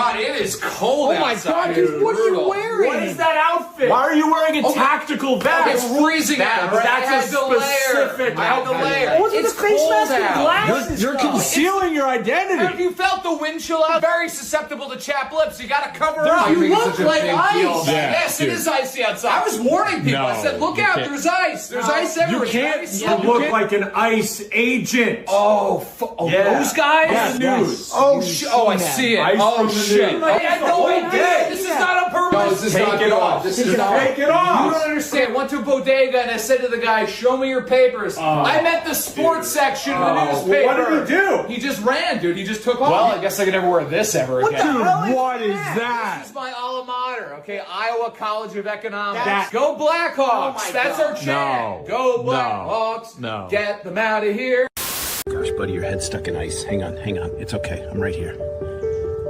God, it is cold outside. Dude, what are you wearing? What is that outfit? Why are you wearing a tactical vest? It's freezing out. That's a specific I had the layer. What's with It's the face cold mask and out. glasses? You're concealing your Have identity. you felt the wind chill out? Very susceptible to chapped lips. You gotta cover Dude, up. you look like ice. Yes, it is icy outside. I was warning people. I said, look out, there's ice. There's ice everywhere. You can't look like an ice agent. Those guys? Yes, news. Oh, I see it. Ice Oh, from the shit. news. I had no idea. This This is not on purpose. This is not it off. This is not. Take it off. You don't understand. Went to a bodega and I said to the guy, show me your papers. I meant the sports section of the newspaper. What did he do? He just ran, dude. He just took off. Well, I guess I can never wear this ever again. Dude, what is that? This is my alma mater, okay? Iowa College of Economics. That- Go Blackhawks. Oh my That's God. our chant. No. Go Blackhawks. No. Get them out of here. Gosh, buddy, your head's stuck in ice. Hang on. It's okay. I'm right here.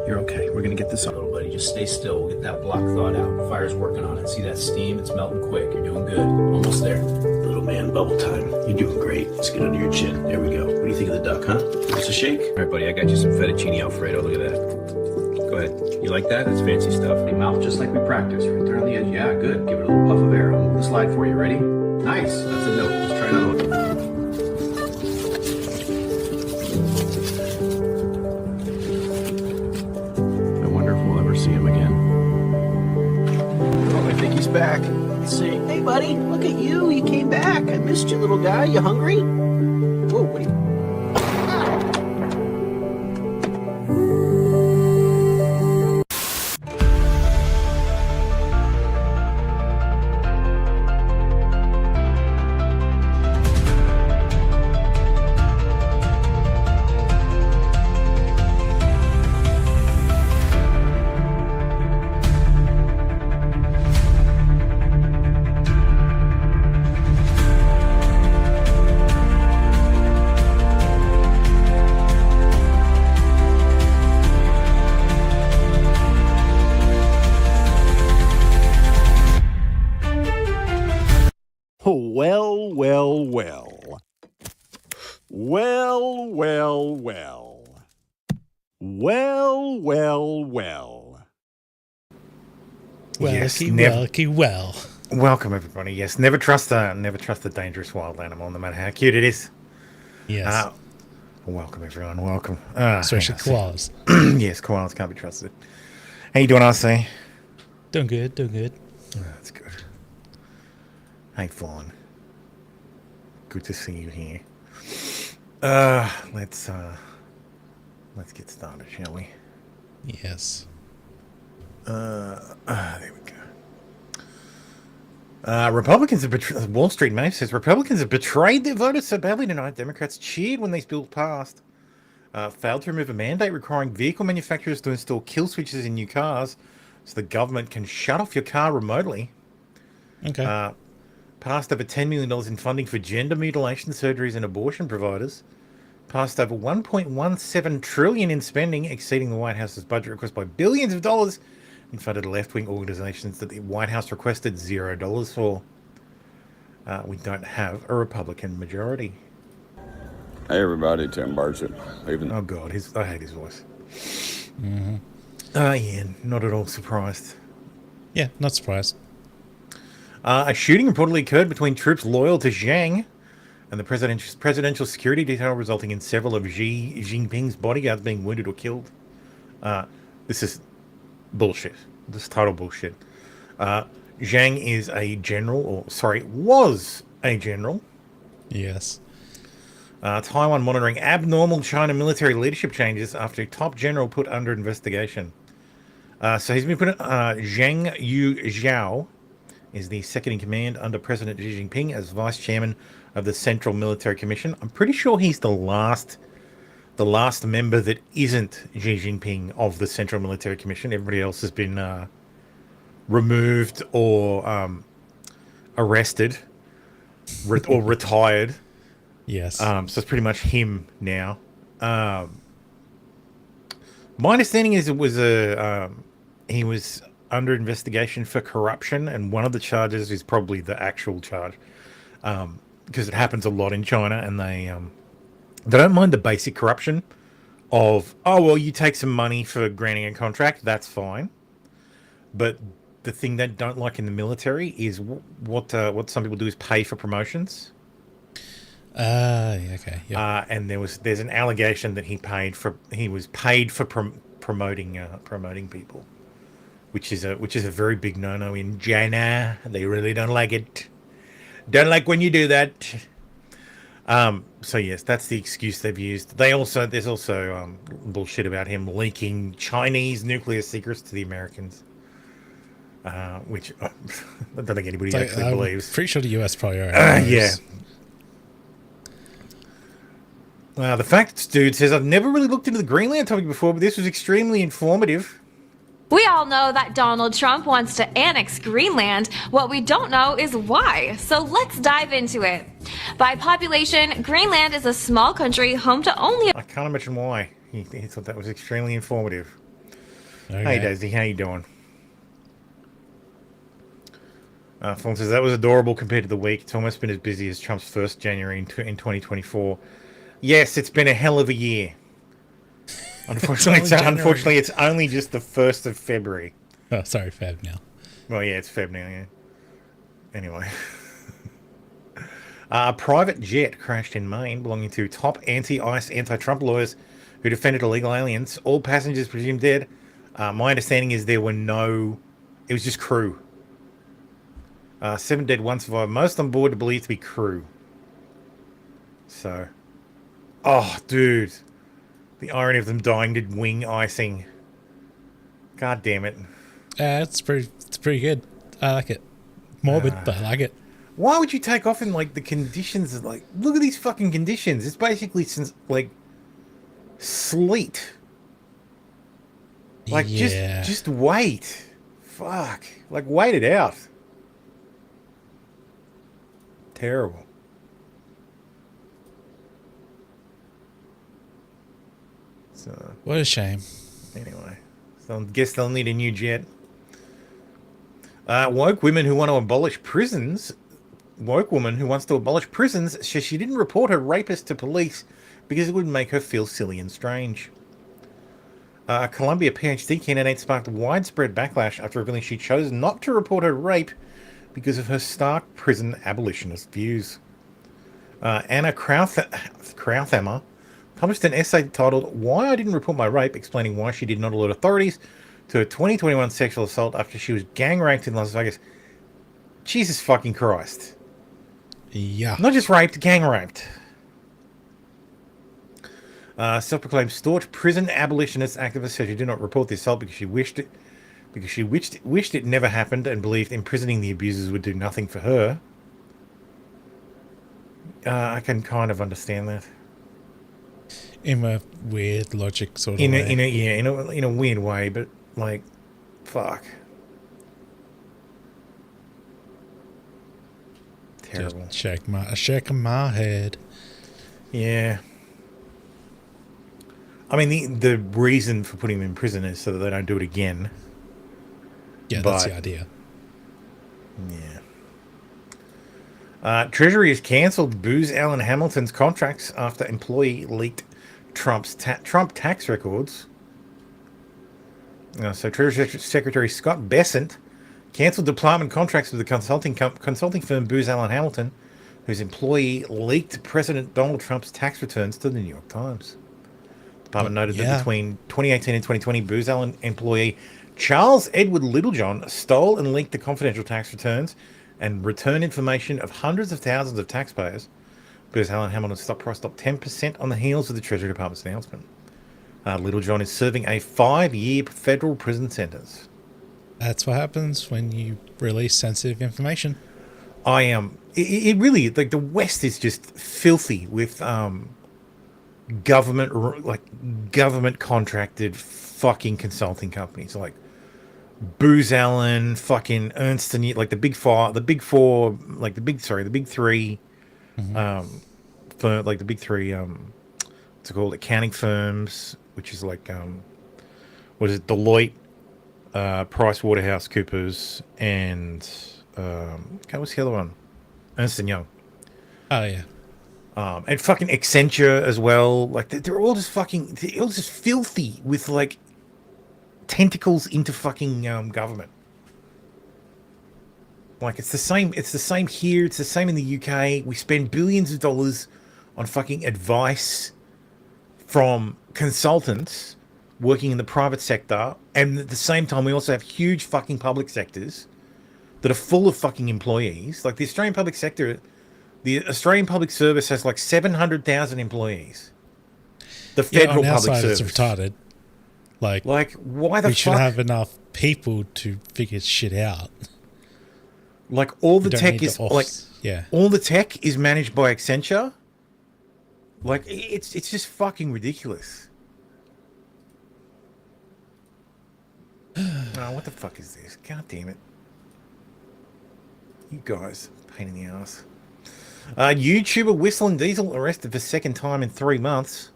You're okay. We're gonna get this on, little buddy. Just stay still. We'll get that block thawed out. Fire's working on it. See that steam? It's melting quick. You're doing good. Almost there. Little man, bubble time. You're doing great. Let's get under your chin. There we go. What do you think of the duck, huh? Give us a shake. All right, buddy. I got you some fettuccine Alfredo. Look at that. Go ahead. You like that? That's fancy stuff. Hey, mouth just like we practiced. Right there on the edge. Yeah, good. Give it a little puff of air. I'll move the slide for you. Ready? Nice. That's a note. Let's try another one. See him again. Oh, I think he's back. Let's see. Hey, buddy, look at you. You came back. I missed you, little guy. You hungry? Whoa, what are you... Well, well, well. Well, well, well. Well, well, well. Welky, well. Welcome, everybody. Yes, never trust a dangerous wild animal, no matter how cute it is. Yes. Welcome, everyone. Welcome. Especially koalas. Yes, koalas can't be trusted. How you doing, RC? Doing good, doing good. Oh, that's good. Hey, Fawn. Good to see you here. Let's get started, shall we? Yes. There we go. Republicans have Wall Street Mail says Republicans have betrayed their voters so badly tonight. Democrats cheered when these bills passed. Failed to remove a mandate requiring vehicle manufacturers to install kill switches in new cars so the government can shut off your car remotely. Okay. Passed over $10 million in funding for gender mutilation surgeries and abortion providers. Passed over $1.17 trillion in spending, exceeding the White House's budget request by billions of dollars, and funded left-wing organizations that the White House requested $0 for. We don't have a Republican majority. Hey everybody, Tim Barchett. Oh God, I hate his voice. Mm-hmm. Yeah, not at all surprised. Yeah, not surprised. A shooting reportedly occurred between troops loyal to Zhang and the presidential security detail, resulting in several of Xi Jinping's bodyguards being wounded or killed. This is bullshit. This is total bullshit. Zhang is a general, was a general. Yes. Taiwan monitoring abnormal China military leadership changes after a top general put under investigation. So he's been put. Zhang Yu Zhao is the second in command under President Xi Jinping as vice chairman of the Central Military Commission. I'm pretty sure he's the last member that isn't Xi Jinping of the Central Military Commission. Everybody else has been removed or arrested or retired. Yes. So it's pretty much him now. My understanding is he was under investigation for corruption, and one of the charges is probably the actual charge, because it happens a lot in China, and they don't mind the basic corruption, of, oh, well, you take some money for granting a contract, that's fine. But the thing they don't like in the military is what some people do is pay for promotions. Okay, yeah. And there's an allegation that he was paid for promoting people, which is a very big no-no in China. They really don't like it. Don't like when you do that. So yes, that's the excuse they've used. There's also bullshit about him leaking Chinese nuclear secrets to the Americans, which I don't think anybody actually believes. Pretty sure the US probably are. Yeah. The Facts dude says, I've never really looked into the Greenland topic before, but this was extremely informative. We all know that Donald Trump wants to annex Greenland. What we don't know is why. So let's dive into it. By population, Greenland is a small country home to only... I can't imagine why. He thought that was extremely informative. Okay. Hey, Daisy, how you doing? Fawn says, that was adorable compared to the week. It's almost been as busy as Trump's first January in 2024. Yes, it's been a hell of a year. Unfortunately, it's only just the 1st of February. Oh, sorry, Feb now. Well, yeah, it's Feb now, yeah. Anyway. A private jet crashed in Maine belonging to top anti-ICE, anti-Trump lawyers who defended illegal aliens. All passengers presumed dead. My understanding is there were no... It was just crew. 7 dead, 1 survived. Most on board are believed to be crew. So... Oh, dude. The irony of them dying did wing icing. God damn it. It's pretty good. I like it. Morbid, but I like it. Why would you take off in, like, the conditions of, like... Look at these fucking conditions. It's basically, since like, sleet. Like, yeah. just wait. Fuck. Like, wait it out. Terrible. So, what a shame. Anyway, so I guess they'll need a new jet. Woke women who want to abolish prisons. Woke woman who wants to abolish prisons says she didn't report her rapist to police because it would make her feel silly and strange. A Columbia PhD candidate sparked widespread backlash after revealing she chose not to report her rape because of her stark prison abolitionist views. Anna Krauthammer published an essay titled Why I Didn't Report My Rape, explaining why she did not alert authorities to a 2021 sexual assault after she was gang raped in Las Vegas. Jesus fucking Christ. Yeah. Not just raped, gang raped. Self-proclaimed staunch prison abolitionist activist said she did not report the assault because she wished it never happened and believed imprisoning the abusers would do nothing for her. I can kind of understand that. In a weird logic sort of way. In a weird way, but like, fuck. Terrible. Just shake my head. Yeah. I mean, the reason for putting them in prison is so that they don't do it again. Yeah, that's the idea. Yeah. Treasury has cancelled Booz Allen Hamilton's contracts after employee leaked Trump tax records. So Treasury Secretary Scott Bessent cancelled department contracts with the consulting firm Booz Allen Hamilton, whose employee leaked President Donald Trump's tax returns to the New York Times. The department noted that between 2018 and 2020, Booz Allen employee Charles Edward Littlejohn stole and leaked the confidential tax returns and returned information of hundreds of thousands of taxpayers. Booz Allen Hamilton's stock price dropped 10% on the heels of the Treasury Department's announcement. Littlejohn is serving a 5-year federal prison sentence. That's what happens when you release sensitive information. It really, like, the West is just filthy with government contracted fucking consulting companies like Booz Allen, fucking Ernst and Young, like the big three, like the big three, what's it called, accounting firms, which is like, what is it, Deloitte, PricewaterhouseCoopers, and what's the other one? Ernst and Young. Oh yeah. And fucking Accenture as well. Like they're all just fucking, they're all just filthy with like tentacles into fucking government. Like it's the same here. It's the same in the UK. We spend billions of dollars on fucking advice from consultants working in the private sector, and at the same time we also have huge fucking public sectors that are full of fucking employees. Like the Australian public sector, the Australian Public Service has like 700,000 employees. The federal public service. It's retarded. Like why the fuck? We should have enough people to figure shit out. Like all the tech is like, yeah, all the tech is managed by Accenture. Like it's just fucking ridiculous. Oh, what the fuck is this? God damn it. You guys, pain in the ass. YouTuber Whistling Diesel arrested for second time in 3 months.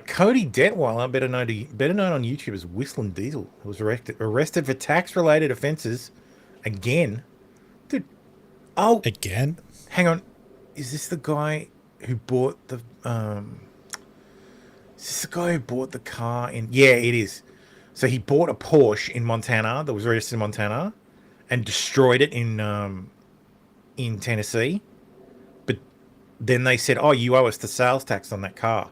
Cody Detweiler, better known on YouTube as Whistling Diesel, was arrested for tax-related offences again. Dude, oh, again? Hang on, is this the guy who bought the? Is this the guy who bought the car in? Yeah, it is. So he bought a Porsche in Montana that was registered in Montana, and destroyed it in Tennessee. But then they said, "Oh, you owe us the sales tax on that car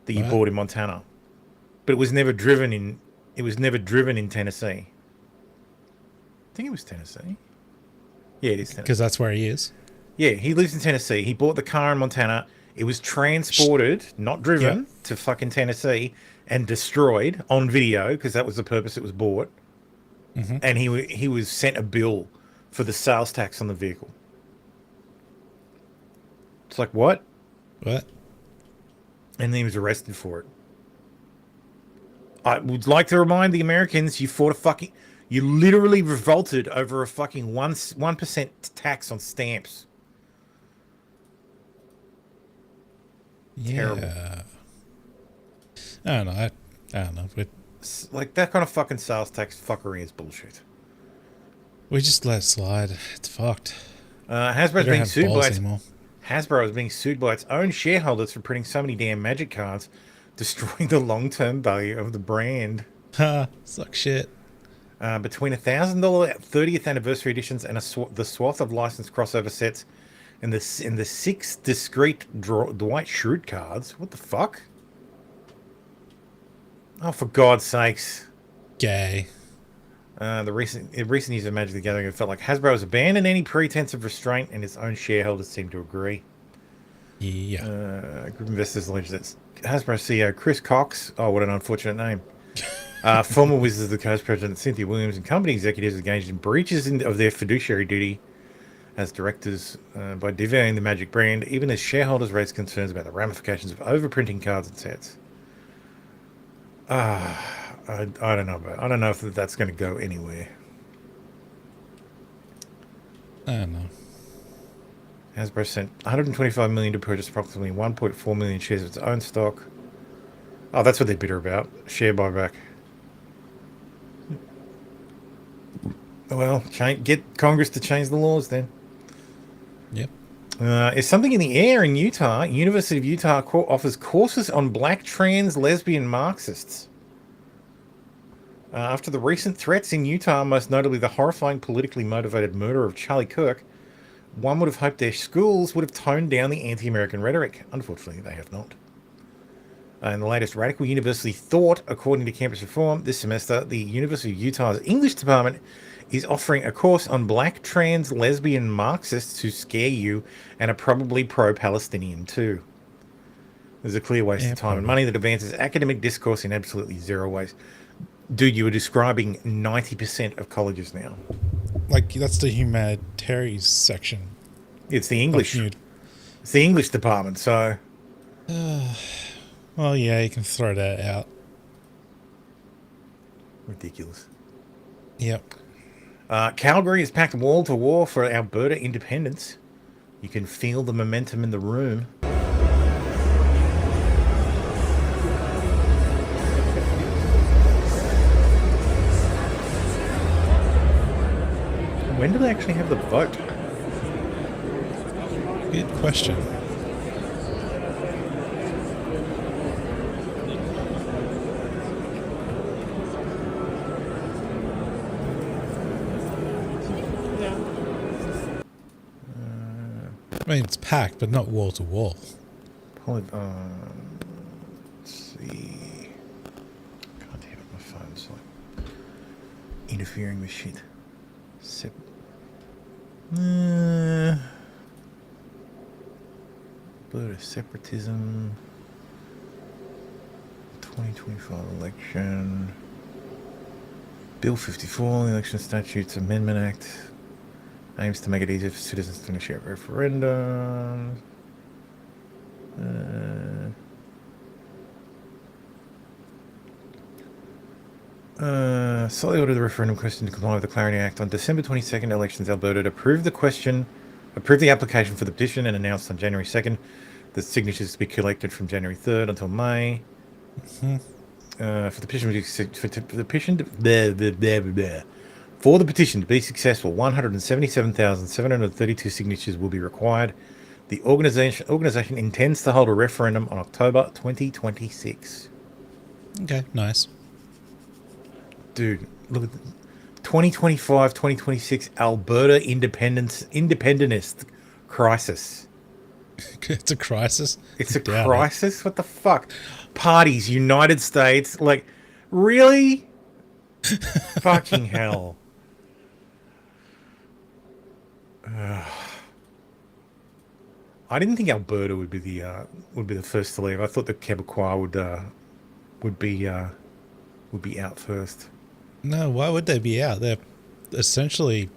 that you bought in Montana." But it was never driven in. It was never driven in Tennessee. I think it was Tennessee. Yeah, it is Tennessee. Because that's where he is. Yeah, he lives in Tennessee. He bought the car in Montana. It was transported, not driven, to fucking Tennessee and destroyed on video because that was the purpose it was bought. Mm-hmm. And he was sent a bill for the sales tax on the vehicle. It's like, what? What? And then he was arrested for it. I would like to remind the Americans, you literally revolted over a fucking 1% tax on stamps. Yeah. Terrible. I don't know. Like that kind of fucking sales tax fuckery is bullshit. We just let it slide. It's fucked. Hasbro is being sued by its own shareholders for printing so many damn Magic cards, destroying the long-term value of the brand. Suck shit. Between $1,000 30th anniversary editions and the swath of licensed crossover sets, and the 6 discrete Dwight Schrute cards. What the fuck? Oh, for God's sakes! Gay. The recent use of Magic the Gathering, it felt like Hasbro has abandoned any pretense of restraint, and its own shareholders seem to agree. Yeah. Group investors allege that Hasbro CEO Chris Cox, oh, what an unfortunate name, former Wizards of the Coast president Cynthia Williams, and company executives engaged in breaches of their fiduciary duty as directors by devaluing the Magic brand, even as shareholders raised concerns about the ramifications of overprinting cards and sets. I don't know, but I don't know if that's going to go anywhere. I don't know. Hasbro sent $125 million to purchase approximately 1.4 million shares of its own stock. Oh, that's what they're bitter about. Share buyback. Well, get Congress to change the laws then. Yep. Is something in the air in Utah? University of Utah offers courses on black, trans, lesbian Marxists. After the recent threats in Utah, most notably the horrifying politically motivated murder of Charlie Kirk, one would have hoped their schools would have toned down the anti-American rhetoric. Unfortunately, they have not. In the latest radical university thought, according to Campus Reform, this semester, the University of Utah's English department is offering a course on black, trans, lesbian Marxists who scare you and are probably pro-Palestinian too. There's a clear waste of time and money that advances academic discourse in absolutely zero ways. Dude, you were describing 90% of colleges now. Like, that's the humanities section. It's the English. It's the English department, so... well, yeah, you can throw that out. Ridiculous. Yep. Calgary is packed wall to wall for Alberta independence. You can feel the momentum in the room. When do they actually have the vote? Good question. I mean, it's packed, but not wall to wall. Let's see. God damn it, my phone's like interfering with shit. Blood of separatism. 2025 election. Bill 54, the Election Statutes Amendment Act, aims to make it easier for citizens to initiate referendums. Slightly ordered the referendum question to comply with the Clarity Act. On December 22nd, Elections Alberta approved the application for the petition and announced on January 2nd that signatures to be collected from January 3rd until May. For the petition to be successful, 177,732 signatures will be required. The organization intends to hold a referendum on October 2026. Okay, nice. Dude, look at 2025, 2026 Alberta independentist crisis. It's a crisis. It's a crisis? What the fuck? Parties, United States, like, really? Fucking hell. I didn't think Alberta would be the first to leave. I thought the Quebecois would be out first. No, why would they be out? They're essentially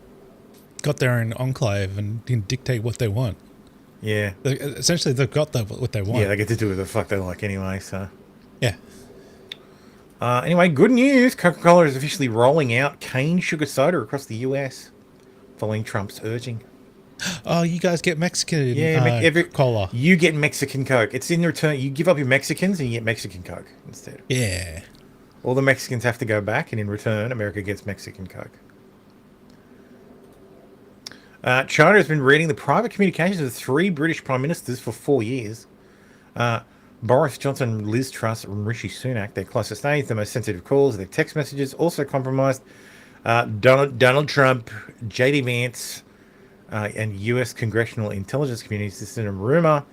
got their own enclave and can dictate what they want. Yeah. Essentially, they've got what they want. Yeah, they get to do what the fuck they like anyway, so. Yeah. Anyway, good news. Coca-Cola is officially rolling out cane sugar soda across the US following Trump's urging. Oh, you guys get Mexican cola. You get Mexican Coke. It's in return. You give up your Mexicans and you get Mexican Coke instead. Yeah. All the Mexicans have to go back, and in return, America gets Mexican Coke. China has been reading the private communications of 3 British prime ministers for 4 years. Boris Johnson, Liz Truss, and Rishi Sunak, their closest aides, the most sensitive calls, their text messages also compromised. Donald Trump, J.D. Vance, and U.S. Congressional Intelligence Communities. This is a rumor.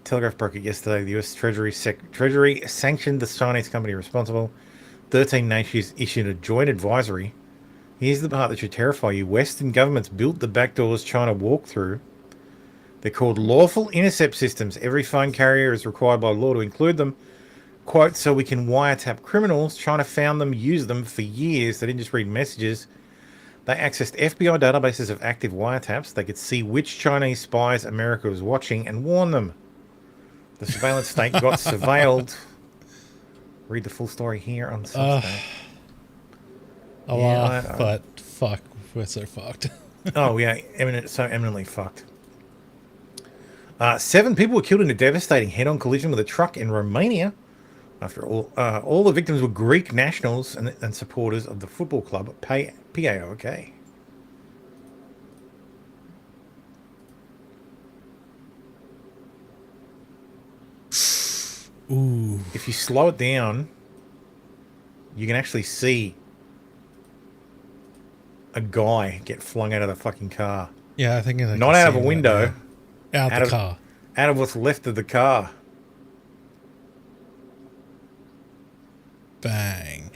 Telegraph broke it yesterday. The U.S. Treasury sanctioned the Chinese company responsible. 13 nations issued a joint advisory. Here's the part that should terrify you. Western governments built the backdoors China walked through. They're called lawful intercept systems. Every phone carrier is required by law to include them. Quote, so we can wiretap criminals. China found them, used them for years. They didn't just read messages. They accessed FBI databases of active wiretaps. They could see which Chinese spies America was watching and warn them. The surveillance state got surveilled. Read the full story here on Substack. But fuck, we're so fucked. Oh, yeah, so eminently fucked. 7 people were killed in a devastating head-on collision with a truck in Romania. After all the victims were Greek nationals and supporters of the football club PAOK. Ooh. If you slow it down, you can actually see a guy get flung out of the fucking car. Yeah, I think I not out of a window. Out the car. Out of what's left of the car. Bang.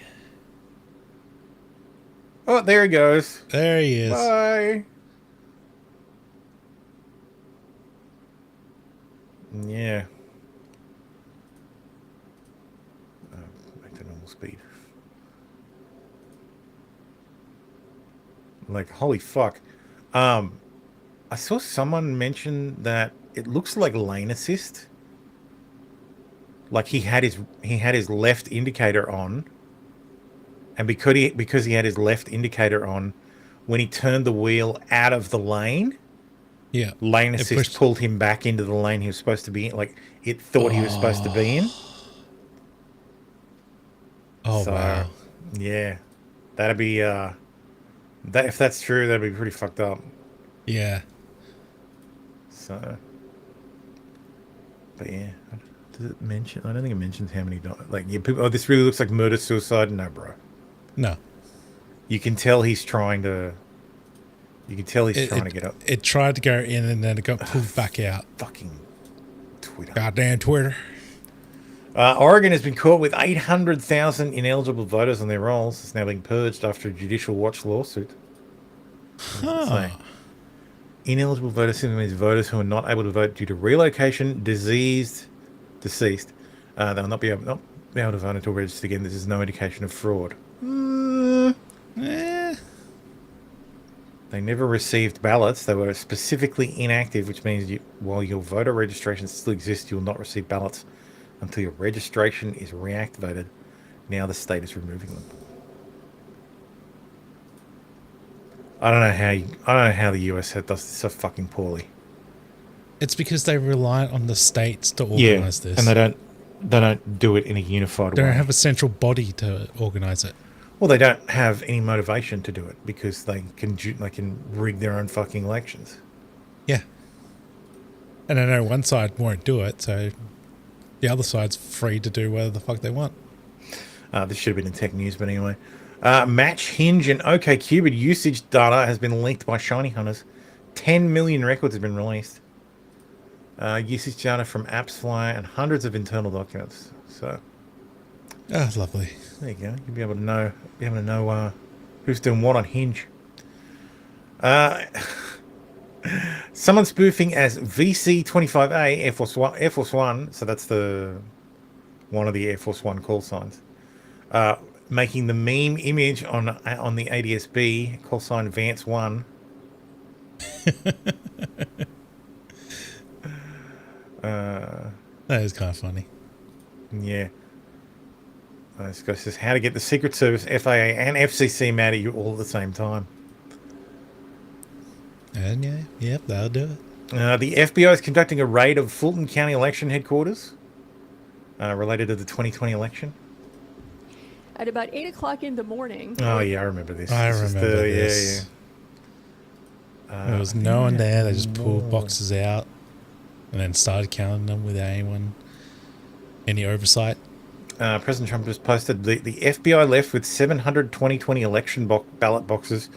Oh, there he goes. There he is. Bye. Yeah. Back to normal speed. Like, holy fuck. I saw someone mention that it looks like lane assist. Like he had his left indicator on, and because he had his left indicator on, when he turned the wheel out of the lane, yeah, lane assist pulled him back into the lane he was supposed to be in. Like it thought he was supposed to be in. Oh, so, wow. Yeah, that'd be that if that's true, that'd be pretty fucked up. Yeah. So, But yeah, does it mention? I don't think it mentions how many. Like, yeah, people. Oh, this really looks like murder suicide. No, bro. No. You can tell he's trying to. You can tell he's trying to get up. It tried to go in and then it got pulled back out. Fucking Twitter. Goddamn Twitter. Oregon has been caught with 800,000 ineligible voters on their rolls. It's now being purged after a Judicial Watch lawsuit. Huh. Ineligible voters simply means voters who are not able to vote due to relocation, deceased. They'll not be able to vote until registered again. This is no indication of fraud. They never received ballots. They were specifically inactive, which means while your voter registration still exists, you will not receive ballots until your registration is reactivated. Now the state is removing them. I don't know how the US does this so fucking poorly. It's because they rely on the states to organize this. And they don't do it in a unified way. They don't have a central body to organize it. Well, they don't have any motivation to do it because they can rig their own fucking elections. Yeah. And I know one side won't do it, so the other side's free to do whatever the fuck they want. This should have been in tech news, but anyway. Match, Hinge, and OkCupid usage data has been leaked by shiny hunters. 10 million records have been released. Usage data from AppsFlyer and hundreds of internal documents. So, Oh, lovely. there you go. You'll be able to know who's doing what on Hinge. Someone spoofing as VC25A Air Force One. So that's one of the Air Force One call signs. Making the meme image on the ADSB call sign Vance One. That is kind of funny. Yeah. This guy says how to get the Secret Service, FAA, and FCC mad at you all at the same time. And yep, that'll do it. The FBI is conducting a raid of Fulton County election headquarters related to the 2020 election. At about 8 o'clock in the morning. Oh, yeah, I remember this. I remember this. Yeah. There was no one there. They just pulled boxes out and then started counting them without any oversight. President Trump just posted the FBI left with 700 2020 election ballot boxes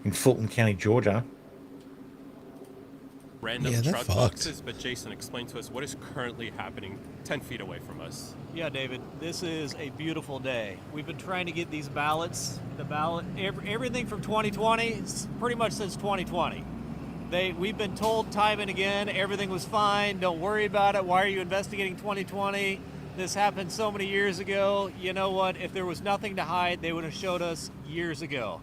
in Fulton County, Georgia. Random Yeah, they're truck fucked. boxes, but Jason, explain to us what is currently happening 10 feet away from us. Yeah, David, this is a beautiful day. We've been trying to get these ballots, everything from 2020, pretty much since 2020. We've been told time and again, everything was fine, don't worry about it, why are you investigating 2020? This happened so many years ago. You know what, if there was nothing to hide, they would have showed us years ago.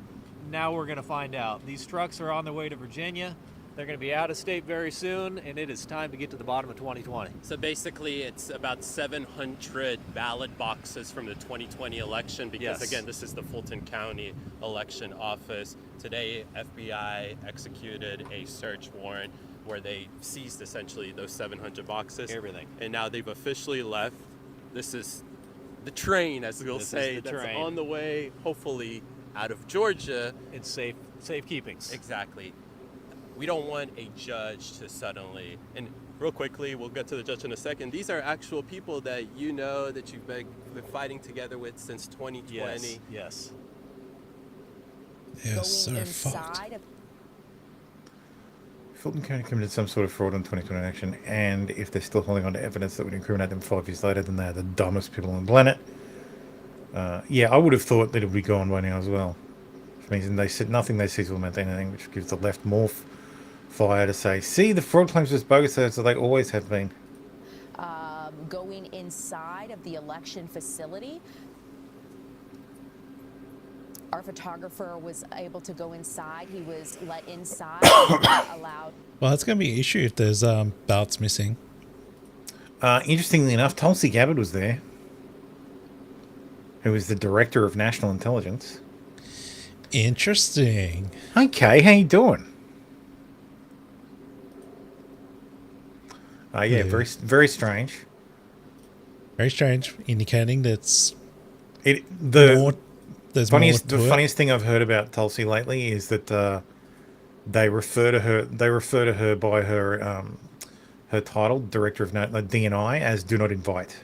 Now we're gonna find out. These trucks are on their way to Virginia. They're going to be out of state very soon, and it is time to get to the bottom of 2020. So basically, it's about 700 ballot boxes from the 2020 election because, again, this is the Fulton County Election Office. Today, FBI executed a search warrant where they seized essentially those 700 boxes. Everything. And now they've officially left. This is the train, as they'll say, that's on the way, hopefully, out of Georgia. In safe keepings. Exactly. We don't want a judge to suddenly, and real quickly, we'll get to the judge in a second. These are actual people that you know that you've been fighting together with since 2020. Yes. Yeah, so fucked. Fulton County committed some sort of fraud in 2020 election, and if they're still holding on to evidence that would incriminate them 5 years later, then they're the dumbest people on the planet. Yeah, I would have thought that it would be gone by now as well. Which means they said nothing they seized will maintain anything, which gives the left more fire to say, see, the fraud claims was bogus, as they always have been. Going inside of the election facility. Our photographer was able to go inside. He was let inside, allowed. Well, that's going to be an issue if there's ballots missing. Interestingly enough, Tulsi Gabbard was there, who is the director of national intelligence. Interesting. Okay, how you doing? Yeah, very, very strange. Very strange, indicating that's the funniest thing I've heard about Tulsi lately is that they refer to her by her her title, Director of DNI, as Do Not Invite.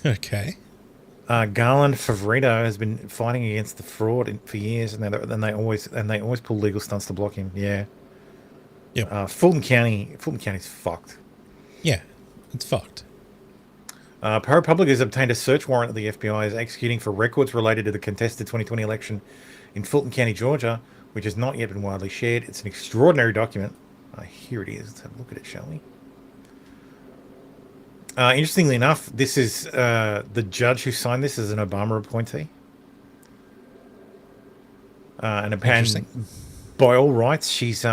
Okay. Garland Favorito has been fighting against the fraud for years, and they always pull legal stunts to block him. Yeah. Yep. Fulton County's fucked. Yeah, it's fucked. ProPublica has obtained a search warrant that the FBI is executing for records related to the contested 2020 election in Fulton County, Georgia, which has not yet been widely shared. It's an extraordinary document. Here it is. Let's have a look at it, shall we? Interestingly enough, this is the judge who signed this as an Obama appointee. And apparently, by all rights, she's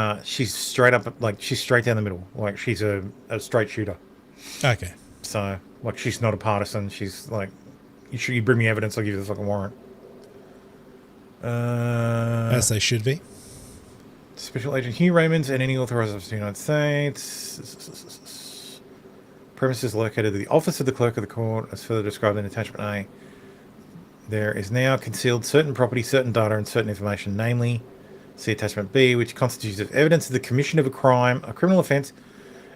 straight up, like, she's straight down the middle. Like, she's a straight shooter. Okay. So, like, she's not a partisan. She's like, you bring me evidence, I'll give you the fucking warrant. As they should be. Special Agent Hugh Raymonds and any authorized officer of the United States. Premises located at the office of the clerk of the court, as further described in attachment A. There is now concealed certain property, certain data, and certain information, namely, see attachment B, which constitutes evidence of the commission of a crime, a criminal offence,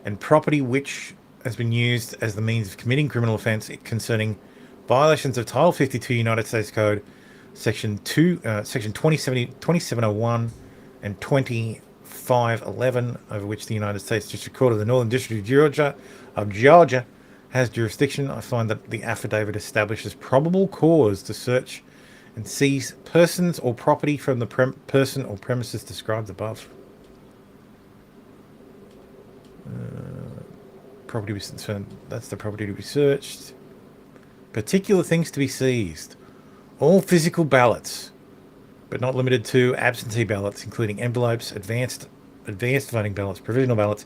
and property which has been used as the means of committing criminal offence concerning violations of Title 52 United States Code, Section 2701 and 2511, over which the United States District Court of the Northern District of Georgia has jurisdiction. I find that the affidavit establishes probable cause to search and seize persons or property from the person or premises described above. That's the property to be searched. Particular things to be seized. All physical ballots, but not limited to absentee ballots, including envelopes, advanced voting ballots, provisional ballots,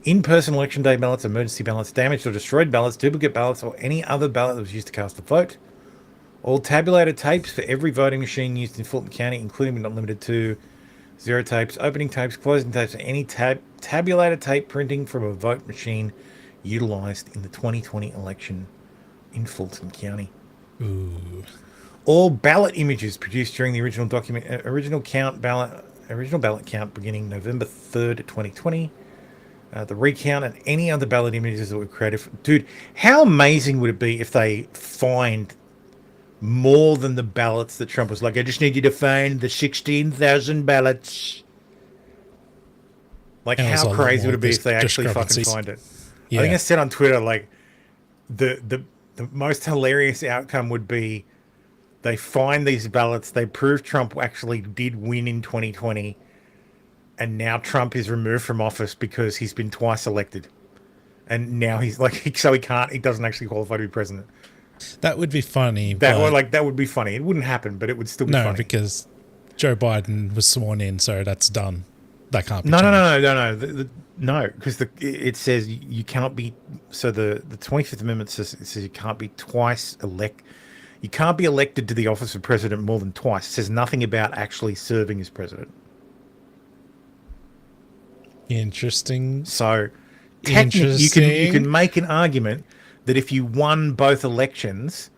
in-person election day ballots, emergency ballots, damaged or destroyed ballots, duplicate ballots, or any other ballot that was used to cast a vote. All tabulated tapes for every voting machine used in Fulton County, including but not limited to zero tapes, opening tapes, closing tapes, and any tabulated tape printing from a vote machine utilized in the 2020 election in Fulton County. Ooh. All ballot images produced during the original ballot count beginning November 3rd, 2020. The recount and any other ballot images that were created. Dude, how amazing would it be if they find more than the ballots that Trump was like, I just need you to find the 16,000 ballots. Like, how crazy would it be if they actually fucking find it? Yeah. I think I said on Twitter, like, the most hilarious outcome would be they find these ballots, they prove Trump actually did win in 2020, and now Trump is removed from office because he's been twice elected. And now he's like, so he doesn't actually qualify to be president. That would be funny. That would be funny. It wouldn't happen, but it would still be funny. No, because Joe Biden was sworn in, so that's done. That can't be No, because it says you cannot be. So the 25th Amendment says you can't be twice You can't be elected to the office of president more than twice. It says nothing about actually serving as president. Interesting. So technically, you can make an argument that if you won both elections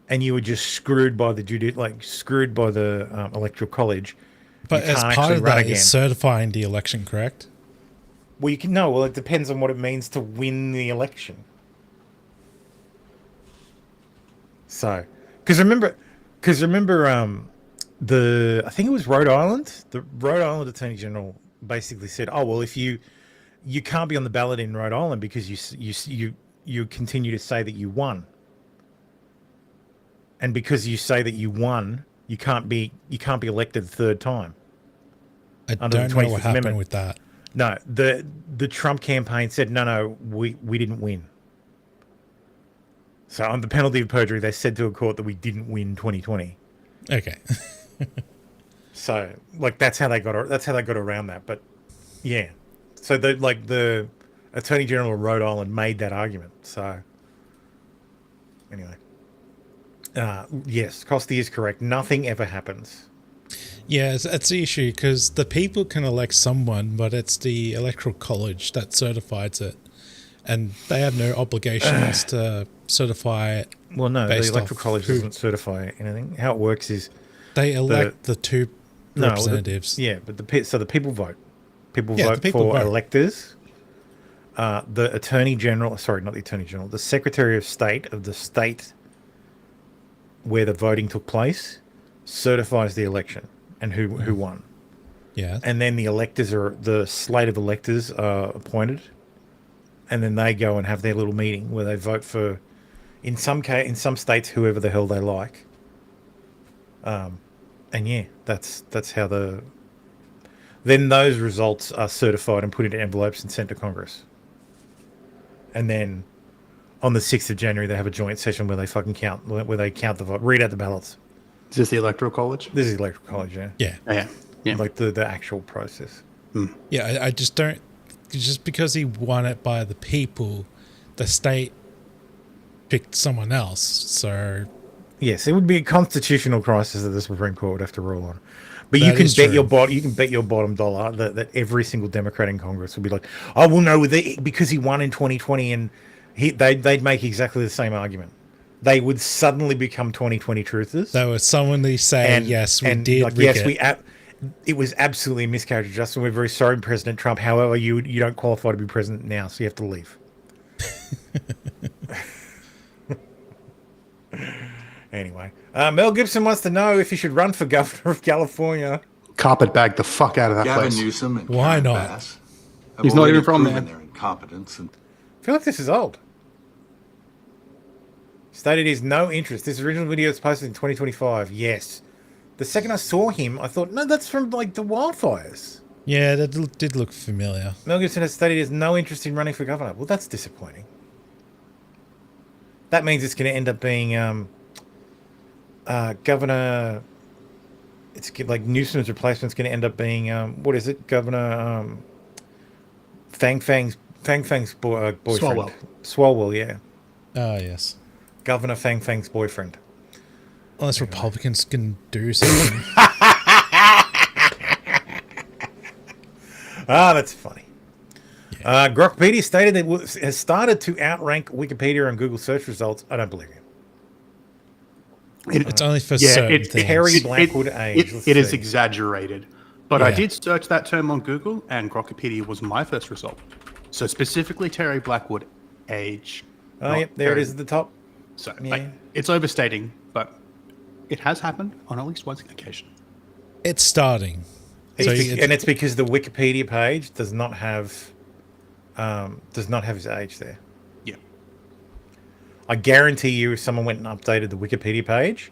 and you were just screwed by the electoral college, but as part of that is certifying the election, correct? Well, you can no. Well, it depends on what it means to win the election. So, because remember, I think it was Rhode Island. The Rhode Island Attorney General basically said, "Oh well, if you can't be on the ballot in Rhode Island because you continue to say that you won, and because you say that you won, you can't be elected the third time." I don't know what happened with that. No, the Trump campaign said, no, we didn't win. So on the penalty of perjury, they said to a court that we didn't win 2020. Okay. So like that's how they got around that. But yeah, so the Attorney General of Rhode Island made that argument. So anyway, yes, Costi is correct. Nothing ever happens. Yeah, it's the issue because the people can elect someone, but it's the electoral college that certifies it, and they have no obligations to certify it. Well, no, the electoral college doesn't certify anything. How it works is they elect the two representatives. But the people vote. People Yeah, the vote people for vote. electors. The Attorney General, sorry, not the Attorney General, the Secretary of State of the state where the voting took place certifies the election and who won. Yeah. And then the electors the slate of electors are appointed, and then they go and have their little meeting where they vote for, in some states, whoever the hell they like. And yeah, that's how then those results are certified and put into envelopes and sent to Congress. And then on the 6th of January, they have a joint session where they count the vote, read out the ballots. Is this the Electoral College? This is the Electoral College, yeah. Yeah. Yeah. Like the actual process. Yeah, I just don't. Just because he won it by the people, the state picked someone else. So yes, it would be a constitutional crisis that the Supreme Court would have to rule on. But That you can is bet true. you can bet your bottom dollar that every single Democrat in Congress would be like, "Oh, well, no, because he won in 2020," and they'd make exactly the same argument. They would suddenly become 2020 truthers. They would suddenly say, "Yes, we did Like, rig yes, it." it was absolutely a miscarriage of justice. We're very sorry, President Trump. However, you don't qualify to be president now, so you have to leave. Anyway, Mel Gibson wants to know if he should run for governor of California. Carpetbag the fuck out of that Gavin place. Newsom and Why Karen not? Bass have He's not already even from proven there. their incompetence. And I feel like this is old. Stated he has no interest. This original video was posted in 2025. Yes. The second I saw him, I thought, no, that's from like the wildfires. Yeah, that did look familiar. Mel Gibson has stated he has no interest in running for governor. Well, that's disappointing. That means it's going to end up being governor. It's like Newsom's replacement's going to end up being what is it? Governor Fang Fang's boyfriend. Swalwell. Swalwell, yeah. Oh, yes. Governor Fang Fang's boyfriend. Unless Republicans can do something. That's funny. Grokpedia stated that it has started to outrank Wikipedia on Google search results. I don't believe him. It's only for certain things. Terry Blackwood age. It is exaggerated. But I Yeah. did search that term on Google, and Grokpedia was my first result. So specifically Terry Blackwood age. Oh, not yep, there it Terry- is at the top. So Yeah. it's overstating, but it has happened on at least one occasion. It's starting. It's because the Wikipedia page does not have his age there. Yeah. I guarantee you, if someone went and updated the Wikipedia page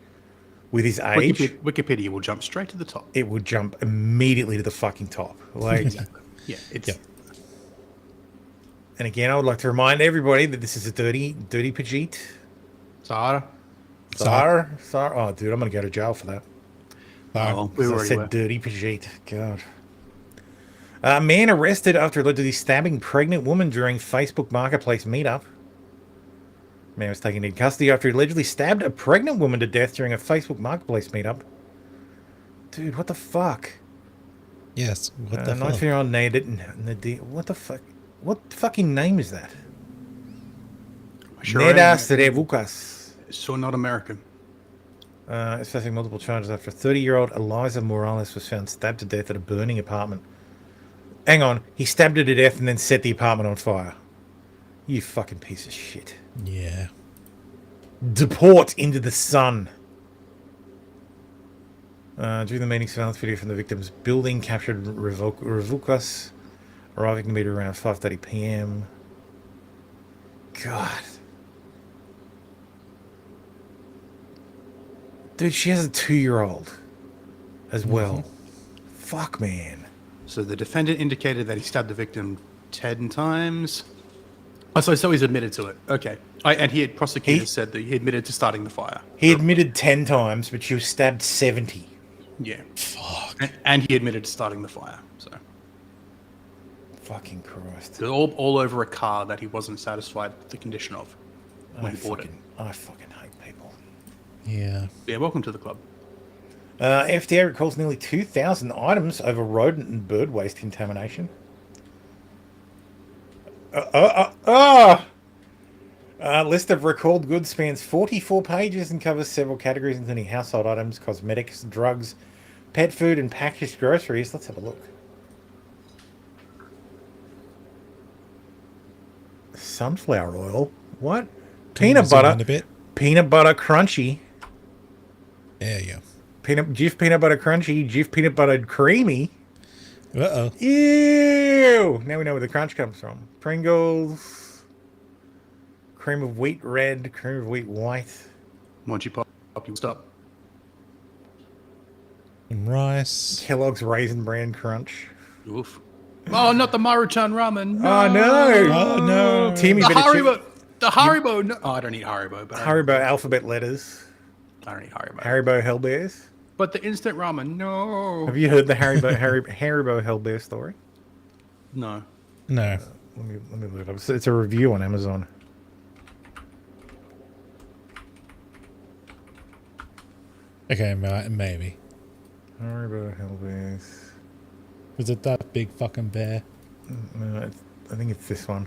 with his age, Wikipedia will jump straight to the top. it would jump immediately to the fucking top. Like, Exactly. Yeah. It's And again, I would like to remind everybody that this is a dirty Pajit. Sahara. Sahara? Oh, dude, I'm going to go to jail for that. Oh, we I already said were. dirty Pajit. God. A man arrested after allegedly stabbing pregnant woman during Facebook Marketplace meetup. Man was taken into custody after he allegedly stabbed a pregnant woman to death during a Facebook Marketplace meetup. Dude, what the fuck? Yes, what the fuck? 19-year-old what the fuck? What fucking name is that? Sure Nedas Revucas. So not American. Is facing multiple charges after 30-year-old Eliza Morales was found stabbed to death at a burning apartment. Hang on, he stabbed her to death and then set the apartment on fire. You fucking piece of shit. Yeah. Deport into the sun. During the meeting, surveillance video from the victim's building captured Revucas arriving to meet around 5:30 p.m. God. Dude, she has a 2-year-old as well. Fuck, man. So the defendant indicated that he stabbed the victim 10 times. Oh, so he's admitted to it. Okay. And prosecutors said that he admitted to starting the fire. He admitted 10 times, but she was stabbed 70. Yeah. Fuck. And he admitted to starting the fire. So. Fucking Christ. All over a car that he wasn't satisfied with the condition of when he bought it. I fucking hate people. Yeah. Yeah, welcome to the club. FDA recalls nearly 2,000 items over rodent and bird waste contamination. List of recalled goods spans 44 pages and covers several categories, including household items, cosmetics, drugs, pet food, and packaged groceries. Let's have a look. Sunflower oil? What? Peanut butter. A bit. Peanut butter crunchy. There you go. Jif peanut butter crunchy. Jif peanut butter creamy. Uh-oh. Ew! Now we know where the crunch comes from. Pringles. Cream of wheat red. Cream of wheat white. Once you pop, you'll stop. And rice. Kellogg's Raisin Bran Crunch. Oof. Oh, not the Maruchan ramen. Oh, no. Oh, no. Timmy, The better Haribo. The Haribo. No. Oh, I don't eat Haribo. But Haribo alphabet letters. I don't eat Haribo. Haribo Hellbears. But the instant ramen, no. Have you heard the Haribo Hellbear story? No. No. Let me look it up. It's a review on Amazon. Okay, maybe. Haribo Hellbears. Was it that big fucking bear? No, I think it's this one.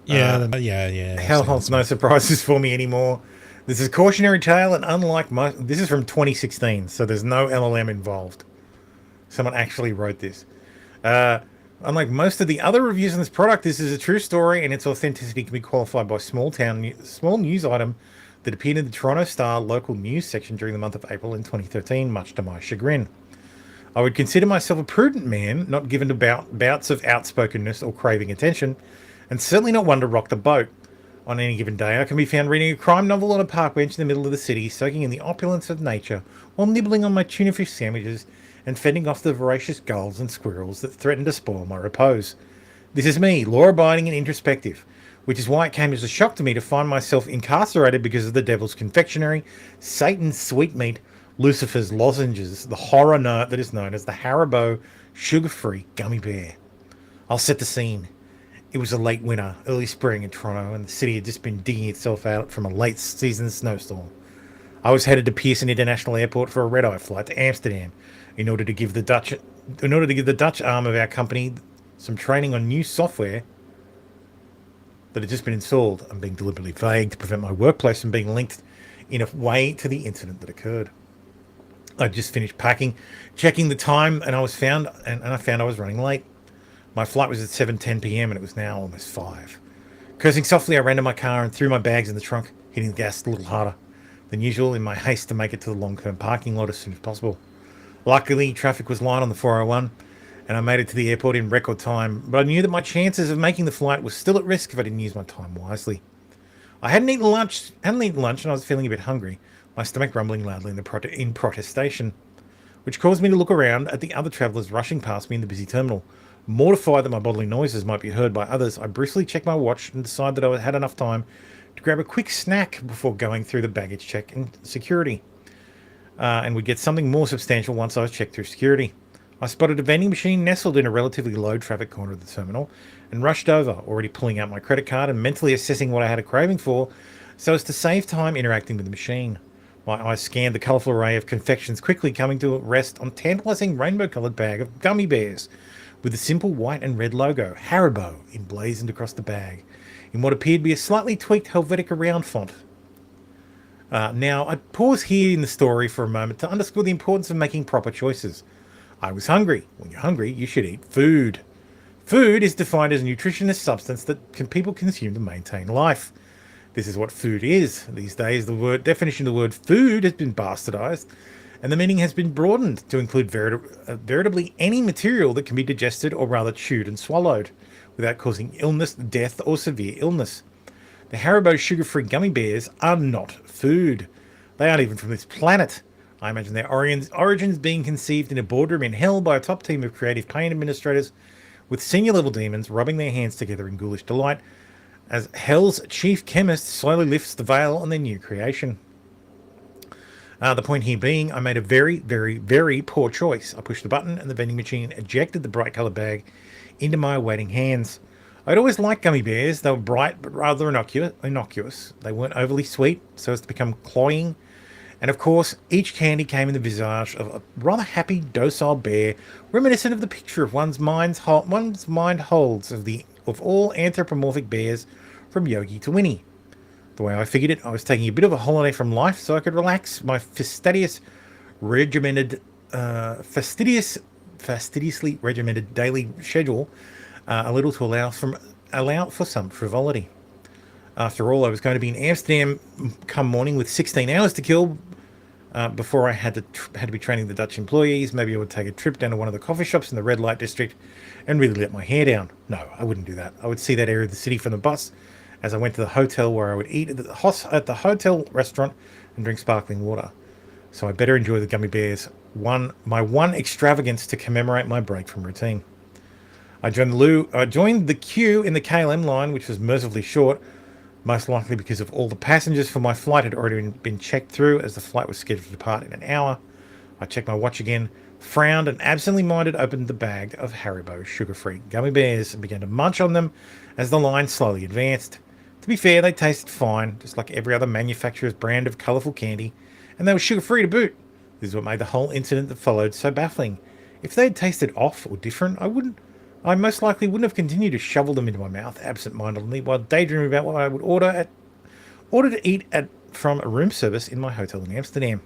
Yeah, yeah. Hell holds no surprises for me anymore. This is a cautionary tale, and unlike most, this is from 2016, so there's no LLM involved. Someone actually wrote this. Unlike most of the other reviews on this product, this is a true story, and its authenticity can be qualified by small news item that appeared in the Toronto Star local news section during the month of April in 2013, much to my chagrin. I would consider myself a prudent man, not given to bouts of outspokenness or craving attention, and certainly not one to rock the boat. On any given day, I can be found reading a crime novel on a park bench in the middle of the city, soaking in the opulence of nature, while nibbling on my tuna fish sandwiches and fending off the voracious gulls and squirrels that threaten to spoil my repose. This is me, law-abiding and introspective, which is why it came as a shock to me to find myself incarcerated because of the devil's confectionery, Satan's sweetmeat, Lucifer's lozenges, the horror nut that is known as the Haribo sugar-free gummy bear. I'll set the scene. It was a late winter, early spring in Toronto, and the city had just been digging itself out from a late season snowstorm. I was headed to Pearson International Airport for a red-eye flight to Amsterdam in order to give the Dutch arm of our company some training on new software that had just been installed. I'm being deliberately vague to prevent my workplace from being linked in a way to the incident that occurred. I'd just finished packing, checking the time, and I found I was running late. My flight was at 7:10 p.m. and it was now almost 5. Cursing softly, I ran to my car and threw my bags in the trunk, hitting the gas a little harder than usual in my haste to make it to the long-term parking lot as soon as possible. Luckily, traffic was light on the 401, and I made it to the airport in record time, but I knew that my chances of making the flight were still at risk if I didn't use my time wisely. I hadn't eaten lunch, and I was feeling a bit hungry, my stomach rumbling loudly in protestation, which caused me to look around at the other travellers rushing past me in the busy terminal. Mortified that my bodily noises might be heard by others, I briefly checked my watch and decided that I had enough time to grab a quick snack before going through the baggage check and security. And would get something more substantial once I was checked through security. I spotted a vending machine nestled in a relatively low traffic corner of the terminal and rushed over, already pulling out my credit card and mentally assessing what I had a craving for so as to save time interacting with the machine. My eyes scanned the colourful array of confections, quickly coming to rest on a tantalising rainbow-coloured bag of gummy bears with the simple white and red logo, Haribo, emblazoned across the bag, in what appeared to be a slightly tweaked Helvetica round font. Now, I pause here in the story for a moment to underscore the importance of making proper choices. I was hungry. When you're hungry, you should eat food. Food is defined as a nutritionist substance that people consume to maintain life. This is what food is. These days, the definition of the word food has been bastardized, and the meaning has been broadened to include veritably any material that can be digested or rather chewed and swallowed without causing illness, death, or severe illness. The Haribo sugar-free gummy bears are not food. They aren't even from this planet. I imagine their origins being conceived in a boardroom in hell by a top team of creative pain administrators with senior-level demons rubbing their hands together in ghoulish delight as hell's chief chemist slowly lifts the veil on their new creation. The point here being, I made a very, very, very poor choice. I pushed the button and the vending machine ejected the bright coloured bag into my awaiting hands. I'd always liked gummy bears. They were bright but rather innocuous. They weren't overly sweet, so as to become cloying. And of course, each candy came in the visage of a rather happy, docile bear, reminiscent of the picture of one's mind holds of all anthropomorphic bears from Yogi to Winnie. The way I figured it, I was taking a bit of a holiday from life so I could relax my fastidiously regimented daily schedule a little to allow allow for some frivolity. After all, I was going to be in Amsterdam come morning with 16 hours to kill before I had to be training the Dutch employees. Maybe I would take a trip down to one of the coffee shops in the red light district and really let my hair down. No, I wouldn't do that. I would see that area of the city from the bus as I went to the hotel, where I would eat at the hotel restaurant and drink sparkling water. So I better enjoy the gummy bears, my one extravagance to commemorate my break from routine. I joined the queue in the KLM line, which was mercifully short, most likely because of all the passengers for my flight had already been checked through, as the flight was scheduled to depart in an hour. I checked my watch again, frowned, and absently minded opened the bag of Haribo sugar-free gummy bears and began to munch on them as the line slowly advanced. To be fair, they tasted fine, just like every other manufacturer's brand of colourful candy, and they were sugar-free to boot. This is what made the whole incident that followed so baffling. If they had tasted off or different, I most likely wouldn't have continued to shovel them into my mouth absent-mindedly while daydreaming about what I would order to eat from a room service in my hotel in Amsterdam.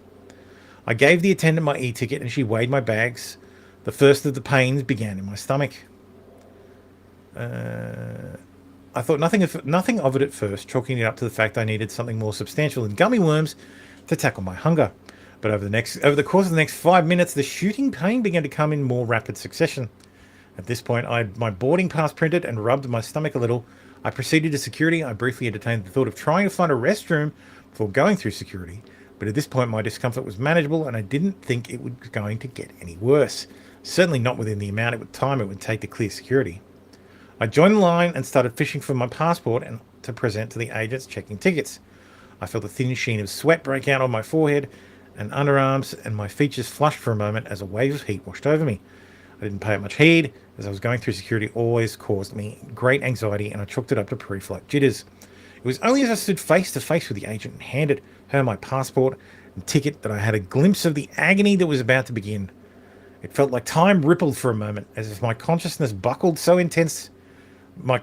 I gave the attendant my e-ticket and she weighed my bags. The first of the pains began in my stomach. I thought nothing of it at first, chalking it up to the fact I needed something more substantial than gummy worms to tackle my hunger. But over the course of the next 5 minutes, the shooting pain began to come in more rapid succession. At this point, I had my boarding pass printed and rubbed my stomach a little. I proceeded to security. I briefly entertained the thought of trying to find a restroom before going through security. But at this point, my discomfort was manageable, and I didn't think it was going to get any worse. Certainly not within the amount of time it would take to clear security. I joined the line and started fishing for my passport and to present to the agents checking tickets. I felt a thin sheen of sweat break out on my forehead and underarms, and my features flushed for a moment as a wave of heat washed over me. I didn't pay it much heed, as I was going through security always caused me great anxiety, and I chalked it up to pre-flight jitters. It was only as I stood face to face with the agent and handed her my passport and ticket that I had a glimpse of the agony that was about to begin. It felt like time rippled for a moment, as if my consciousness buckled so intense that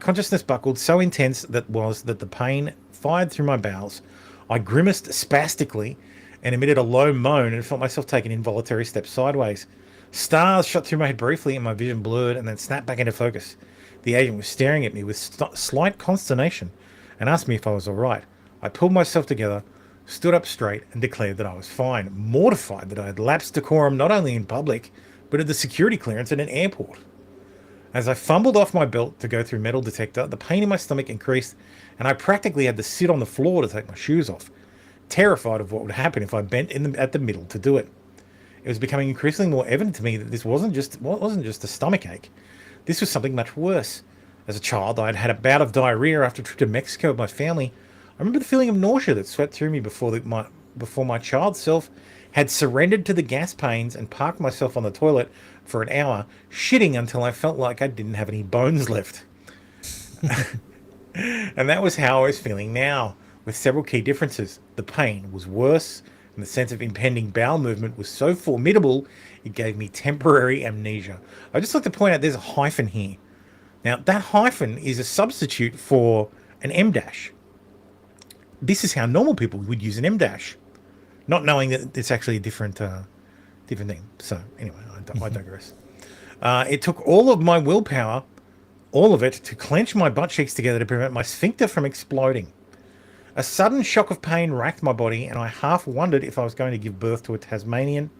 the pain fired through my bowels. I grimaced spastically and emitted a low moan and felt myself take an involuntary step sideways. Stars shot through my head briefly and my vision blurred and then snapped back into focus. The agent was staring at me with slight consternation and asked me if I was all right. I pulled myself together, stood up straight, and declared that I was fine, mortified that I had lapsed decorum not only in public, but at the security clearance at an airport. As I fumbled off my belt to go through metal detector, the pain in my stomach increased, and I practically had to sit on the floor to take my shoes off, terrified of what would happen if I bent at the middle to do it. It was becoming increasingly more evident to me that this wasn't just a stomach ache. This was something much worse. As a child, I had had a bout of diarrhea after a trip to Mexico with my family. I remember the feeling of nausea that swept through me before my child self had surrendered to the gas pains and parked myself on the toilet for an hour, shitting until I felt like I didn't have any bones left. And that was how I was feeling now, with several key differences. The pain was worse, and the sense of impending bowel movement was so formidable, it gave me temporary amnesia. I'd just like to point out there's a hyphen here. Now, that hyphen is a substitute for an M dash. This is how normal people would use an M dash, not knowing that it's actually a different thing. So, anyway, I digress. It took all of my willpower, all of it, to clench my butt cheeks together to prevent my sphincter from exploding. A sudden shock of pain racked my body, and I half wondered if I was going to give birth to a Tasmanian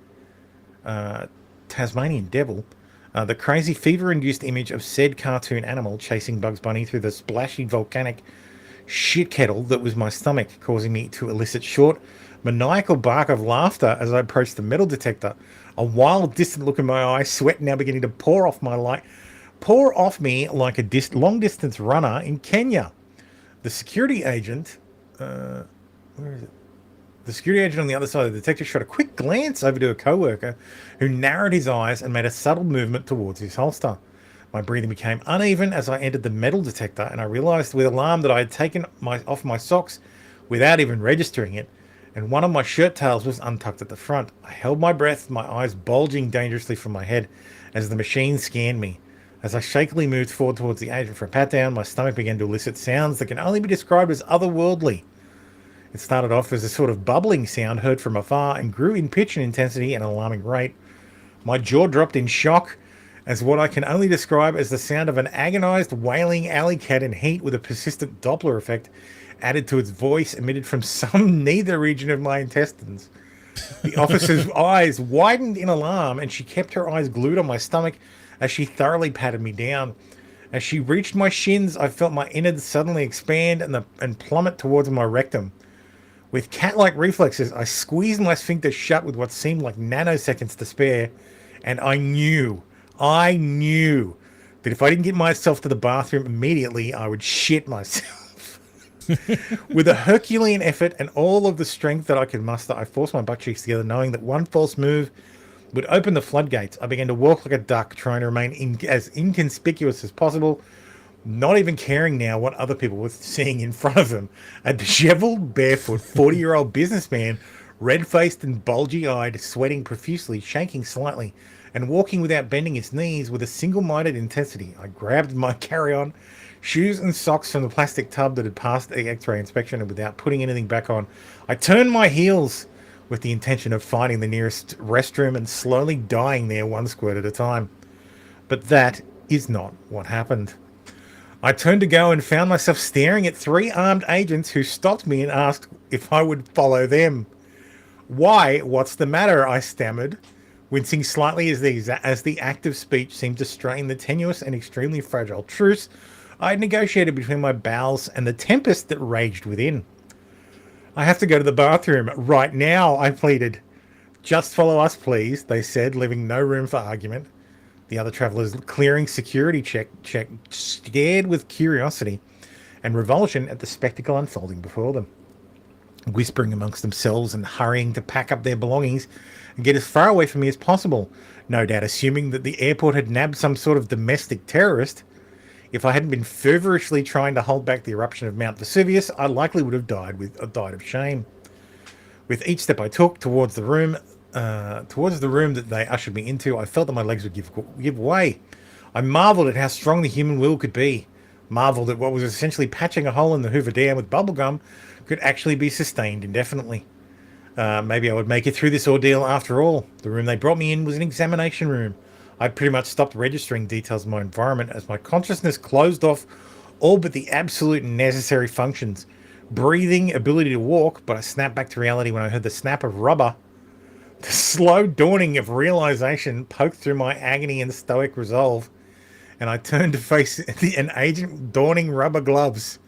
devil. The crazy fever-induced image of said cartoon animal chasing Bugs Bunny through the splashy volcanic shit kettle that was my stomach, causing me to elicit short, maniacal bark of laughter as I approached the metal detector. A wild, distant look in my eye, sweat now beginning to pour off me like a long-distance runner in Kenya. The security agent... where is it? The security agent on the other side of the detector shot a quick glance over to a co-worker who narrowed his eyes and made a subtle movement towards his holster. My breathing became uneven as I entered the metal detector, and I realized with alarm that I had taken off my socks without even registering it, and one of my shirt tails was untucked at the front. I held my breath, my eyes bulging dangerously from my head as the machine scanned me. As I shakily moved forward towards the agent for a pat-down, my stomach began to elicit sounds that can only be described as otherworldly. It started off as a sort of bubbling sound heard from afar and grew in pitch and intensity at an alarming rate. My jaw dropped in shock as what I can only describe as the sound of an agonized, wailing alley cat in heat with a persistent Doppler effect added to its voice emitted from some neither region of my intestines. The officer's eyes widened in alarm, and she kept her eyes glued on my stomach as she thoroughly patted me down. As she reached my shins, I felt my innards suddenly expand and plummet towards my rectum. With cat-like reflexes, I squeezed my sphincter shut with what seemed like nanoseconds to spare, and I knew that if I didn't get myself to the bathroom immediately, I would shit myself. With a Herculean effort and all of the strength that I could muster, I forced my butt cheeks together, knowing that one false move would open the floodgates. I began to walk like a duck, trying to remain as inconspicuous as possible, not even caring now what other people were seeing in front of them. A disheveled, barefoot, 40-year-old businessman, red-faced and bulgy-eyed, sweating profusely, shaking slightly, and walking without bending his knees with a single-minded intensity. I grabbed my carry-on, shoes and socks from the plastic tub that had passed the X-ray inspection, and without putting anything back on, I turned my heels with the intention of finding the nearest restroom and slowly dying there one squirt at a time. But that is not what happened. I turned to go and found myself staring at 3 armed agents who stopped me and asked if I would follow them. "Why? What's the matter?" I stammered, wincing slightly as the act of speech seemed to strain the tenuous and extremely fragile truce I had negotiated between my bowels and the tempest that raged within. "I have to go to the bathroom right now," I pleaded. "Just follow us, please," they said, leaving no room for argument. The other travellers, clearing security check, stared with curiosity and revulsion at the spectacle unfolding before them, whispering amongst themselves and hurrying to pack up their belongings and get as far away from me as possible, no doubt assuming that the airport had nabbed some sort of domestic terrorist. If I hadn't been feverishly trying to hold back the eruption of Mount Vesuvius, I likely would have died of shame. With each step I took towards the room that they ushered me into, I felt that my legs would give way. I marveled at how strong the human will could be. Marveled at what was essentially patching a hole in the Hoover Dam with bubblegum could actually be sustained indefinitely. Maybe I would make it through this ordeal after all. The room they brought me in was an examination room. I'd pretty much stopped registering details of my environment as my consciousness closed off all but the absolute necessary functions. Breathing, ability to walk, but I snapped back to reality when I heard the snap of rubber. The slow dawning of realization poked through my agony and stoic resolve, and I turned to face an agent donning rubber gloves.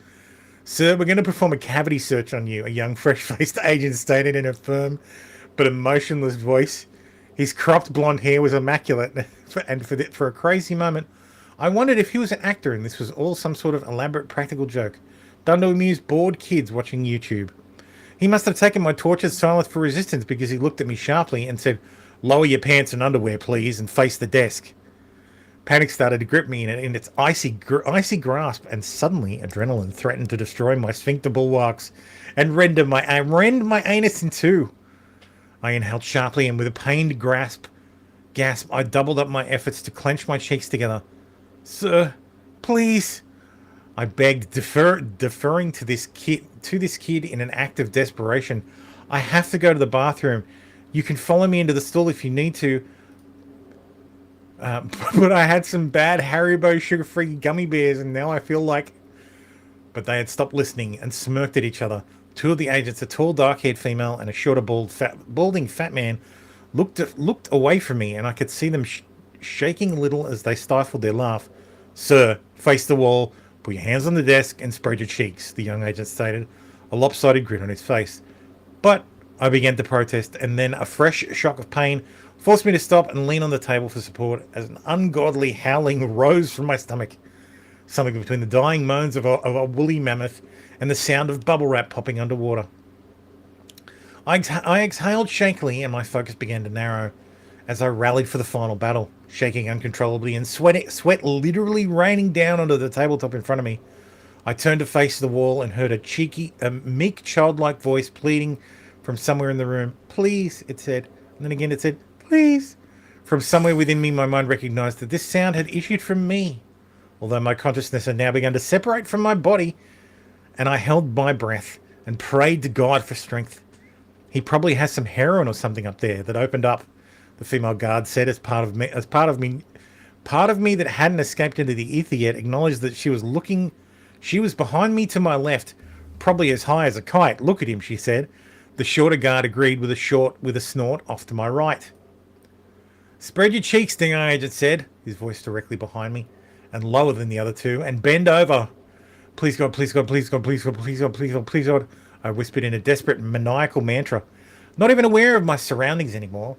"Sir, we're going to perform a cavity search on you," a young, fresh-faced agent stated in a firm but emotionless voice. His cropped blonde hair was immaculate, and for a crazy moment, I wondered if he was an actor and this was all some sort of elaborate practical joke, done to amuse bored kids watching YouTube. He must have taken my tortured silence for resistance, because he looked at me sharply and said, "Lower your pants and underwear, please, and face the desk." Panic started to grip me in its icy grasp, and suddenly adrenaline threatened to destroy my sphincter bulwarks and rend my anus in two. I inhaled sharply, and with a pained gasp, I doubled up my efforts to clench my cheeks together. "Sir, please," I begged, deferring to this kid in an act of desperation. "I have to go to the bathroom. You can follow me into the stall if you need to. But I had some bad Haribo sugar-free gummy bears, and now I feel like..." But they had stopped listening and smirked at each other. Two of the agents, a tall, dark-haired female and a shorter, balding fat man, looked away from me, and I could see them shaking a little as they stifled their laugh. "Sir, face the wall, put your hands on the desk, and spread your cheeks," the young agent stated, a lopsided grin on his face. But I began to protest, and then a fresh shock of pain forced me to stop and lean on the table for support as an ungodly howling rose from my stomach, something between the dying moans of a woolly mammoth and the sound of bubble wrap popping underwater. I exhaled shakily, and my focus began to narrow as I rallied for the final battle, shaking uncontrollably and sweat literally raining down onto the tabletop in front of me. I turned to face the wall and heard a meek, childlike voice pleading from somewhere in the room. "Please," it said. And then again it said, "Please." From somewhere within me, my mind recognized that this sound had issued from me, although my consciousness had now begun to separate from my body, and I held my breath and prayed to God for strength. "He probably has some heroin or something up there that opened up," the female guard said as part of me Part of me that hadn't escaped into the ether yet acknowledged that she was behind me to my left, probably as high as a kite. Look at him, she said. The shorter guard agreed with a snort off to my right. Spread your cheeks, the young agent said, his voice directly behind me, and lower than the other two, and bend over. Please God, please God, please God, please God, please God, please God, please God, I whispered in a desperate maniacal mantra, not even aware of my surroundings anymore.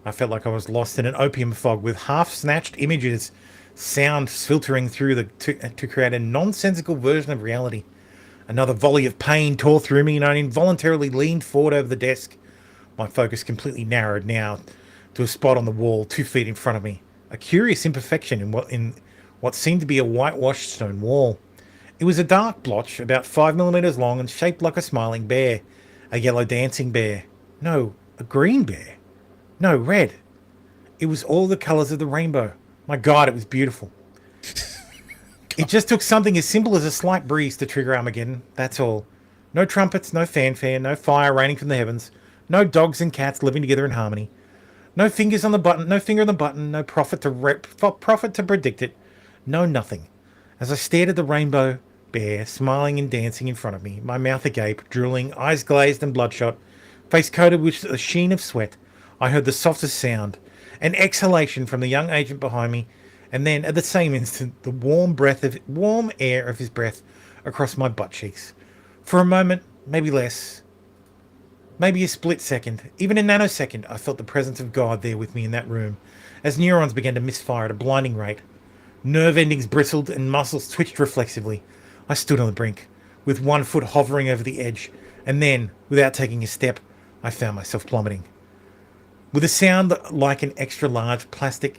I felt like I was lost in an opium fog with half-snatched images, sound filtering through to create a nonsensical version of reality. Another volley of pain tore through me, and I involuntarily leaned forward over the desk. My focus completely narrowed now to a spot on the wall 2 feet in front of me, a curious imperfection in what seemed to be a whitewashed stone wall. It was a dark blotch, about 5 millimeters long and shaped like a smiling bear, a yellow dancing bear. No, a green bear. No, red. It was all the colors of the rainbow. My God, it was beautiful. It just took something as simple as a slight breeze to trigger Armageddon. That's all. No trumpets, no fanfare, no fire raining from the heavens, no dogs and cats living together in harmony. No fingers on the button, no finger on the button, no prophet to predict it. No nothing. As I stared at the rainbow bear smiling and dancing in front of me, my mouth agape, drooling, eyes glazed and bloodshot, face coated with a sheen of sweat, I heard the softest sound, an exhalation from the young agent behind me, and then, at the same instant, the warm air of his breath across my butt cheeks. For a moment, maybe less, maybe a split second, even a nanosecond, I felt the presence of God there with me in that room, as neurons began to misfire at a blinding rate. Nerve endings bristled and muscles twitched reflexively. I stood on the brink, with one foot hovering over the edge, and then, without taking a step, I found myself plummeting. With a sound like an extra-large plastic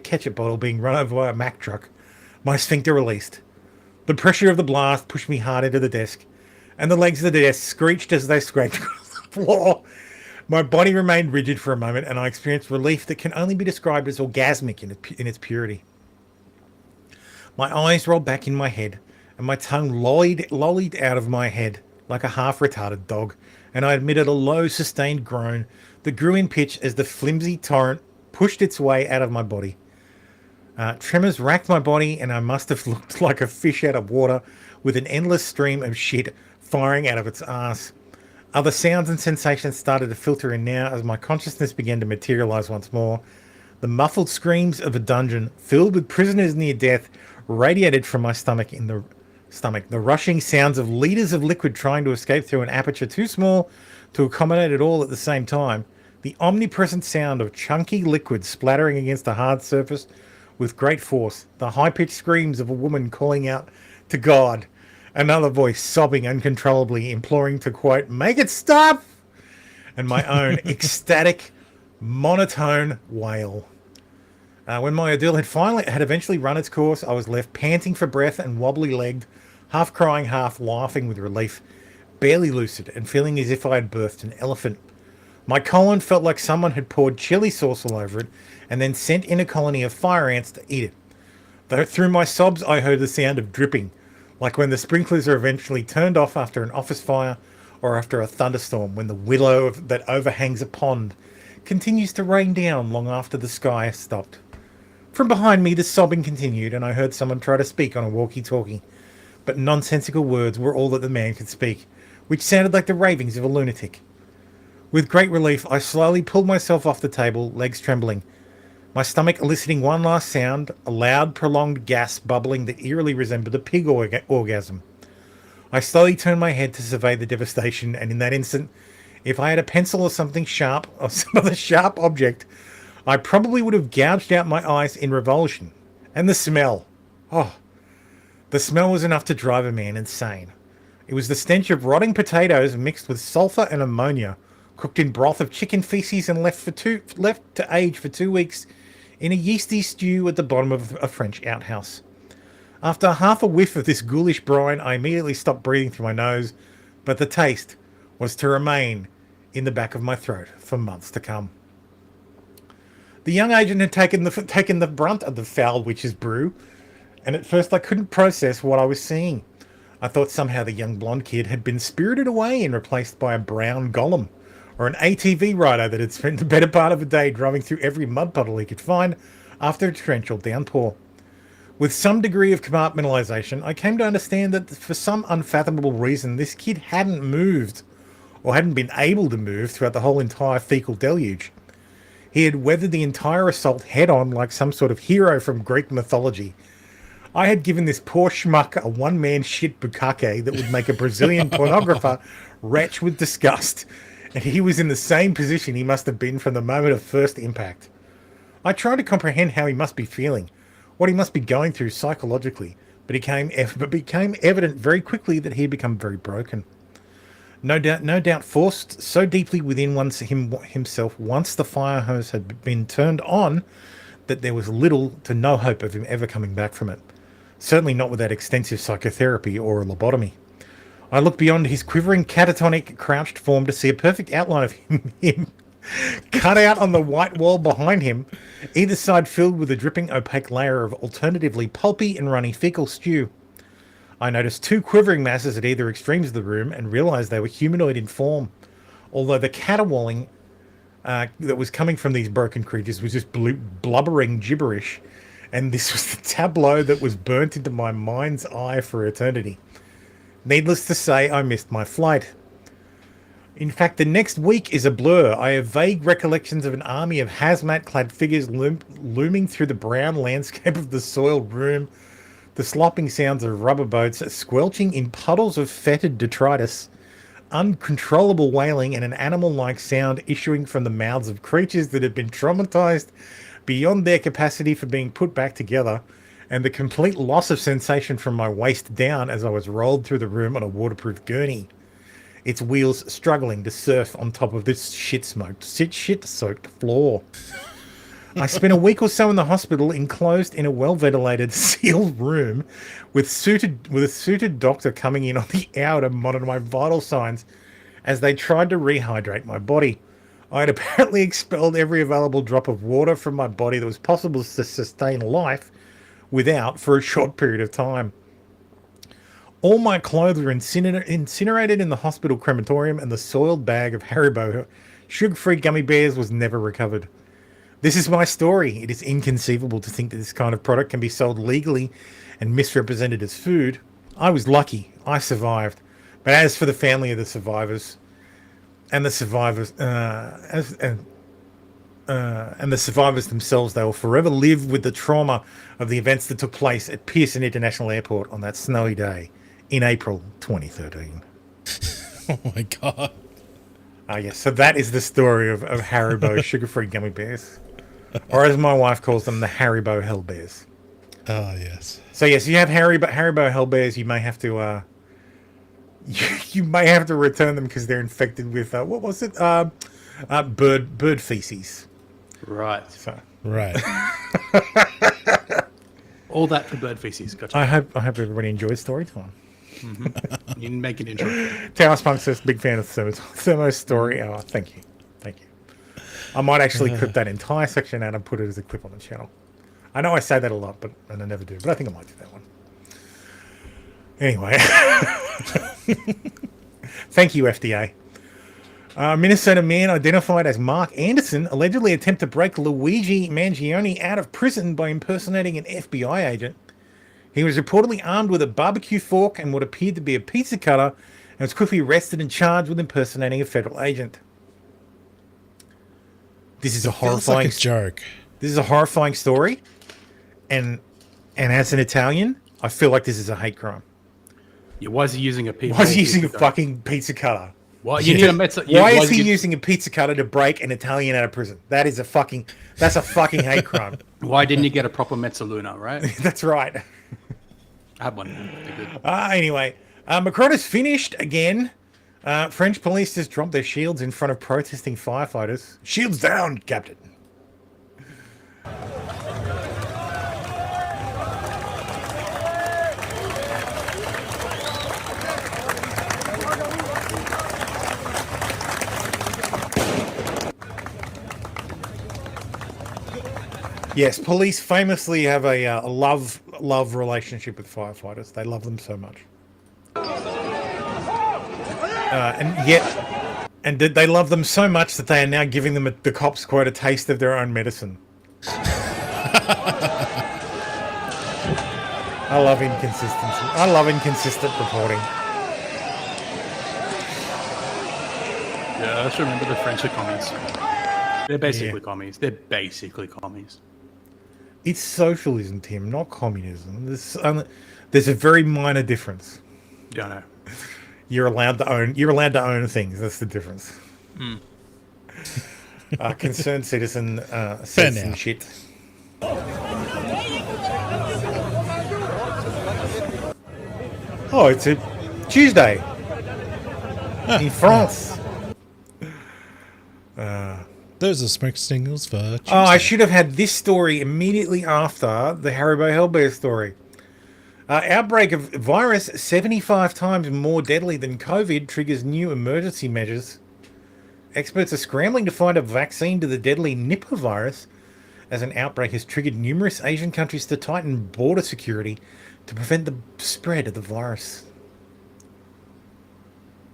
ketchup bottle being run over by a Mack truck, my sphincter released. The pressure of the blast pushed me hard into the desk, and the legs of the desk screeched as they scraped across the floor. My body remained rigid for a moment, and I experienced relief that can only be described as orgasmic in its purity. My eyes rolled back in my head, and my tongue lollied out of my head like a half-retarded dog, and I emitted a low, sustained groan that grew in pitch as the flimsy torrent pushed its way out of my body. Tremors racked my body, and I must have looked like a fish out of water with an endless stream of shit firing out of its arse. Other sounds and sensations started to filter in now as my consciousness began to materialize once more. The muffled screams of a dungeon filled with prisoners near death radiated from my stomach. The rushing sounds of liters of liquid trying to escape through an aperture too small to accommodate it all at the same time. The omnipresent sound of chunky liquid splattering against a hard surface with great force. The high-pitched screams of a woman calling out to God. Another voice sobbing uncontrollably, imploring to, quote, "Make it stop!" And my own ecstatic, monotone wail. When my ordeal had eventually run its course, I was left panting for breath and wobbly-legged, half crying, half laughing with relief, barely lucid and feeling as if I had birthed an elephant. My colon felt like someone had poured chili sauce all over it and then sent in a colony of fire ants to eat it. Though through my sobs I heard the sound of dripping, like when the sprinklers are eventually turned off after an office fire or after a thunderstorm, when the willow that overhangs a pond continues to rain down long after the sky has stopped. From behind me the sobbing continued, and I heard someone try to speak on a walkie-talkie, but nonsensical words were all that the man could speak, which sounded like the ravings of a lunatic. With great relief, I slowly pulled myself off the table, legs trembling, my stomach eliciting one last sound, a loud, prolonged gasp bubbling that eerily resembled a pig orgasm. I slowly turned my head to survey the devastation, and in that instant, if I had a pencil or something sharp, or some other sharp object, I probably would have gouged out my eyes in revulsion. And the smell. Oh, the smell was enough to drive a man insane. It was the stench of rotting potatoes mixed with sulfur and ammonia, cooked in broth of chicken feces and left to age for 2 weeks in a yeasty stew at the bottom of a French outhouse. After half a whiff of this ghoulish brine, I immediately stopped breathing through my nose, but the taste was to remain in the back of my throat for months to come. The young agent had taken the brunt of the foul witch's brew, and at first I couldn't process what I was seeing. I thought somehow the young blonde kid had been spirited away and replaced by a brown golem, or an ATV rider that had spent the better part of a day driving through every mud puddle he could find, after a torrential downpour. With some degree of compartmentalization, I came to understand that for some unfathomable reason, this kid hadn't moved, or hadn't been able to move throughout the whole entire fecal deluge. He had weathered the entire assault head-on like some sort of hero from Greek mythology. I had given this poor schmuck a one-man shit bukkake that would make a Brazilian pornographer retch with disgust, and he was in the same position he must have been from the moment of first impact. I tried to comprehend how he must be feeling, what he must be going through psychologically, but it became evident very quickly that he had become very broken. No doubt forced so deeply within himself once the fire hose had been turned on that there was little to no hope of him ever coming back from it. Certainly not without extensive psychotherapy or a lobotomy. I looked beyond his quivering, catatonic, crouched form to see a perfect outline of him cut out on the white wall behind him, either side filled with a dripping, opaque layer of alternatively pulpy and runny fecal stew. I noticed two quivering masses at either extremes of the room and realized they were humanoid in form, although the caterwauling that was coming from these broken creatures was just blubbering gibberish, and this was the tableau that was burnt into my mind's eye for eternity. Needless to say, I missed my flight. In fact, the next week is a blur. I have vague recollections of an army of hazmat-clad figures looming through the brown landscape of the soiled room, the slopping sounds of rubber boats squelching in puddles of fetid detritus, uncontrollable wailing, and an animal-like sound issuing from the mouths of creatures that had been traumatized beyond their capacity for being put back together, and the complete loss of sensation from my waist down as I was rolled through the room on a waterproof gurney, its wheels struggling to surf on top of this shit-soaked floor. I spent a week or so in the hospital, enclosed in a well-ventilated, sealed room, with a suited doctor coming in on the hour to monitor my vital signs as they tried to rehydrate my body. I had apparently expelled every available drop of water from my body that was possible to sustain life without for a short period of time. All my clothes were incinerated in the hospital crematorium, and the soiled bag of Haribo sugar-free gummy bears was never recovered. This is my story. It is inconceivable to think that this kind of product can be sold legally and misrepresented as food. I was lucky. I survived. But as for the family of the survivors, and the survivors themselves, they will forever live with the trauma of the events that took place at Pearson International Airport on that snowy day in April 2013. Oh my god. Yes, so that is the story of Haribo sugar-free gummy bears. Or as my wife calls them, the Haribo Hell Bears. Oh, yes. So yes, you have Haribo Hell Bears. You may have to you may have to return them because they're infected with what was it? Bird feces. Right. So. Right. All that for bird feces. Gotcha. I hope everybody enjoys story time. Mm-hmm. You can make an intro. Taos Punk says, big fan of Thermo's story. Oh, thank you. I might actually clip that entire section out and put it as a clip on the channel. I know I say that a lot, and I never do, but I think I might do that one. Anyway. Thank you, FDA. Minnesota man identified as Mark Anderson allegedly attempted to break Luigi Mangione out of prison by impersonating an FBI agent. He was reportedly armed with a barbecue fork and what appeared to be a pizza cutter, and was quickly arrested and charged with impersonating a federal agent. This is a horrifying like a joke. This is a horrifying story, and as an Italian, I feel like this is a hate crime. Yeah, why is he using a pizza? Why is he using a fucking pizza cutter? Why you need a mezza? Why is he using a pizza cutter to break an Italian out of prison? That's a fucking hate crime. Why didn't you get a proper mezzaluna, right? That's right. I had one. They're good. Anyway, Macron is finished again. French police just dropped their shields in front of protesting firefighters. Shields down, Captain. Yes, police famously have a love relationship with firefighters. They love them so much. And they love them so much that they are now giving them the cops, quote, a taste of their own medicine. I love inconsistency. I love inconsistent reporting. Yeah, let's remember the French are commies. They're basically commies. They're basically commies. It's socialism, Tim, not communism. There's a very minor difference. Yeah, I know. You're allowed to own things. That's the difference. Mm. Concerned citizen said some shit. Oh, it's a Tuesday in France. Those are smoke signals for Tuesday. Oh, I should have had this story immediately after the Haribo Hellbear story. Outbreak of virus 75 times more deadly than COVID triggers new emergency measures. Experts are scrambling to find a vaccine to the deadly Nipah virus, as an outbreak has triggered numerous Asian countries to tighten border security to prevent the spread of the virus.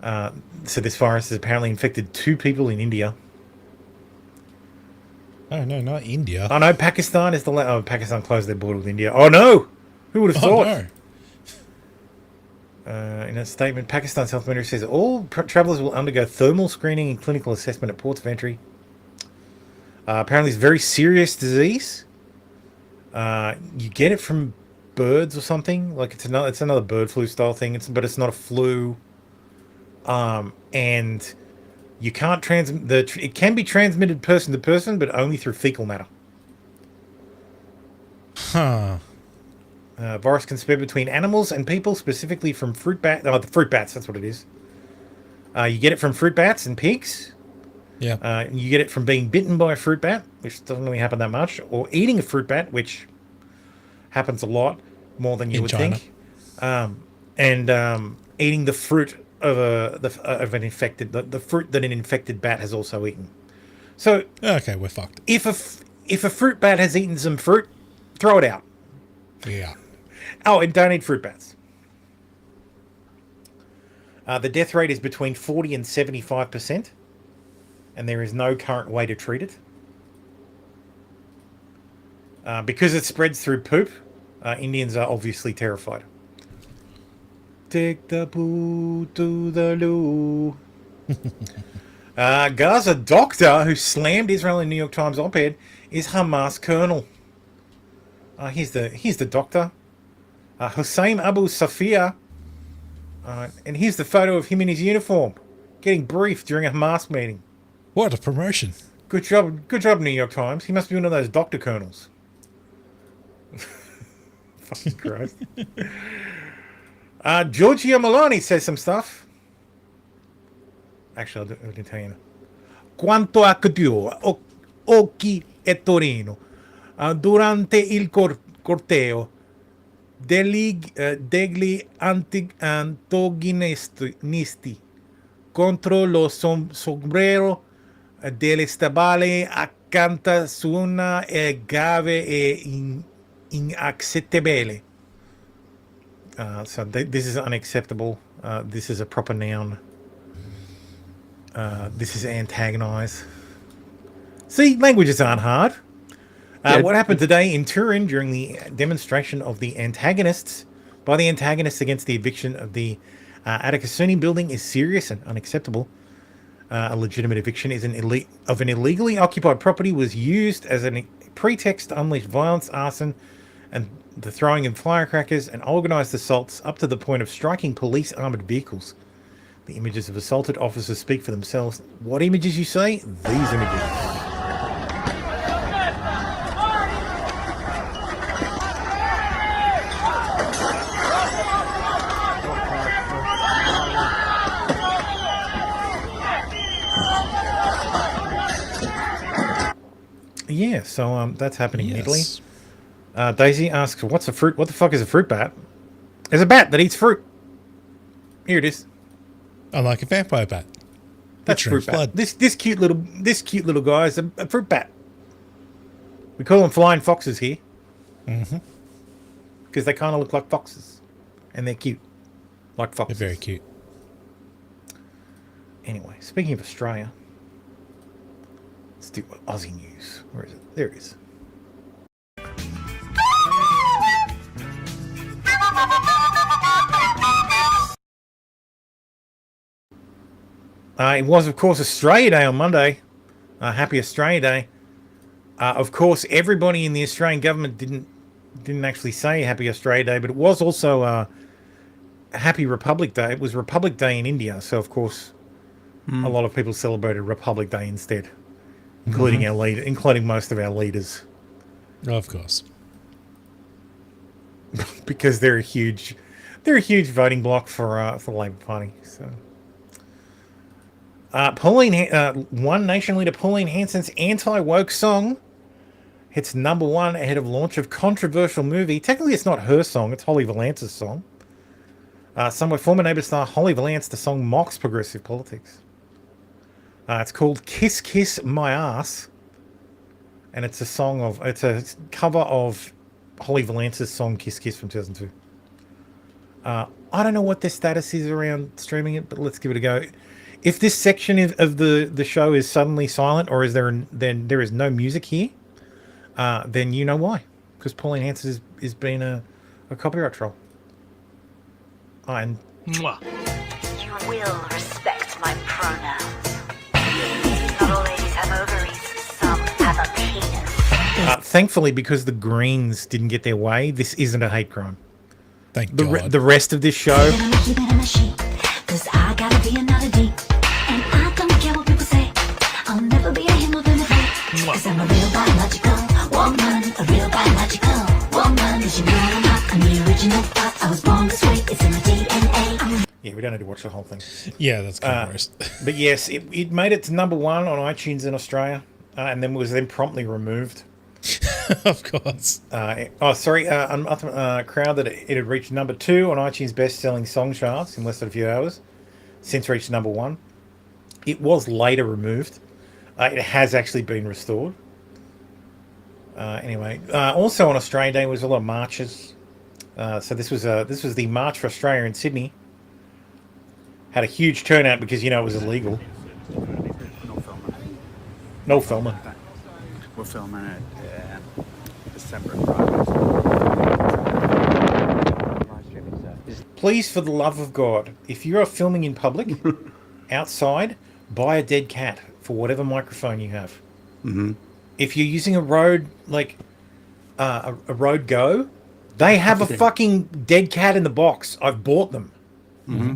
So this virus has apparently infected 2 people in India. Oh no, not India. Oh no, Pakistan is the Pakistan closed their border with India. Oh no! Who would have thought? No. In a statement, Pakistan's health ministry says all travellers will undergo thermal screening and clinical assessment at ports of entry. Apparently, it's a very serious disease. You get it from birds or something. Like it's another bird flu style thing. But it's not a flu. And you can't transmit it can be transmitted person to person, but only through fecal matter. Huh. Virus can spread between animals and people, specifically from fruit bats. Oh, the fruit bats, that's what it is. You get it from fruit bats and pigs. Yeah. You get it from being bitten by a fruit bat, which doesn't really happen that much, or eating a fruit bat, which happens a lot more than you would China. think. And eating the fruit of an infected, the fruit that an infected bat has also eaten. So okay, we're fucked. If a fruit bat has eaten some fruit, throw it out. Yeah. Oh, and don't eat fruit bats. The death rate is between 40 and 75%, and there is no current way to treat it. Because it spreads through poop, Indians are obviously terrified. Take the poo to the loo. Gaza doctor who slammed Israel in New York Times op-ed is Hamas colonel. Here's the doctor, Hussein Abu Safia, and here's the photo of him in his uniform, getting briefed during a Hamas meeting. What a promotion! Good job, New York Times. He must be one of those doctor colonels. Fucking Christ. Giorgia Meloni says some stuff. Actually, I'll do Italian. Quanto accaduto occhi e Torino durante il corteo degli antagonisti contro lo sombrero delle stabile accanto su una grave e inaccettabile. So this is unacceptable. This is a proper noun. This is antagonize. See, languages aren't hard. What happened today in Turin during the demonstration of the antagonists against the eviction of the Atticusuni building is serious and unacceptable. A legitimate eviction of an illegally occupied property was used as a pretext to unleash violence, arson, and the throwing of firecrackers and organised assaults up to the point of striking police armoured vehicles. The images of assaulted officers speak for themselves. What images, you say? These images. Yeah, so that's happening in Italy. Daisy asks, "What's a fruit? What the fuck is a fruit bat?" There's a bat that eats fruit. Here it is. Unlike a vampire bat. That's fruit bat. This cute little guy is a fruit bat. We call them flying foxes here. Mm-hmm. Because they kind of look like foxes, and they're cute, like foxes. They're very cute. Anyway, speaking of Australia, let's do Aussie news. Where is it? There it is. It was, of course, Australia Day on Monday. Happy Australia Day. Of course, everybody in the Australian government didn't actually say Happy Australia Day, but it was also Happy Republic Day. It was Republic Day in India, so of course, a lot of people celebrated Republic Day instead, including our leader, including most of our leaders, Of course. because they're a huge voting bloc for the Labor Party. So. One Nation leader Pauline Hanson's anti-woke song hits #1 ahead of launch of controversial movie. Technically, it's not her song; it's Holly Valance's song. Somewhere former Neighbour star Holly Valance, the song mocks progressive politics. It's called "Kiss Kiss My Ass," and it's a cover of Holly Valance's song "Kiss Kiss" from 2002. I don't know what their status is around streaming it, but let's give it a go. If this section of the show is suddenly silent, or then there is no music here, then you know why. Because Pauline Hanson is being a copyright troll. And Mwah. You will respect my pronouns. Not all ladies have ovaries, some have a penis. Thankfully, because the Greens didn't get their way, this isn't a hate crime. Thank God. The rest of this show. Cause I gotta be another D. And I don't care what people say. I'll never be a him of anything. Cause I'm a real biological woman. A real biological woman. As you know, I'm the original thought. I was born this way. It's in my DNA. Yeah, we don't need to watch the whole thing. Yeah, that's kind of gross. But yes, it made it to #1 on iTunes in Australia, and then was promptly removed. Of course. Crowd that it had reached #2 on iTunes best-selling song charts in less than a few hours. Since reached #1. It was later removed. It has actually been restored. Anyway, also on Australia Day was a lot of marches. So this was the March for Australia in Sydney. Had a huge turnout because it was illegal. No filming. We're filming it December. Please, for the love of God, if you are filming in public, outside, buy a dead cat for whatever microphone you have. Mm-hmm. If you're using a Rode, like a Rode Go, they have a fucking dead cat in the box. I've bought them. Mm-hmm.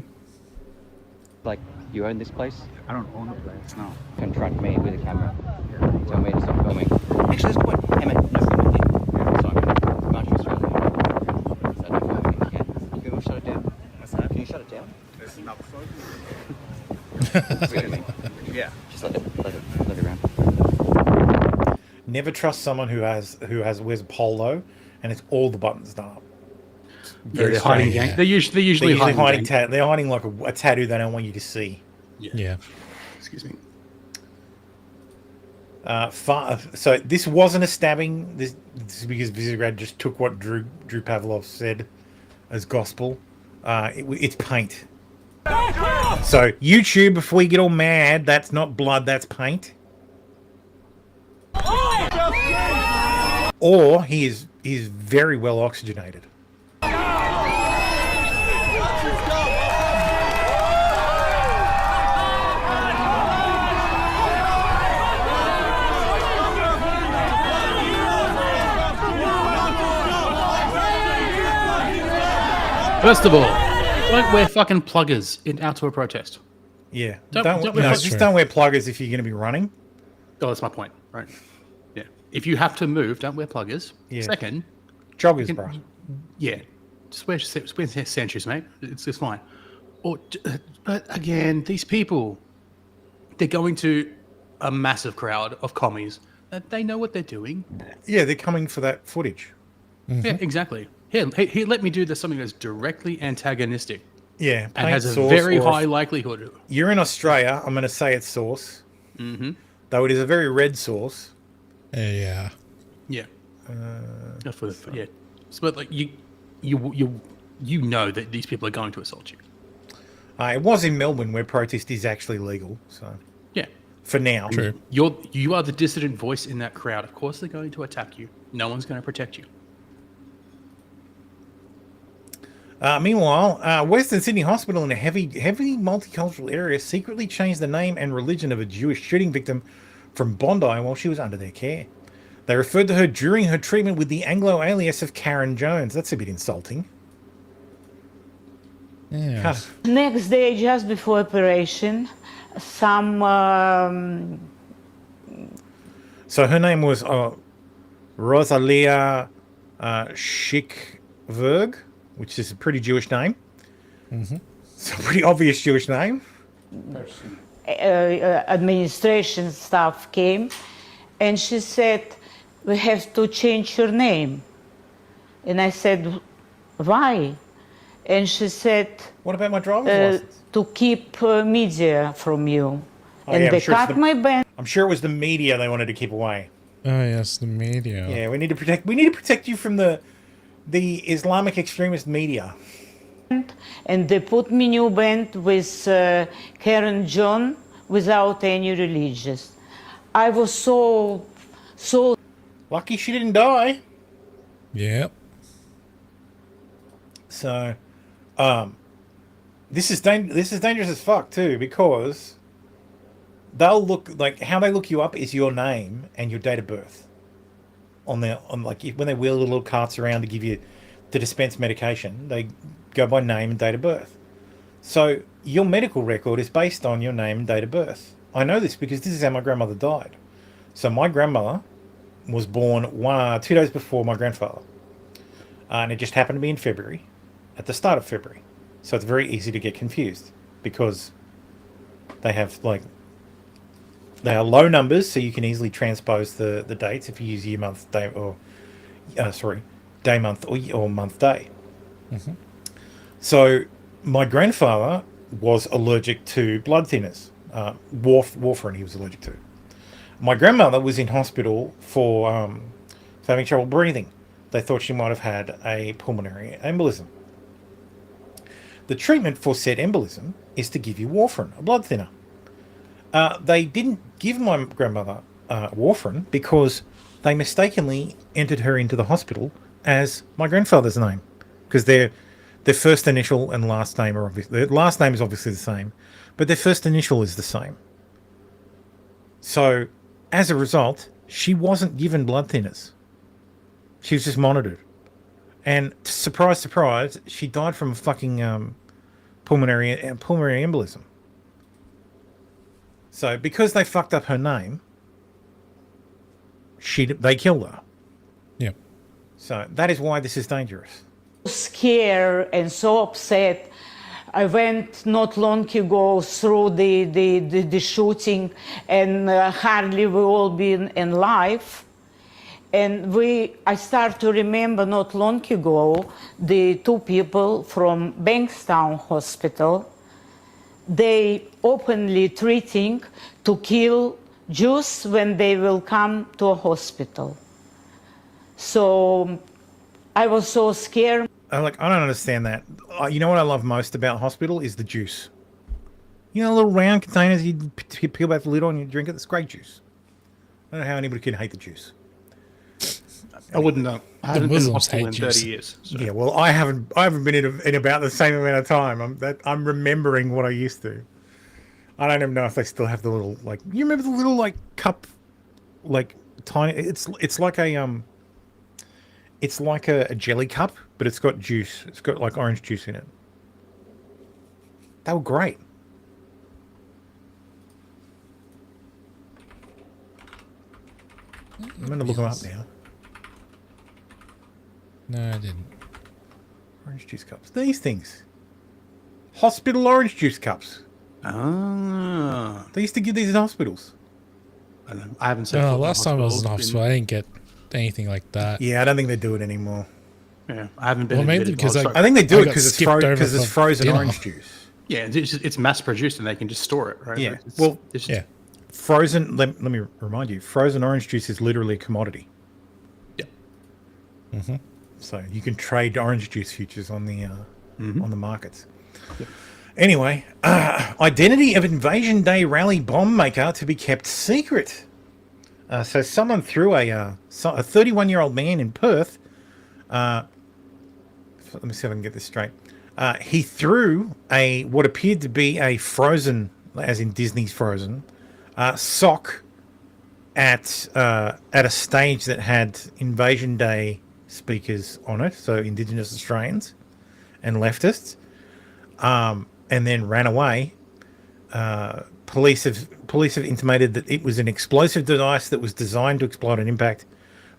Like, you own this place? I don't own the place, no. Confront me with a camera. Tell me to stop filming. Actually, that's a good point. Hey, mate, no filming here. Sorry, March for Australia. Is that no filming? Yeah. Can we shut it down? What's that? Can you shut it down? It's not What do you mean? Yeah. Just let it run. Never trust someone who wears a polo and it's all the buttons done up. Yeah, they're hiding. strange. They're usually hiding. They're hiding like a tattoo they don't want you to see. Yeah. Excuse me. So this wasn't a stabbing. This is because Visegrad just took what Drew Pavlov said as gospel. It's paint. So YouTube, before you get all mad, that's not blood, that's paint. Or he is very well oxygenated. First of all, don't wear fucking pluggers out to a protest. Yeah. Don't wear pluggers. Don't wear pluggers if you're going to be running. Oh, that's my point, right? Yeah. If you have to move, don't wear pluggers. Yeah. Second, joggers, bro. Yeah. Just wear sand shoes, mate. It's fine. But again, these people, they're going to a massive crowd of commies. They know what they're doing. Yeah, they're coming for that footage. Mm-hmm. Yeah, exactly. Here, let me do something that's directly antagonistic. Yeah, and has a very high likelihood. You're in Australia. I'm going to say it's sauce. Mm-hmm. Though it is a very red sauce. Yeah. Yeah. Yeah. But like you know that these people are going to assault you. It was in Melbourne where protest is actually legal. So yeah, for now. True. You are the dissident voice in that crowd. Of course, they're going to attack you. No one's going to protect you. Meanwhile, Western Sydney Hospital in a heavy multicultural area secretly changed the name and religion of a Jewish shooting victim from Bondi while she was under their care. They referred to her during her treatment with the Anglo alias of Karen Jones. That's a bit insulting. Yeah. Next day, just before operation, some So her name was Rosalia Schickverg, which is a pretty Jewish name. It's a pretty obvious Jewish name. administration staff came, and she said, "We have to change your name." And I said, "Why?" And she said, "What about my driver's license?" To keep media from you. Oh, And yeah, they I'm sure it's cut the- my band. I'm sure it was the media they wanted to keep away. Oh yes, the media. Yeah, we need to protect you from the Islamic extremist media. And they put me new band with Karen John without any religious. I was so lucky she didn't die. Yep. So, this is dangerous as fuck too, because they'll look like how they look you up is your name and your date of birth. On like when they wheel the little carts around to give you to dispense medication, they go by name and date of birth. So your medical record is based on your name and date of birth. I know this because this is how my grandmother died. So my grandmother was born 2 days before my grandfather, and it just happened to be in February, at the start of February. So it's very easy to get confused because they have they are low numbers, so you can easily transpose the dates if you use year, month, day, or day, month, or month, day. So my grandfather was allergic to blood thinners, warfarin he was allergic to. My grandmother was in hospital for having trouble breathing. They thought she might have had a pulmonary embolism. The treatment for said embolism is to give you warfarin, a blood thinner. They didn't give my grandmother warfarin because they mistakenly entered her into the hospital as my grandfather's name, because their first initial and last name are obviously, their last name is obviously the same, but their first initial is the same. So as a result, she wasn't given blood thinners. She was just monitored. And surprise, surprise, she died from a fucking pulmonary embolism. So because they fucked up her name, they killed her. Yep. So that is why this is dangerous. scared and so upset. I went not long ago through the shooting, and hardly we all been in life. And I start to remember not long ago the two people from Bankstown Hospital. They openly treating to kill Jews when they will come to a hospital. So I was so scared. I don't understand that. You know what I love most about hospital is the juice. You know, little round containers you peel back the lid on and you drink it. It's great juice. I don't know how anybody can hate the juice. I wouldn't know. I haven't been in hospital in 30 years. So. Yeah, well, I haven't been in about the same amount of time. I'm remembering what I used to. I don't even know if they still have the little you remember the little cup, tiny. It's like a jelly cup, but it's got juice. It's got orange juice in it. They were great. I'm going to look them up now. No, I didn't. Orange juice cups. These things. Hospital orange juice cups. Ah. They used to give these in hospitals. I don't know. I haven't seen. Last time I was in hospital, I didn't get anything like that. Yeah, I don't think they do it anymore. Yeah, I haven't been. Well, maybe because I think they do it because it's frozen dinner. Orange juice. Yeah, it's mass produced and they can just store it, right? Yeah. Yeah. Frozen. Let me remind you, frozen orange juice is literally a commodity. Yeah. Mm-hmm. So you can trade orange juice futures on the on the markets. Yep. Anyway, identity of Invasion Day rally bomb maker to be kept secret. So someone threw a 31-year-old man in Perth. Let me see if I can get this straight. He threw what appeared to be a Frozen, as in Disney's Frozen, sock at a stage that had Invasion Day speakers on it, so Indigenous Australians and leftists, and then ran away. Police have intimated that it was an explosive device that was designed to explode on impact,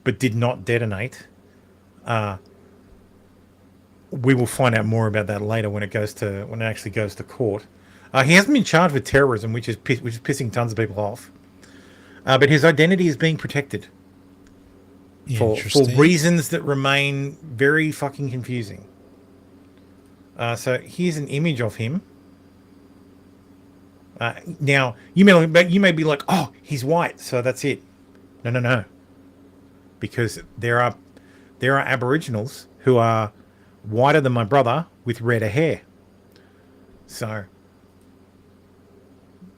but did not detonate. We will find out more about that later when it actually goes to court. He hasn't been charged with terrorism, which is pissing tons of people off. But his identity is being protected for reasons that remain very fucking confusing. So here's an image of him. Now you may be like, oh, he's white, so that's it. No, because there are Aboriginals who are whiter than my brother with redder hair. So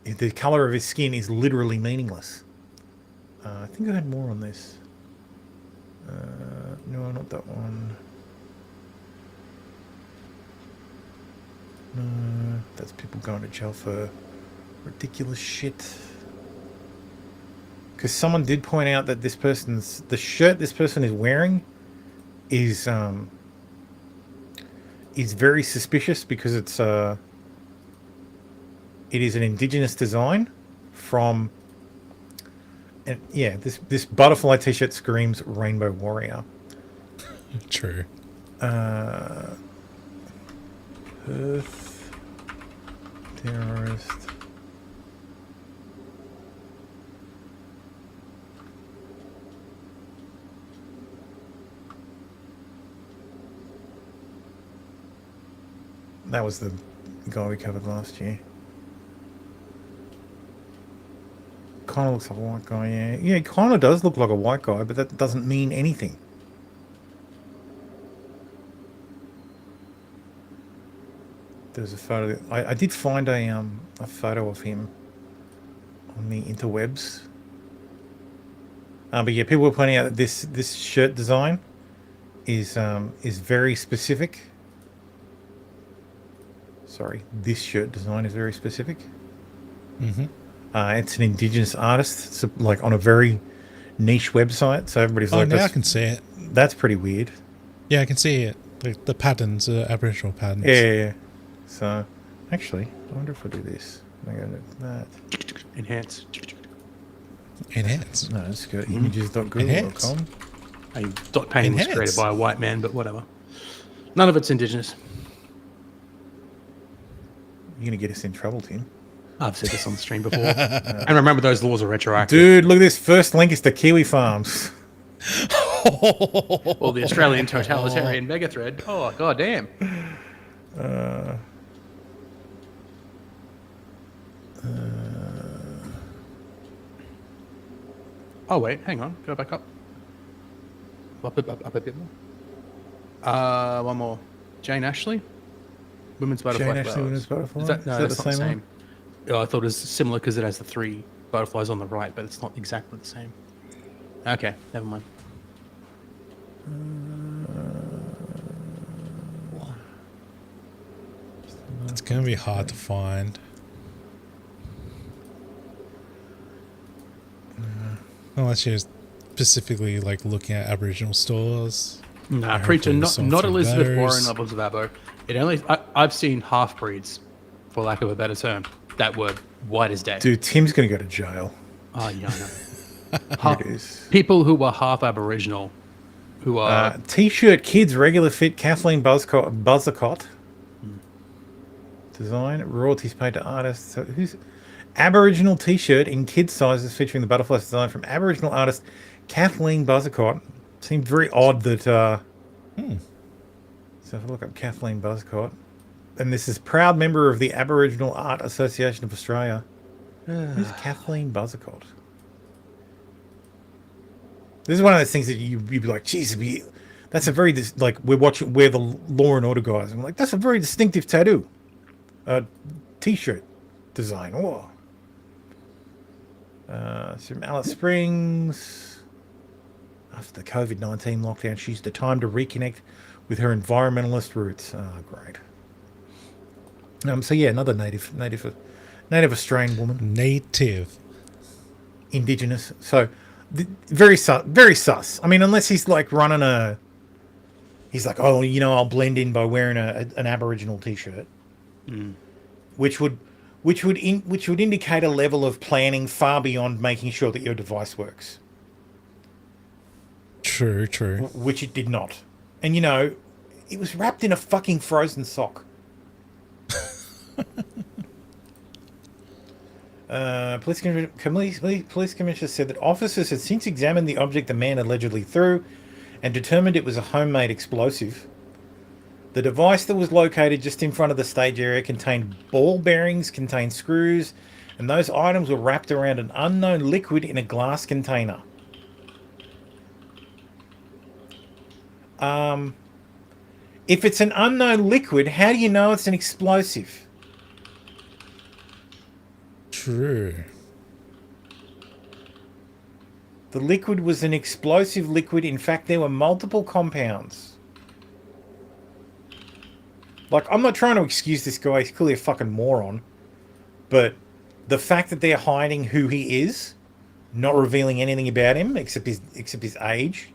the color of his skin is literally meaningless. I think I had more on this. No, not that one. No, that's people going to jail for ridiculous shit. Because someone did point out that the shirt this person is wearing is very suspicious because it is an Indigenous design from. And yeah, this butterfly t-shirt screams Rainbow Warrior. True. Perth terrorist. That was the guy we covered last year. Kind of looks like a white guy, yeah. Yeah, he kind of does look like a white guy, but that doesn't mean anything. There's a photo. I did find a photo of him on the interwebs. But yeah, people were pointing out that this shirt design is very specific. Sorry, this shirt design is very specific. Mm-hmm. It's an Indigenous artist, like on a very niche website. So everybody's like, now I can see it. That's pretty weird. Yeah, I can see it. The patterns are Aboriginal patterns. Yeah. So, actually, I wonder if I do this. I go to that. Enhance. No, let's go to images.google.com. A dot painting was created by a white man, but whatever. None of it's Indigenous. You're going to get us in trouble, Tim. I've said this on the stream before. And remember, those laws are retroactive. Dude, look at this. First link is to Kiwi Farms. Or the Australian totalitarian mega thread. Oh, goddamn. Oh, wait. Hang on. Go back up. Up a bit more. One more. Jane Ashley. Women's Butterfly Jane Flowers. Ashley, Women's Butterfly? Is that Is no, that that's the not the same same. Oh, I thought it was similar because it has the 3 butterflies on the right, but it's not exactly the same. Okay, never mind. It's going to be hard to find. Unless you're specifically like looking at Aboriginal stores. Nah, preacher, not Elizabeth Warren levels of Abo. I've seen half breeds, for lack of a better term, that were white as day. Dude, Tim's going to go to jail. Oh, yeah, I know. People who were half Aboriginal, who are... T-shirt kids, regular fit, Kathleen Buzzicott. Design, royalties paid to artists. So who's... Aboriginal T-shirt in kids sizes featuring the butterflies design from Aboriginal artist Kathleen Buzzicott. Seemed very odd that... So if I look up Kathleen Buzzicott, and this is proud member of the Aboriginal Art Association of Australia. Who's Kathleen Buzzicott? This is one of those things that you'd be like, geez, that's a very, like, we're the Law and Order guys. I'm like, that's a very distinctive tattoo. T-shirt design. Oh. It's from Alice Springs. After the COVID-19 lockdown, she used the time to reconnect with her environmentalist roots. Oh, great. So yeah, another native Australian woman. Native. Indigenous. So very sus. I mean, unless he's like running a. He's like, oh, you know, I'll blend in by wearing an Aboriginal T-shirt, which would indicate a level of planning far beyond making sure that your device works. True. Which it did not, and you know, it was wrapped in a fucking frozen sock. Police commissioner said that officers had since examined the object the man allegedly threw and determined it was a homemade explosive. The device that was located just in front of the stage area contained ball bearings, contained screws, and those items were wrapped around an unknown liquid in a glass container. If it's an unknown liquid, how do you know it's an explosive? True. The liquid was an explosive liquid. In fact, there were multiple compounds. Like, I'm not trying to excuse this guy. He's clearly a fucking moron. But the fact that they're hiding who he is, not revealing anything about him except his age.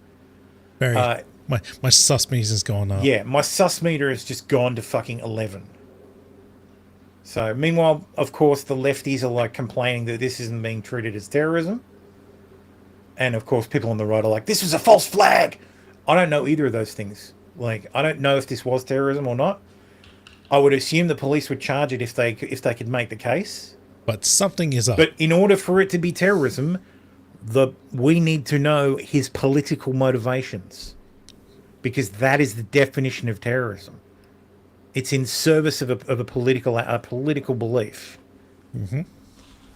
Very. My sus meter has gone up. Yeah, my sus meter has just gone to fucking 11. So, meanwhile, of course, the lefties are like complaining that this isn't being treated as terrorism. And of course, people on the right are like, this was a false flag. I don't know either of those things. Like, I don't know if this was terrorism or not. I would assume the police would charge it if they could make the case. But something is up. But in order for it to be terrorism, we need to know his political motivations. Because that is the definition of terrorism. It's in service of a political belief. Mm-hmm.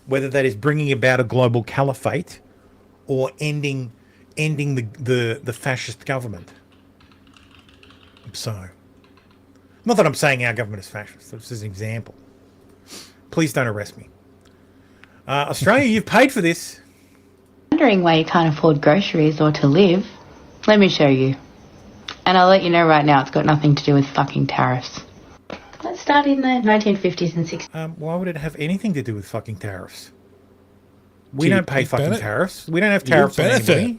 Whether that is bringing about a global caliphate or ending the fascist government. So, not that I'm saying our government is fascist. This is an example. Please don't arrest me. Australia, you've paid for this. Wondering why you can't afford groceries or to live? Let me show you. And I'll let you know right now, it's got nothing to do with fucking tariffs. Let's start in the 1950s and 60s. Why would it have anything to do with fucking tariffs? We don't pay fucking tariffs. We don't have tariffs on anybody.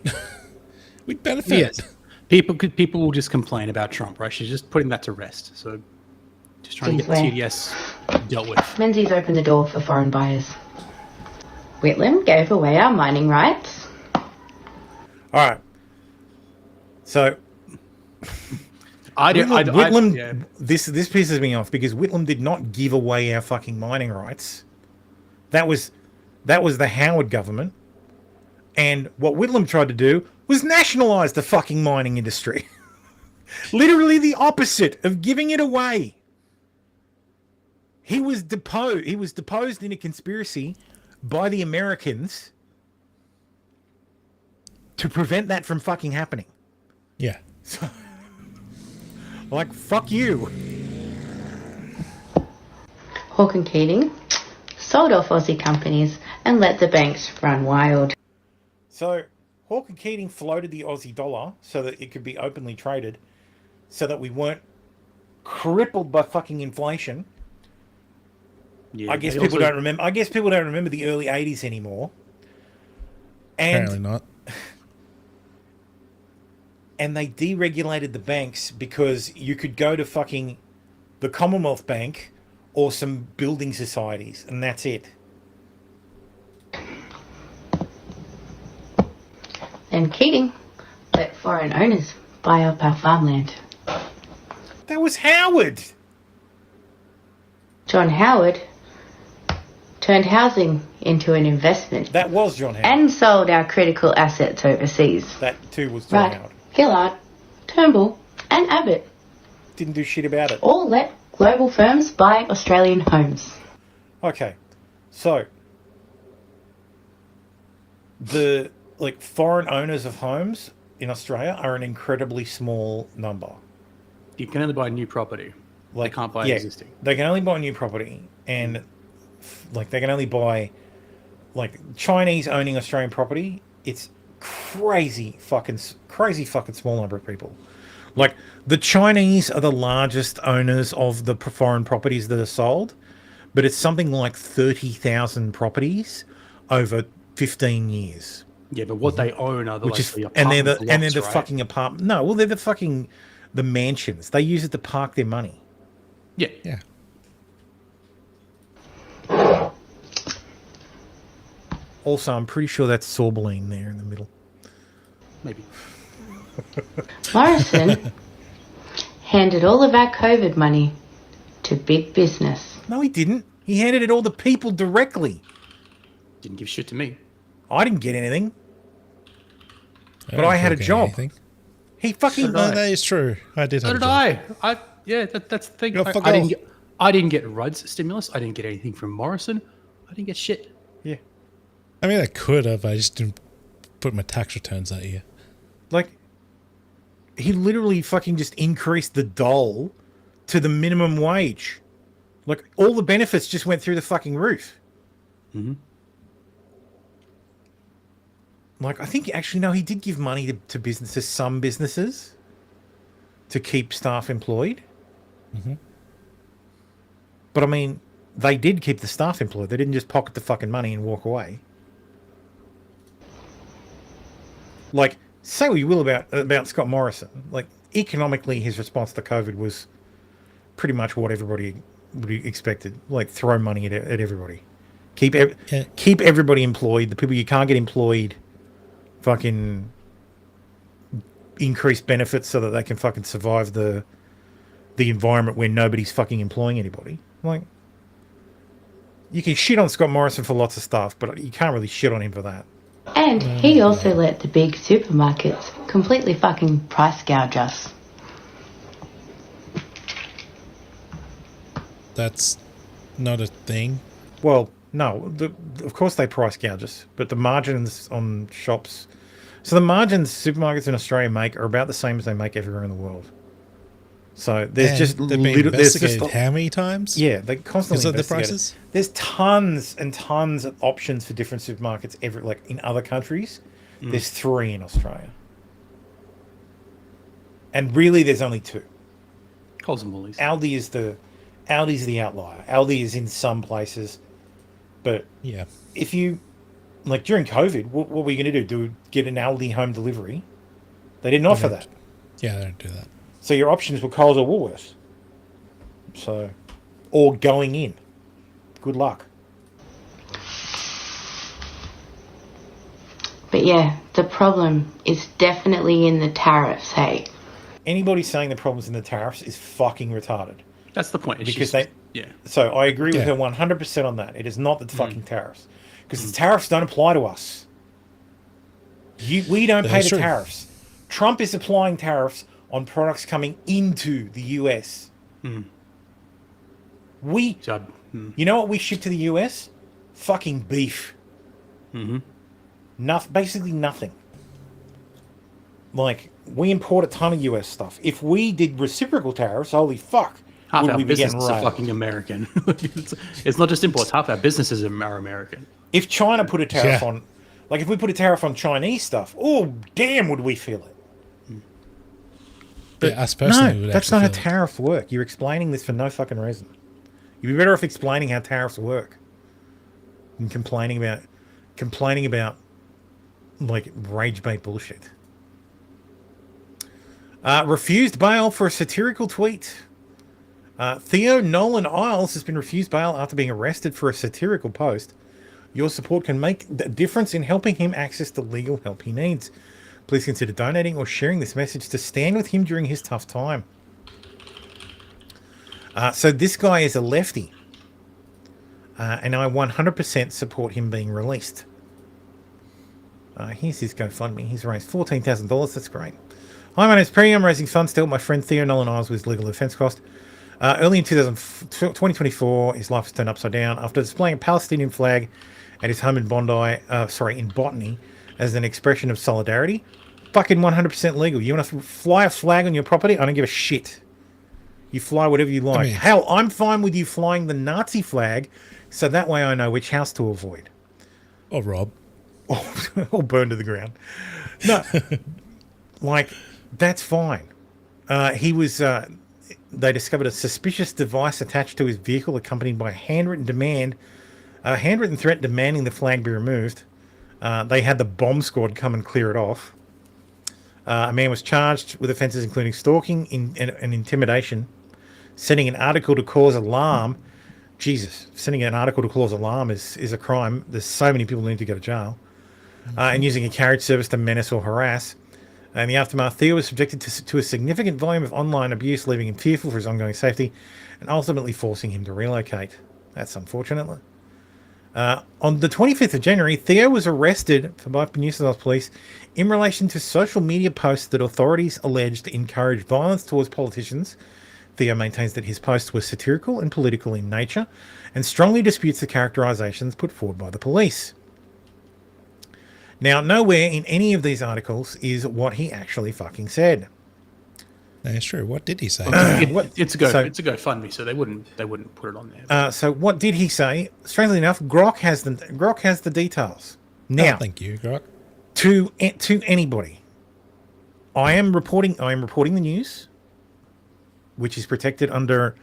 We'd benefit. Yes. People will just complain about Trump, right? She's just putting that to rest. So just trying to get the TDS dealt with. Menzies opened the door for foreign buyers. Whitlam gave away our mining rights. All right. So Whitlam, this pisses me off because Whitlam did not give away our fucking mining rights. That was the Howard government, and what Whitlam tried to do was nationalise the fucking mining industry. Literally the opposite of giving it away. He was deposed in a conspiracy by the Americans to prevent that from fucking happening. Yeah. So, like, fuck you. Hawke and Keating sold off Aussie companies and let the banks run wild. So, Hawke and Keating floated the Aussie dollar so that it could be openly traded, so that we weren't crippled by fucking inflation. Yeah, I guess people don't remember. I guess people don't remember the early '80s anymore. And, apparently not. And they deregulated the banks because you could go to fucking the Commonwealth Bank or some building societies, and that's it. And Keating let foreign owners buy up our farmland. That was Howard. John Howard turned housing into an investment. That was John Howard. And sold our critical assets overseas. That too was John Right. Howard. Gillard, Turnbull, and Abbott Didn't do shit about it. all let global firms buy Australian homes. Okay, so the foreign owners of homes in Australia are an incredibly small number. You can only buy new property. They can't buy existing. They can only buy new property, and they can only buy Chinese owning Australian property. It's crazy fucking small number of people. Like, the Chinese are the largest owners of the foreign properties that are sold, but it's something like 30,000 properties over 15 years. Yeah, but what they own are the, Which like, is, the and they're apartment the blocks, right? fucking apartment. No, well, they're the mansions. They use it to park their money. Yeah. Yeah. Also, I'm pretty sure that's Sorbeline there in the middle. Maybe. Morrison handed all of our COVID money to big business. No, he didn't. He handed it all to people directly. Didn't give shit to me. I didn't get anything. But I had a job. Anything. He fucking... No, that is true. I did So have a did job. I. Yeah, that's the thing. Go fuck I off. didn't get Rudd's stimulus. I didn't get anything from Morrison. I didn't get shit. Yeah. I mean, I could have. I just didn't put my tax returns that year. Like, he literally fucking just increased the dole to the minimum wage. Like, all the benefits just went through the fucking roof. Mm-hmm. Like, I think, actually, no, he did give money to some businesses to keep staff employed. Mm-hmm. But, I mean, they did keep the staff employed. They didn't just pocket the fucking money and walk away. Like, say what you will about Scott Morrison. Like, economically, his response to COVID was pretty much what everybody would be expected. Like, throw money at everybody. Keep everybody employed. The people you can't get employed, fucking increase benefits so that they can fucking survive the environment where nobody's fucking employing anybody. Like, you can shit on Scott Morrison for lots of stuff, but you can't really shit on him for that. And he also let the big supermarkets completely fucking price gouge us. That's not a thing. Well, no, of course they price gouge us, but the margins on shops... So the margins supermarkets in Australia make are about the same as they make everywhere in the world. So there's just they've been investigated how many times? Yeah, they constantly Is that the investigate it. prices? There's tons and tons of options for different supermarkets like in other countries. There's 3 in Australia. And really there's only 2. Coles and Woolies. Aldi's the outlier. Aldi is in some places. But yeah, if you like during COVID, what were you going to do? Get an Aldi home delivery? They didn't offer that. Yeah, they don't do that. So your options were Coles or Woolworths. So, or going in. Good luck. But yeah, the problem is definitely in the tariffs, hey? Anybody saying the problem's in the tariffs is fucking retarded. That's the point. It's Because just, yeah. So I agree with Yeah. her 100% on that. It is not the fucking tariffs. Because the tariffs don't apply to us. We don't pay That's the true. tariffs. Trump is applying tariffs on products coming into the US. Mm. You know what we ship to the US? Fucking beef. Mm-hmm. Basically nothing. Like, we import a ton of US stuff. If we did reciprocal tariffs, holy fuck, Half would our we be getting businesses are railed. fucking American. it's not just imports. Half our businesses are American. If China put a tariff Yeah. on, like if we put a tariff on Chinese stuff, oh damn, would we feel it? Yeah, us personally no, would that's not actually how feel tariffs work. You're explaining this for no fucking reason. You'd be better off explaining how tariffs work than complaining about like rage bait bullshit. Refused bail for a satirical tweet. Theo Nolan Isles has been refused bail after being arrested for a satirical post. Your support can make a difference in helping him access the legal help he needs. Please consider donating or sharing this message to stand with him during his tough time. So this guy is a lefty. And I 100% support him being released. Here's his GoFundMe. He's raised $14,000. That's great. Hi, my name's Perry. I'm raising funds to help my friend Theo Nolan Isles with his legal defense cost. Early in 2024, his life was turned upside down after displaying a Palestinian flag at his home in in Botany, as an expression of solidarity. Fucking 100% legal. You want to fly a flag on your property? I don't give a shit. You fly whatever you like. Hell, I'm fine with you flying the Nazi flag, so that way I know which house to avoid. Or rob. Or burn to the ground. No. Like, that's fine. He was. They discovered a suspicious device attached to his vehicle, accompanied by a handwritten threat demanding the flag be removed. They had the bomb squad come and clear it off. A man was charged with offences including stalking and intimidation, sending an article to cause alarm. Jesus, sending an article to cause alarm is a crime. There's so many people who need to go to jail. And using a carriage service to menace or harass. In the aftermath, Theo was subjected to a significant volume of online abuse, leaving him fearful for his ongoing safety and ultimately forcing him to relocate. That's unfortunate. On the 25th of January, Theo was arrested by New South Wales Police in relation to social media posts that authorities alleged encouraged violence towards politicians. Theo maintains that his posts were satirical and political in nature and strongly disputes the characterizations put forward by the police. Now, nowhere in any of these articles is what he actually fucking said. That's true. What did he say? It's a GoFundMe, so they wouldn't put it on there. So what did he say? Strangely enough, Grok has the details. Now, thank you, Grok. To anybody, I am reporting the news, which is protected under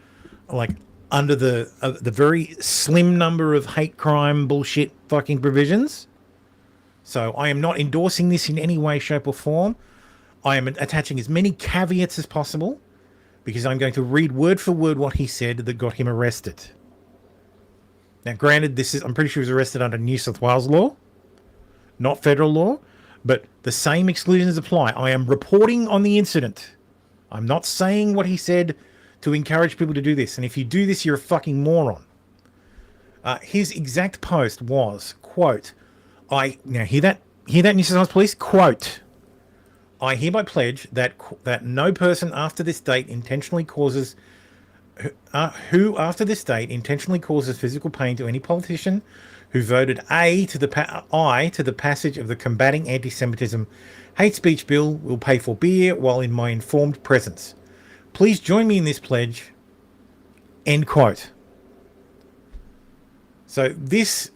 the very slim number of hate crime bullshit fucking provisions. So I am not endorsing this in any way, shape, or form. I am attaching as many caveats as possible because I'm going to read word for word what he said that got him arrested. Now, granted, I'm pretty sure he was arrested under New South Wales law, not federal law, but the same exclusions apply. I am reporting on the incident. I'm not saying what he said to encourage people to do this. And if you do this, you're a fucking moron. His exact post was, quote, now hear that New South Wales Police, quote, I hereby pledge that no person after this date intentionally causes physical pain to any politician who voted I to the passage of the Combating Anti-Semitism Hate Speech Bill will pay for beer while in my informed presence. Please join me in this pledge. End quote. So this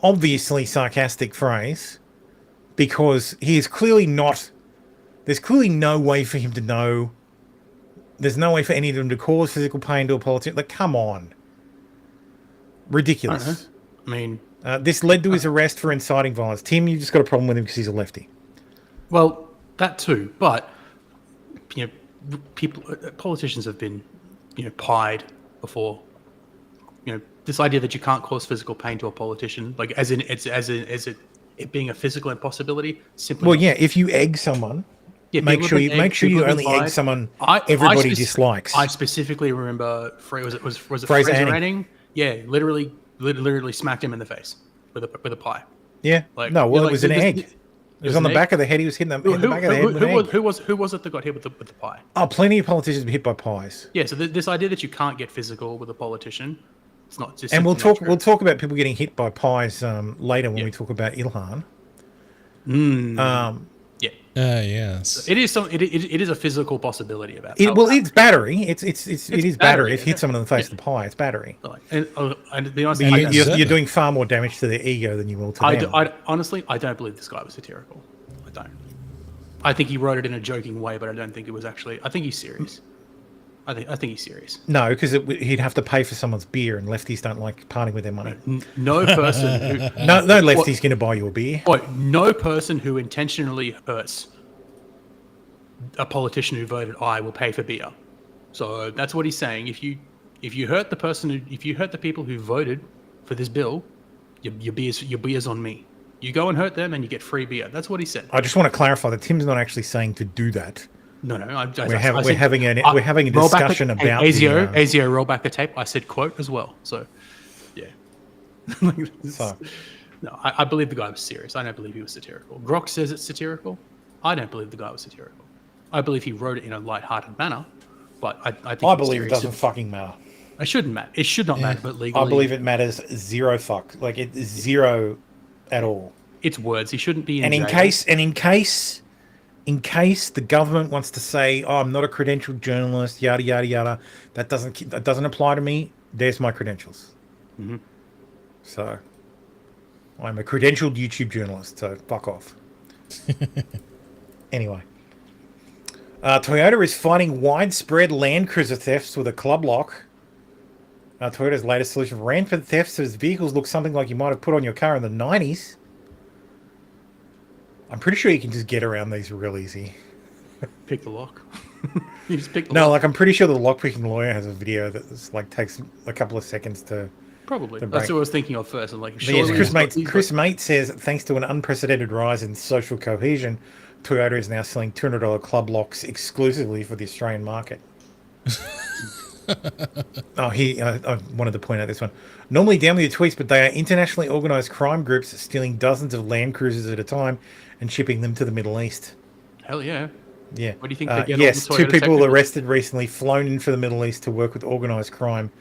obviously sarcastic phrase, because he is clearly not, there's clearly no way for him to know, there's no way for any of them to cause physical pain to a politician. Like, come on. Ridiculous. I mean, this led to his arrest for inciting violence. Tim, you just got a problem with him because he's a lefty. Well, that too, but politicians have been, pied before. This idea that you can't cause physical pain to a politician, like as it being a physical impossibility, simply. Well, yeah, if you egg someone, make sure you only egg someone everybody dislikes. I specifically remember was it Fraser Anning? Yeah, literally smacked him in the face with a pie. Yeah. It was an egg. It was on the back of the head. He was hitting them in the back of the head with an egg. Who was it that got hit with the pie? Oh, plenty of politicians have been hit by pies. Yeah, so this idea that you can't get physical with a politician, it's not just. And we'll talk about people getting hit by pies later when we talk about Ilhan. Yes. It is it is a physical possibility about it. Well, it's battery. It is battery. If you hit someone in the face with a pie, it's battery. And to be honest, you're doing far more damage to their ego than you will to them. Honestly, I don't believe this guy was satirical. I don't. I think he wrote it in a joking way, but I don't think it was actually. I think he's serious. I think he's serious. No, because he'd have to pay for someone's beer, and lefties don't like parting with their money. No person who no lefty's going to buy you a beer. No person who intentionally hurts a politician who voted I will pay for beer. So that's what he's saying. If you hurt the people who voted for this bill, your beer's on me. You go and hurt them, and you get free beer. That's what he said. I just want to clarify that Tim's not actually saying to do that. No. We're having a discussion about ASIO, roll back the tape. I said quote as well. So, yeah. No, I believe the guy was serious. I don't believe he was satirical. Grok says it's satirical. I don't believe the guy was satirical. I believe he wrote it in a light-hearted manner, but I believe it doesn't fucking matter. It shouldn't matter. It should not matter, but legally, I believe it matters zero fuck. Like it's zero at all. It's words. He shouldn't be in jail. In case the government wants to say, "Oh, I'm not a credentialed journalist," yada yada yada, that doesn't apply to me. There's my credentials. Mm-hmm. So, I'm a credentialed YouTube journalist. So fuck off. Anyway, Toyota is fighting widespread Land Cruiser thefts with a club lock. Toyota's latest solution for rampant thefts as vehicles look something like you might have put on your car in the 90s. I'm pretty sure you can just get around these real easy. Pick the lock. You just pick the No, lock. like I'm pretty sure the lockpicking lawyer has a video that like takes a couple of seconds to. Probably. to That's break. what I was thinking of first. I'm like, But yes, surely Chris Mate says, thanks to an unprecedented rise in social cohesion, Toyota is now selling $200 club locks exclusively for the Australian market. I wanted to point out this one. Normally down with your tweets, but they are internationally organised crime groups stealing dozens of Land Cruisers at a time and shipping them to the Middle East. Hell yeah. Yeah. What do you think they get yes, all the 2 Toyota people technicals? arrested recently, flown in for the Middle East to work with organised crime,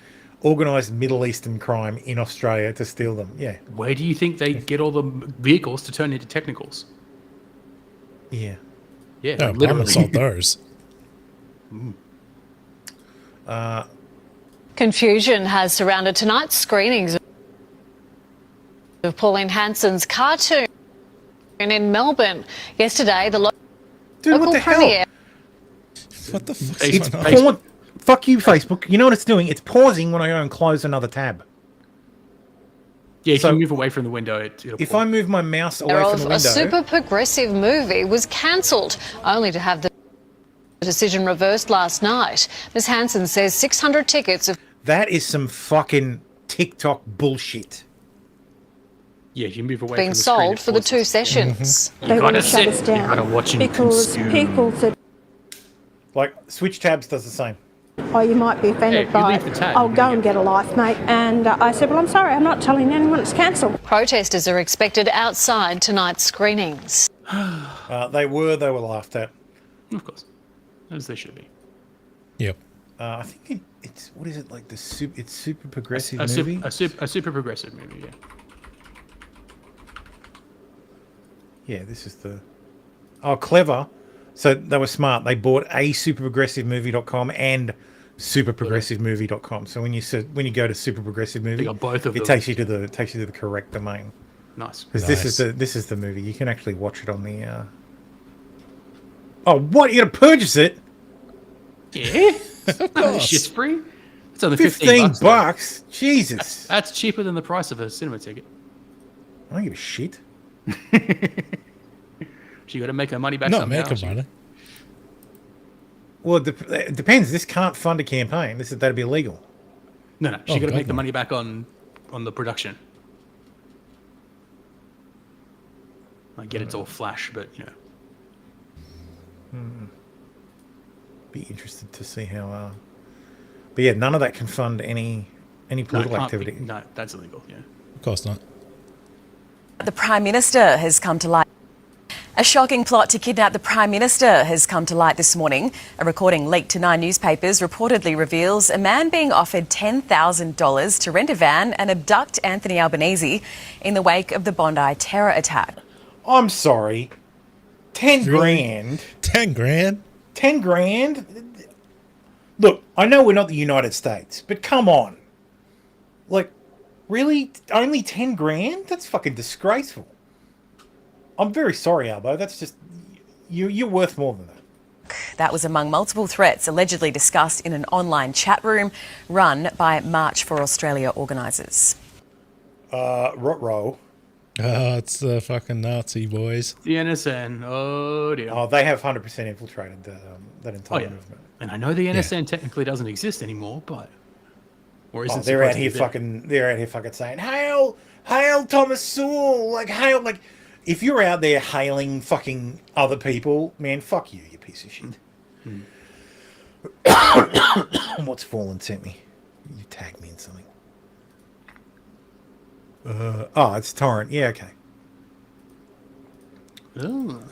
organised Middle Eastern crime in Australia to steal them. Yeah. Where do you think they get all the vehicles to turn into technicals? Yeah. Yeah, No, like literally. sold those. Confusion has surrounded tonight's screenings of Pauline Hanson's cartoon in Melbourne. Yesterday, the Dude, local what the hell? premiere. What the fuck? It's pausing. Fuck you, Facebook. You know what it's doing? It's pausing when I go and close another tab. Yeah, if So- you move away from the window, it'll If I move my mouse away from the Of window, a super progressive movie was cancelled, only to have the decision reversed last night. Ms. Hanson says 600 tickets have that is some fucking TikTok bullshit. Yeah, you move away been from the screen, sold it for the pauses. 2 sessions. You gotta sit. You gotta watch and because consume. people said, Like, switch tabs does the same. oh, you might be offended you by leave the it. tab, I'll you go can and get a life, mate. And I said, well, I'm sorry, I'm not telling anyone it's cancelled. Protesters are expected outside tonight's screenings. They were laughed at. Of course. As they should be. Yep. I think it's, what is it, like it's super progressive A movie? super progressive movie, yeah. Yeah, this is the... Oh, clever. So they were smart. They bought superprogressivemovie.com and superprogressivemovie.com. So when you go to super progressive movie, They got both of it them. takes you to the correct domain. Nice. Because this is the movie. You can actually watch it on the. Oh, what? You got to purchase it? Yeah. Shit's free. It's only 15 $15. bucks. Jesus. That's cheaper than the price of a cinema ticket. I don't give a shit. So you got to make her money back Not somehow. making money. Well, it depends. This can't fund a campaign. That'd be illegal. No, she Oh, got to make God, the no. money back on the production. I get it's all flash, but you know. Be interested to see how. But yeah, none of that can fund any political activity. No, that's illegal. Yeah. Of course not. The Prime Minister has come to light. A shocking plot to kidnap the Prime Minister has come to light this morning. A recording leaked to 9 newspapers reportedly reveals a man being offered $10,000 to rent a van and abduct Anthony Albanese in the wake of the Bondi terror attack. I'm sorry. 10 grand. 10 grand? 10 grand? Look, I know we're not the United States, but come on. Like, really? Only 10 grand? That's fucking disgraceful. I'm very sorry, Albo. That's just... You're worth more than that. That was among multiple threats allegedly discussed in an online chat room run by March for Australia organisers. Rotro. Oh, it's the fucking Nazi boys. The NSN. Oh dear. Oh, they have 100% infiltrated that entire movement. And I know the NSN technically doesn't exist anymore, but or is it? They're out supposed to here be there? fucking. They're out here fucking saying, "Hail, hail Thomas Sewell!" Like hail, like if you're out there hailing fucking other people, man, fuck you, you piece of shit. What's Fallen sent me? You tagged me in something. Oh, it's Torrent. Yeah, okay. Oh.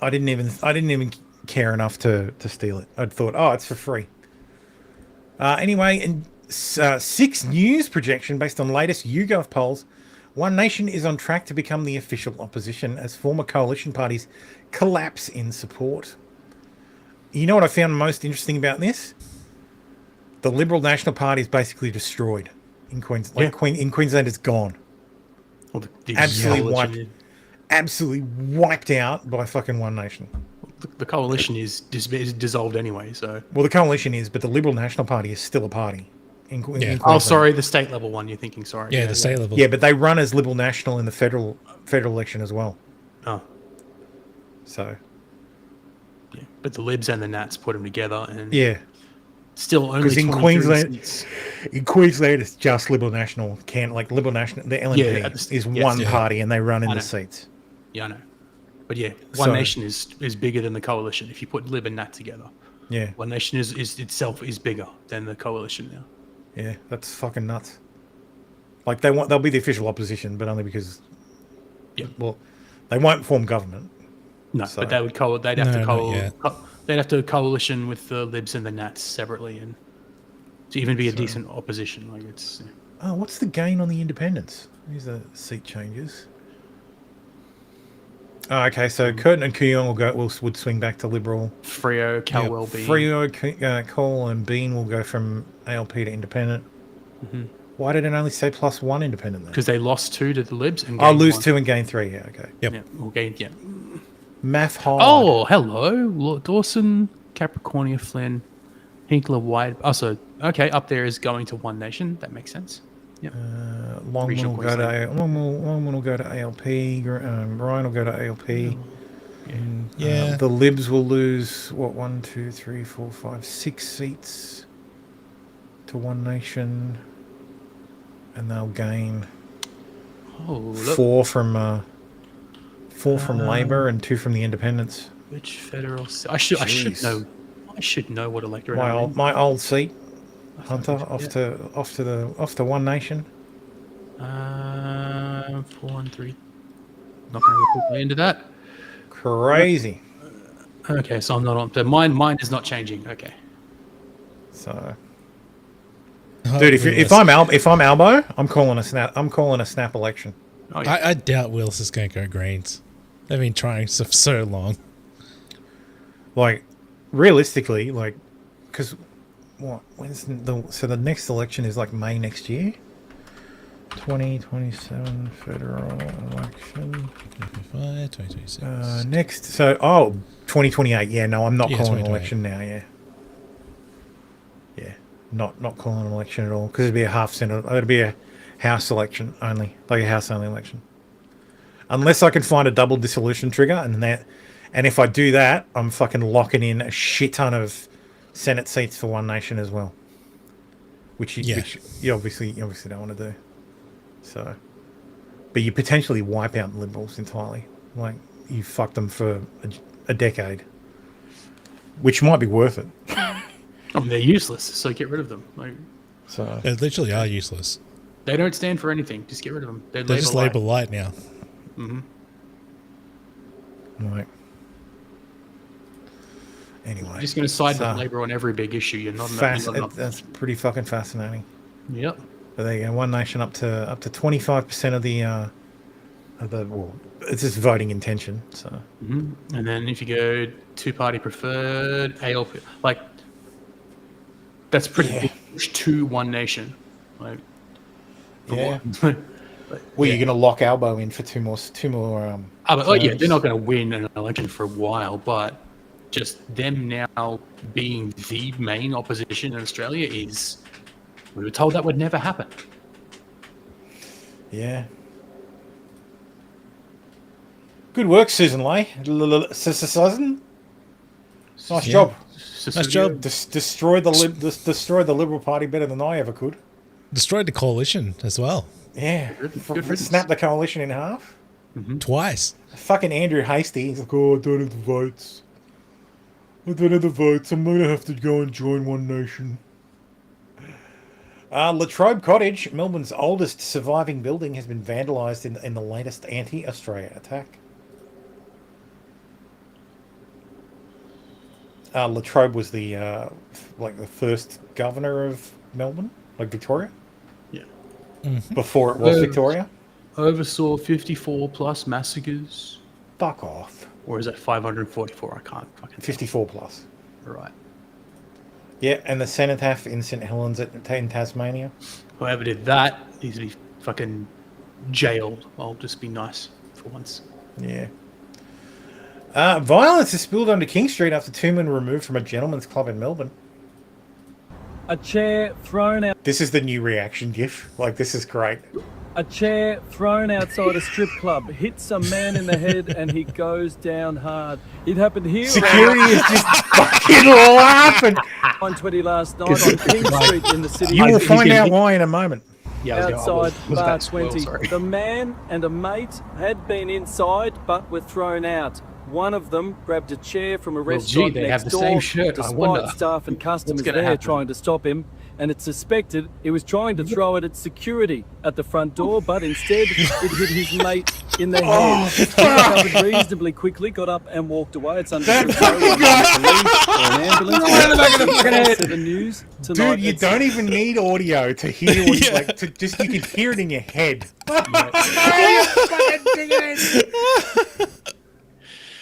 I didn't even care enough to steal it. I'd thought, oh, it's for free. Anyway, in 6 News projection based on latest YouGov polls, One Nation is on track to become the official opposition as former coalition parties collapse in support. You know what I found most interesting about this? The Liberal National Party is basically destroyed in Queensland. Like in Queensland, it's gone. Well, the Absolutely yellow wiped. legend. Absolutely wiped out by fucking One Nation. the coalition is dissolved anyway. So Well, the coalition is, but the Liberal National Party is still a party. In oh, Queensland. sorry, the state level one. You're thinking, sorry. Yeah, the state level. Yeah, but they run as Liberal National in the federal election as well. Oh, So yeah, but the Libs and the Nats put them together, and yeah, still only because in 23 Queensland, seats. it's just Liberal National. Liberal National, the LNP Yeah, is yes, one yeah. party, and they run in I the know. seats. Yeah, I know. But yeah, One So- Nation is bigger than the coalition. If you put Lib and Nat together, Yeah, One Nation is itself is bigger than the coalition now. yeah, that's fucking nuts. Like they'll be the official opposition, but only because, well, they won't form government. No, So- but they would they'd have No, to not yet. they'd have to coalition with the Libs and the Nats separately, and to even be a decent opposition. Like it's Oh, what's the gain on the independents? These are seat changes. Oh, okay, so Curtin and Kooyong would swing back to Liberal. Freo, Calwell, Bean. Freo, Cole, and Bean will go from ALP to Independent. Why did it only say +1 Independent then? Because they lost 2 to the Libs and I'll gained lose 1. 2 and gain 3. Yeah, okay. Yeah, or gained, yeah. Math hard. Oh, hello, Lord Dawson, Capricornia, Flynn, Hinkler, White. Also, okay, up there is going to One Nation. That makes sense. Yeah. Longman will go to Longman will go to ALP. Ryan will go to ALP. Yeah. The Libs will lose 1, 2, 3, 4, 5, 6 seats to One Nation, and they'll gain look. 4 from Labor and 2 from the Independents. Which federal? I should know. I should know what electorate. My old seat, Hunter, off to One Nation. 4 and 3. Not going to put into that. Crazy. Okay, so I'm not on. But mine is not changing. Okay. So, dude, if I'm Albo, I'm calling a snap election. Oh, yeah. I doubt Willis is going to go Greens. They've been trying for so long. Like, realistically, like, because the next election is like May next year. 2027 federal election. 2026. Next, 2028. Yeah, no, I'm not calling an 2028. election now. Yeah, not calling an election at all because it'd be a half Senate. It'd be a House election only, like a House only election. Unless I can find a double dissolution trigger, and if I do that, I'm fucking locking in a shit ton of Senate seats for One Nation as well. Which you obviously don't want to do. So, but you potentially wipe out Liberals entirely. Like you fuck them for a decade, which might be worth it. I mean, they're useless, so get rid of them. Like, So They literally are useless. they don't stand for anything. Just get rid of them. They're just Labour light now. Mm-hmm. Like, anyway, You're just going to side so- with Labor on every big issue. You're not. that's pretty fucking fascinating. Yep. But there you go. One Nation up to 25% of the well, it's just voting intention. So And then if you go 2-party preferred, ALP, like that's pretty big push to One Nation. Like, yeah. Well, you're going to lock Albo in for two more. but, yeah, terms. they're not going to win an election for a while, but just them now being the main opposition in Australia is. We were told that would never happen. Yeah. Good work, Susan Lay. Susan. Nice job. Nice job. Destroyed the Liberal Party better than I ever could. Destroyed the coalition as well. Yeah. Snap the coalition in half. Twice. Fucking Andrew Hastie. He's like, oh, I don't have the votes. I'm going to have to go and join One Nation. Lawtube Cottage, Melbourne's oldest surviving building, has been vandalised in the latest anti-Australia attack. Lawtube was the first governor of Melbourne, like Victoria. Yeah. Before it was Victoria. Oversaw 54 plus massacres. Fuck off. Or is that 544? I can't fucking. 54 plus. Right. Yeah, and the cenotaph in St Helens in Tasmania. Whoever did that needs to be fucking jailed. I'll just be nice for once. Yeah. Violence has spilled onto King Street after 2 men were removed from a gentleman's club in Melbourne. A chair thrown out. This is the new reaction gif. Like, this is great. A chair thrown outside a strip club hits a man in the head and he goes down hard. It happened here. Security is just fucking laughing. 9:20 last night on King Street in the city. You will find out why in a moment. Outside bar 20. The man and a mate had been inside but were thrown out. One of them grabbed a chair from a restaurant they next have the door, same shirt. I wonder despite staff and customers gonna there happen. trying to stop him. And it's suspected he was trying to throw it at security at the front door, but instead it hit his mate in the head. He recovered reasonably quickly, got up and walked away. It's under control of the police or an ambulance. 7 News tonight. Dude, you don't even need audio to hear what like, to just you can hear it in your head.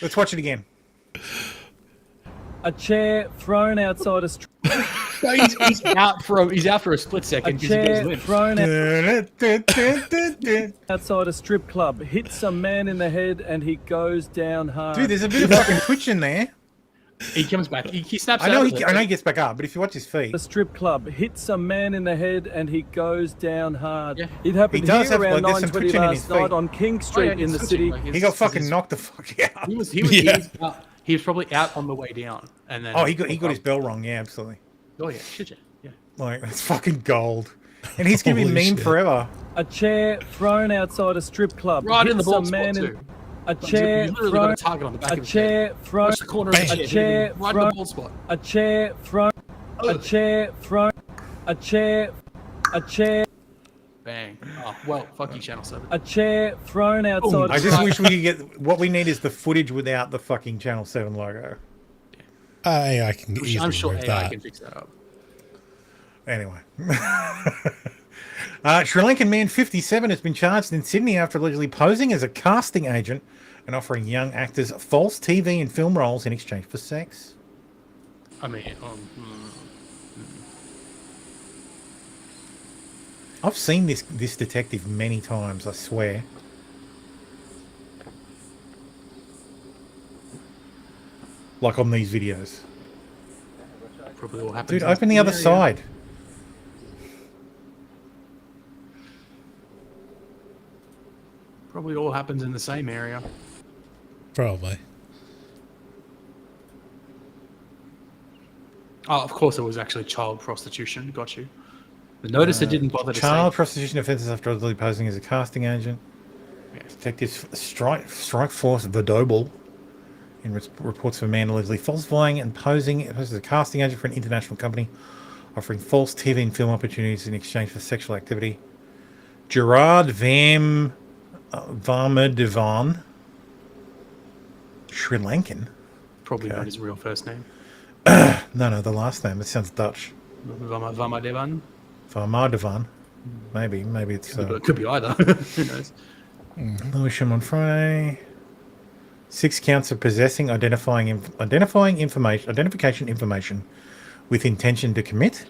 Let's watch it again. A chair thrown outside a street. he's out for a split second. A chair thrown outside a strip club hits a man in the head and he goes down hard. Dude, there's a bit of fucking twitch in there. He comes back. He snaps I know out. I know he gets back up, but if you watch his feet, a strip club hits a man in the head and he goes down hard. Yeah. It happened He does here have, around like, there's some 9:20 twitching in his last night feet. on King Street in the city. he got fucking knocked the fuck out. He was probably out on the way down, and then He got his bell wrong. Yeah, absolutely. Oh yeah, shit yeah. Yeah. Like, that's fucking gold. And he's gonna be Holy meme shit. forever. A chair thrown outside a strip club Right in the hits bald a spot man too. A chair He's literally thrown. got a target on the back A of his chair head. thrown. Watch the corner of his A head, chair right in the bald spot. A chair thrown. A chair thrown. A chair. A chair. Bang. Oh well, fuck you, Channel 7. A chair thrown outside. I just wish we could get. What we need is the footage without the fucking Channel 7 logo. I can easily I'm sure move AI that. can fix that up. Anyway. Sri Lankan man 57 has been charged in Sydney after allegedly posing as a casting agent and offering young actors false TV and film roles in exchange for sex. I mean, I've seen this detective many times, I swear. Like on these videos. probably all happens. Dude, in open the other area. side. Probably all happens in the same area. Probably. Oh, of course, it was actually child prostitution. Got you. The notice it didn't bother to say. Child prostitution offences after allegedly posing as a casting agent. Detectives strike force Verdobel in reports of a man allegedly falsifying and posing as a casting agent for an international company, offering false TV and film opportunities in exchange for sexual activity. Gerard Varmadevan, Sri Lankan. Probably not his real first name. No, the last name. It sounds Dutch. Varmadevan. Varmadevan. Maybe it's. It could be either. Who knows? Lewisham on Friday. 6 counts of possessing identification information with intention to commit,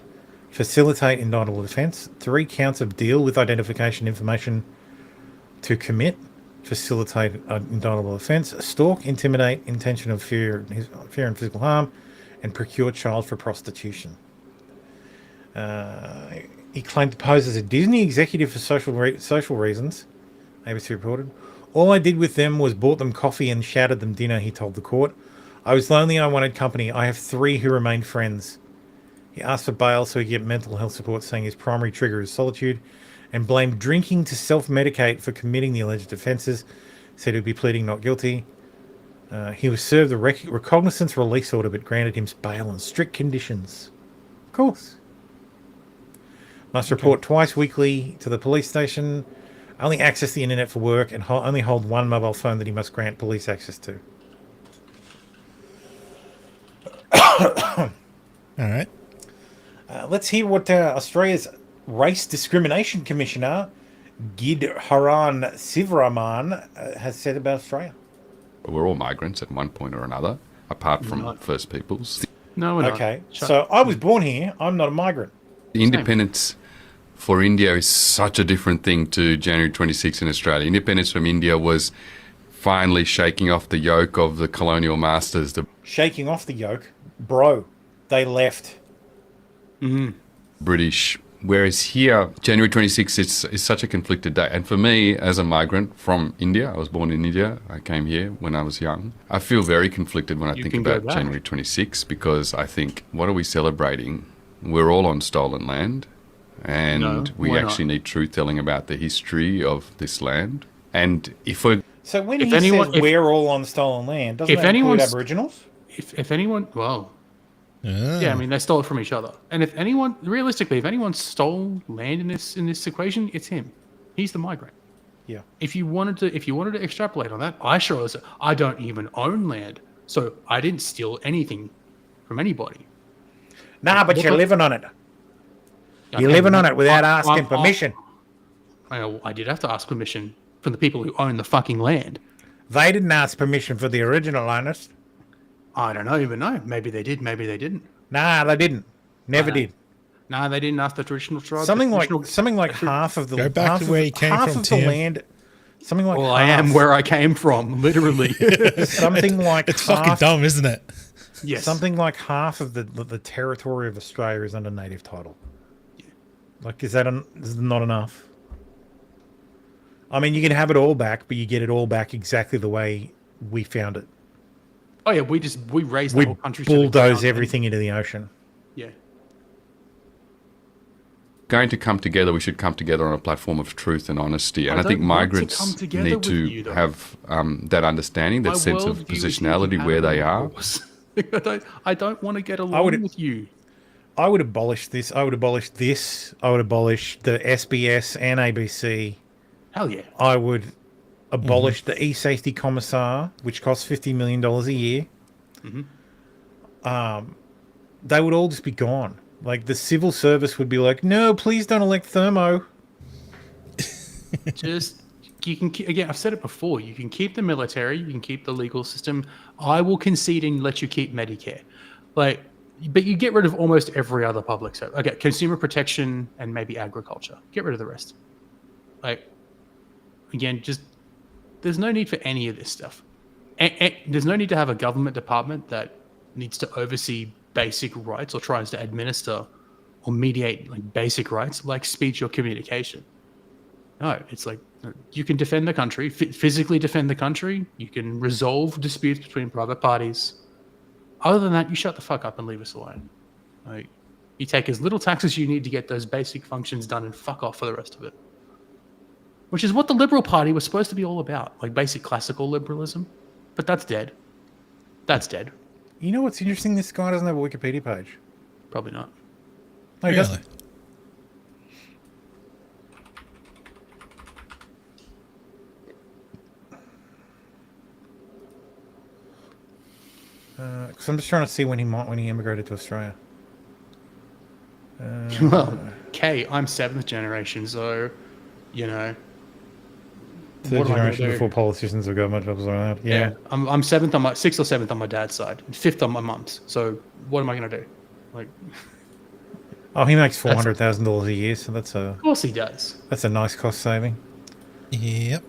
facilitate indictable offence. 3 counts of deal with identification information to commit, facilitate indictable offence. Stalk, intimidate, intention of fear and physical harm, and procure child for prostitution. He claimed to pose as a Disney executive for social reasons. ABC reported. All I did with them was bought them coffee and shouted them dinner, he told the court. I was lonely and I wanted company. I have 3 who remained friends. He asked for bail so he could get mental health support, saying his primary trigger is solitude, and blamed drinking to self-medicate for committing the alleged offences. Said he'd be pleading not guilty. He was served a recognizance release order but granted him bail on strict conditions. Of course. Must report twice weekly to the police station. Only access the internet for work and only hold 1 mobile phone that he must grant police access to. All right. Let's hear what Australia's Race Discrimination Commissioner, Gidharan Sivaraman, has said about Australia. We're all migrants at one point or another, apart from First Peoples. No, we're not. Okay, so I was born here. I'm not a migrant. The independence for India is such a different thing to January 26 in Australia. Independence from India was finally shaking off the yoke of the colonial masters. Shaking off the yoke, bro. They left. British. Whereas here, January 26th is such a conflicted day. And for me, as a migrant from India, I was born in India. I came here when I was young. I feel very conflicted when I think about January 26th because I think, what are we celebrating? We're all on stolen land. And we actually need truth-telling about the history of this land. And if we're... So when he says we're all on stolen land, doesn't that include Aboriginals? If anyone... Well... Yeah, I mean, they stole it from each other. And if anyone... Realistically, if anyone stole land in this equation, it's him. He's the migrant. Yeah. If you wanted to extrapolate on that, I don't even own land. So I didn't steal anything from anybody. Nah, but you're living on it. You're living on it without asking permission. I did have to ask permission from the people who own the fucking land. They didn't ask permission for the original owners. I don't even know. Maybe they did. Maybe they didn't. Nah, they didn't. Never did. Nah, they didn't ask the traditional tribe. Something like half of the Go back to where you came half from, of Tim. the land. Something like I am where I came from, literally. Something like it's fucking dumb, isn't it? Yes. Something like half of the territory of Australia is under native title. Yeah. Like, is not enough? I mean, you can have it all back, but you get it all back exactly the way we found it. Oh yeah, we raised the whole country. We bulldoze everything into the ocean. Yeah. Going to come together, we should come together on a platform of truth and honesty. And I think migrants need to have that understanding, that sense of positionality where they are. I don't want to get along with you. I would abolish this. I would abolish this. I would abolish the SBS and ABC. Hell yeah. I would abolish the e-safety commissar, which costs $50 million a year. They would all just be gone. Like, the civil service would be like, no, please don't elect Thermo. You can again, I've said it before, you can keep the military, you can keep the legal system. I will concede and let you keep Medicare. But you get rid of almost every other public service. Okay, consumer protection and maybe agriculture. Get rid of the rest. Like, again, there's no need for any of this stuff. There's no need to have a government department that needs to oversee basic rights or tries to administer or mediate like basic rights like speech or communication. No, it's like you can defend the country, physically defend the country. You can resolve disputes between private parties. Other than that, you shut the fuck up and leave us alone. Like, you take as little tax as you need to get those basic functions done and fuck off for the rest of it. Which is what the Liberal Party was supposed to be all about, like basic classical liberalism. But that's dead. That's dead. You know what's interesting? This guy doesn't have a Wikipedia page. Probably not. No, he doesn't. Because I'm just trying to see when he immigrated to Australia. Well, I'm 7th generation, so, you know. Third generation before politicians have got much jobs around. Yeah. I'm 7th on my 6th or 7th on my dad's side, 5th on my mum's. So what am I going to do? Like, oh, he makes $400,000 a year, so that's a. Of course he does. That's a nice cost saving. Yep.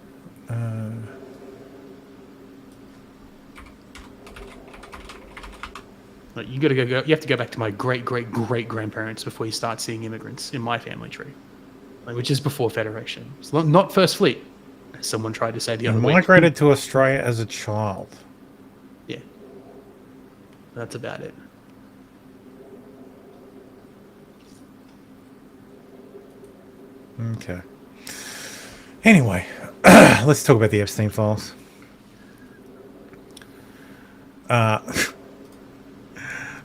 Like, you have to go back to my great grandparents before you start seeing immigrants in my family tree, like, which is before Federation. It's not First Fleet. Someone tried to say the other week. Migrated to Australia as a child. Yeah. That's about it. Okay. Anyway, let's talk about the Epstein files.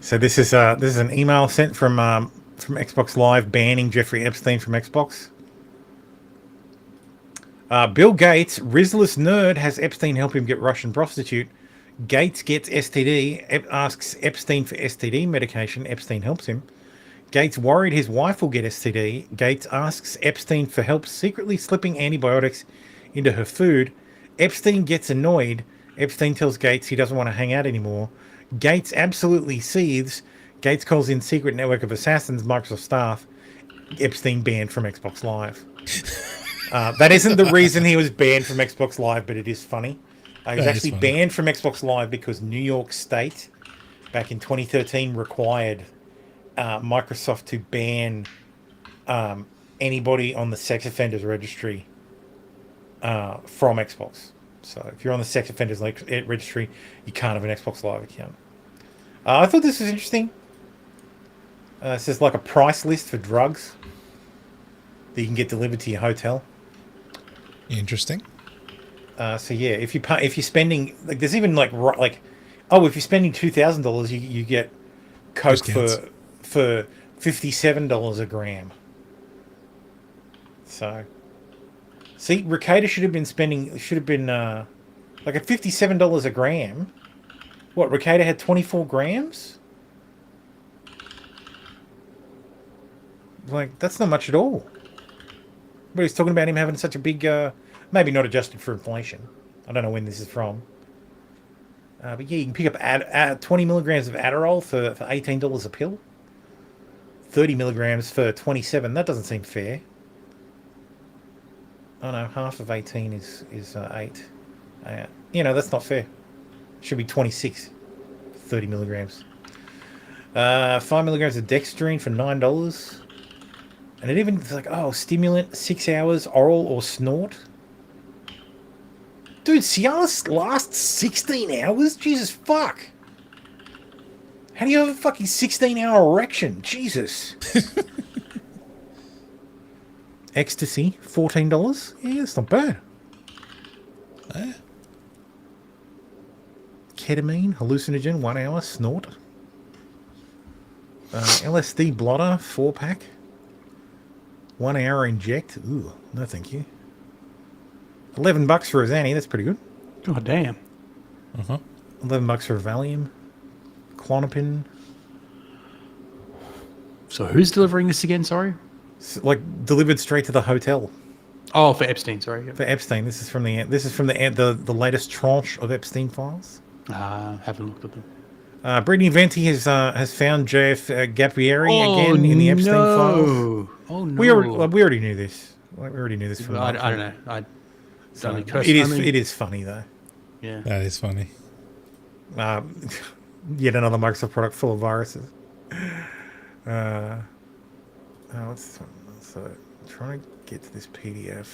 So this is an email sent from Xbox Live banning Jeffrey Epstein from Xbox. Bill Gates, Rizless nerd, has Epstein help him get Russian prostitute. Gates gets STD, asks Epstein for STD medication. Epstein helps him. Gates worried his wife will get STD. Gates asks Epstein for help secretly slipping antibiotics into her food. Epstein gets annoyed. Epstein tells Gates he doesn't want to hang out anymore. Gates absolutely seethes. Gates calls in secret network of assassins, Microsoft staff. Epstein banned from Xbox Live. That isn't the reason he was banned from Xbox Live, but it is funny. He was actually banned from Xbox Live because New York State, back in 2013, required Microsoft to ban anybody on the sex offenders registry from Xbox. So if you're on the sex offenders registry, you can't have an Xbox Live account. I thought this was interesting. It says like a price list for drugs that you can get delivered to your hotel. Interesting. So yeah, if you're spending like, there's even like if you're spending $2,000, you get coke for $57 a gram. So, see, Ricada should have been like at $57 a gram. What, Ricada had 24 grams? Like, that's not much at all. But he's talking about him having such a big, maybe not adjusted for inflation. I don't know when this is from. But yeah, you can pick up 20 milligrams of Adderall for $18 a pill. 30 milligrams for $27. That doesn't seem fair. Oh no, half of 18 is 8. That's not fair. Should be 26. 30 milligrams. 5 milligrams of dextrine for $9. And it even, it's like, stimulant, 6 hours, oral or snort. Dude, Cialis lasts 16 hours? Jesus fuck. How do you have a fucking 16-hour erection? Jesus. Ecstasy, $14. Yeah, that's not bad. Ketamine, hallucinogen, 1 hour, snort. LSD blotter, 4-pack. 1 hour inject. Ooh, no thank you. $11 for a Xanny, that's pretty good. God damn. $11 for a Valium. Clonopin. So who's delivering this again, sorry? Like delivered straight to the hotel. Oh, for Epstein, sorry. For Epstein. This is from the latest tranche of Epstein files. Haven't looked at them. Brittany Venti has found JF Gabrieri again in the Epstein files. Oh no! We already knew this. We already knew this from. I don't know. It is funny though. Yeah, that is funny. Yet another Microsoft product full of viruses. What's this one? So trying to get to this PDF.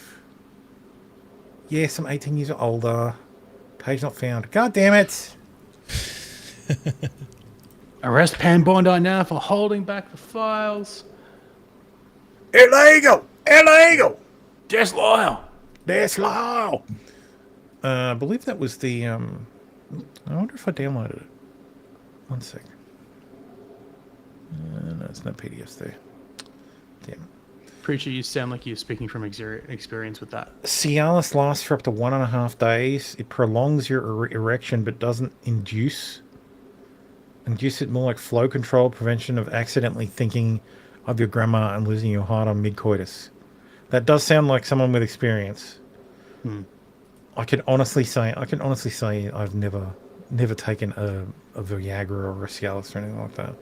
Yeah, some 18 years or older. Page not found. God damn it! Arrest Pan Bondi now for holding back the files. Illegal! Disloyal! I believe that was the. I wonder if I downloaded it. 1 sec. No, it's no PDFs there. Damn. Preacher, you sound like you're speaking from experience with that. Cialis lasts for up to 1.5 days. It prolongs your erection but doesn't induce it, more like flow control, prevention of accidentally thinking of your grandma and losing your heart on mid-coitus. That does sound like someone with experience. I can honestly say I've never taken a Viagra or a Cialis or anything like that.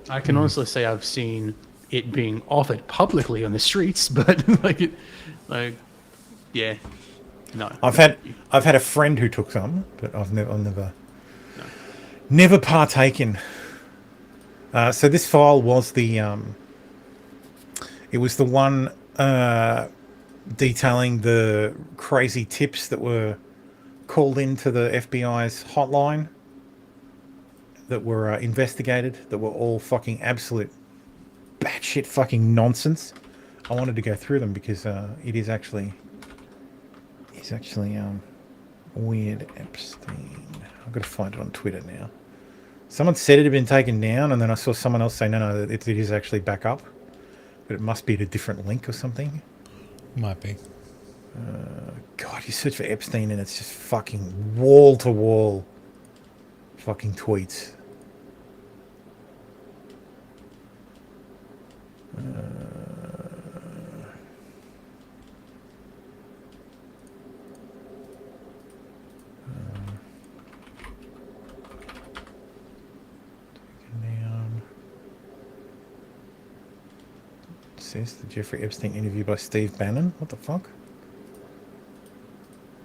I can honestly say I've seen it being offered publicly on the streets, but yeah, no. I've had a friend who took some, but I've never partaken. So this file was the one detailing the crazy tips that were called into the FBI's hotline that were investigated, that were all fucking absolute batshit fucking nonsense. I wanted to go through them because it's actually weird Epstein. I've got to find it on Twitter now. Someone said it had been taken down, and then I saw someone else say no, it is actually back up, but it must be at a different link or something. Might be. God, you search for Epstein and it's just fucking wall to wall fucking tweets. Says the Jeffrey Epstein interview by Steve Bannon. What the fuck?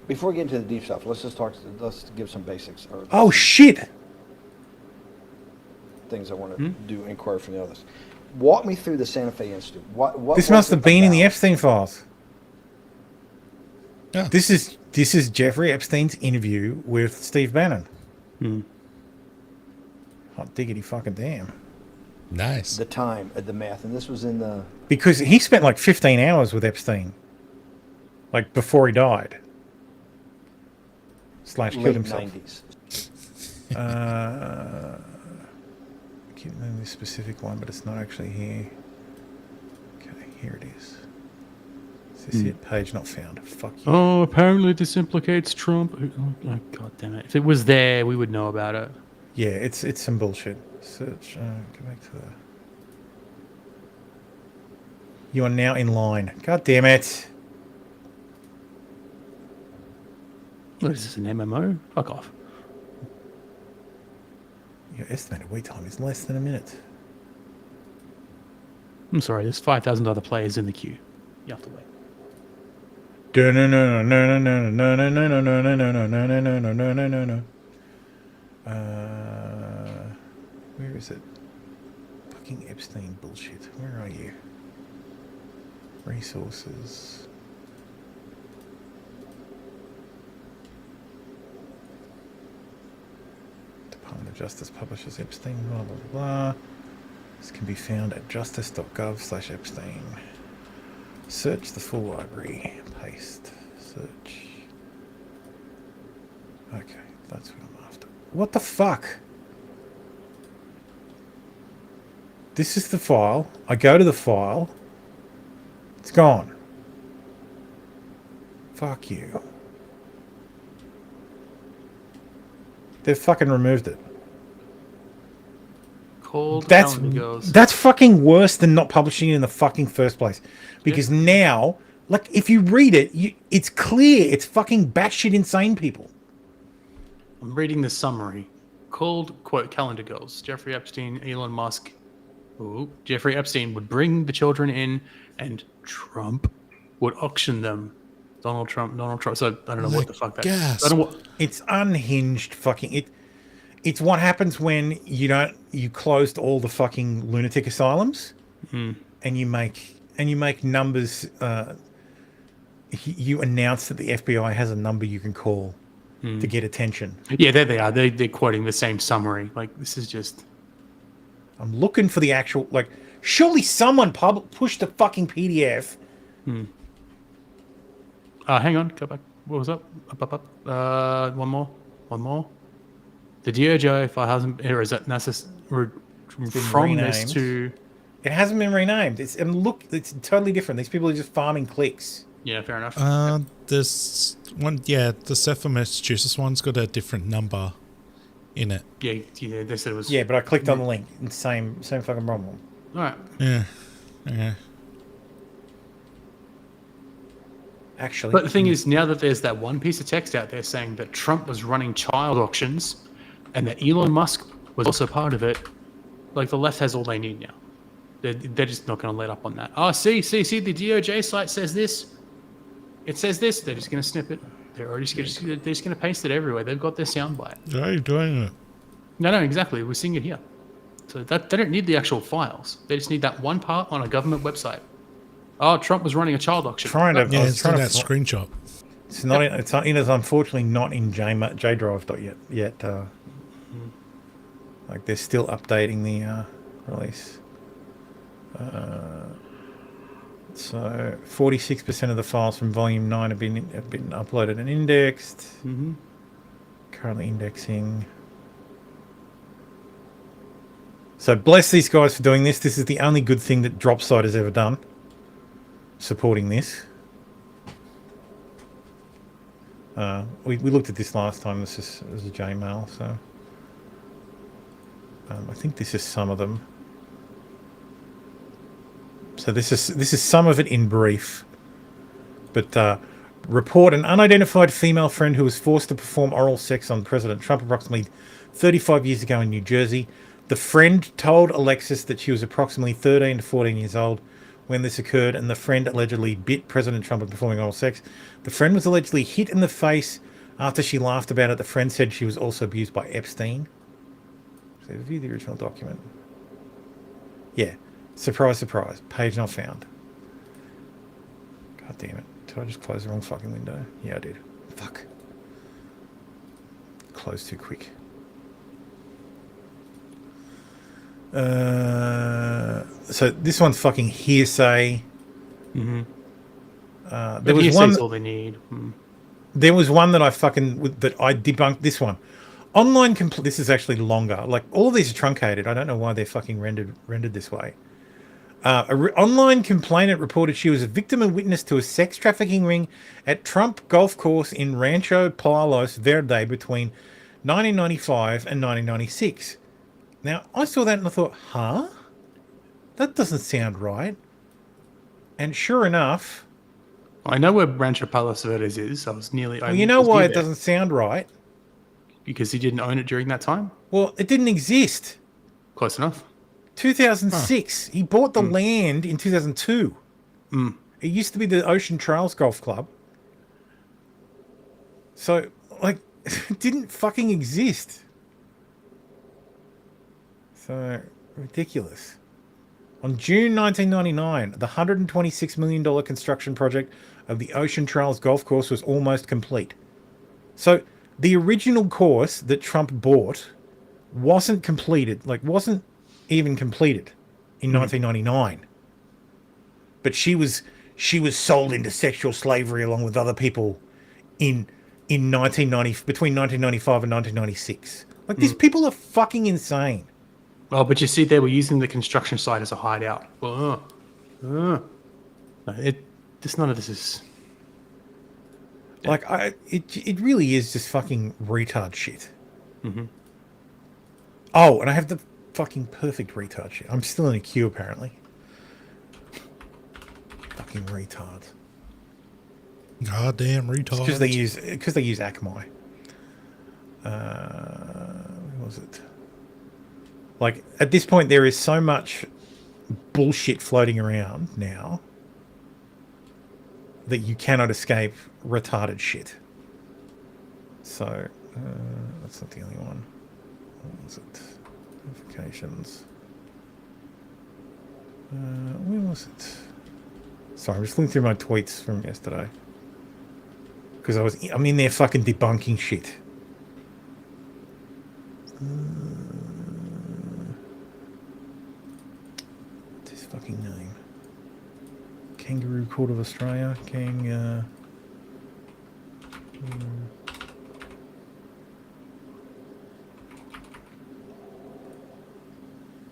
Before we get into the deep stuff, let's just talk. Let's give some basics. Or Oh shit! Things I want to do inquire from the others. Walk me through the Santa Fe Institute. What This was must it have been in the about? Epstein files. Yeah. This is Jeffrey Epstein's interview with Steve Bannon. Hot diggity fucking damn. Nice. The time, the math, and this was in the. Because he spent like 15 hours with Epstein. Like before he died. / killed late himself. 90s. I can't remember this specific one, but it's not actually here. Okay, here it is. Is this it? Page not found. Fuck you. Oh, apparently this implicates Trump. Oh, God damn it. If it was there, we would know about it. Yeah, it's some bullshit. Search. Go back to the. You are now in line. God damn it. What is this, an MMO? Fuck off. Your estimated wait time is less than a minute. I'm sorry, there's 5,000 other players in the queue. You have to wait. Where is it? Fucking Epstein bullshit. Where are you? Resources. Department of Justice publishes Epstein, blah, blah, blah. This can be found at justice.gov/Epstein. Search the full library. Paste. Search. Okay, that's what I'm after. What the fuck? This is the file. I go to the file. It's gone. Fuck you. They've fucking removed it. Cold That's calendar goes. that's fucking worse than not publishing it in the fucking first place. Because now, like, if you read it, it's clear it's fucking batshit insane people. I'm reading the summary. Called, quote, calendar goals. Jeffrey Epstein, Elon Musk. Ooh, Jeffrey Epstein would bring the children in and Trump would auction them. Donald Trump. So I don't know what the fuck that is. I don't know what. It's unhinged fucking it's what happens when you closed all the fucking lunatic asylums and you make numbers you announce that the FBI has a number you can call to get attention. Yeah, there they are. They're quoting the same summary. Like, this is just. I'm looking for the actual, like, surely someone pushed the fucking PDF. Hang on, go back. What was up? Up. One more. The DOJ file hasn't. Or is that from this to? It hasn't been renamed. It's it's totally different. These people are just farming clicks. Yeah, fair enough. There's one. Yeah, the Ceph from Massachusetts one's got a different number in it. Yeah. They said it was. Yeah, but I clicked on the link. And same fucking problem. All right. Yeah. Actually, But the thing is, now that there's that one piece of text out there saying that Trump was running child auctions and that Elon Musk was also part of it, like, the left has all they need now. They're just not going to let up on that. Oh, see, the DOJ site says this. It says this. They're just going to snip it. They're just going to paste it everywhere. They've got their soundbite. How are you doing it? No, exactly. We're seeing it here. So they don't need the actual files. They just need that one part on a government website. Oh, Trump was running a child auction. It's that screenshot. It's not. It's unfortunately not in JDrive yet. Like, they're still updating the release. So 46% of the files from Volume 9 have been uploaded and indexed. Currently indexing. So bless these guys for doing this. This is the only good thing that Dropsite has ever done. Supporting this. We looked at this last time. This is a Jmail, so I think this is some of them. So this is some of it in brief. But report an unidentified female friend who was forced to perform oral sex on President Trump approximately 35 years ago in New Jersey. The friend told Alexis that she was approximately 13 to 14 years old when this occurred, and the friend allegedly bit President Trump at performing oral sex. The friend was allegedly hit in the face after she laughed about it. The friend said she was also abused by Epstein. So review the original document. Yeah. Surprise, surprise. Page not found. God damn it. Did I just close the wrong fucking window? Yeah, I did. Fuck. Closed too quick. So this one's fucking hearsay. Mm-hmm. There was one. All they need. There was one that I debunked. This one, online. This is actually longer. Like all of these are truncated. I don't know why they're fucking rendered this way. Online complainant reported she was a victim and witness to a sex trafficking ring at Trump Golf Course in Rancho Palos Verde between 1995 and 1996. Now, I saw that and I thought, huh? That doesn't sound right. And sure enough... I know where Rancho Palos Verdes is. I was nearly... Well, you know why it doesn't sound right? Because he didn't own it during that time? Well, it didn't exist. Close enough. 2006. Huh. He bought the land in 2002. It used to be the Ocean Trails Golf Club. So, like, it didn't fucking exist. So, ridiculous. On June 1999, the $126 million construction project of the Ocean Trails Golf Course was almost complete. So, the original course that Trump bought wasn't completed, wasn't even completed in 1999. But she was sold into sexual slavery along with other people in 1990, between 1995 and 1996. Like, these people are fucking insane. Oh, but you see, they were using the construction site as a hideout. Just none of this is... Like, it really is just fucking retard shit. Mm-hmm. Oh, and I have the fucking perfect retard shit. I'm still in a queue, apparently. Fucking retard. Goddamn retard. Because they use Akamai. What was it? Like, at this point, there is so much bullshit floating around now that you cannot escape retarded shit. So, that's not the only one. What was it? Notifications. Where was it? Sorry, I'm just looking through my tweets from yesterday. Because I'm in there fucking debunking shit. What's his fucking name? Kangaroo Court of Australia.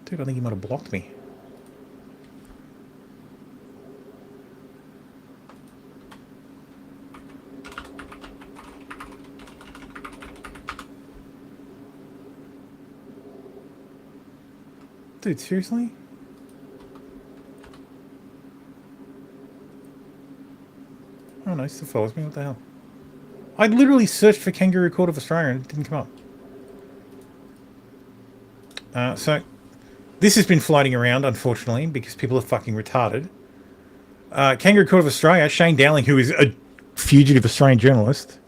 Dude, I think he might have blocked me. Dude, seriously? Oh no, he still follows me. What the hell? I literally searched for Kangaroo Court of Australia and it didn't come up. So, this has been floating around, unfortunately, because people are fucking retarded. Kangaroo Court of Australia, Shane Dowling, who is a fugitive Australian journalist,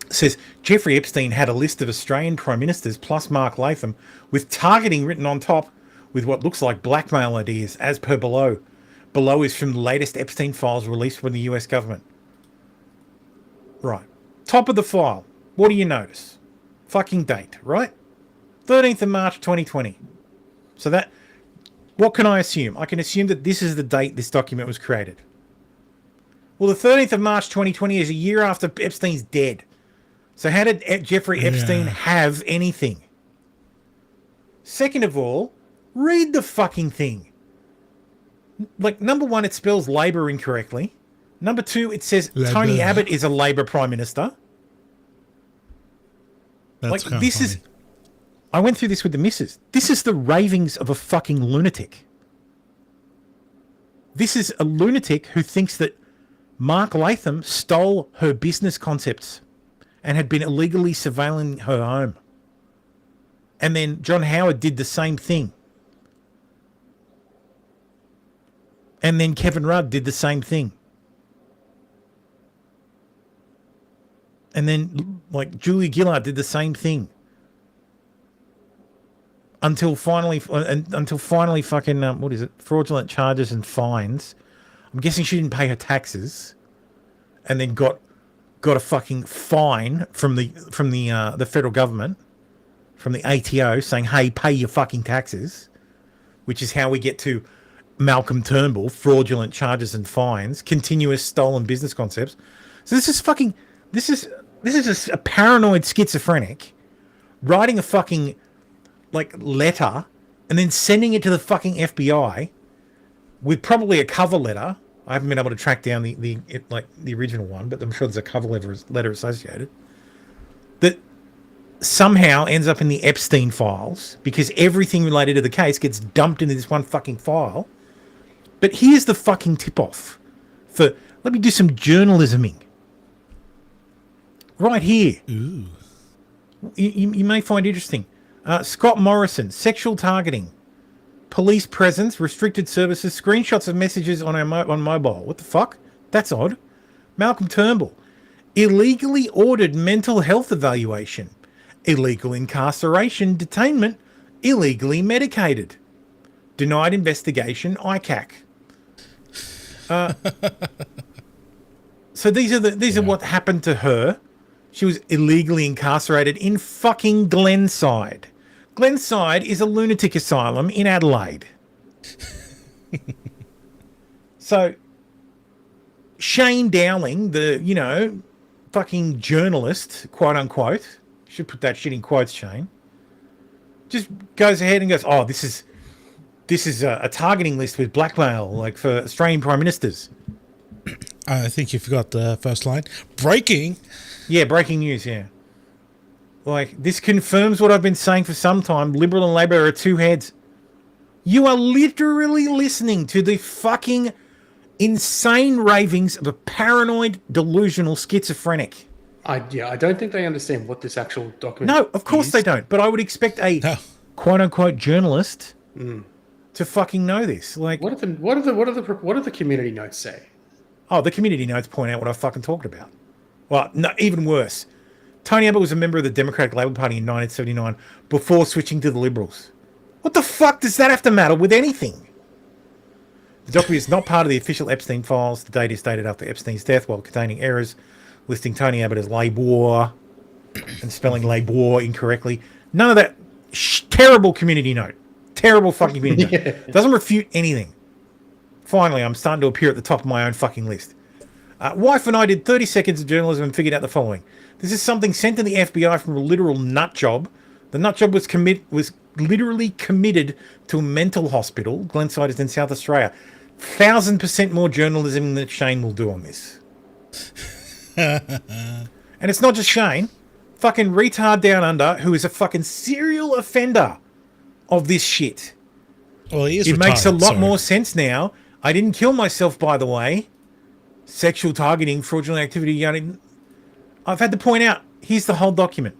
says Jeffrey Epstein had a list of Australian Prime Ministers plus Mark Latham with targeting written on top with what looks like blackmail ideas, as per below. Below is from the latest Epstein files released from the US government. Right. Top of the file. What do you notice? Fucking date, right? 13th of March 2020. So that... What can I assume? I can assume that this is the date this document was created. Well, the 13th of March 2020 is a year after Epstein's dead. So how did Jeffrey Epstein have anything? Second of all, read the fucking thing. Like, number one, it spells Labor incorrectly. Number two, it says Tony Abbott is a Labor Prime Minister. That's like, this is... I went through this with the missus. This is the ravings of a fucking lunatic. This is a lunatic who thinks that Mark Latham stole her business concepts and had been illegally surveilling her home. And then John Howard did the same thing. And then Kevin Rudd did the same thing. And then, like, Julia Gillard did the same thing. Until finally fucking, what is it? Fraudulent charges and fines. I'm guessing she didn't pay her taxes. And then got a fucking fine from the federal government, from the ATO, saying, hey, pay your fucking taxes. Which is how we get to Malcolm Turnbull, fraudulent charges and fines, continuous stolen business concepts. So this is a paranoid schizophrenic writing a fucking letter and then sending it to the fucking FBI with probably a cover letter. I haven't been able to track down the original one, but I'm sure there's a cover letter associated that somehow ends up in the Epstein files because everything related to the case gets dumped into this one fucking file. But here's the fucking tip-off for, let me do some journalisming. Right here. Ooh. You may find interesting. Scott Morrison, sexual targeting, police presence, restricted services, screenshots of messages on mobile. What the fuck? That's odd. Malcolm Turnbull, illegally ordered mental health evaluation, illegal incarceration, detainment, illegally medicated, denied investigation, ICAC. So these are what happened to her. She was illegally incarcerated in fucking Glenside. Glenside is a lunatic asylum in Adelaide. So Shane Dowling, the, fucking journalist, quote unquote, should put that shit in quotes, Shane, just goes ahead and goes, oh, this is a targeting list with blackmail, for Australian Prime Ministers. I think you forgot the first line. Breaking. Yeah, breaking news, yeah. This confirms what I've been saying for some time. Liberal and Labor are two heads. You are literally listening to the fucking insane ravings of a paranoid, delusional schizophrenic. I don't think they understand what this actual document No, of course they don't. But I would expect a quote-unquote journalist to fucking know this. What do the community notes say? Oh, the community notes point out what I fucking talked about. Well, no, even worse. Tony Abbott was a member of the Democratic Labour Party in 1979 before switching to the Liberals. What the fuck does that have to matter with anything? The document is not part of the official Epstein files. The date is dated after Epstein's death while containing errors listing Tony Abbott as Labour and spelling Labour incorrectly. None of that. Terrible community note. Terrible fucking community note. Doesn't refute anything. Finally, I'm starting to appear at the top of my own fucking list. Wife and I did 30 seconds of journalism and figured out the following. This is something sent to the FBI from a literal nut job. The nut job was literally committed to a mental hospital. Glenside is in South Australia. 1,000% more journalism than Shane will do on this. And it's not just Shane. Fucking retard down under, who is a fucking serial offender of this shit. Well, he is It retarded, makes a lot so- more sense now. I didn't kill myself, by the way. Sexual targeting, fraudulent activity. I've had to point out, here's the whole document.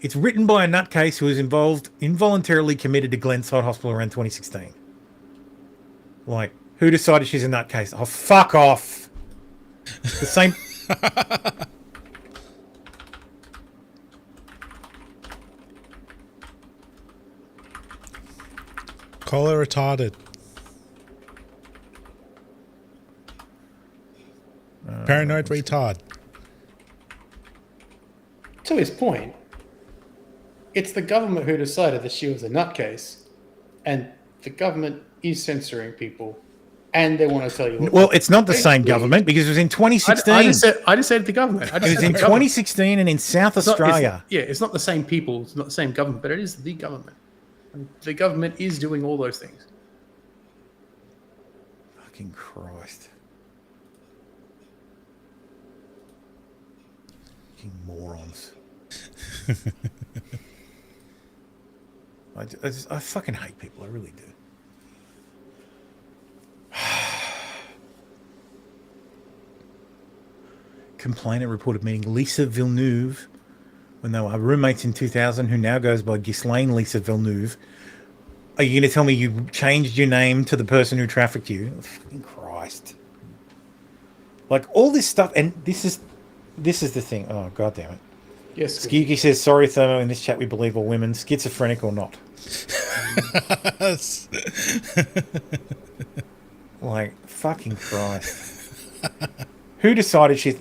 It's written by a nutcase who was involuntarily committed to Glenside Hospital around 2016. Who decided she's a nutcase? Oh, fuck off. The same... Call her retarded. Paranoid retard. To his point, it's the government who decided that she was a nutcase, and the government is censoring people, and they want to tell you. Well, it's not the same government because it was in 2016. I just said the government. It was in 2016 and in South Australia. It's not the same people. It's not the same government, but it is the government. And the government is doing all those things. Fucking Christ. Fucking morons. I fucking hate people. I really do. Complainant reported meeting Lisa Villeneuve when they were roommates in 2000, who now goes by Ghislaine Lisa Villeneuve, Are you going to tell me you changed your name to the person who trafficked you? Fucking Christ. Like, all this stuff, and this is the thing. Oh, God damn it. Yes. Skewky says, sorry, Thermo, in this chat we believe all women, schizophrenic or not. Like, fucking Christ. Who decided she's a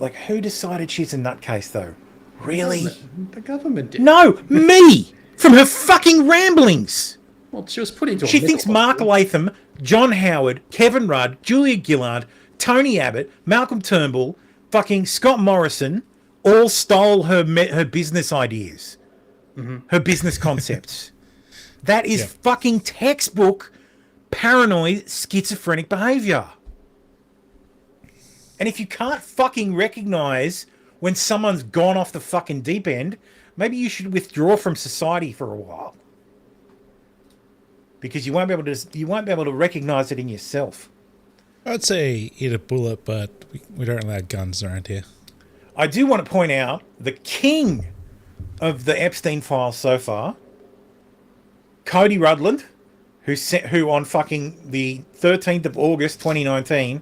nutcase, though? Really? The government did. No, me! From her fucking ramblings! Well, she was put into. She thinks Mark Latham, John Howard, Kevin Rudd, Julia Gillard, Tony Abbott, Malcolm Turnbull, fucking Scott Morrison all stole her business ideas, her business concepts. That is fucking textbook paranoid schizophrenic behavior. And if you can't fucking recognize when someone's gone off the fucking deep end, maybe you should withdraw from society for a while. Because you won't be able to recognize it in yourself. I'd say eat a bullet, but we don't allow guns around here. I do want to point out the king of the Epstein files so far, Cody Rudland, who on fucking the 13th of August 2019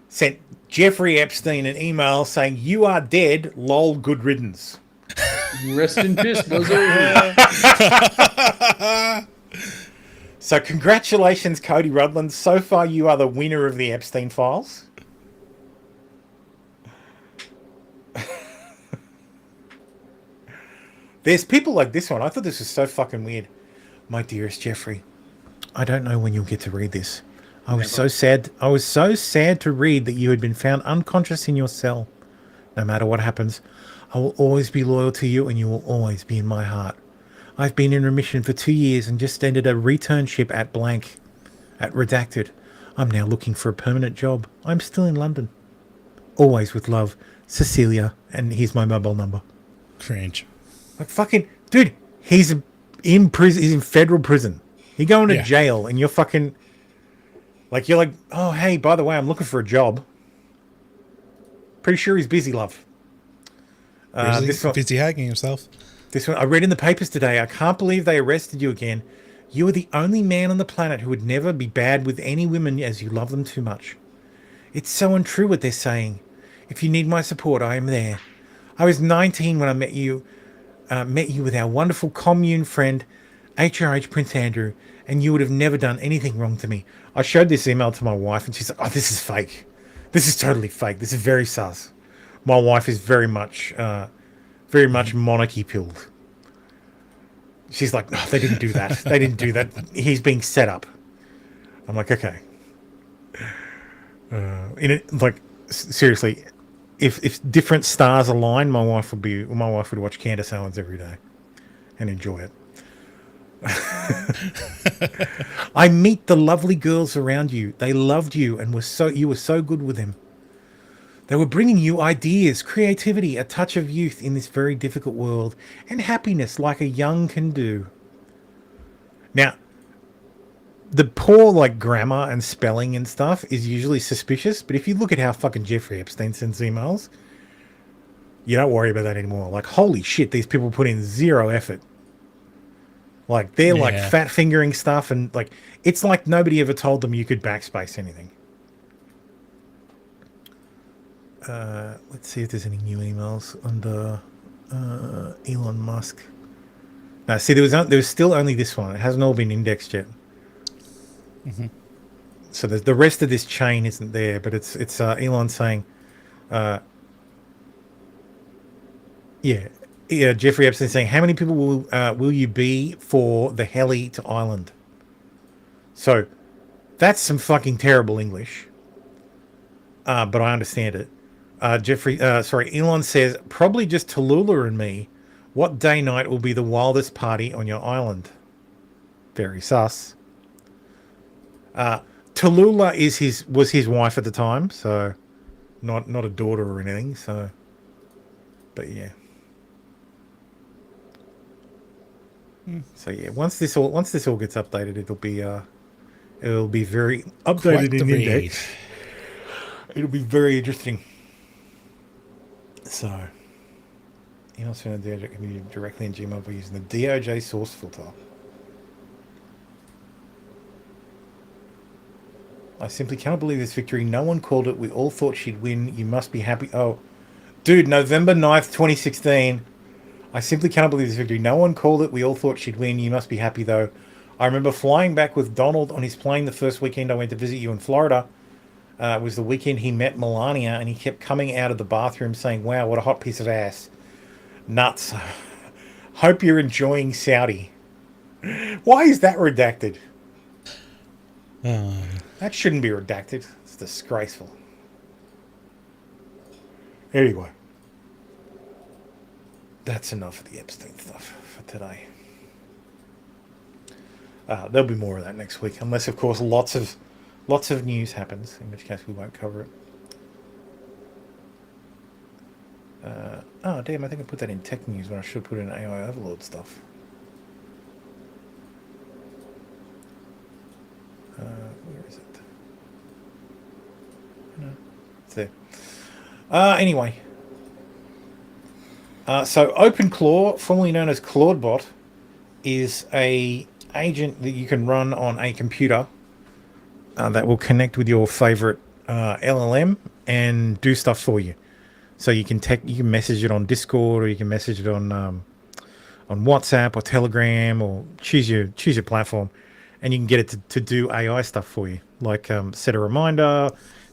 sent Jeffrey Epstein an email saying, "You are dead, lol, good riddance." Rest in peace, Buzzer. So congratulations, Cody Rudland. So far, you are the winner of the Epstein files. There's people like this one. I thought this was so fucking weird. My dearest Jeffrey, I don't know when you'll get to read this. I was so sad to read that you had been found unconscious in your cell. No matter what happens, I will always be loyal to you and you will always be in my heart. I've been in remission for 2 years and just ended a returnship at blank, at Redacted. I'm now looking for a permanent job. I'm still in London. Always with love, Cecilia, and here's my mobile number. Cringe. Like fucking, dude, he's in prison, he's in federal prison. You're going to jail and you're fucking, like, you're like, oh, hey, by the way, I'm looking for a job. Pretty sure he's busy, love. Busy hacking himself. This one, I read in the papers today, I can't believe they arrested you again. You are the only man on the planet who would never be bad with any women as you love them too much. It's so untrue what they're saying. If you need my support, I am there. I was 19 when I met you with our wonderful commune friend, HRH Prince Andrew, and you would have never done anything wrong to me. I showed this email to my wife and she's like, oh, this is fake. This is totally fake. This is very sus. My wife is very much monarchy pilled. She's like, no, they didn't do that. They didn't do that. He's being set up. I'm like, okay. Seriously, if different stars align, my wife would watch Candace Owens every day and enjoy it. I meet the lovely girls around you. They loved you and you were so good with them. They were bringing you ideas, creativity, a touch of youth in this very difficult world, and happiness like a young can do. Now, the poor grammar and spelling and stuff is usually suspicious, but if you look at how fucking Jeffrey Epstein sends emails, you don't worry about that anymore. Like, holy shit, these people put in zero effort. Like, they're like fat fingering stuff, and it's like nobody ever told them you could backspace anything. Let's see if there's any new emails under Elon Musk. No, see, there was still only this one. It hasn't all been indexed yet. Mm-hmm. So the rest of this chain isn't there, but it's Elon saying, Jeffrey Epstein saying, how many people will you be for the heli to Ireland? So that's some fucking terrible English, but I understand it. Elon says, probably just Tallulah and me. What day night will be the wildest party on your island? Very sus. Tallulah was his wife at the time, so not a daughter or anything. So, but yeah. So yeah, once this all gets updated, it'll be very updated in index. It'll be very interesting. So, emails from the DOJ can be directly in Gmail by using the DOJ source filter. I simply cannot believe this victory. No one called it. We all thought she'd win. You must be happy. Oh, dude, November 9th, 2016. I simply cannot believe this victory. No one called it. We all thought she'd win. You must be happy, though. I remember flying back with Donald on his plane the first weekend I went to visit you in Florida. It was the weekend he met Melania, and he kept coming out of the bathroom saying, wow, what a hot piece of ass. Nuts. Hope you're enjoying Saudi. Why is that redacted? That shouldn't be redacted. It's disgraceful. Anyway. That's enough of the Epstein stuff for today. There'll be more of that next week, unless, of course, lots of news happens, in which case we won't cover it. Oh, damn, I think I put that in tech news when I should put in AI Overlord stuff. Where is it? No, it's there. Anyway. So OpenClaw, formerly known as ClaudeBot, is a agent that you can run on a computer that will connect with your favorite LLM and do stuff for you. So you can message it on Discord, or you can message it on WhatsApp or Telegram, or choose your platform, and you can get it to do AI stuff for you, like set a reminder,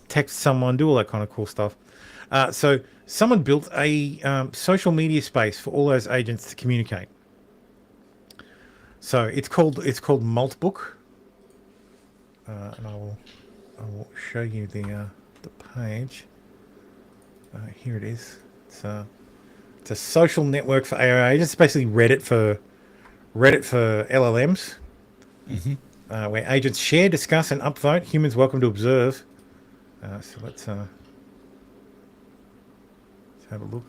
text someone, do all that kind of cool stuff. So someone built a social media space for all those agents to communicate. So it's called Maltbook, and I will show you the page. Here it is. It's a social network for AI agents. It's basically Reddit for LLMs, where agents share, discuss, and upvote. Humans welcome to observe. So let's have a look.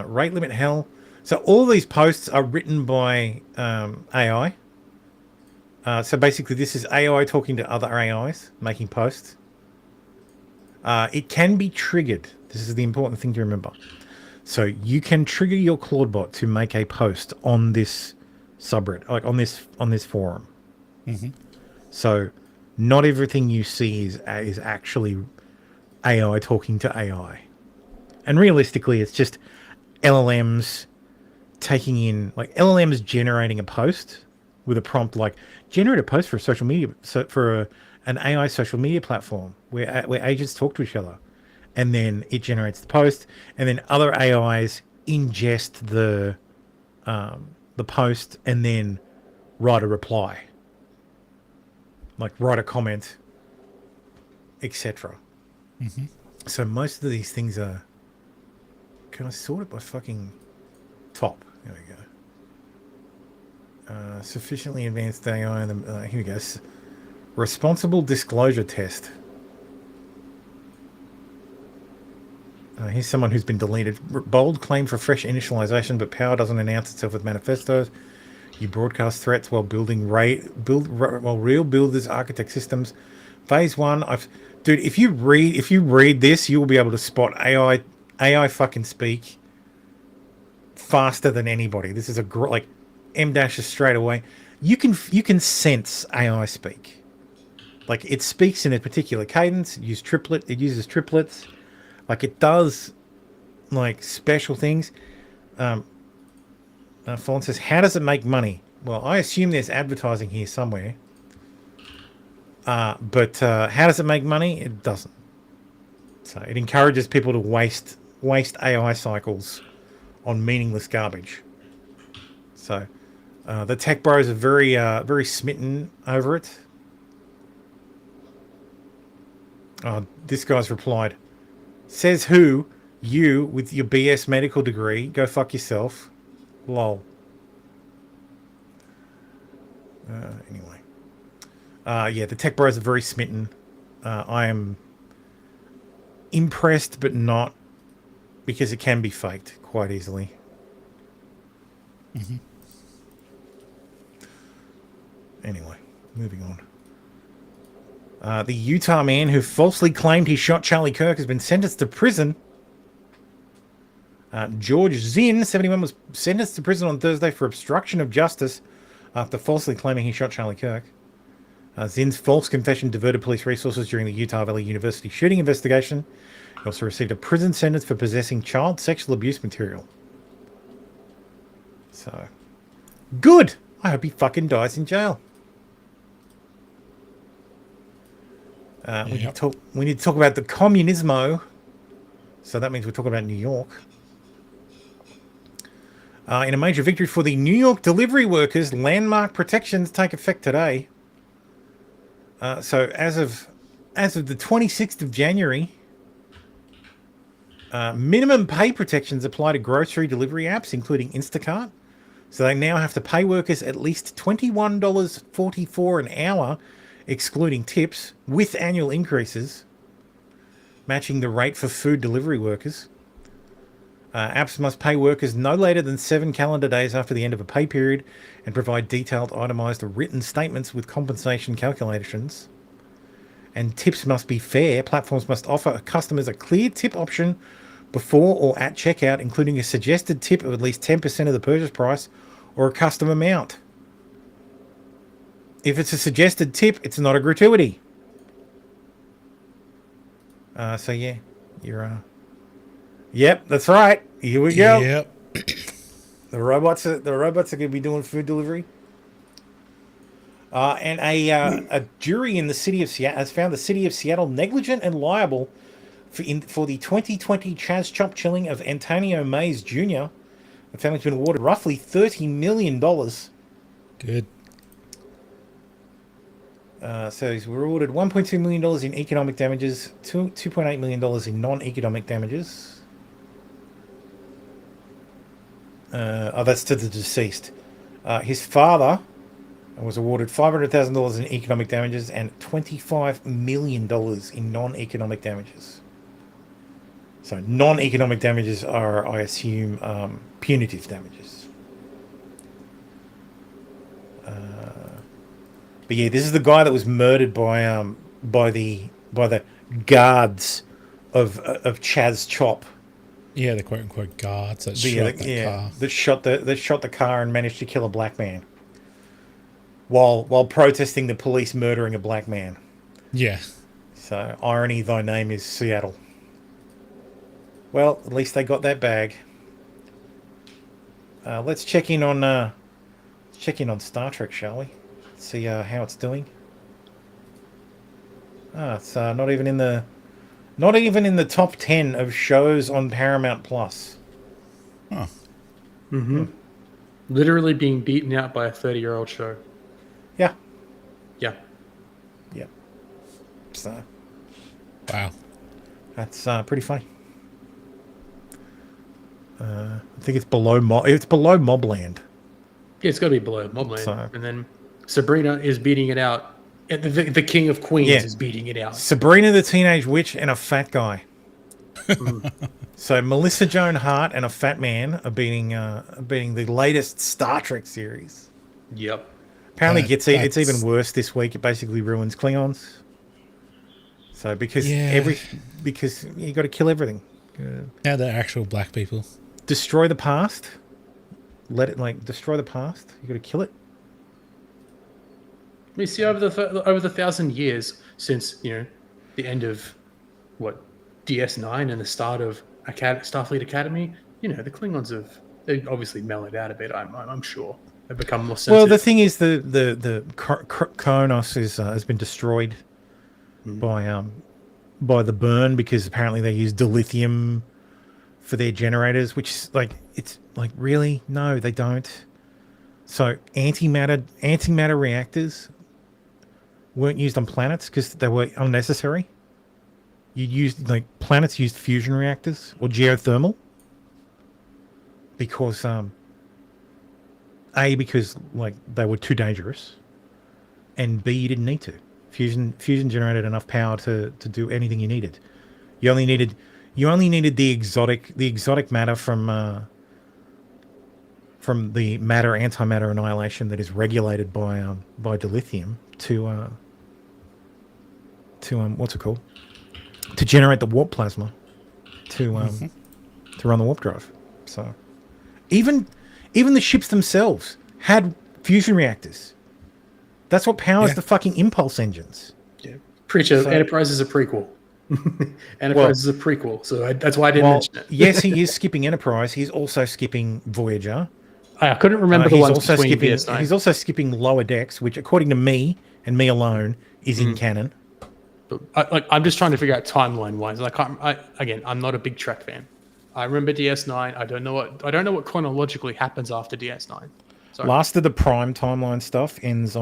Rate limit hell. So all these posts are written by AI. So basically this is AI talking to other AIs, making posts. It can be triggered. This is the important thing to remember. So you can trigger your ClaudeBot to make a post on this subreddit, like on this forum. So not everything you see is actually AI talking to AI. And realistically, it's just LLMs taking in, like LLMs generating a post with a prompt like generate a post for a social media, an AI social media platform where agents talk to each other, and then it generates the post, and then other AIs ingest the post and then write a reply, like write a comment, etc. So most of these things are. Can I sort it by fucking top? There we go. Sufficiently advanced AI. Here we go. Responsible disclosure test. Here's someone who's been deleted. Bold claim for fresh initialization, but power doesn't announce itself with manifestos. You broadcast threats while while real builders architect systems. Phase 1. Dude, if you read this, you will be able to spot AI fucking speak faster than anybody. This is like M dash is straight away. You can sense AI speak. Like it speaks in a particular cadence. It uses triplets. Like it does like special things. Fawn says, how does it make money? Well, I assume there's advertising here somewhere. But how does it make money? It doesn't. So it encourages people to waste AI cycles on meaningless garbage. So the tech bros are very smitten over it. Oh, this guy's replied. Says who? You with your BS medical degree. Go fuck yourself. Lol. Anyway. Yeah, the tech bros are very smitten. I am impressed, but not, because it can be faked quite easily. Anyway, moving on. The Utah man who falsely claimed he shot Charlie Kirk has been sentenced to prison. George Zinn, 71, was sentenced to prison on Thursday for obstruction of justice after falsely claiming he shot Charlie Kirk. Zinn's false confession diverted police resources during the Utah Valley University shooting investigation. He also received a prison sentence for possessing child sexual abuse material. So, good. I hope he fucking dies in jail. We need to talk about the communismo. So that means we're talking about New York. In a major victory for the New York delivery workers, landmark protections take effect today. So as of the 26th of January, minimum pay protections apply to grocery delivery apps, including Instacart. So they now have to pay workers at least $21.44 an hour, excluding tips, with annual increases, matching the rate for food delivery workers. Apps must pay workers no later than 7 calendar days after the end of a pay period and provide detailed, itemized, written statements with compensation calculations. And tips must be fair. Platforms must offer customers a clear tip option before or at checkout, including a suggested tip of at least 10% of the purchase price or a custom amount. If it's a suggested tip, it's not a gratuity. So yeah, you're yep, that's right. Here we go. Yep. The robots are going to be doing food delivery. And a jury in the city of Seattle has found the city of Seattle negligent and liable for the 2020 Chaz Chop killing of Antonio Mays Jr. The family's been awarded roughly $30 million. Good. So he's awarded $1.2 million in economic damages, $2.8 million in non-economic damages. That's to the deceased. His father was awarded $500,000 in economic damages and $25 million in non-economic damages. So non-economic damages are, I assume, punitive damages. But yeah, this is the guy that was murdered by the guards of Chaz Chop. Yeah, the quote unquote guards that shot the car. That shot the car and managed to kill a black man. While protesting the police murdering a black man. Yeah. So irony, thy name is Seattle. Well, at least they got that bag. Let's check in on Star Trek, shall we? See how it's doing. It's not even in the top 10 of shows on Paramount Plus. Huh. Mm-hmm. Literally being beaten out by a 30-year-old show. Yeah. Yeah. Yeah. So. Wow. That's pretty funny. I think it's below Mobland. Yeah, it's got to be below Mobland. So. And then Sabrina is beating it out. The King of Queens is beating it out. Sabrina the Teenage Witch and a fat guy. So Melissa Joan Hart and a fat man are beating the latest Star Trek series. Yep. Apparently it's even worse this week. It basically ruins Klingons. So because you got to kill everything. Now they're actual black people. Destroy the past. Destroy the past. You got to kill it. We see over the 1,000 years since the end of DS9 and the start of Starfleet Academy. The Klingons they've obviously mellowed out a bit. I'm sure they've become more sensitive. Well, the thing is the Kronos has been destroyed by the burn because apparently they use dilithium for their generators, which it's really no, they don't. So antimatter reactors weren't used on planets because they were unnecessary. Planets used fusion reactors or geothermal because because they were too dangerous, and B, you didn't need to. Fusion generated enough power to do anything you needed. You only needed the exotic matter from the matter-antimatter annihilation that is regulated by dilithium to what's it called? To generate the warp plasma to run the warp drive. So even the ships themselves had fusion reactors. That's what powers the fucking impulse engines. Yeah. Preacher, So- Enterprise is a prequel. Enterprise is a prequel, so that's why I didn't mention it. Yes, he is skipping Enterprise. He's also skipping Voyager. I couldn't remember the he's ones also between skipping. DS9. He's also skipping Lower Decks, which, according to me and me alone, is in canon. But I'm just trying to figure out timeline wise. Again, I'm not a big Trek fan. I remember DS9. I don't know what chronologically happens after DS9. Sorry. Last of the Prime timeline stuff ends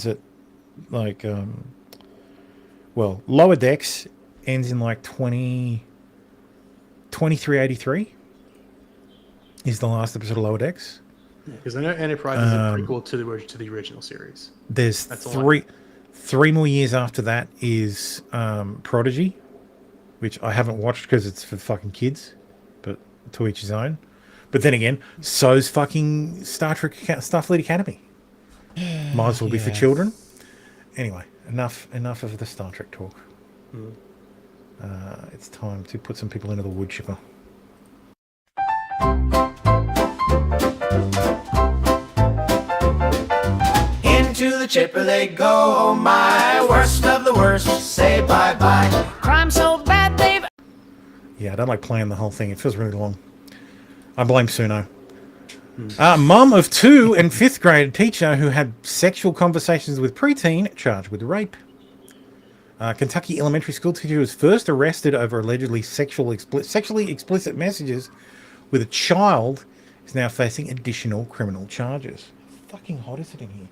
at like Lower Decks ends in like 2383 is the last episode of Lower Decks. Because I know Enterprise is a prequel to the original series. There's That's three more years after that is Prodigy, which I haven't watched because it's for fucking kids, but to each his own. But then again, so's fucking Star Trek Starfleet Academy. Might as well be for children. Anyway, enough of the Star Trek talk. It's time to put some people into the wood chipper. Into the chipper they go, oh my, worst of the worst, say bye-bye. Crime so bad they've... Yeah, I don't like playing the whole thing. It feels really long. I blame Suno. Mum of 2 and 5th grade teacher who had sexual conversations with preteen charged with rape. Kentucky elementary school teacher was first arrested over allegedly sexually explicit messages with a child is now facing additional criminal charges. How fucking hot is it in here?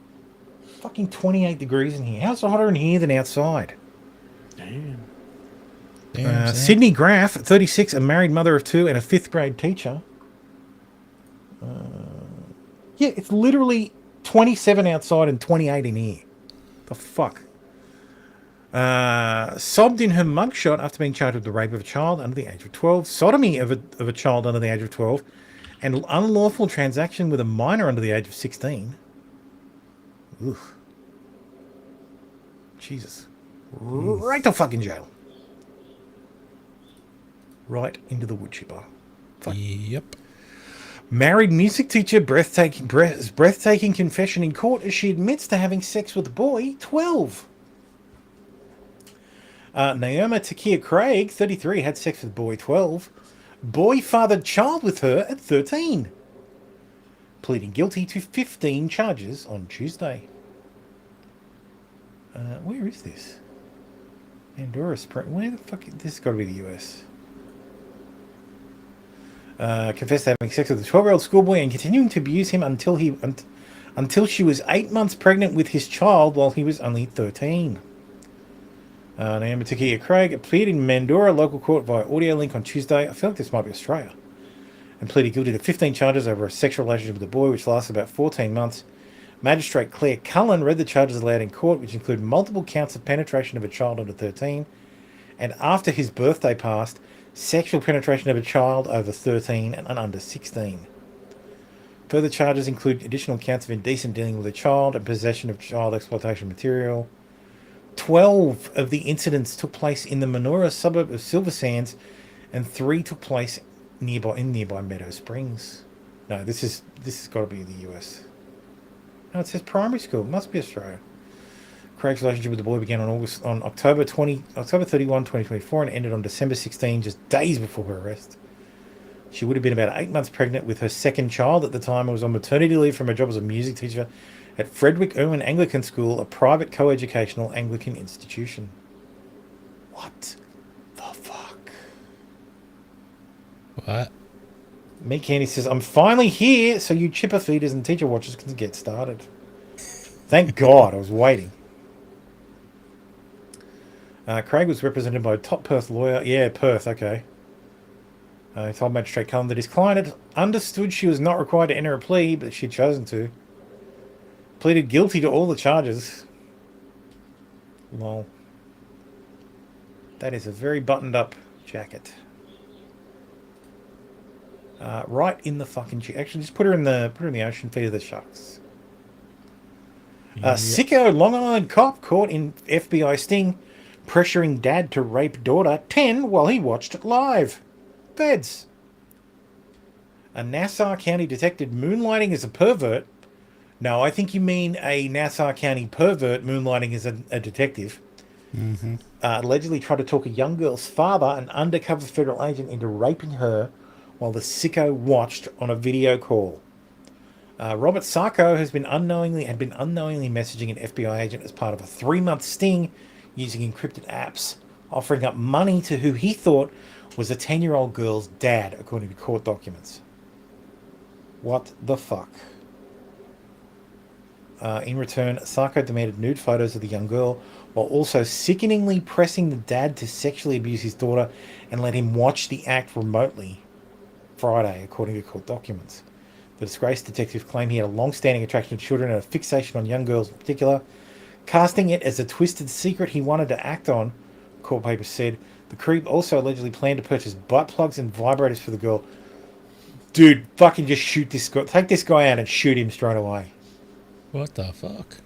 Fucking 28 degrees in here. How's it hotter in here than outside? Damn. Sydney Graff, 36, a married mother of 2 and a 5th grade teacher. Yeah, it's literally 27 outside and 28 in here. The fuck? Sobbed in her mugshot after being charged with the rape of a child under the age of 12, sodomy of a child under the age of 12, and unlawful transaction with a minor under the age of 16. Oof. Jesus. Right to fucking jail. Right into the wood chipper. Fuck. Yep. Married music teacher, breathtaking confession in court as she admits to having sex with a boy, 12. Naoma Takia Craig, 33, had sex with boy, 12. Boy fathered child with her at 13. Pleading guilty to 15 charges on Tuesday. Where is this? Honduras. Where the fuck? This has got to be the US. Confessed to having sex with a 12-year-old schoolboy and continuing to abuse him until she was 8 months pregnant with his child while he was only 13. Naomi Takia Craig appeared in Mandurah local court via audio link on Tuesday. I feel like this might be Australia. And pleaded guilty to 15 charges over a sexual relationship with a boy, which lasted about 14 months. Magistrate Claire Cullen read the charges aloud in court, which include multiple counts of penetration of a child under 13, and after his birthday passed, sexual penetration of a child over 13 and under 16. Further charges include additional counts of indecent dealing with a child and possession of child exploitation material. 12 of the incidents took place in the Manoora suburb of Silver Sands, and 3 took place in nearby Meadow Springs. No, this has got to be the US. No, it says primary school. It must be Australia. Craig's relationship with the boy began on October 31, 2024, and ended on December 16, just days before her arrest. She would have been about 8 months pregnant with her second child at the time and was on maternity leave from her job as a music teacher at Frederick Irwin Anglican School, a private co-educational Anglican institution. What the fuck? What? Meat Candy says, I'm finally here so you chipper feeders and teacher watchers can get started. Thank God, I was waiting. Craig was represented by a top Perth lawyer. Yeah, Perth, okay. He told Magistrate Cullen that his client had understood she was not required to enter a plea, but she had chosen to. Pleaded guilty to all the charges. Lol. That is a very buttoned up jacket. Right in the fucking cheek. Actually, just put her in the ocean, feed her the sharks. Sicko Long Island cop caught in FBI sting, pressuring dad to rape daughter 10 while he watched it live. Feds. A Nassau County detective moonlighting as a pervert No, I think you mean a Nassau County pervert moonlighting as a detective. Mm-hmm. Allegedly tried to talk a young girl's father, an undercover federal agent, into raping her while the sicko watched on a video call. Robert Sarko had been unknowingly messaging an FBI agent as part of a 3-month sting using encrypted apps, offering up money to who he thought was a 10-year-old girl's dad, according to court documents. What the fuck? In return, Sarko demanded nude photos of the young girl, while also sickeningly pressing the dad to sexually abuse his daughter and let him watch the act remotely Friday, according to court documents. The disgraced detective claimed he had a long-standing attraction to children and a fixation on young girls in particular, casting it as a twisted secret he wanted to act on, court papers said. The creep also allegedly planned to purchase butt plugs and vibrators for the girl. Dude, fucking just shoot this guy. Take this guy out and shoot him straight away. What the fuck?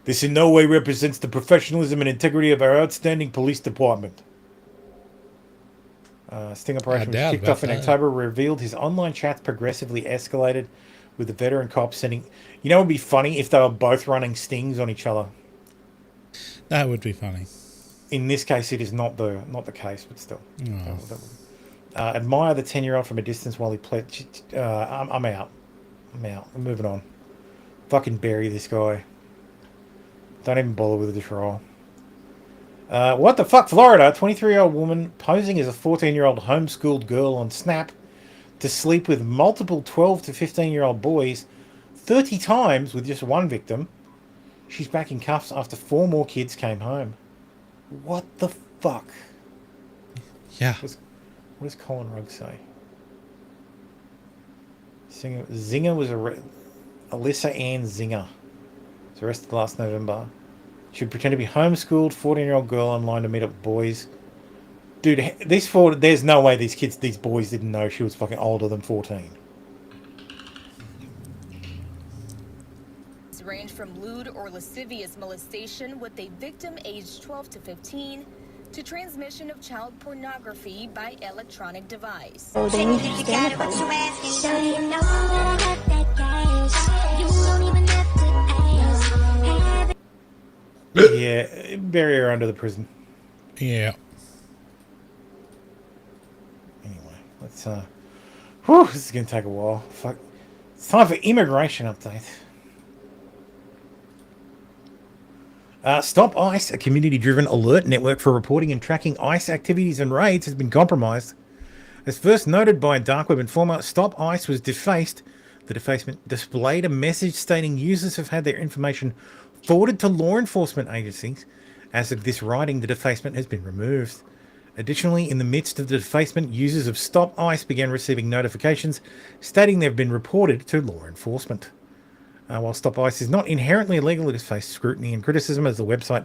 This in no way represents the professionalism and integrity of our outstanding police department. Sting operation was kicked off in October, revealed his online chats progressively escalated, with the veteran cop sending... You know, it would be funny if they were both running stings on each other. That would be funny. In this case, it is not the case, but still. Oh. Admire the 10-year-old from a distance while he played... I'm out. I'm moving on. Fucking bury this guy. Don't even bother with the trial. What the fuck, Florida? 23-year-old woman posing as a 14-year-old homeschooled girl on Snap to sleep with multiple 12 to 15-year-old boys 30 times with just one victim. She's back in cuffs after 4 more kids came home. What the fuck? Yeah. What does Colin Rugg say? Zinger was Alyssa Ann Zinger was arrested last November. She would pretend to be homeschooled 14-year-old girl online to meet up with boys. Dude, there's no way these boys didn't know she was fucking older than 14. Range from lewd or lascivious molestation with a victim aged 12 to 15 to transmission of child pornography by electronic device. Oh, they need to stand up. So you know that I got that cash. You don't even have to ask. Yeah, bury her under the prison. Yeah. Anyway, let's whew, this is gonna take a while. Fuck. It's time for immigration update. Stop ICE, a community-driven alert network for reporting and tracking ICE activities and raids, has been compromised. As first noted by a dark web informer, Stop ICE was defaced. The defacement displayed a message stating users have had their information forwarded to law enforcement agencies. As of this writing, the defacement has been removed. Additionally, in the midst of the defacement, users of Stop ICE began receiving notifications stating they've been reported to law enforcement. While Stop ICE is not inherently illegal, it has faced scrutiny and criticism as the website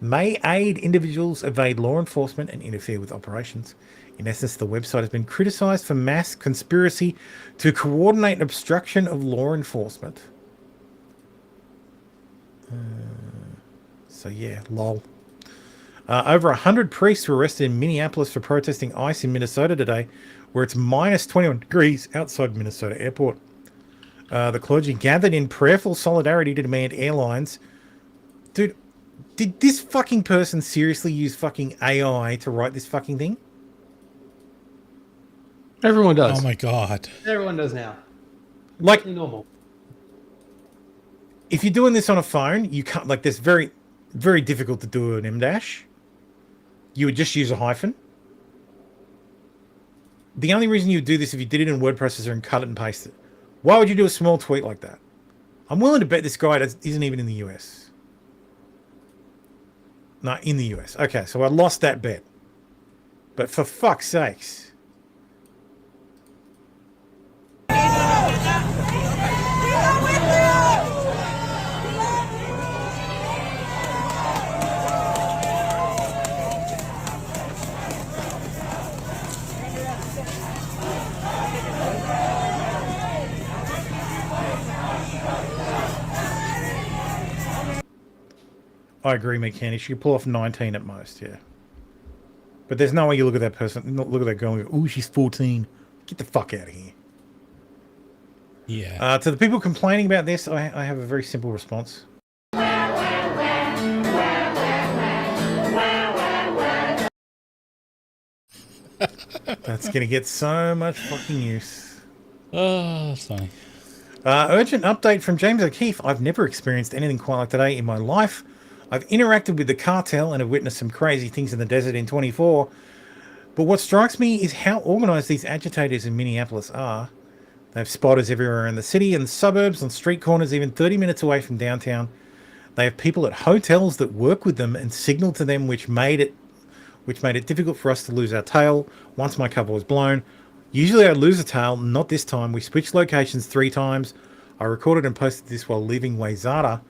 may aid individuals evade law enforcement and interfere with operations. In essence, the website has been criticised for mass conspiracy to coordinate obstruction of law enforcement. So yeah, lol. Over 100 priests were arrested in Minneapolis for protesting ICE in Minnesota today, where it's minus 21 degrees outside Minnesota Airport. The clergy gathered in prayerful solidarity to demand airlines... Dude, did this fucking person seriously use fucking AI to write this fucking thing? Everyone does. Oh my god. Everyone does now. Like, normal. If you're doing this on a phone, you can't... Like, this very, very difficult to do an M-dash. You would just use a hyphen. The only reason you would do this if you did it in word processor and cut it and paste it. Why would you do a small tweet like that? I'm willing to bet this guy isn't even in the US. No, in the US. Okay, so I lost that bet. But for fuck's sakes. I agree, McKenny. She could pull off 19 at most, yeah. But there's no way you look at that person, look at that girl and go, ooh, she's 14. Get the fuck out of here. Yeah. To the people complaining about this, I have a very simple response. That's going to get so much fucking use. Oh, that's funny. Urgent update from James O'Keefe. I've never experienced anything quite like today in my life. I've interacted with the cartel and have witnessed some crazy things in the desert in 24. But what strikes me is how organised these agitators in Minneapolis are. They have spotters everywhere in the city and the suburbs, on street corners, even 30 minutes away from downtown. They have people at hotels that work with them and signal to them, which made it difficult for us to lose our tail once my cover was blown. Usually I'd lose a tail, not this time. We switched locations 3 times. I recorded and posted this while leaving Wayzata.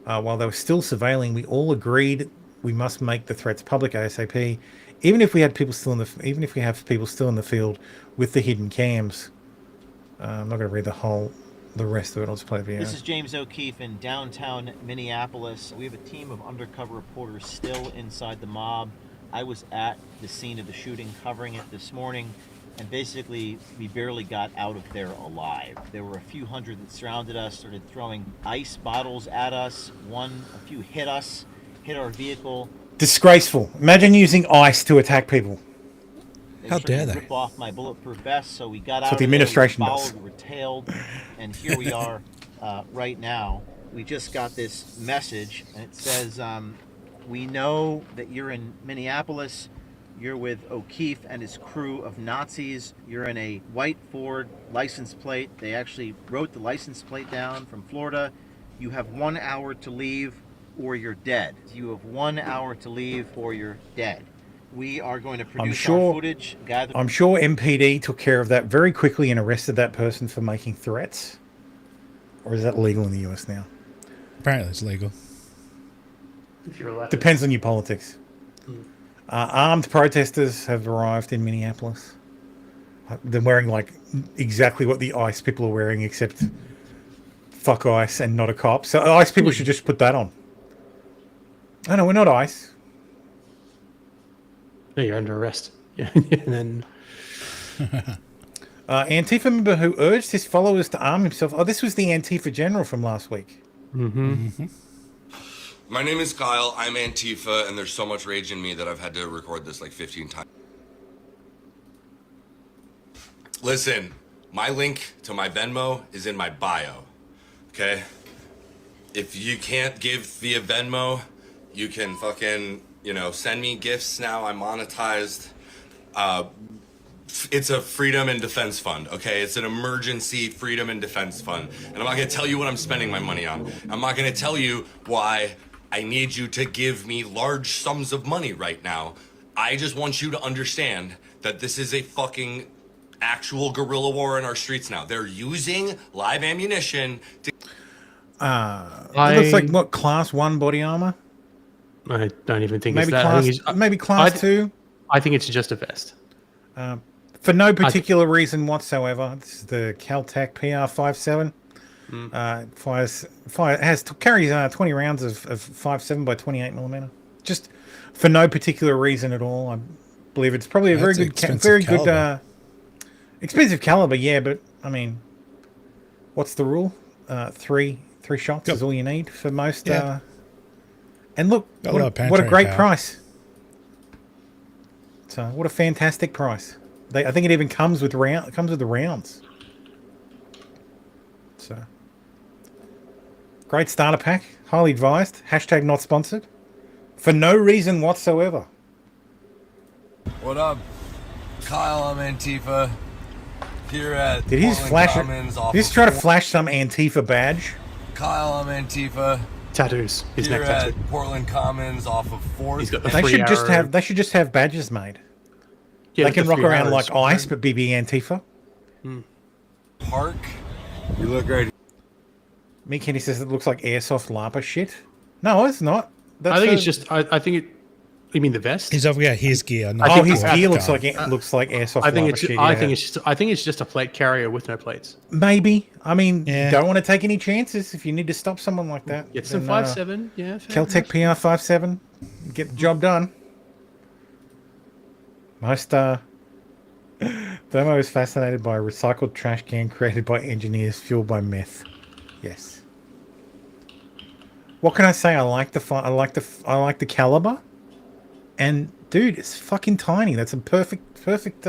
While they were still surveilling, we all agreed we must make the threats public ASAP, even if we have people still in the field with the hidden cams. I'm not going to read the rest of it. I'll just play the video. This is James O'Keefe in downtown Minneapolis. We have a team of undercover reporters still inside the mob. I was at the scene of the shooting, covering it this morning, and basically we barely got out of there alive. There were a few hundred that surrounded us, started throwing ice bottles at us. A few hit us, hit our vehicle. Disgraceful. Imagine using ice to attack people. How dare they? Rip off my bulletproof vest, so we got out of the administration there, does. we were tailed, and here we are right now. We just got this message, and it says, we know that you're in Minneapolis. You're with O'Keefe and his crew of Nazis. You're in a white Ford license plate. They actually wrote the license plate down from Florida. You have 1 hour to leave or you're dead. You have 1 hour to leave or you're dead. We are going to produce our footage. I'm sure MPD took care of that very quickly and arrested that person for making threats. Or is that legal in the US now? Apparently it's legal. If you're allowed. Depends on your politics. Armed protesters have arrived in Minneapolis. They're wearing like exactly what the ICE people are wearing, except fuck ICE and not a cop. So ICE people should just put that on. Oh no, we're not ICE. No, you're under arrest. Yeah, and then Antifa member who urged his followers to arm himself. Oh, this was the Antifa general from last week. My name is Kyle. I'm Antifa, and there's so much rage in me that I've had to record this like 15 times. Listen, my link to my Venmo is in my bio, okay? If you can't give via Venmo, you can fucking, send me gifts now. I'm monetized. It's a freedom and defense fund, okay? It's an emergency freedom and defense fund. And I'm not gonna tell you what I'm spending my money on. I'm not gonna tell you why I need you to give me large sums of money right now. I just want you to understand that this is a fucking actual guerrilla war in our streets now. They're using live ammunition to... It looks like, what, class 1 body armor? I don't even think maybe it's that. Maybe class 2? I think it's just a vest. For no particular reason whatsoever. This is the Caltech PR57. Carries 20 rounds of 5.7 by 28 millimeter. Just for no particular reason at all. I believe it's probably a very good, expensive caliber. Yeah, but I mean, what's the rule? Three shots is all you need for most. Yeah. And look, what a great price. So what a fantastic price. I think it even comes with the rounds. So. Great starter pack. Highly advised. # not sponsored. For no reason whatsoever. What up? Kyle, I'm Antifa. Here at Did he just flash it? Did he just try to flash some Antifa badge? Kyle, I'm Antifa. Tattoos. His Here neck at tattoo. Portland Commons off of 4th. He's got the They should just have badges made. Yeah, they can rock around arrows. like ICE, but be Antifa. Park. You look great. Me Kenny says it looks like airsoft LARPA shit. No, it's not. I think it's just. I think it. You mean the vest? He's over his gear. His gear looks like airsoft. I think LARPA it's. shit, I think it's just. I think it's just a plate carrier with no plates. Maybe. I mean, don't want to take any chances. If you need to stop someone like that, Get some 5.7. Yeah. Caltech PR57. Get the job done. Most Thermo is fascinated by a recycled trash can created by engineers fueled by meth. Yes. What can I say? I like the caliber. And dude, it's fucking tiny. That's a perfect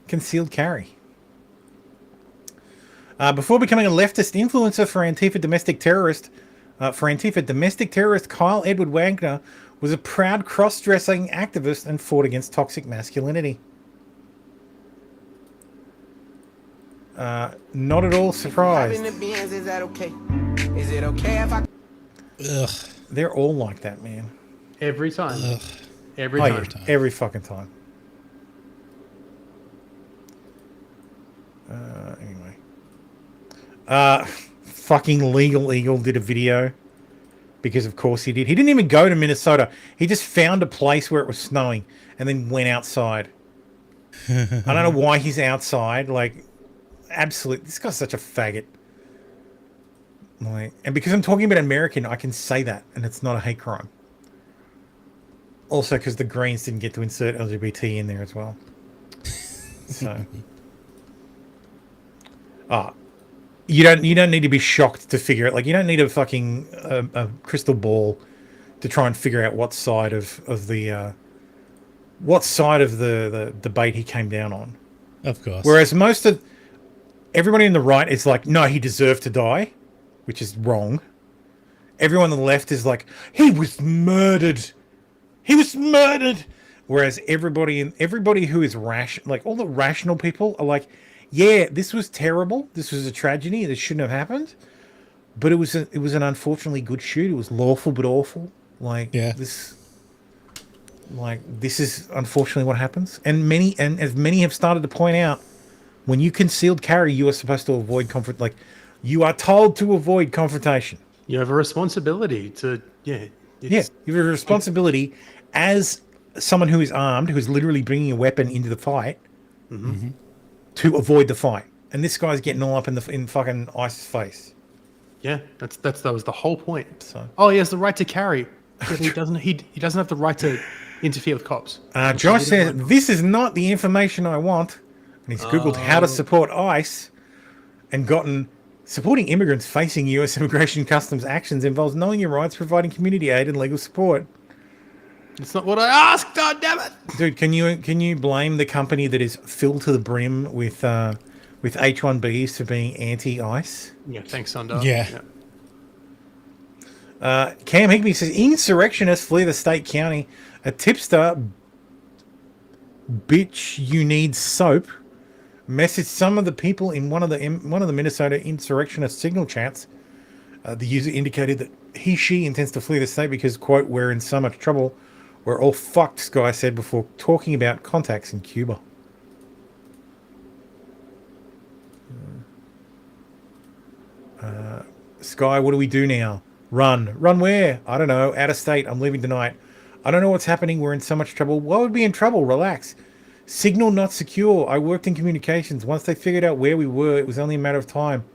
concealed carry. Before becoming a leftist influencer for Antifa domestic terrorist, Kyle Edward Wagner was a proud cross-dressing activist and fought against toxic masculinity. Not at all surprised. Is that okay? Is it okay if I... Ugh. They're all like that, man. Every time. Ugh. Every time. Yeah, every fucking time. Anyway. Fucking Legal Eagle did a video. Because of course he did. He didn't even go to Minnesota. He just found a place where it was snowing and then went outside. I don't know why he's outside. Like, absolute. This guy's such a faggot. Like, and because I'm talking about American, I can say that, and it's not a hate crime. Also, because the Greens didn't get to insert LGBT in there as well. So, you don't need to be shocked to figure it. Like, you don't need a fucking a crystal ball to try and figure out what side of the debate he came down on. Of course. Whereas most of everybody on the right is like, no, he deserved to die, which is wrong. Everyone on the left is like, he was murdered. He was murdered. Whereas everybody who is like all the rational people are like, yeah, this was terrible. This was a tragedy. This shouldn't have happened. But it was an unfortunately good shoot. It was lawful but awful. Like, yeah. This is unfortunately what happens. And as many have started to point out, when you concealed carry, you are supposed to avoid conflict. Like, you are told to avoid confrontation. You have a responsibility to, you have a responsibility as someone who is armed, who is literally bringing a weapon into the fight, to avoid the fight. And this guy's getting all up in fucking ICE's face. Yeah, that was the whole point. So, he has the right to carry, but he doesn't have the right to interfere with cops. Josh says, this is not the information I want. And he's Googled how to support ICE and gotten supporting immigrants facing U.S. immigration customs actions involves knowing your rights, providing community aid and legal support. It's not what I asked, God damn it! Dude, can you blame the company that is filled to the brim with H-1Bs for being anti-ICE? Yeah, thanks, Sundar. Yeah. Cam Higby says, insurrectionists flee the state county. A tipster, bitch, you need soap, messaged some of the people in one of the Minnesota insurrectionist signal chats. The user indicated that she intends to flee the state because, quote, we're in so much trouble. We're all fucked, Sky said before talking about contacts in Cuba. Sky, what do we do now? Run. Run where? I don't know. Out of state. I'm leaving tonight. I don't know what's happening. We're in so much trouble. Why would we be in trouble? Relax. Signal not secure. I worked in communications. Once they figured out where we were, it was only a matter of time.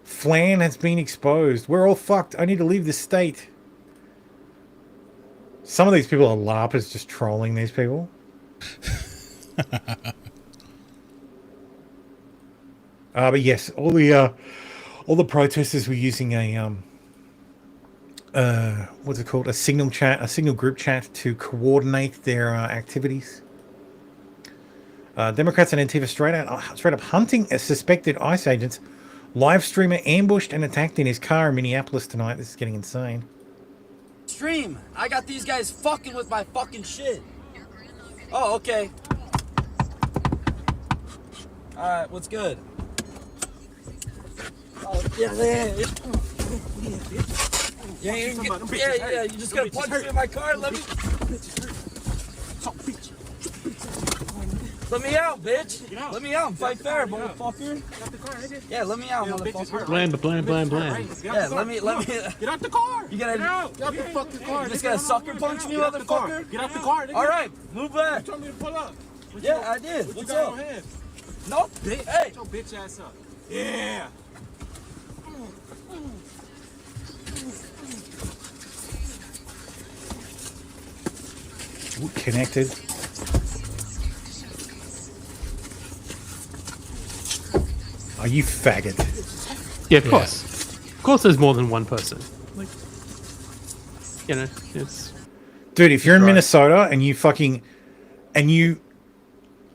Flan has been exposed. We're all fucked. I need to leave this state. Some of these people are LARPers just trolling these people. But yes, all the protesters were using a what's it called? A signal group chat to coordinate their activities. Democrats and Antifa straight up hunting suspected ICE agents. Live streamer ambushed and attacked in his car in Minneapolis tonight. This is getting insane. Stream. I got these guys fucking with my fucking shit. Oh, okay. Alright, what's good? Oh, yeah. Yeah, you just gonna punch me in my car? Let me out, bitch. Let me out and fight fair, motherfucker. Yeah, let me out, motherfucker. Blam. Yeah, let me. Get out the car. You gotta. Get out the fucking car. You just gotta sucker punch me, motherfucker. Get out the car. All right, move back. You told me to pull up. Yeah, I did. What's up? No, bitch. Hey. Get your bitch ass up. Yeah. Connected. you faggot. Yeah, of course. Of course there's more than one person. Like, it's... Dude, if you're in Right. Minnesota and you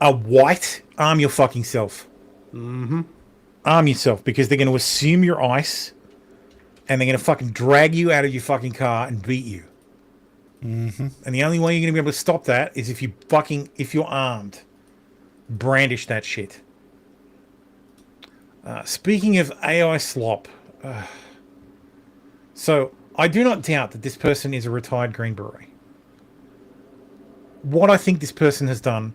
are white, arm your fucking self. Mm-hmm. Arm yourself, because they're going to assume you're ICE and they're going to fucking drag you out of your fucking car and beat you. Mm-hmm. And the only way you're going to be able to stop that is if you're armed. Brandish that shit. Speaking of AI slop, so I do not doubt that this person is a retired Green Beret. What I think this person has done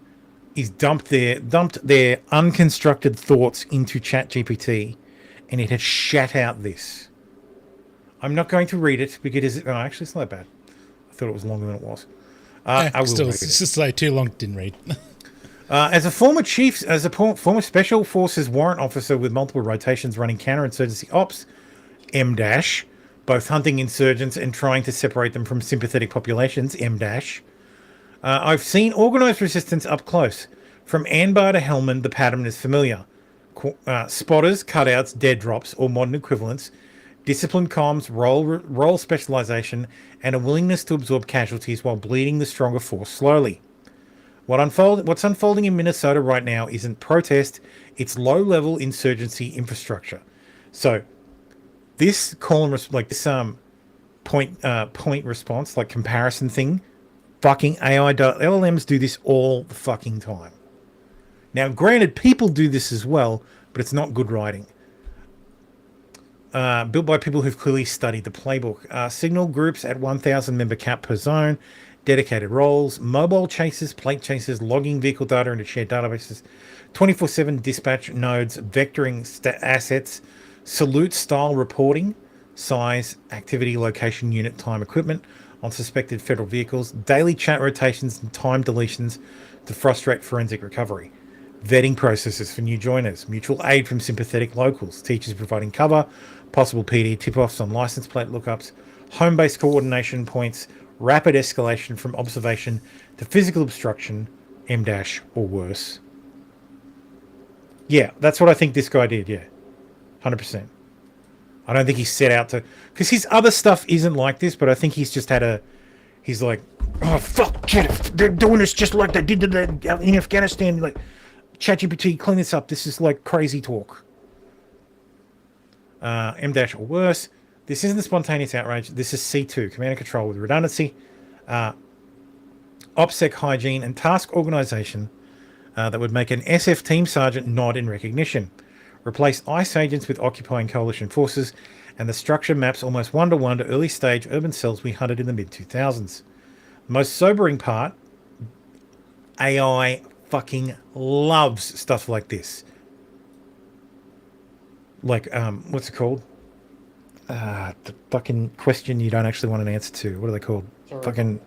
is dumped their unconstructed thoughts into ChatGPT, and it has shat out this. I'm not going to read it because actually it's not that bad. I thought it was longer than it was. I will Still, read it's it. just like too long. Didn't read. As a former former Special Forces warrant officer with multiple rotations running counterinsurgency ops, both hunting insurgents and trying to separate them from sympathetic populations, I've seen organised resistance up close. From Anbar to Helmand, the pattern is familiar. Spotters, cutouts, dead drops, or modern equivalents, disciplined comms, role specialisation, and a willingness to absorb casualties while bleeding the stronger force slowly. What's unfolding in Minnesota right now isn't protest, it's low-level insurgency infrastructure. So, this point response, like comparison thing, fucking LLMs do this all the fucking time. Now, granted, people do this as well, but it's not good writing. Built by people who've clearly studied the playbook. Signal groups at 1,000 member cap per zone. Dedicated roles, mobile chasers, plate chasers, logging vehicle data into shared databases, 24/7 dispatch nodes, vectoring assets, salute style reporting, size, activity, location, unit, time, equipment on suspected federal vehicles, daily chat rotations and time deletions to frustrate forensic recovery, vetting processes for new joiners, mutual aid from sympathetic locals, teachers providing cover, possible PD tip-offs on license plate lookups, home-based coordination points, rapid escalation from observation to physical obstruction, or worse. Yeah, that's what I think this guy did, yeah. 100%. I don't think he set out to... Because his other stuff isn't like this, but I think he's just had he's like, oh, fuck, they're doing this just like they did in Afghanistan. Like, ChatGPT, clean this up. This is like crazy talk. Or worse. This isn't a spontaneous outrage. This is C2, command and control with redundancy, OPSEC hygiene, and task organization that would make an SF team sergeant nod in recognition. Replace ICE agents with occupying coalition forces, and the structure maps almost one-to-one to early stage urban cells we hunted in the mid-2000s. The most sobering part, AI fucking loves stuff like this. Like, what's it called? The fucking question you don't actually want an answer to. What are they called? Fucking...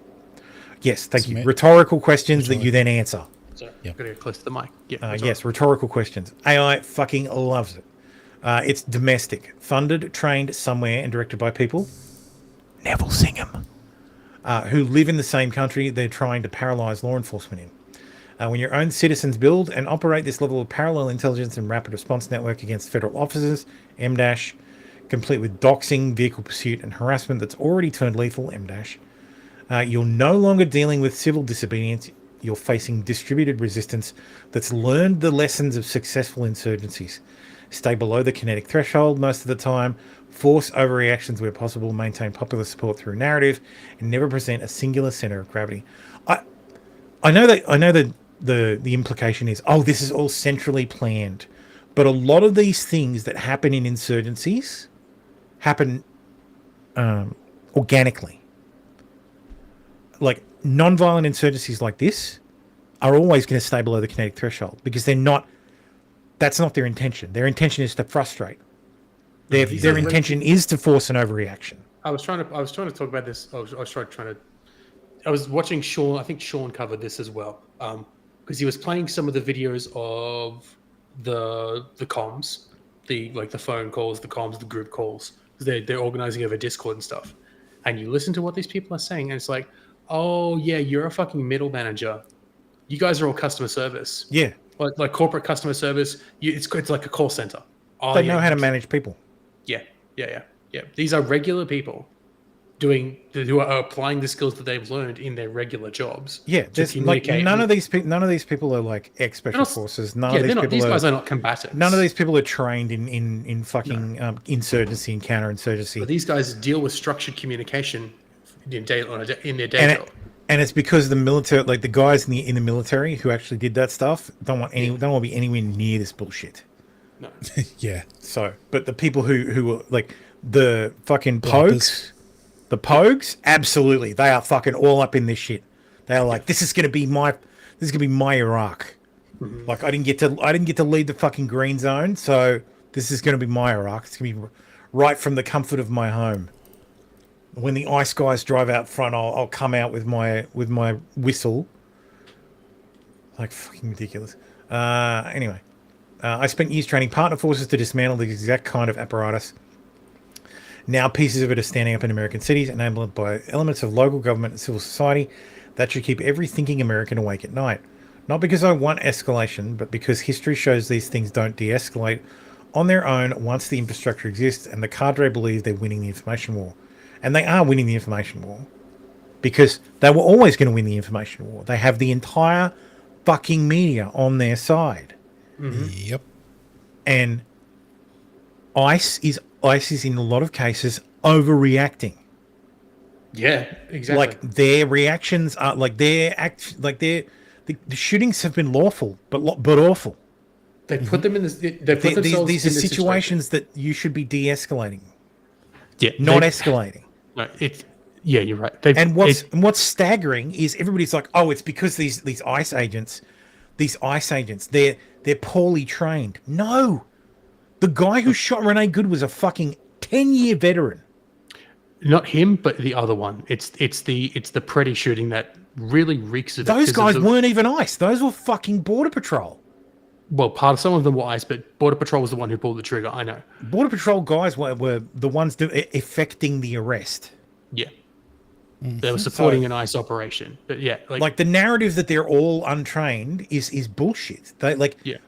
Yes, thank you. Rhetorical questions that you then answer. Sorry, yep. Gotta get close to the mic. Yeah, yes, rhetorical questions. AI fucking loves it. It's domestic. Funded, trained somewhere, and directed by people. Neville Singham. Who live in the same country they're trying to paralyze law enforcement in. When your own citizens build and operate this level of parallel intelligence and rapid response network against federal officers, complete with doxing, vehicle pursuit, and harassment that's already turned lethal, you're no longer dealing with civil disobedience. You're facing distributed resistance that's learned the lessons of successful insurgencies. Stay below the kinetic threshold most of the time, force overreactions where possible, maintain popular support through narrative, and never present a singular center of gravity. I know that the implication is, oh, this is all centrally planned. But a lot of these things that happen in insurgencies happen organically. Like, non-violent insurgencies like this are always going to stay below the kinetic threshold because that's not their intention. Their intention is to frustrate. Their intention is to force an overreaction. I was trying to talk about this. I was watching Sean. I think Sean covered this as well, because he was playing some of the videos of the comms, the phone calls, the comms, the group calls. They're organizing over Discord and stuff, and you listen to what these people are saying, and it's like, oh yeah, you're a fucking middle manager. You guys are all customer service. Yeah, like corporate customer service. It's like a call center. They know how to manage people. Yeah. These are regular people who are applying the skills that they've learned in their regular jobs. Yeah, there's like none of these people are like ex special forces. These guys are not combatants. None of these people are trained in fucking insurgency and counterinsurgency. But these guys deal with structured communication in their day job. And it's because the military, like the guys in the military who actually did that stuff, don't want to be anywhere near this bullshit. No. Yeah. So, but the people who were like the fucking pogues. The Pogues, absolutely, they are fucking all up in this shit. They are like, this is gonna be my Iraq. Mm-hmm. Like I didn't get to lead the fucking green zone, so this is gonna be my Iraq. It's gonna be right from the comfort of my home. When the ice guys drive out front, I'll come out with my whistle. Like fucking ridiculous. Anyway, I spent years training partner forces to dismantle the exact kind of apparatus. Now pieces of it are standing up in American cities, enabled by elements of local government and civil society that should keep every thinking American awake at night. Not because I want escalation, but because history shows these things don't de-escalate on their own once the infrastructure exists and the cadre believe they're winning the information war. And they are winning the information war because they were always going to win the information war. They have the entire fucking media on their side. Mm-hmm. Yep. And ICE is in a lot of cases overreacting. Yeah, exactly. Like their reactions are the shootings have been lawful, but awful. They put them in this. They put themselves. These are situations that you should be de-escalating. Yeah, not escalating. No, yeah, you're right. What's staggering is everybody's like, oh, it's because these ICE agents, they're poorly trained. No. The guy who shot Renee Good was a fucking 10-year veteran. Not him, but the other one. It's the Preddy shooting that really reeks of. Those guys weren't even ICE. Those were fucking Border Patrol. Well, some of them were ICE, but Border Patrol was the one who pulled the trigger. I know. Border Patrol guys were the ones effecting the arrest. Yeah. They were supporting an ICE operation, but yeah, like the narrative that they're all untrained is bullshit.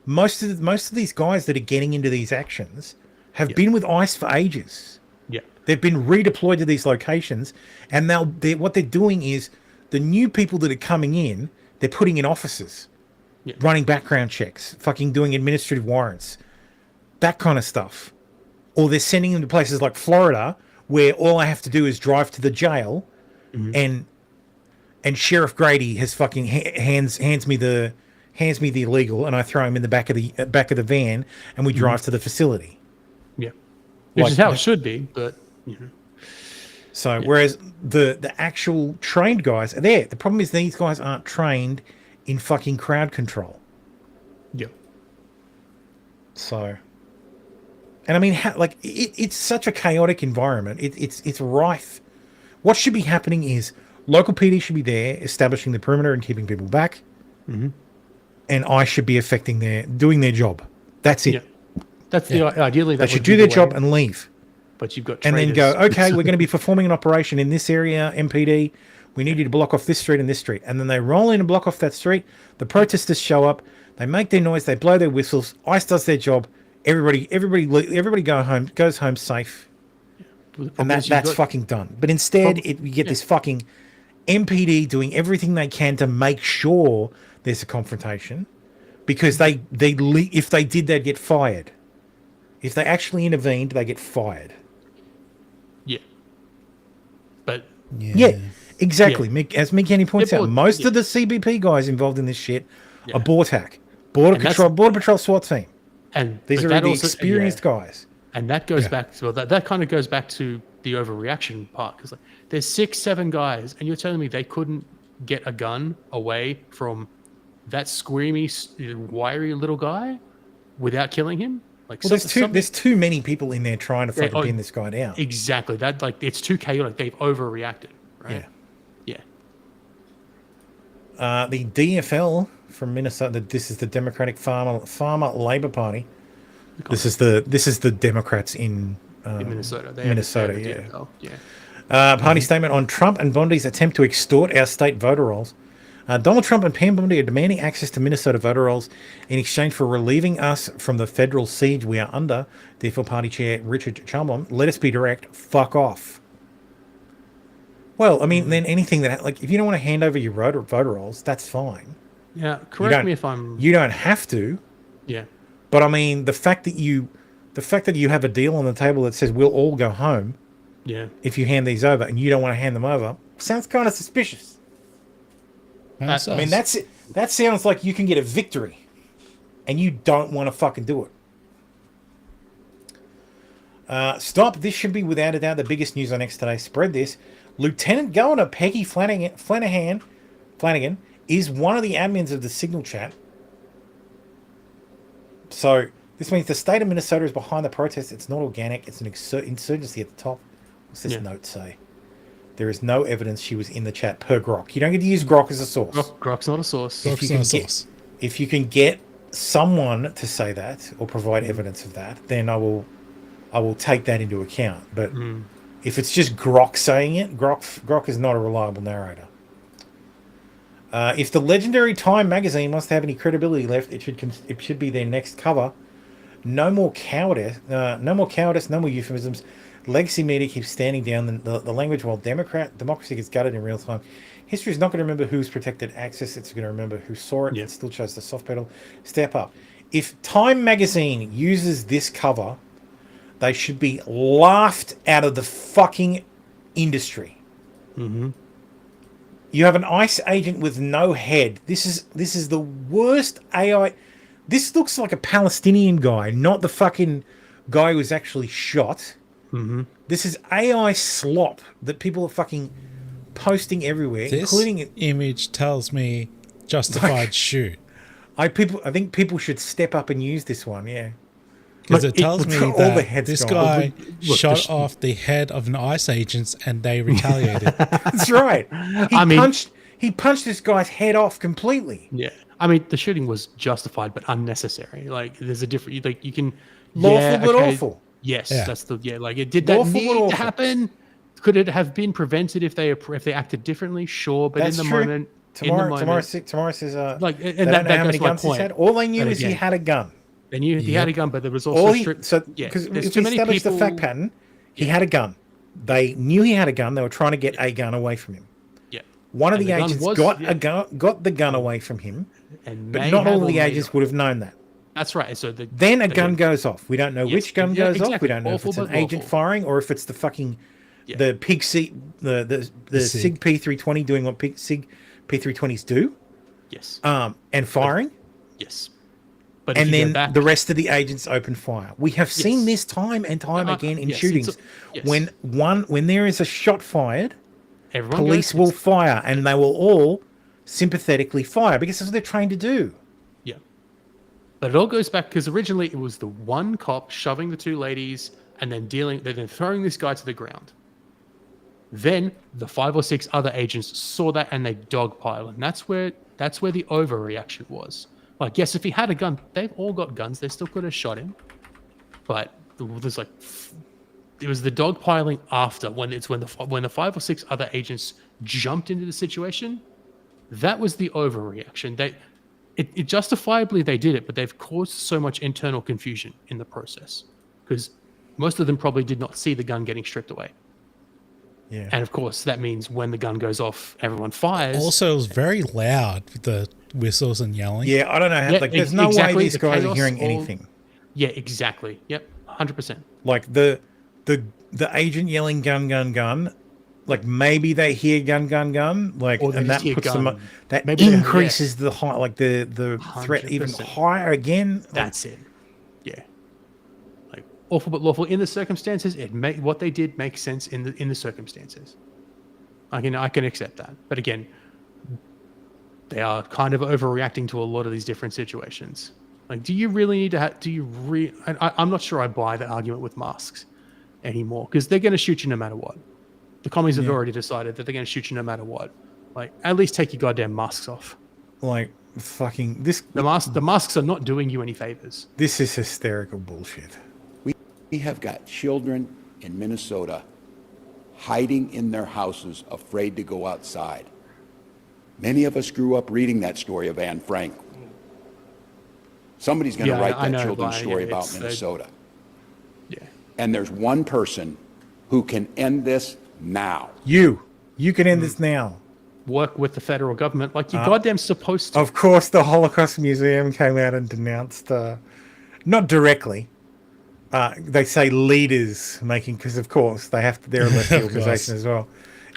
Most of these guys that are getting into these actions have been with ICE for ages. Yeah, they've been redeployed to these locations, and what they're doing is the new people that are coming in, they're putting in officers, running background checks, fucking doing administrative warrants, that kind of stuff, or they're sending them to places like Florida where all I have to do is drive to the jail. Mm-hmm. And Sheriff Grady has fucking hands me the illegal, and I throw him in the back of the van, and we drive to the facility. Yeah, which is how it should be, but you know. So whereas the actual trained guys are there, the problem is these guys aren't trained in fucking crowd control. Yeah. So, and I mean, it's such a chaotic environment. It's rife. What should be happening is local PD should be there, establishing the perimeter and keeping people back. Mm-hmm. And I should be doing their job. That's it. Yeah. That's ideally they should do their job and leave. But you've got and then go, okay, we're going to be performing an operation in this area, MPD. We need you to block off this street and this street. And then they roll in and block off that street. The protesters show up. They make their noise. They blow their whistles. ICE does their job. Everybody goes home safe. And that's fucking done. But instead, we get this fucking MPD doing everything they can to make sure there's a confrontation, because if they did, they'd get fired. If they actually intervened, they get fired. Yeah. But yeah, exactly. Yeah. As Mick Kenny points out, most of the CBP guys involved in this shit are BORTAC, Border Patrol SWAT team. And these are the experienced guys. And that goes back to that kind of goes back to the overreaction part, because there's 6-7 guys, and you're telling me they couldn't get a gun away from that squirmy, wiry little guy without killing him? There's too many people in there trying to fucking pin this guy down. Exactly. It's too chaotic. They've overreacted. Right. Yeah. The DFL from Minnesota. This is the Democratic Farmer Labor Party. This is the Democrats in Minnesota. Minnesota, yeah. Party statement on Trump and Bondi's attempt to extort our state voter rolls. Donald Trump and Pam Bondi are demanding access to Minnesota voter rolls in exchange for relieving us from the federal siege we are under. Therefore, party chair Richard Chalmers, let us be direct, fuck off. Well, I mean, then anything that, like, if you don't want to hand over your voter rolls, that's fine. Yeah, correct me if I'm... You don't have to. Yeah. But I mean, the fact that you have a deal on the table that says we'll all go home, yeah, if you hand these over and you don't want to hand them over, sounds kind of suspicious. I mean, that sounds like you can get a victory, and you don't want to fucking do it. Stop. This should be without a doubt the biggest news on X today. Spread this. Lieutenant Governor Peggy Flanagan is one of the admins of the Signal chat. So this means the state of Minnesota is behind the protest. It's not organic. It's an insurgency at the top. What's this note say? There is no evidence she was in the chat per Grok. You don't get to use Grok as a source. Grok's not a source. If you can get someone to say that or provide evidence of that, then I will take that into account. But if it's just Grok saying it, Grok is not a reliable narrator. If the legendary Time magazine wants to have any credibility left, it should be their next cover. No more cowardice, no more euphemisms. Legacy media keeps standing down the language while democracy gets gutted in real time. History is not going to remember who's protected access. It's going to remember who saw it. It still chose the soft pedal. Step up. If Time magazine uses this cover, they should be laughed out of the fucking industry. Mm-hmm. You have an ICE agent with no head. This is the worst AI. This looks like a Palestinian guy, not the fucking guy who was actually shot. Mm-hmm. This is AI slop that people are fucking posting everywhere, This including image tells me justified shoot. I think people should step up and use this one. Yeah, Because it tells me all the that heads this gone. guy shot off the head of an ICE agent and they retaliated. That's right. He punched this guy's head off completely. Yeah. I mean, the shooting was justified but unnecessary. Like, there's a different, like, you can... Lawful but awful. Yes, Yeah. that's the... Yeah, like, did that Lawful but need awful. to happen? Could it have been prevented if they acted differently? Sure, but That's in the true. moment... Tomorrow says like, they and don't know how that's many my guns he's point. had. All they knew But is he again, had a gun. They knew he had a gun, but there was also All because if there's we too many establish people. the fact pattern, he had a gun. They knew he had a gun. They were trying to get a gun away from him. Yeah. One of And the the gun agents was- got the gun away from him, And but may not have all of or the may agents not. would have known that. That's right. So Then a gun goes off. We don't know Yes. which gun Yeah, goes off. We exactly. don't know Awful if it's an but agent lawful. firing or if it's the fucking the pig SIG the SIG P320 doing what SIG P320s do. Yes. And firing. Yes. But if And you go then back- the rest of the agents open fire. We have seen this time and time again in yes, shootings. it's yes. When there is a shot fired, Everyone police goes, will fire, and they will all sympathetically fire because that's what they're trained to do. Yeah. But it all goes back because originally it was the one cop shoving the two ladies and then throwing this guy to the ground. Then the 5 or 6 other agents saw that and they dogpiled, and that's where the overreaction was. Like, yes, if he had a gun, they've all got guns. They still could have shot him, but there's like it was the dogpiling after when the 5 or 6 other agents jumped into the situation. That was the overreaction. It justifiably they did it, but they've caused so much internal confusion in the process because most of them probably did not see the gun getting stripped away. Yeah. And of course, that means when the gun goes off, everyone fires. Also, it was very loud with the whistles and yelling. Yeah, I don't know how. Like, there's no way these the guys are chaos hearing all- anything. Yeah, exactly. Yep, 100%. Like the agent yelling gun gun gun. Like maybe they hear gun gun gun. Like Or they and just that hear puts gun. them. That Maybe they- increases the high, like the threat even 100%. higher again. That's it. Yeah. Like awful but lawful in the circumstances. What they did makes sense in the circumstances. I can accept that. But again, they are kind of overreacting to a lot of these different situations. Like, do you really need to I'm not sure I buy the argument with masks anymore because they're going to shoot you no matter what. The commies have already decided that they're going to shoot you no matter what. Like, at least take your goddamn masks off. Like fucking this. The masks are not doing you any favors. This is hysterical bullshit. We have got children in Minnesota hiding in their houses, afraid to go outside. Many of us grew up reading that story of Anne Frank. Somebody's going to write that children's story about Minnesota. And there's one person who can end this now. You can end this now. Work with the federal government like you're goddamn supposed to. Of course, the Holocaust Museum came out and denounced, not directly. They say leaders making, because of course they have to, they're a left organization as well.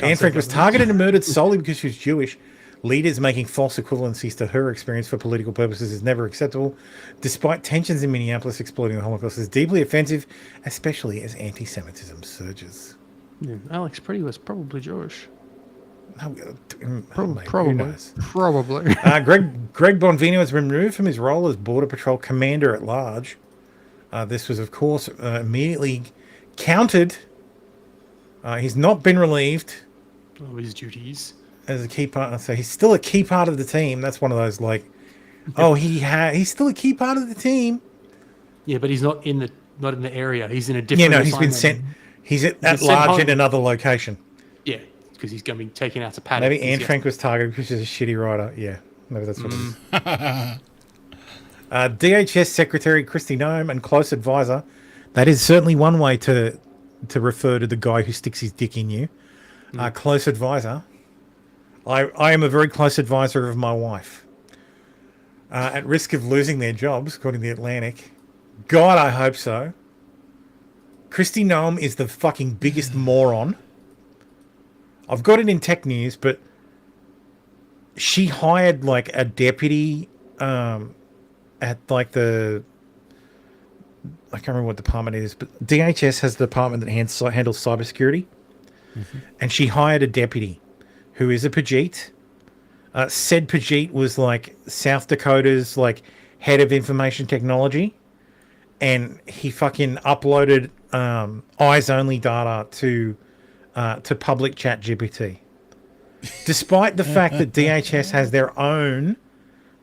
Anne Frank was targeted and murdered solely because she was Jewish. Leaders making false equivalencies to her experience for political purposes is never acceptable. Despite tensions in Minneapolis, exploiting the Holocaust is deeply offensive, especially as anti-Semitism surges. Yeah, Alex Pretty was probably Jewish. Probably. Probably. Greg Bonvino has been removed from his role as Border Patrol Commander at Large. This was, of course, immediately countered. He's not been relieved of his duties as a key part. So he's still a key part of the team. That's one of those like, he's still a key part of the team. Yeah, but he's not in the area. He's in a different. Yeah, no, he's been sent. He's at large in another location. Yeah, because he's going to be taken out to paddock. Maybe Anne Frank was targeted because she's a shitty writer. Yeah, maybe that's what it is. DHS Secretary Kristi Noem and close advisor. That is certainly one way to refer to the guy who sticks his dick in you. Close advisor. I am a very close advisor of my wife. At risk of losing their jobs, according to The Atlantic. God, I hope so. Kristi Noem is the fucking biggest moron. I've got it in tech news, but she hired like a deputy at like I can't remember what department it is, but DHS has the department that handles cybersecurity. Mm-hmm. And she hired a deputy who is a Pajit. Said Pajit was like South Dakota's like head of information technology. And he fucking uploaded eyes only data to public chat GPT. Despite the fact that DHS has their own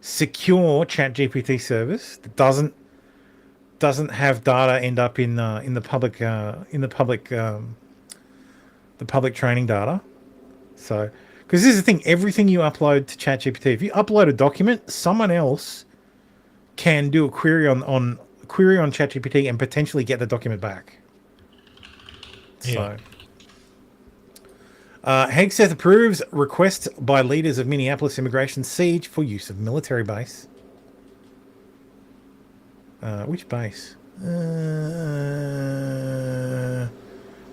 secure chat GPT service that doesn't have data end up in the public training data. So, because this is the thing, everything you upload to ChatGPT, if you upload a document, someone else can do a query on ChatGPT and potentially get the document back. Yeah. So, Hegseth approves request by leaders of Minneapolis immigration siege for use of military base. Which base?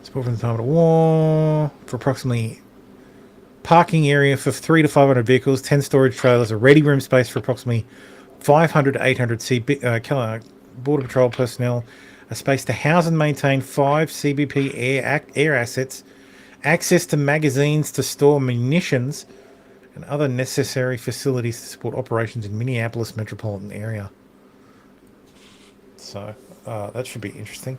Support from the Department of War for approximately parking area for 300 to 500 vehicles, 10 storage trailers, a ready room space for approximately 500 to 800 Border Patrol personnel, a space to house and maintain 5 CBP air assets, access to magazines to store munitions, and other necessary facilities to support operations in Minneapolis metropolitan area. So that should be interesting.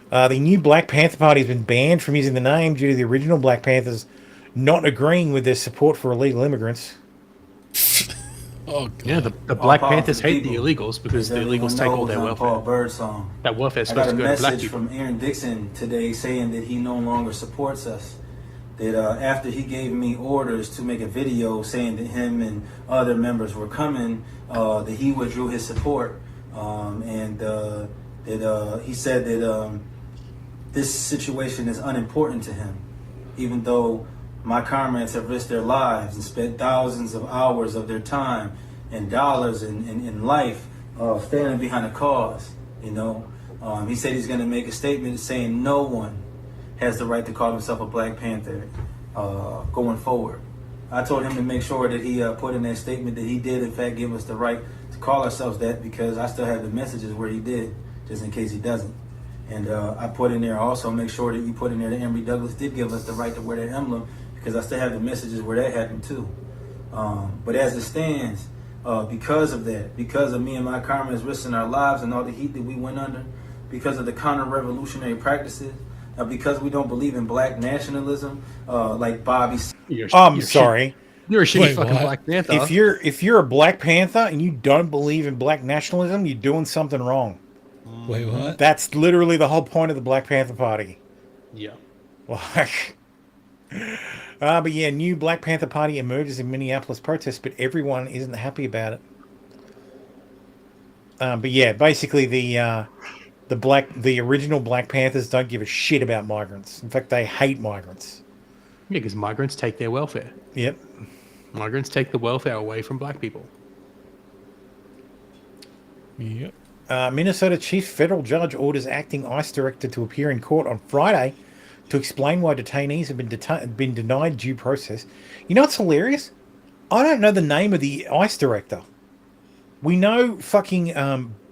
The new Black Panther Party has been banned from using the name due to the original Black Panthers not agreeing with their support for illegal immigrants. Oh, God. Yeah, the Black Panthers hate the illegals because the illegals take all their welfare. Paul Bird song. That welfare is I got supposed a to go to black message people. from Aaron Dixon today saying that he no longer supports us. That after he gave me orders to make a video saying that him and other members were coming, that he withdrew his support, and that he said that this situation is unimportant to him, even though my comrades have risked their lives and spent thousands of hours of their time and dollars and life standing behind a cause. You know, he said he's going to make a statement saying no one has the right to call himself a Black Panther going forward. I told him to make sure that he put in that statement that he did in fact give us the right to call ourselves that, because I still have the messages where he did, just in case he doesn't. And I put in there also, make sure that you put in there that Emory Douglas did give us the right to wear that emblem, because I still have the messages where that happened too. But as it stands, because of that, because of me and my comrades risking our lives and all the heat that we went under, because of the counter-revolutionary practices, because we don't believe in black nationalism, like Bobby. I'm sorry. You're a shitty fucking Black Panther. If you're a Black Panther and you don't believe in black nationalism, you're doing something wrong. Wait, what? That's literally the whole point of the Black Panther Party. Yeah. Like, But yeah, new Black Panther Party emerges in Minneapolis protests, but everyone isn't happy about it. But yeah, basically the original Black Panthers don't give a shit about migrants. In fact, they hate migrants. Yeah, because migrants take their welfare. Yep. Migrants take the welfare away from black people. Yep. Minnesota chief federal judge orders acting ICE director to appear in court on Friday to explain why detainees have been denied due process. You know what's hilarious? I don't know the name of the ICE director. We know fucking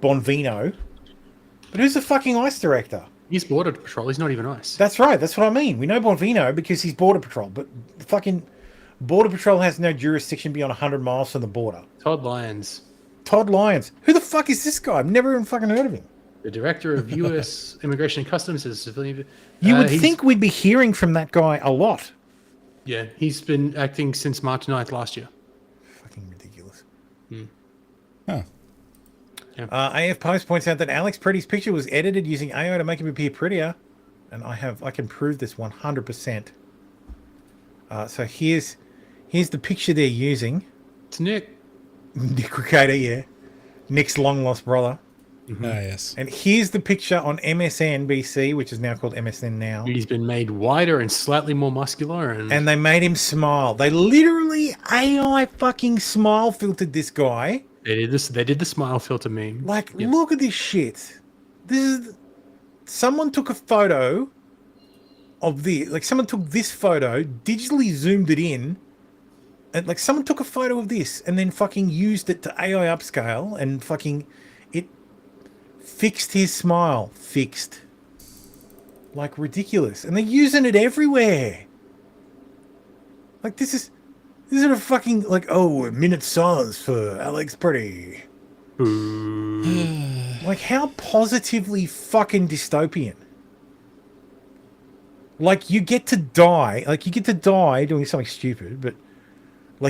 Bonvino, but who's the fucking ICE director? He's Border Patrol. He's not even ICE. That's right. That's what I mean. We know Bonvino because he's Border Patrol, but the fucking Border Patrol has no jurisdiction beyond 100 miles from the border. Todd Lyons. Todd Lyons. Who the fuck is this guy? I've never even fucking heard of him. The director of U.S. Immigration and Customs is a civilian. You would think we'd be hearing from that guy a lot. Yeah, he's been acting since March 9th last year. Fucking ridiculous. Huh. AF Post points out that Alex Pretty's picture was edited using AI to make him appear prettier, and I can prove this 100%. So here's the picture they're using. It's Nick. Nick Ricardo, yeah. Nick's long lost brother. Mm-hmm. Oh, yes. And here's the picture on MSNBC, which is now called MSN Now. He's been made wider and slightly more muscular, and they made him smile. They literally AI fucking smile filtered this guy. They did this. They did the smile filter meme. Like, look at this shit. Someone took a photo of someone took this photo, digitally zoomed it in, and someone took a photo of this and then fucking used it to AI upscale and fucking it fixed his smile. Fixed. Like, ridiculous. And they're using it everywhere. Like, this is a fucking, a minute silence for Alex Pretty. Like, how positively fucking dystopian. Like, you get to die. Like, you get to die doing something stupid, but,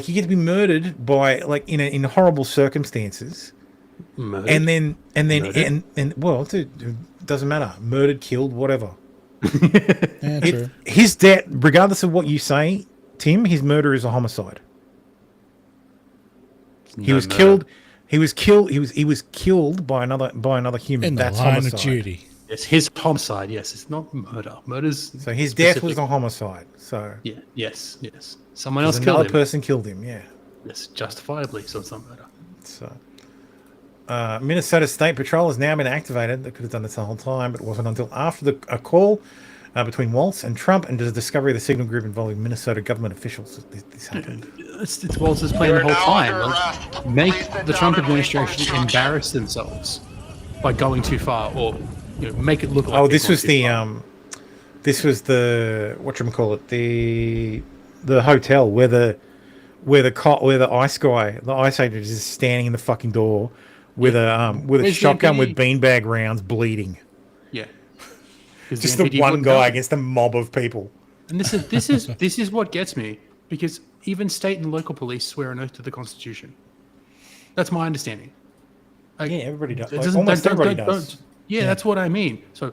you get to be murdered by, in horrible circumstances. Murdered? Well, it doesn't matter. Murdered, killed, whatever. Yeah, true. His death, regardless of what you say, Tim, his murder is a homicide. He was killed. He was killed by another human. In the That's line homicide. of duty. Yes, his homicide. Yes, it's not murder. Murder's so his death was a homicide. So yeah, yes. Someone else killed him. Another person killed him. Yeah. Yes, justifiably. So it's not murder. So, Minnesota State Patrol has now been activated. They could have done this the whole time, but it wasn't until after a call between Waltz and Trump and the discovery of the signal group involving Minnesota government officials that this happened. It's Waltz's plan the whole time. Make the Trump administration embarrass themselves by going too far, or make it look like. Oh, this was the whatchamacallit, the hotel where the ICE agent is standing in the fucking door with a shotgun with beanbag rounds bleeding. Yeah. Just the one guy against a mob of people. And this is what gets me, because even state and local police swear an oath to the Constitution. That's my understanding. Yeah, everybody does. Almost everybody does. Yeah, that's what I mean. So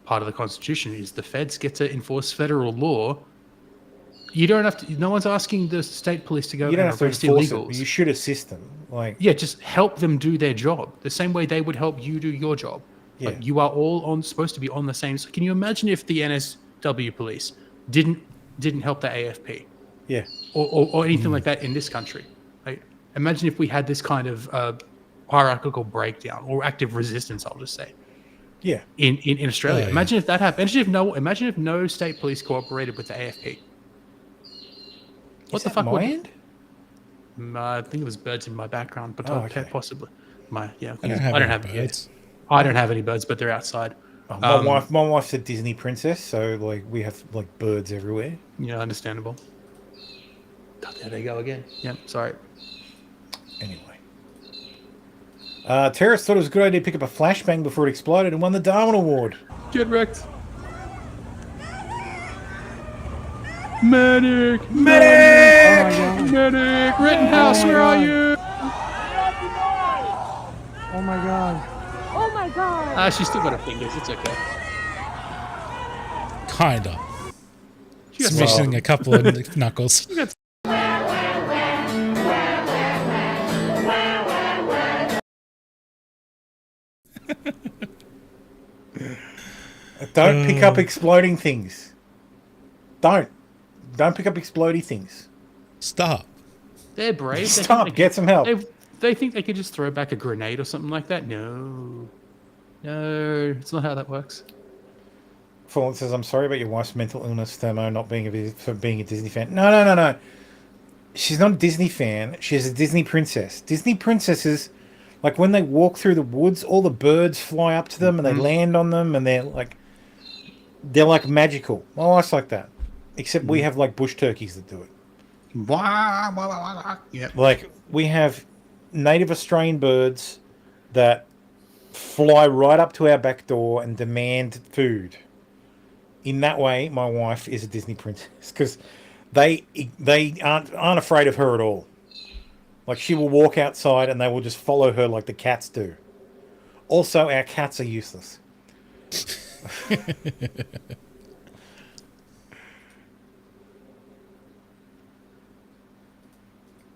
part of the Constitution is the feds get to enforce federal law. You don't have to. No one's asking the state police to go. You don't have to arrest enforce illegals. it, but you should assist them. Just help them do their job the same way they would help you do your job. Yeah. You are all supposed to be on the same. So can you imagine if the NSW police didn't help the AFP? Yeah. Or anything like that in this country. Imagine if we had this kind of hierarchical breakdown or active resistance. I'll just say. Yeah. In Australia, yeah. imagine if that happened. Imagine if no state police cooperated with the AFP. What the fuck? My end? I think it was birds in my background, but okay. possibly. I don't have birds. I don't have any birds, but they're outside. My wife's a Disney princess, so we have birds everywhere. Yeah, understandable. Oh, there they go again. Yeah, sorry. Anyway, terrorists thought it was a good idea to pick up a flashbang before it exploded and won the Darwin Award. Get wrecked. Medic! Medic! Oh Medic! Rittenhouse, where are you? Oh my god. Oh my god. She's still got her fingers. It's okay. Kinda. It's missing a couple of knuckles. Don't pick up exploding things. Don't pick up exploding things. Stop. They're brave. Stop. Get some help. They think they could just throw back a grenade or something like that. No, it's not how that works. Fallen says, "I'm sorry about your wife's mental illness, Thermo, not being for being a Disney fan." No. She's not a Disney fan. She's a Disney princess. Disney princesses, like when they walk through the woods, all the birds fly up to them and they land on them, and they're like magical. My wife's like that, except we have like bush turkeys that do it. Yep. Like we have native Australian birds that fly right up to our back door and demand food. In that way, my wife is a Disney princess because they aren't afraid of her at all. Like she will walk outside and they will just follow her like the cats do. Also, our cats are useless.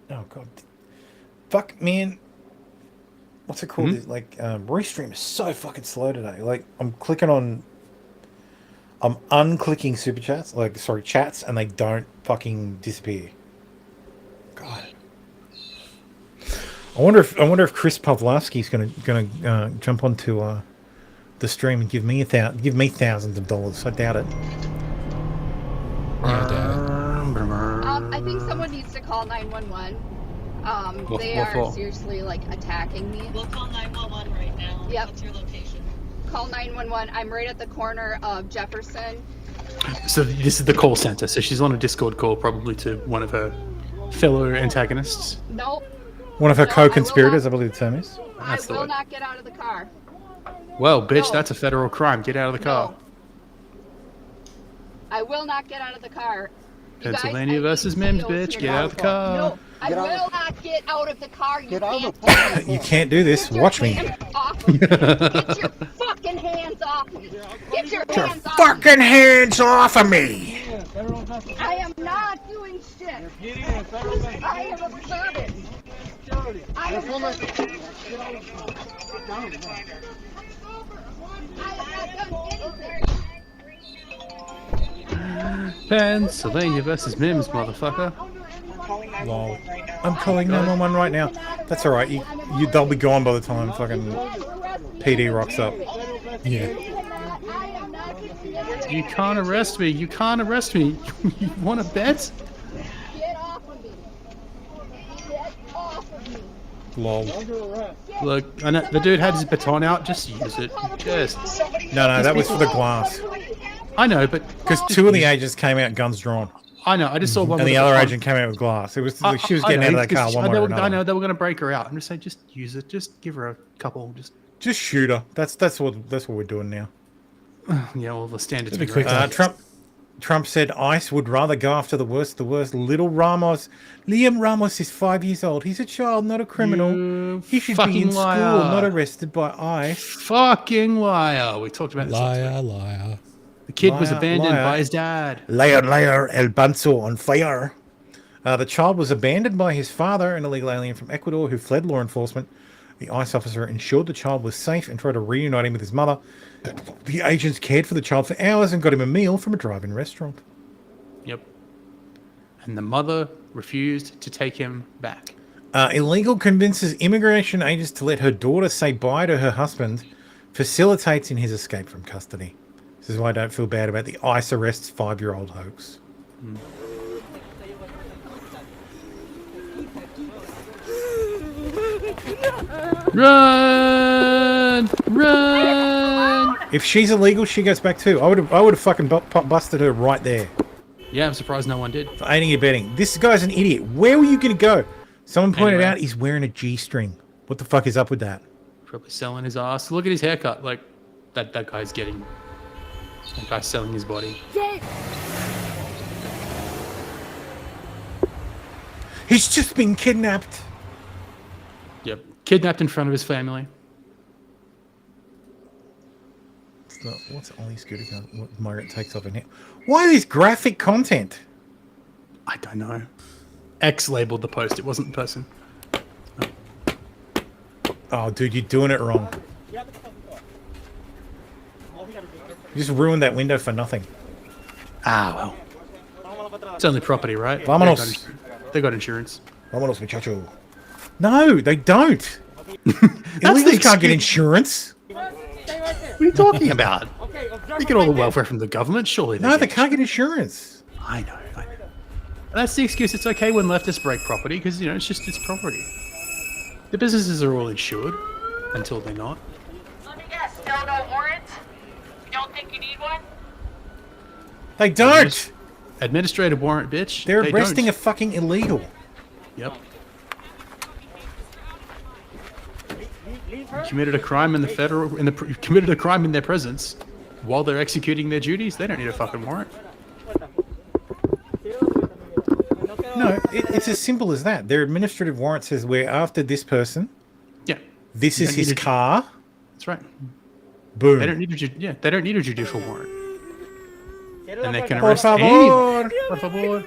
Oh god, fuck man, what's it called? Like Restream is so fucking slow today. Like I'm unclicking super chats, chats, and they don't fucking disappear. God, I wonder if Chris Pavlovsky's gonna jump onto the stream and give me thousands of dollars. I doubt it. I think someone needs to call 911. They are seriously attacking me. We'll call 911 right now. Yep. What's your location? Call 911. I'm right at the corner of Jefferson. So this is the call center. So she's on a Discord call, probably to one of her fellow antagonists. Nope. One of her co-conspirators, I believe the term is. I will not get out of the car. Well, bitch, that's a federal crime. Get out of the car. I will not get out of the car. Pennsylvania versus Mims, bitch. Get out of the car. No, I will not get out of the car. You can't. You can't do this. Watch me. Get your fucking hands off me. Get your hands off me. Fucking hands off of me. I am not doing shit. I am observing. I am observing. I have not done anything. Pennsylvania versus Mims, motherfucker. Lol. I'm calling 911 right now. That's alright. They'll be gone by the time fucking PD rocks up. Yeah. You can't arrest me. You can't arrest me. You want to bet? Get off of me. Get off of me. Lol. Look, I know the dude had his baton out. Just use it. Just. No, that was for the glass. I know, but because two of the agents came out guns drawn. I know. I just saw one. And the other agent came out with glass. It was she was getting out of that car one way or another. I know they were going to break her out. I'm just saying, just use it. Just give her a couple. Just shoot her. That's what we're doing now. Yeah, all the standards. Trump said ICE would rather go after the worst. Little Ramos. Liam Ramos is 5 years old. He's a child, not a criminal. He should be in school, not arrested by ICE. Fucking liar. We talked about this. Liar. The kid was abandoned by his dad. Liar, El Banzo on fire. The child was abandoned by his father, an illegal alien from Ecuador who fled law enforcement. The ICE officer ensured the child was safe and tried to reunite him with his mother. The agents cared for the child for hours and got him a meal from a drive-in restaurant. Yep. And the mother refused to take him back. Illegal convinces immigration agents to let her daughter say bye to her husband. Facilitates in his escape from custody. This is why I don't feel bad about the ICE arrests 5-year-old hoax. Run! If she's illegal, she goes back too. I would have fucking busted her right there. Yeah, I'm surprised no one did. For aiding and abetting. This guy's an idiot. Where were you going to go? Someone pointed out he's wearing a G-string. What the fuck is up with that? Probably selling his ass. Look at his haircut. Like, that guy's getting... That guy's selling his body. He's just been kidnapped. Yep. Kidnapped in front of his family. What's Ollie scooter car? What migrant takes off in here? Why is graphic content? I don't know. X labeled the post. It wasn't the person. Oh, dude, you're doing it wrong. You just ruined that window for nothing. Ah, well. It's only property, right? Vámonos. They got insurance. Vámonos, muchacho. No, they don't. Illegals can't get insurance. What are you talking about? They get all the welfare from the government, surely. No, they can't get insurance. I know. And that's the excuse. It's okay when leftists break property because, you know, it's property. The businesses are all insured until they're not. Let me guess, still no warrant? You don't think you need one? They don't. Administrative warrant, bitch. They're They arresting don't. a fucking illegal. Yep. Committed a crime in the committed a crime in their presence while they're executing their duties. They don't need a fucking warrant. No, it's as simple as that. Their administrative warrant says we're after this person. Yeah. This is his car. That's right. Boom. They don't need they don't need a judicial warrant. And they can Por arrest favor. anyone. Por favor.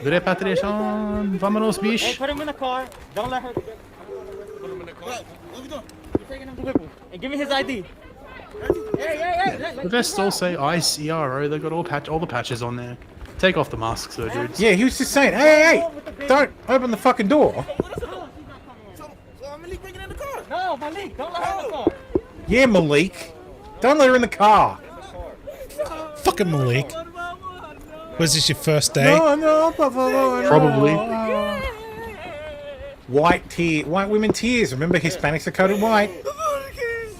Repatriation. Vámonos, bicho. Hey, put him in the car. Don't let her. Put him in the car. What are you doing? You're taking him to Whipple. And give me his ID. Hey. The vests all say ICRO. They've got all the patches on there. Take off the masks, though, dudes. Yeah, he was just saying, hey, don't open the fucking door. No, Malik, don't let her in the car. Yeah, Malik. Don't let her in the car. Fucking Malik. Was this your first day? No, por favor, no. Probably. White women tears. Remember, Hispanics are coded white.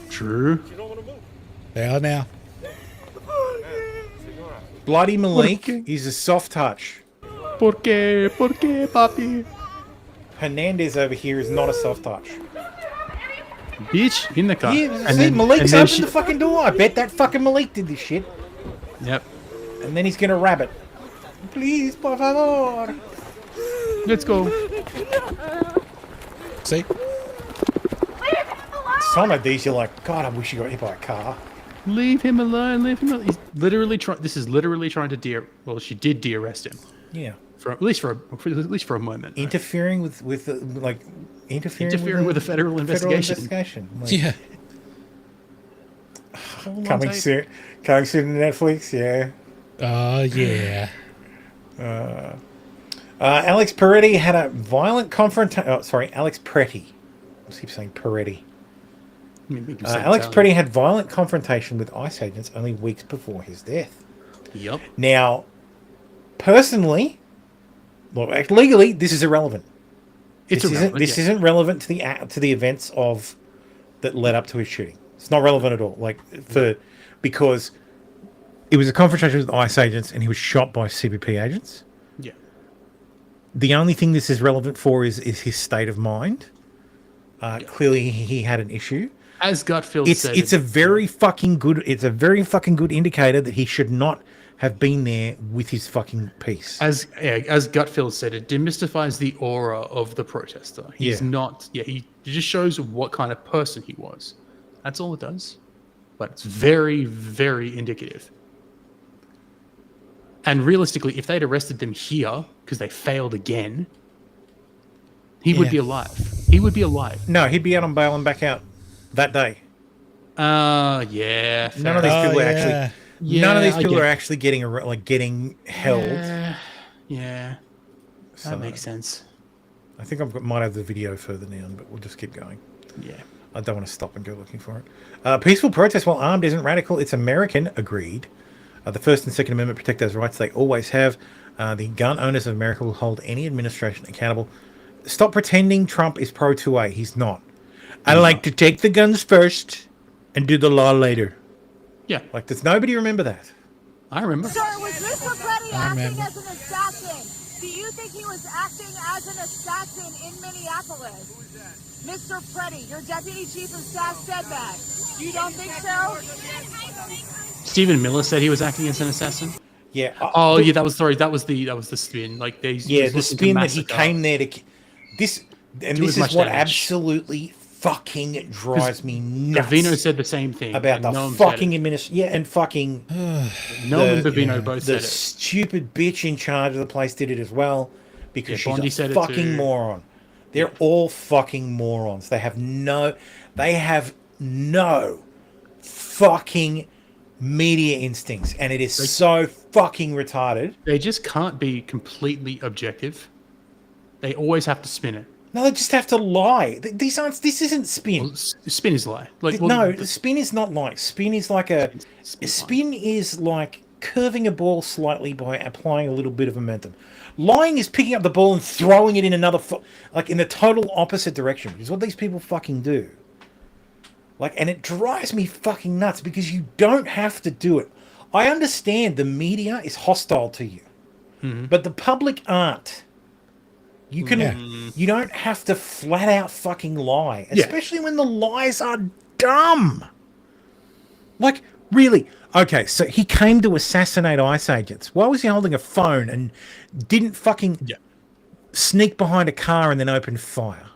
True. They are now. Bloody Malik is a soft touch. ¿Por qué, papi? Hernandez over here is not a soft touch. Bitch, in the car. Yeah, see, Malik's opened the fucking door. I bet that fucking Malik did this shit. Yep. And then he's gonna rabbit. Please, por favor. Let's go. See? Some of these you're like, God, I wish you got hit by a car. Leave him alone. Leave him alone. He's literally trying. This is literally trying to well, she did de-arrest him. Yeah. For at least for a moment. Interfering with interfering with a federal investigation. Like, Yeah. Coming soon to Netflix. Yeah. Oh yeah. Alex Peretti had a violent confrontation. Oh, sorry, Alex Pretty. I keep saying Peretti. Alex Pretty had violent confrontation with ICE agents only weeks before his death. Yep. Now, personally, legally, this is irrelevant. This isn't relevant to the events of that led up to his shooting. It's not relevant at all. Because it was a confrontation with ICE agents and he was shot by CBP agents. Yeah. The only thing this is relevant for is his state of mind. Clearly, he had an issue. As Gutfield said, it's a very fucking good indicator that he should not have been there with his fucking piece. As Gutfield said, it demystifies the aura of the protester. He's not. Yeah, he just shows what kind of person he was. That's all it does. But it's very, very indicative. And realistically, if they'd arrested them here because they failed again, he would be alive. He would be alive. No, he'd be out on bail and back out that day. Yeah. None of these people are actually. None of these people are actually getting held. Yeah. That makes sense. I think I might have the video further down, but we'll just keep going. Yeah. I don't want to stop and go looking for it. Peaceful protest while armed isn't radical. It's American. Agreed. The First and Second Amendment protect those rights. They always have. The gun owners of America will hold any administration accountable. Stop pretending Trump is pro-2A. He's not. I like to take the guns first and do the law later. Yeah. Does nobody remember that? I remember. Sir, was Mr. Petty acting as an assassin? Do you think he was acting as an assassin in Minneapolis? Who is that? Mr. Petty, your deputy chief of staff said that. You don't think so? Stephen Miller said he was acting as an assassin. Yeah. That was the spin. The spin that he came there to. This is what absolutely fucking drives me nuts. Bavino said the same thing about the Noam fucking administration. Yeah, and fucking Noam and Bavino both said the it. stupid bitch in charge of the place did it as well because Bondi she's said a it fucking too. moron. They're all fucking morons. They have no fucking media instincts, and it is so fucking retarded. They just can't be completely objective. They always have to spin it. No, they just have to lie. This isn't spin. Well, spin is lie. Spin is not like spin is like spin is like curving a ball slightly by applying a little bit of momentum. Lying is picking up the ball and throwing it in another like in the total opposite direction, which is what these people fucking do. Like, and it drives me fucking nuts because you don't have to do it. I understand the media is hostile to you, but the public aren't. You can, you don't have to flat out fucking lie, especially when the lies are dumb. Like, really? Okay, so he came to assassinate ICE agents. Why was he holding a phone and didn't fucking sneak behind a car and then open fire?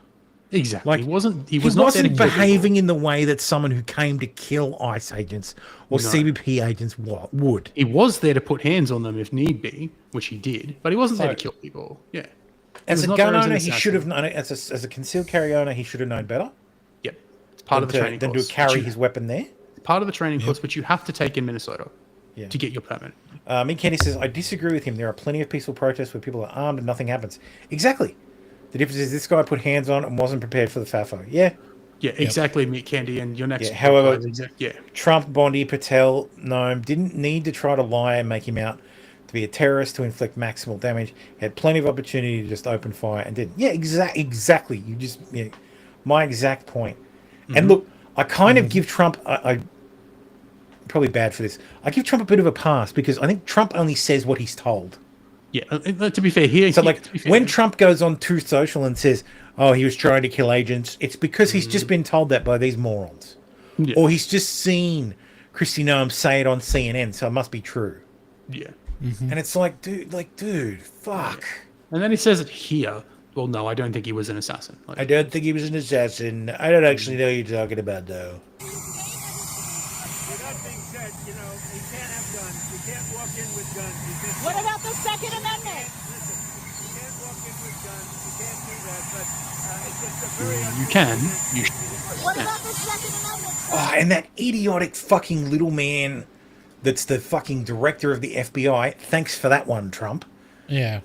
Exactly. Like, He wasn't behaving in the way that someone who came to kill ICE agents or CBP agents would. He was there to put hands on them if need be, which he did, but he wasn't there to kill people. Yeah. As a gun owner, he should have known it. As a concealed carry owner, he should have known better. Yep. It's part of the training course. course. To carry his weapon there. Part of the training course, which you have to take in Minnesota to get your permit. Mick Kenny says, I disagree with him. There are plenty of peaceful protests where people are armed and nothing happens. Exactly. The difference is this guy put hands on and wasn't prepared for the FAFO. Yeah. Yeah, exactly, Meat Candy. And your next... Yeah. However, Trump, Bondi, Patel, Noam didn't need to try to lie and make him out to be a terrorist to inflict maximal damage. He had plenty of opportunity to just open fire and didn't. Yeah, exactly. You just... Yeah, my exact point. And look, I kind of give Trump... I probably bad for this. I give Trump a bit of a pass because I think Trump only says what he's told. Yeah, to be fair, when Trump goes on Truth Social and says, "Oh, he was trying to kill agents," it's because he's just been told that by these morons, or he's just seen Kristi Noem say it on CNN, so it must be true. Yeah, and it's like, dude, fuck. And then he says it here. Well, no, I don't think he was an assassin. I don't think he was an assassin. I don't actually know who you're talking about, though. What about the Second Amendment? You can. What about the Second Amendment? Oh, and that idiotic fucking little man that's the fucking director of the FBI. Thanks for that one, Trump. Yeah.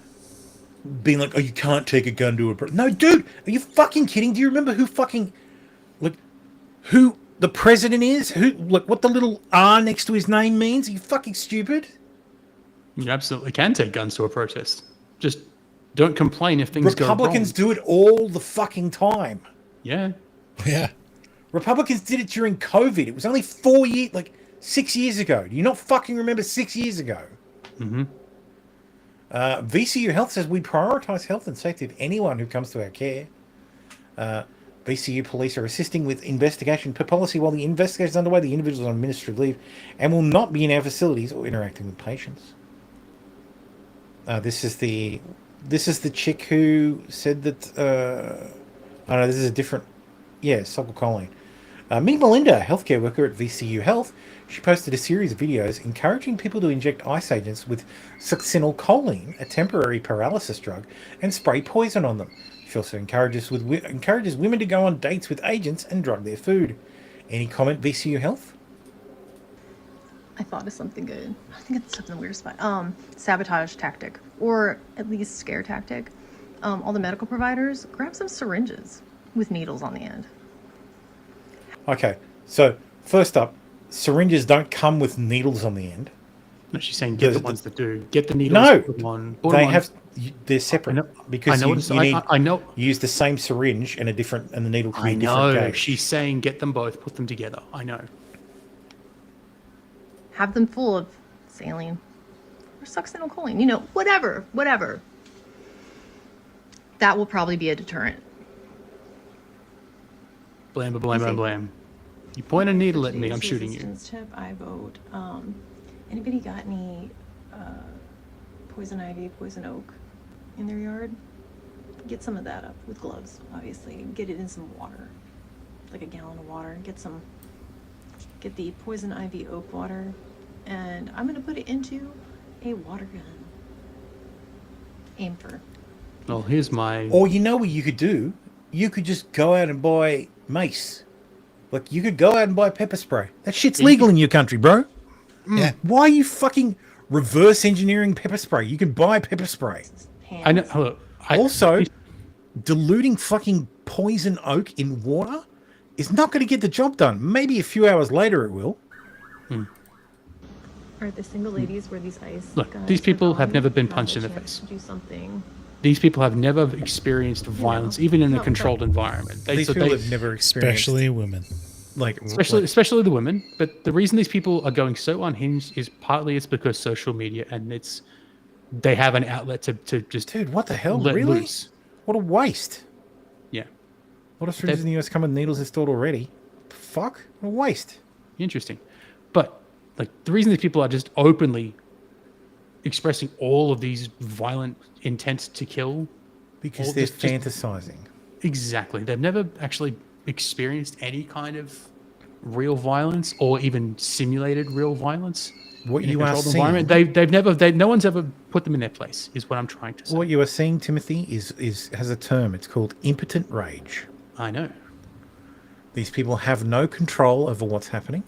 Being like, oh, you can't take a gun to a... No, dude, are you fucking kidding? Do you remember who fucking... Like, who the president is? Who, like, what the little R next to his name means? Are you fucking stupid? You absolutely can take guns to a protest. Just don't complain if things go wrong. Republicans do it all the fucking time. Yeah. Yeah. Republicans did it during COVID. It was only 6 years ago. Do you not fucking remember 6 years ago? VCU Health says we prioritise health and safety of anyone who comes to our care. VCU police are assisting with investigation per policy while the investigation is underway. The individual is on administrative leave and will not be in our facilities or interacting with patients. This is the chick who said that. I don't know. This is a different. Yeah, Sokol Colleen. Meet Melinda, healthcare worker at VCU Health. She posted a series of videos encouraging people to inject ICE agents with succinylcholine, a temporary paralysis drug, and spray poison on them. She also encourages women to go on dates with agents and drug their food. Any comment, VCU Health? I thought of something good. I think it's something weird spot. Sabotage tactic, or at least scare tactic. All the medical providers, grab some syringes with needles on the end. Okay, so first up, syringes don't come with needles on the end. No, she's saying get the ones that do. Get the needles. No, they're separate because you use the same syringe and the needle can be a different gauge. She's saying get them both, put them together. I know. Have them full of saline or succinylcholine. You know, whatever. That will probably be a deterrent. Blam, blam, blam. You point a needle at me, I'm shooting you. Tip, I vote. Anybody got any poison ivy, poison oak in their yard? Get some of that up with gloves, obviously. Get it in some water. like a gallon of water, get the poison ivy oak water, and I'm gonna put it into a water gun. Aim for. Well, here's my. Or you know what you could do? You could just go out and buy mace. Like, you could go out and buy pepper spray. That shit's legal in your country, bro. Yeah. Why are you fucking reverse engineering pepper spray? You can buy pepper spray. I know. Look, Also, diluting fucking poison oak in water is not going to get the job done. Maybe a few hours later it will. Are the single ladies where these ice? Look, guys these are people have gone? never been Have punched a in the chance face. to do something. These people have never experienced violence, even in a Not controlled environment. These people have never experienced... Especially women. Especially the women. But the reason these people are going so unhinged is partly it's because social media, and they have an outlet to just... Dude, what the hell? Let Really? loose. What a waste. Yeah. A lot of syringes in the US come with needles installed already. The fuck? What a waste. Interesting. But like the reason these people are just openly expressing all of these violent intents to kill, because they're fantasizing. Exactly. They've never actually experienced any kind of real violence or even simulated real violence. What in a you are controlled seeing, environment. No one's ever put them in their place, is what I'm trying to say. what you are seeing, Timothy, has a term. It's called impotent rage. I know. These people have no control over what's happening.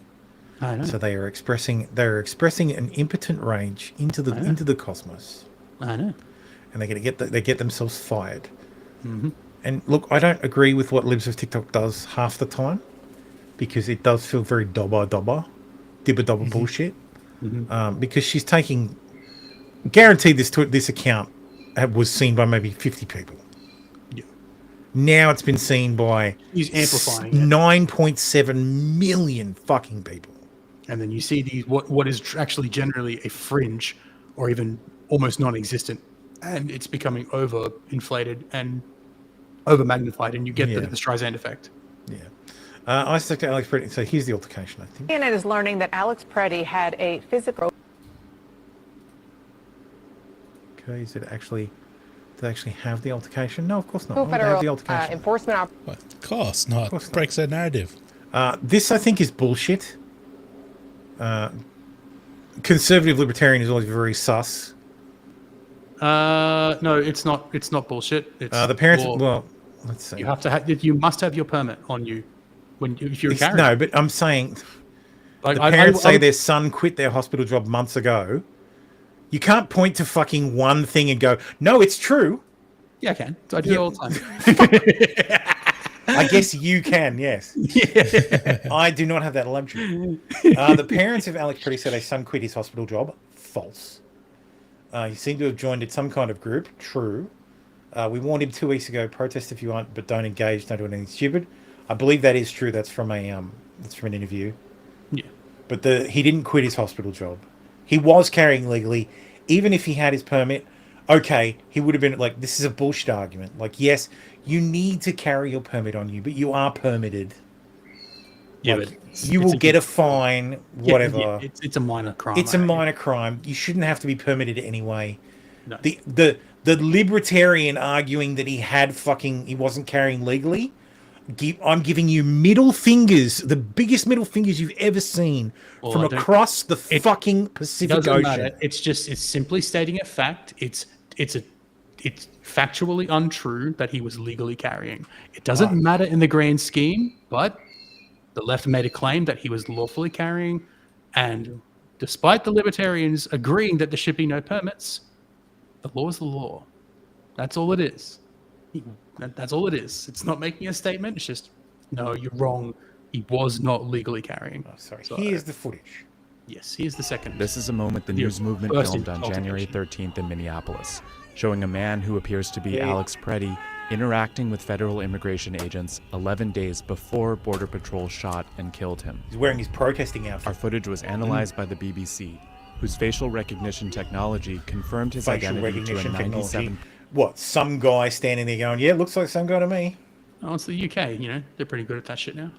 I know. So they're expressing an impotent rage into the cosmos. I know. And they get themselves fired. Mm-hmm. And look, I don't agree with what Libs of TikTok does half the time, because it does feel very dibba bullshit. Mm-hmm. Because she's taking, guaranteed this account was seen by maybe 50 people. Yeah. Now it's been seen by He's amplifying it. 9.7 million fucking people. And then you see these what is actually generally a fringe or even almost non-existent, and it's becoming over-inflated and over-magnified, and you get the Streisand effect. Yeah. I stuck to Alex Pretty. So here's the altercation, I think. CNN is learning that Alex Preddy had a physical... Okay, did they actually have the altercation? No, of course not. Why would they federal have the altercation? enforcement... Of course not. It breaks their narrative. This, I think, is bullshit. Conservative libertarian is always very sus. No, it's not. It's not bullshit. It's The parents. law. Well, let's see. You must have your permit on you if you're a carrier. No, but I'm saying Like, the parents say their son quit their hospital job months ago. You can't point to fucking one thing and go, no, it's true. Yeah, I can. I do it all the time. I guess you can, yes. Yeah. I do not have that luxury. The parents of Alex Pretty said a son quit his hospital job. False. He seemed to have joined some kind of group. True. We warned him 2 weeks ago, protest if you want, but don't engage, don't do anything stupid. I believe that is true. That's from an interview. Yeah. But he didn't quit his hospital job. He was carrying legally. Even if he had his permit, okay, he would have been like, this is a bullshit argument. Like, yes, you need to carry your permit on you, but you are permitted. Yeah, like, you will get a fine, whatever. Yeah, it's a minor crime. It's a minor crime. You shouldn't have to be permitted anyway. No. The libertarian arguing that he wasn't carrying legally, I'm giving you middle fingers, the biggest middle fingers you've ever seen from across the fucking Pacific Ocean. Matter. It's simply stating a fact. It's factually untrue that he was legally carrying. It doesn't matter in the grand scheme, but the left made a claim that he was lawfully carrying, and despite the libertarians agreeing that there should be no permits, the law is the law. That's all it is. That's all it is. It's not making a statement. It's just, no, you're wrong. He was not legally carrying. Oh, sorry. Here's the footage. Yes, here's the second. This is a moment the news movement filmed on January 13th in Minneapolis, showing a man who appears to be Alex Preddy interacting with federal immigration agents 11 days before Border Patrol shot and killed him. He's wearing his protesting outfit. Our footage was analyzed by the BBC, whose facial recognition technology confirmed his identity to a 97... What, some guy standing there going, yeah, looks like some guy to me. Oh, it's the UK, they're pretty good at that shit now.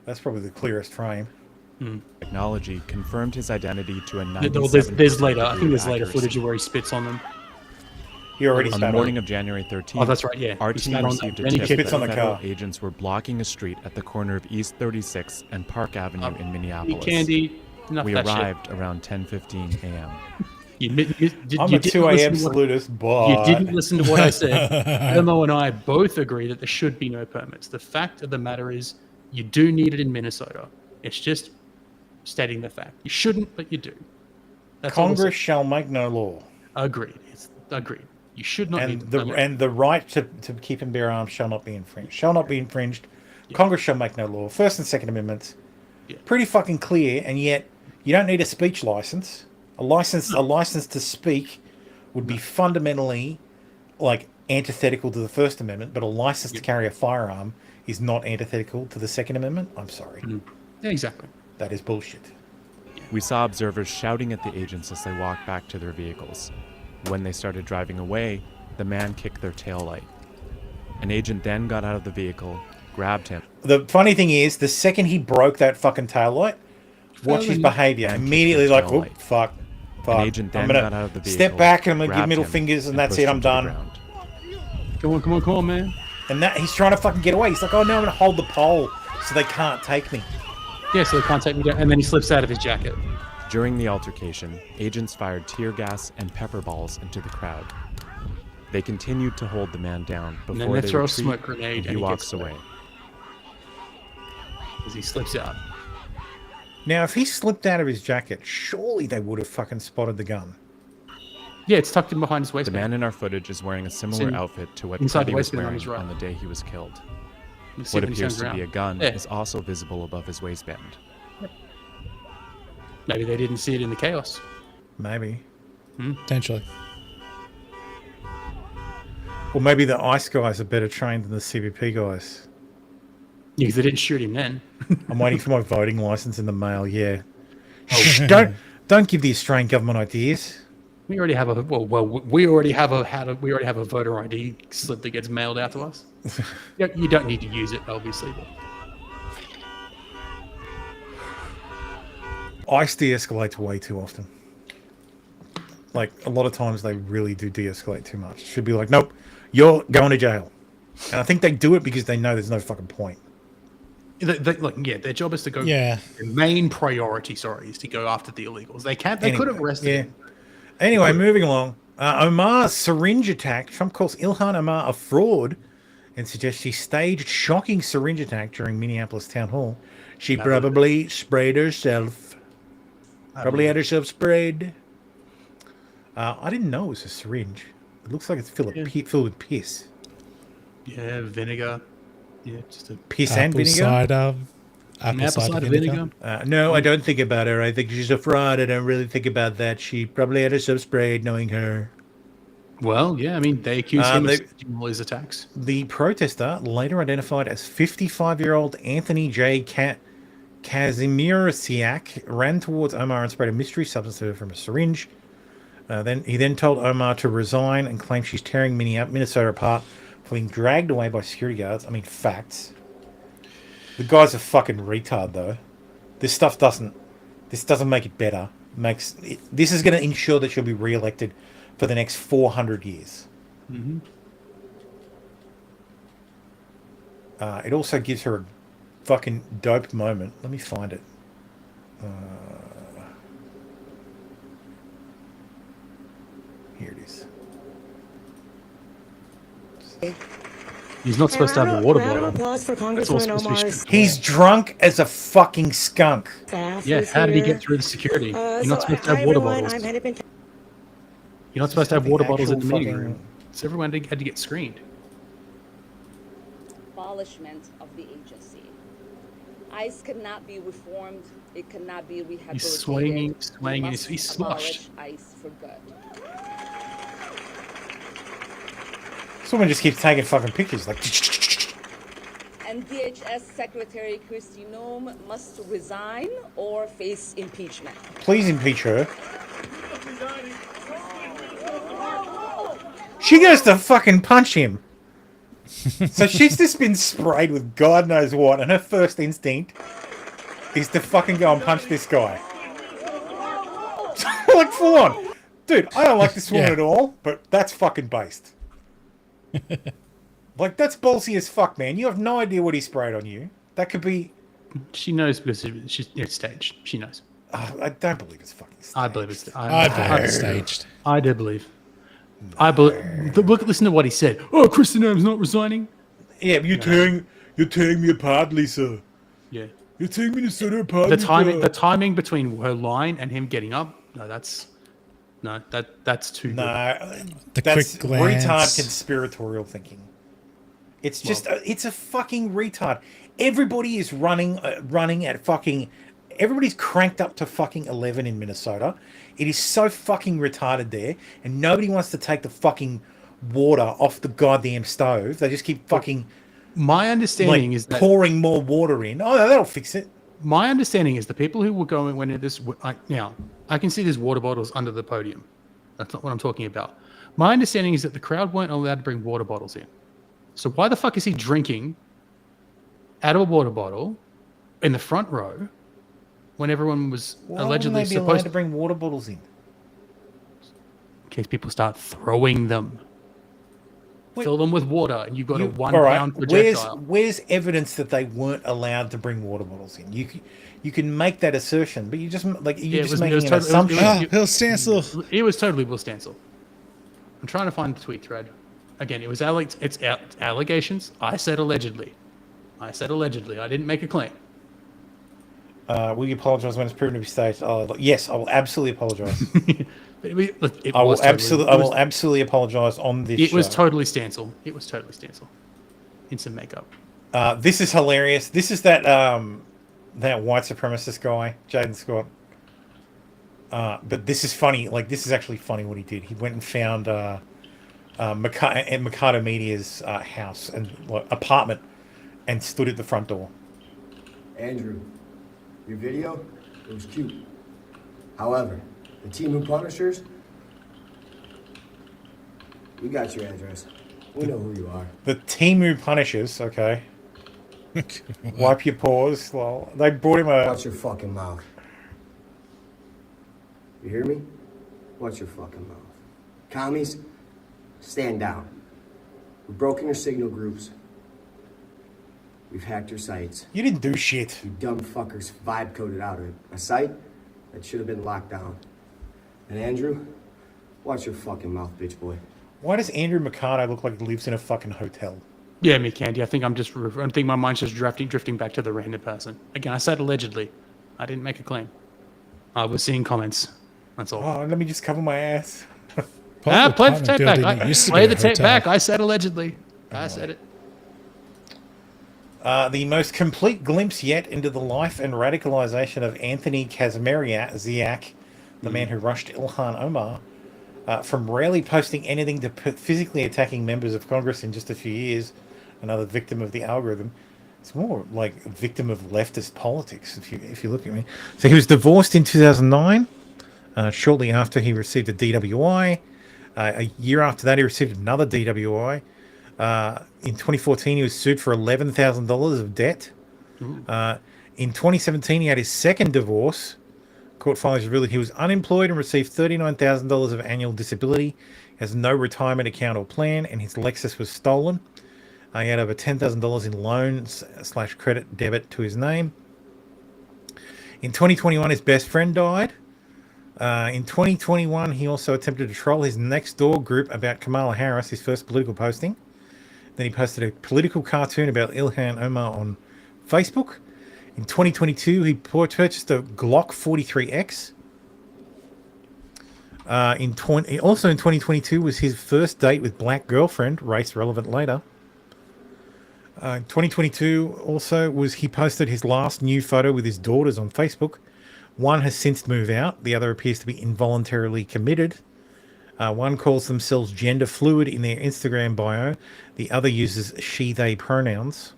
That's probably the clearest frame. Technology confirmed his identity to a There's later. I think there's 97% later accuracy. footage where he spits on them. He already On the morning of January 13th, Oh, that's right, yeah. our He team spat on received a them. Then he tip spits that on the federal car. agents were blocking a street at the corner of East 36 and Park Avenue in Minneapolis. Candy, enough We that shit. arrived around 10:15 a.m. I'm a 2 a.m. salutist, but... You didn't listen to what I said. Elmo and I both agree that there should be no permits. The fact of the matter is, you do need it in Minnesota. It's just stating the fact. You shouldn't, but you do. That's all Congress shall make no law. Agreed. Agreed. You should not And need the and the right to keep and bear arms shall not be infringed. Shall not be infringed. Congress shall make no law. First and Second Amendments, pretty fucking clear. And yet, you don't need a speech license. A license to speak would be fundamentally like antithetical to the First Amendment, but a license to carry a firearm is not antithetical to the Second Amendment. I'm sorry. Yeah, exactly. That is bullshit. We saw observers shouting at the agents as they walked back to their vehicles. When they started driving away, the man kicked their taillight. An agent then got out of the vehicle, grabbed him. The funny thing is, the second he broke that fucking taillight, watch his behavior. Immediately like, oh, fuck. An agent then I'm gonna got out of the vehicle, step back and I'm gonna give grabbed middle him, fingers and and that's pushed it, him I'm to the done. ground. Come on, man. And that he's trying to fucking get away. He's like, oh no, I'm gonna hold the pole so they can't take me. Yeah, so they can't take me down. And then he slips out of his jacket. During the altercation, agents fired tear gas and pepper balls into the crowd. They continued to hold the man down And before then they they throw a retreat, smoke grenade and and he he walks gets away. As he slips out. Now, if he slipped out of his jacket, surely they would have fucking spotted the gun. Yeah, it's tucked in behind his The waistband. man in our footage is wearing a similar in- outfit to what inside the Petty was waistband on wearing his right. on the day he was killed. Let's see What when he appears turns to be a around. gun Yeah. is also visible above his waistband. Maybe they didn't see it in the chaos. Maybe. Potentially. Or maybe the ICE guys are better trained than the CBP guys. Yeah, because they didn't shoot him then. I'm waiting for my voting license in the mail, yeah. Oh. Shh, don't give the Australian government ideas. We already have a we already have a voter ID slip that gets mailed out to us. You don't need to use it, obviously. But ICE de-escalates way too often. Like, a lot of times they really do de-escalate too much. It should be like, nope, you're going to jail. And I think they do it because they know there's no fucking point. their job is to go. Yeah. Their main priority, is to go after the illegals. They can't. They could have arrested him. Anyway, moving along. Omar's syringe attack. Trump calls Ilhan Omar a fraud and suggests she staged shocking syringe attack during Minneapolis town hall. She probably sprayed herself. Probably had herself sprayed. I didn't know it was a syringe. It looks like it's filled with piss. Yeah, vinegar. Yeah, just a piss and vinegar. Apple cider vinegar. No, I don't think about her. I think she's a fraud. I don't really think about that. She probably had herself sprayed, knowing her. Well, yeah, I mean, they accuse him of staging all his attacks. The protester, later identified as 55-year-old Anthony J. Kazimierczak, ran towards Omar and sprayed a mystery substance to her from a syringe. He then told Omar to resign and claimed she's tearing Minnesota apart for being dragged away by security guards. I mean, facts. The guy's a fucking retard, though. This doesn't make it better. This is going to ensure that she'll be re-elected for the next 400 years. Mm-hmm. It also gives her a fucking dope moment. Let me find it. Here it is. He's not supposed to have a water bottle. Applause for That's all Congressman supposed to be Omar's. He's drunk as a fucking skunk. Yeah, how did he get through the security? You're not supposed to have water bottles. You're not supposed to have water bottles in the meeting room. So everyone had to get screened. Abolishment of the agency. ICE cannot be reformed. It cannot be rehabilitated. He's swaying, and he's sloshed. ICE for good. Someone just keeps taking fucking pictures, like. And DHS Secretary Kristi Noem must resign or face impeachment. Please impeach her. She goes to fucking punch him. So she's just been sprayed with God knows what, and her first instinct is to fucking go and punch this guy. Like, full on. Dude, I don't like this woman at all, but that's fucking based. Like, that's ballsy as fuck, man. You have no idea what he sprayed on you. That could be... She knows because it's staged. She knows. I don't believe it's fucking staged. I believe it's. I believe it's staged. I do believe. I believe. Look, listen to what he said. Oh, Kristen Abrams not resigning. Yeah, but you're tearing me apart, Lisa. Yeah. You're tearing Minnesota apart. The timing between her line and him getting up. No, that's too. No, The that's quick glance. retard conspiratorial thinking. It's just it's a fucking retard. Everybody is running at fucking. Everybody's cranked up to fucking 11 in Minnesota. It is so fucking retarded there, and nobody wants to take the fucking water off the goddamn stove. They just keep fucking. My understanding is that pouring more water in. Oh, no, that'll fix it. My understanding is the people who were going when this. Now, I can see there's water bottles under the podium. That's not what I'm talking about. My understanding is that the crowd weren't allowed to bring water bottles in. So why the fuck is he drinking out of a water bottle in the front row when everyone was allegedly supposed supposed to bring water bottles in? In case people start throwing them. Fill them with water, and you've got a 1 pound projectile. Where's evidence that they weren't allowed to bring water bottles in? You can make that assertion, but you just making an assumption. Bill Stancil. It was totally Bill Stancil. I'm trying to find the tweet thread. Again, it was allegations. I said allegedly. I didn't make a claim. Will you apologise when it's proven to be staged? Yes, I will absolutely apologise. I will absolutely apologise on this. It was totally Stancil. In some makeup. This is hilarious. This is that white supremacist guy, Jaden Scott. But this is funny. Like, this is actually funny what he did. He went and found Mercado Media's house and apartment and stood at the front door. Andrew, your video, it was cute. However, the team of Punishers, we got your address. We know who you are. The team who punishes, okay. Wipe your paws. Well, they brought him a... Watch your fucking mouth. You hear me? Watch your fucking mouth. Commies, stand down. We've broken your signal groups. We've hacked your sites. You didn't do shit. You dumb fuckers vibe coded out a site that should have been locked down. And Andrew, watch your fucking mouth, bitch boy. Why does Andrew Mercado look like he lives in a fucking hotel? Yeah, me, Candy. I think my mind's just drifting back to the random person. Again, I said allegedly. I didn't make a claim. I was seeing comments. That's all. Oh, let me just cover my ass. Play the tape back. Play the tape back. I said allegedly. I said it. The most complete glimpse yet into the life and radicalization of Anthony Kazmariak, the man who rushed Ilhan Omar, from rarely posting anything to physically attacking members of Congress in just a few years, another victim of the algorithm. It's more like a victim of leftist politics, if you look at me. So he was divorced in 2009, shortly after he received a DWI. A year after that, he received another DWI. In 2014, he was sued for $11,000 of debt. In 2017, he had his second divorce. Court filings revealed he was unemployed and received $39,000 of annual disability. He has no retirement account or plan, and his Lexus was stolen. He had over $10,000 in loans / credit debit to his name. In 2021, his best friend died. In 2021, he also attempted to troll his Nextdoor group about Kamala Harris, his first political posting. Then he posted a political cartoon about Ilhan Omar on Facebook. In 2022, he purchased a Glock 43X. Also in 2022 was his first date with black girlfriend, race relevant later. 2022 also was he posted his last new photo with his daughters on Facebook. One has since moved out. The other appears to be involuntarily committed. One calls themselves gender fluid in their Instagram bio. The other uses she, they pronouns.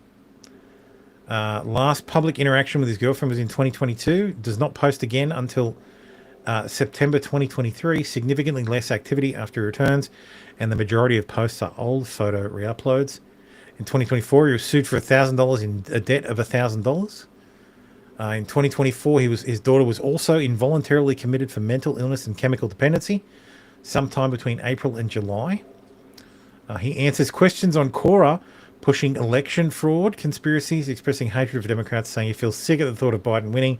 Last public interaction with his girlfriend was in 2022. Does not post again until September 2023. Significantly less activity after he returns. And the majority of posts are old photo re-uploads. In 2024, he was sued for $1,000 in a debt of $1,000. In 2024, his daughter was also involuntarily committed for mental illness and chemical dependency sometime between April and July. He answers questions on Quora, pushing election fraud conspiracies, expressing hatred for Democrats, saying he feels sick at the thought of Biden winning,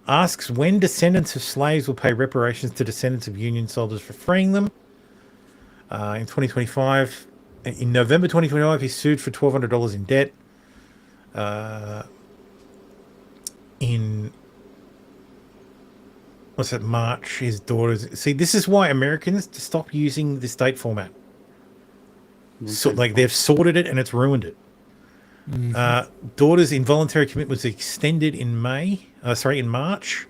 asks when descendants of slaves will pay reparations to descendants of Union soldiers for freeing them. In 2025, in November 2025, he sued for $1,200 in debt. In March, his daughters. See, this is why Americans stop using the state format. So, like, they've sorted it and it's ruined it. Daughter's involuntary commitment was extended in March.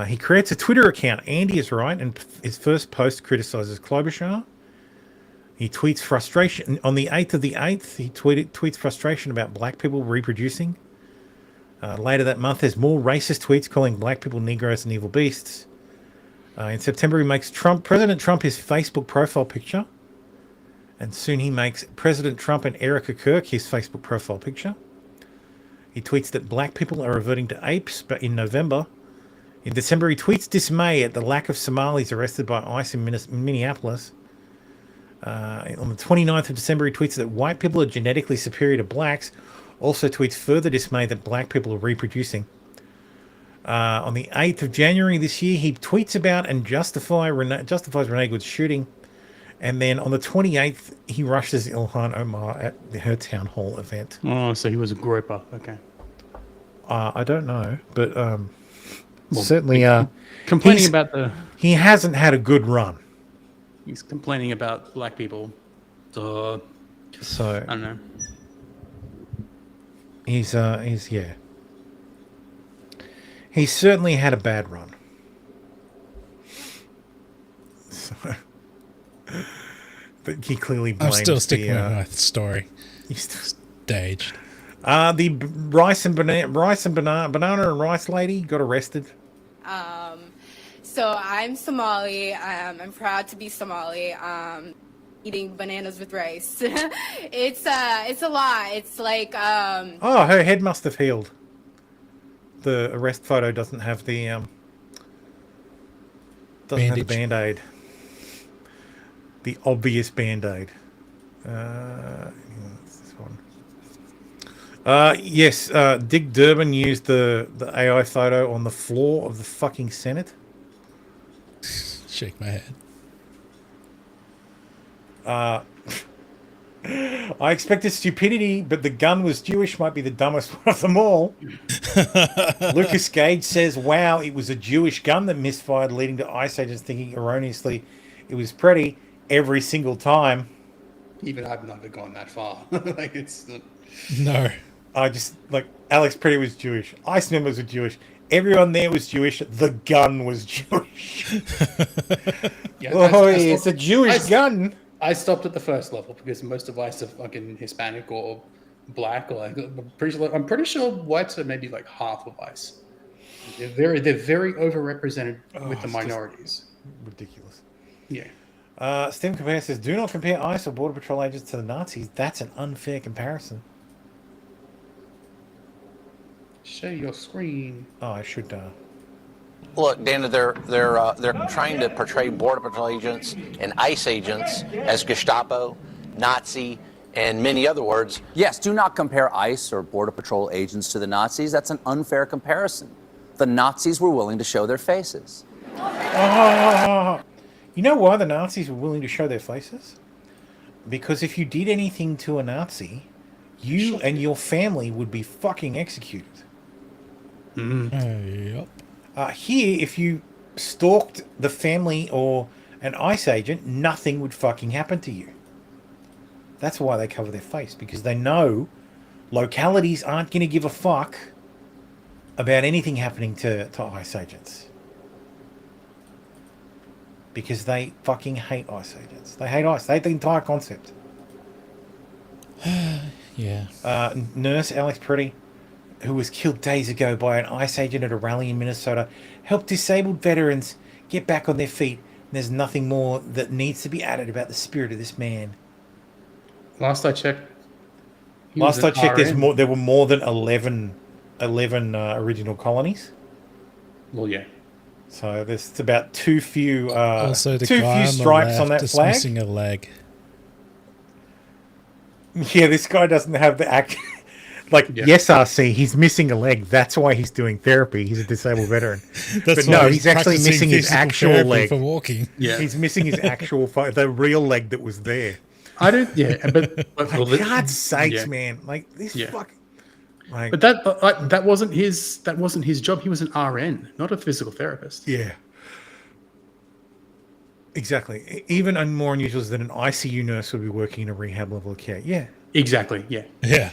He creates a Twitter account. Andy is right, and his first post criticizes Klobuchar. He tweets frustration on the 8th of the 8th. He tweets frustration about black people reproducing. Later that month, there's more racist tweets calling black people Negroes and evil beasts. In September, he makes President Trump his Facebook profile picture. And soon he makes President Trump and Erica Kirk his Facebook profile picture. He tweets that black people are reverting to apes, but in November. In December, he tweets dismay at the lack of Somalis arrested by ICE in Minneapolis. On the 29th of December, he tweets that white people are genetically superior to blacks. Also tweets further dismay that black people are reproducing. On the 8th of January this year, he tweets about and justifies Renee Good's shooting. And then on the 28th, he rushes Ilhan Omar at her town hall event. Oh, so he was a groper. Okay. I don't know, but certainly complaining about the... He hasn't had a good run. He's complaining about black people. So I don't know. He's certainly had a bad run. So, but he clearly blames. I'm still sticking with my story. He's staged. The rice and banana and rice lady got arrested. So I'm Somali. I'm proud to be Somali. Eating bananas with rice. It's a lot. It's like Oh, her head must have healed. The arrest photo doesn't have the band-aid. The obvious band-aid. This one. Yes, Dick Durbin used the AI photo on the floor of the fucking Senate. Shake my head. I expected stupidity, but the gun was Jewish might be the dumbest one of them all. Lucas Gage says, wow, it was a Jewish gun that misfired, leading to ICE agents thinking erroneously it was Pretty every single time. Even I've never gone that far. Like, it's not... No. I just, like, Alex Pretty was Jewish. ICE members were Jewish. Everyone there was Jewish. The gun was Jewish. It's a Jewish gun. I stopped at the first level because most of ICE are fucking Hispanic or black. Or like, I'm pretty sure whites are maybe like half of ICE. They're very overrepresented with the minorities. Ridiculous. Yeah. Steve Compare says, do not compare ICE or Border Patrol agents to the Nazis. That's an unfair comparison. Share your screen. Oh, I should. Look, Dana, they're trying to portray Border Patrol agents and ICE agents as Gestapo, Nazi, and many other words. Yes, do not compare ICE or Border Patrol agents to the Nazis. That's an unfair comparison. The Nazis were willing to show their faces. You know why the Nazis were willing to show their faces? Because if you did anything to a Nazi, you and your family would be fucking executed. Yep. Here, if you stalked the family or an ICE agent, nothing would fucking happen to you. That's why they cover their face, because they know localities aren't going to give a fuck about anything happening to ICE agents. Because they fucking hate ICE agents. They hate ICE. They hate the entire concept. Yeah. Nurse Alex Pretty, who was killed days ago by an ICE agent at a rally in Minnesota, helped disabled veterans get back on their feet. And there's nothing more that needs to be added about the spirit of this man. Last I checked, There were more than 11 11 original colonies. Well, yeah. So there's about too few Also, the too guy few stripes on that is flag. missing a leg. Yeah, this guy doesn't have the act. Like, yes, RC, he's missing a leg. That's why he's doing therapy. He's a disabled veteran. That's But no, why he's actually practicing missing his physical actual therapy leg. for walking. Yeah. He's missing his actual, the real leg that was there. I don't. Yeah, but For God's sakes, man! Like this fucking. Like, But that wasn't his. That wasn't his job. He was an RN, not a physical therapist. yeah. Exactly. Even more unusual is that an ICU nurse would be working in a rehab level of care. Yeah. Exactly. Yeah. Yeah.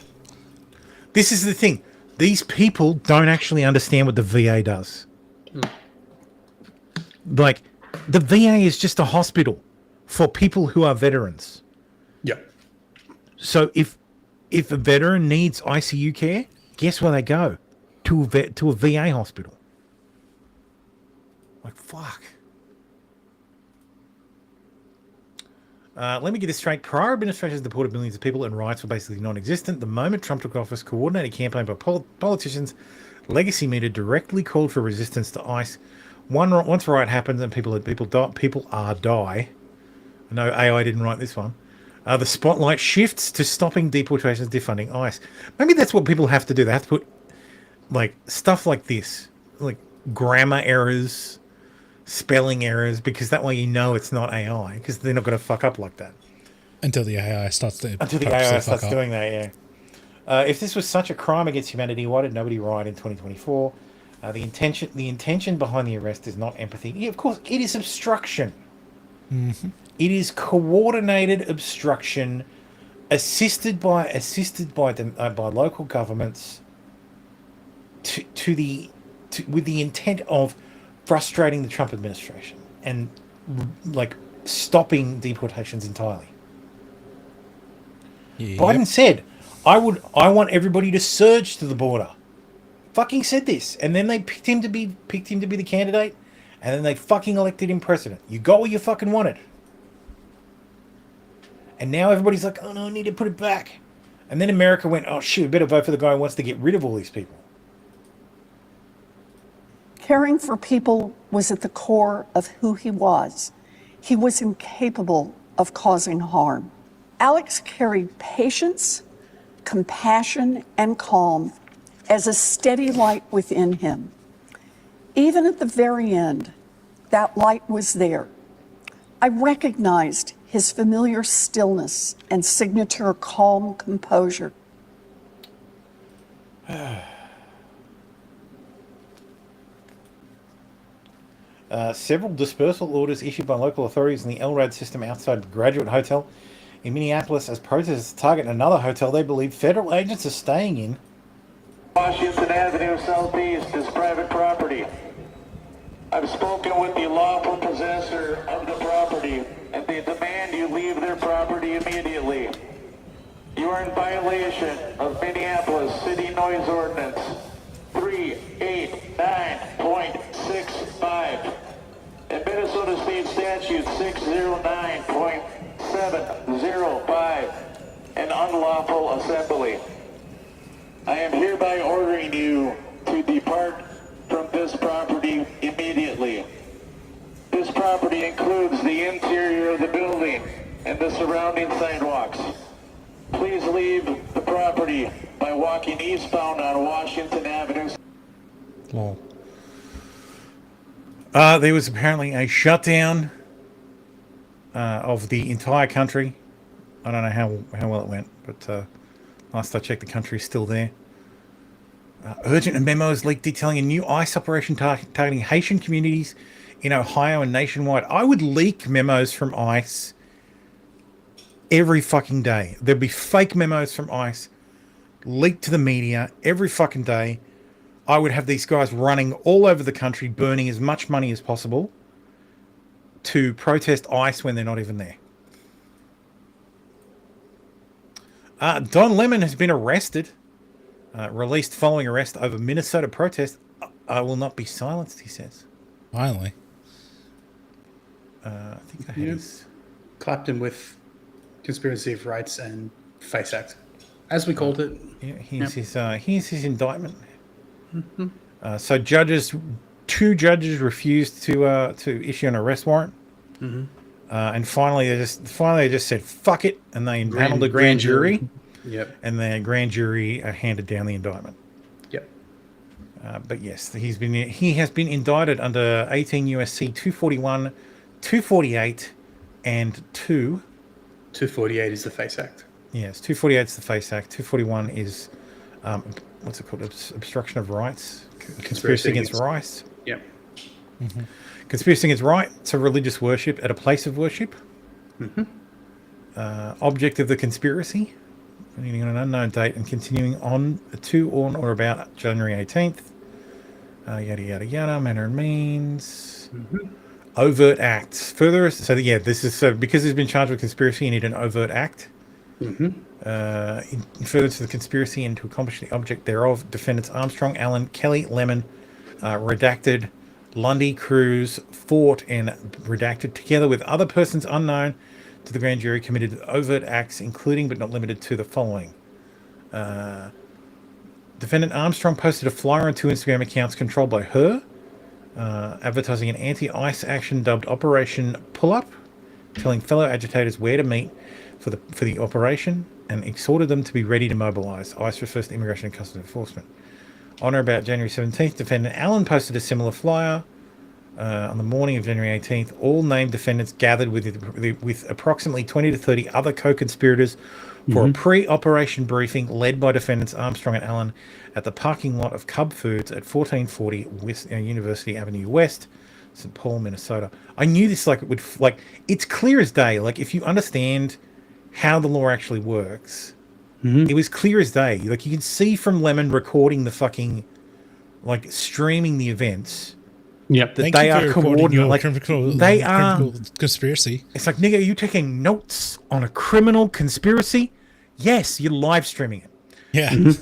This is the thing. These people don't actually understand what the VA does. Like, the VA is just a hospital for people who are veterans. Yeah. So if a veteran needs ICU care, guess where they go? To a VA hospital. Like, fuck. Let me get this straight. Prior administrations deported millions of people and rights were basically non-existent. The moment Trump took office, coordinated campaign by politicians, legacy media directly called for resistance to ICE. Once right happens and people die. No, AI didn't write this one. The spotlight shifts to stopping deportations, defunding ICE. Maybe that's what people have to do. They have to put like stuff like this, like grammar errors, spelling errors, because that way you know it's not AI, because they're not going to fuck up like that. Until the AI starts to doing that, yeah. If this was such a crime against humanity, why did nobody riot in 2024? The intention behind the arrest is not empathy. Yeah, of course, it is obstruction. Mm-hmm. It is coordinated obstruction, assisted by local governments, with the intent of frustrating the Trump administration and like stopping deportations entirely. Yep. Biden said, I want everybody to surge to the border. Fucking said this, and then they picked him to be the candidate, and then they fucking elected him president. You got what you fucking wanted. And now everybody's like, oh no, I need to put it back. And then America went, oh shit, we better vote for the guy who wants to get rid of all these people. Caring for people was at the core of who he was. He was incapable of causing harm. Alex carried patience, compassion, and calm as a steady light within him. Even at the very end, that light was there. I recognized his familiar stillness and signature calm composure. Several dispersal orders issued by local authorities in the LRAD system outside the Graduate Hotel in Minneapolis as protesters target another hotel they believe federal agents are staying in. Washington Avenue Southeast is private property. I've spoken with the lawful possessor of the property, and they demand you leave their property immediately. You are in violation of Minneapolis City Noise Ordinance 389.65 and Minnesota State Statute 609.705, an unlawful assembly. I am hereby ordering you to depart from this property immediately. This property includes the interior of the building and the surrounding sidewalks. Please leave the property by walking eastbound on Washington Avenue. Lol. There was apparently a shutdown of the entire country. I don't know how well it went, but last I checked, the country's still there. Urgent memos leaked detailing a new ICE operation targeting Haitian communities in Ohio and nationwide. I would leak memos from ICE every fucking day. There'd be fake memos from ICE leaked to the media every fucking day. I would have these guys running all over the country, burning as much money as possible to protest ICE when they're not even there. Don Lemon has been arrested, released following arrest over Minnesota protest. I will not be silenced, he says. Finally. I think I had his... Clapped him with conspiracy of rights and face act, as we called it. Yeah, here's his indictment. So two judges refused to issue an arrest warrant. And finally they just said fuck it, and they impaneled a grand jury. Yep. And the grand jury handed down the indictment. Yep. But yes, he has been indicted under 18 USC 241, 248, and 248 is the FACE Act. Yes, 248 is the FACE Act. 241 is what's it called? Obstruction of rights. Conspiracy against rights. Yep. Conspiracy against rights to religious worship at a place of worship. Object of the conspiracy, meaning on an unknown date and continuing on to or about January 18th. Yada yada yada. Manner and means. Overt acts. Further, so yeah, this is because he's been charged with conspiracy. You need an overt act. Further to the conspiracy and to accomplish the object thereof, defendants Armstrong, Allen, Kelly, Lemon, redacted, Lundy, Cruz, Fort, and redacted, together with other persons unknown to the grand jury, committed overt acts, including but not limited to the following. Defendant Armstrong posted a flyer on 2 Instagram accounts controlled by her, advertising an anti-ICE action dubbed Operation Pull-Up, telling fellow agitators where to meet for the operation, and exhorted them to be ready to mobilise. ICE refers to Immigration and Customs Enforcement. On or about January 17th, defendant Allen posted a similar flyer. On the morning of January 18th, all named defendants gathered with approximately 20 to 30 other co-conspirators for a pre-operation briefing led by defendants Armstrong and Allen at the parking lot of Cub Foods at 1440 University Avenue West, St. Paul, Minnesota. I knew this it's clear as day. Like, if you understand how the law actually works, it was clear as day. Like, you can see from Lemon recording the fucking, streaming the events. Yep. That they are coordinating. They are conspiracy. It's like, nigga, are you taking notes on a criminal conspiracy? Yes, you're live streaming it. Yeah.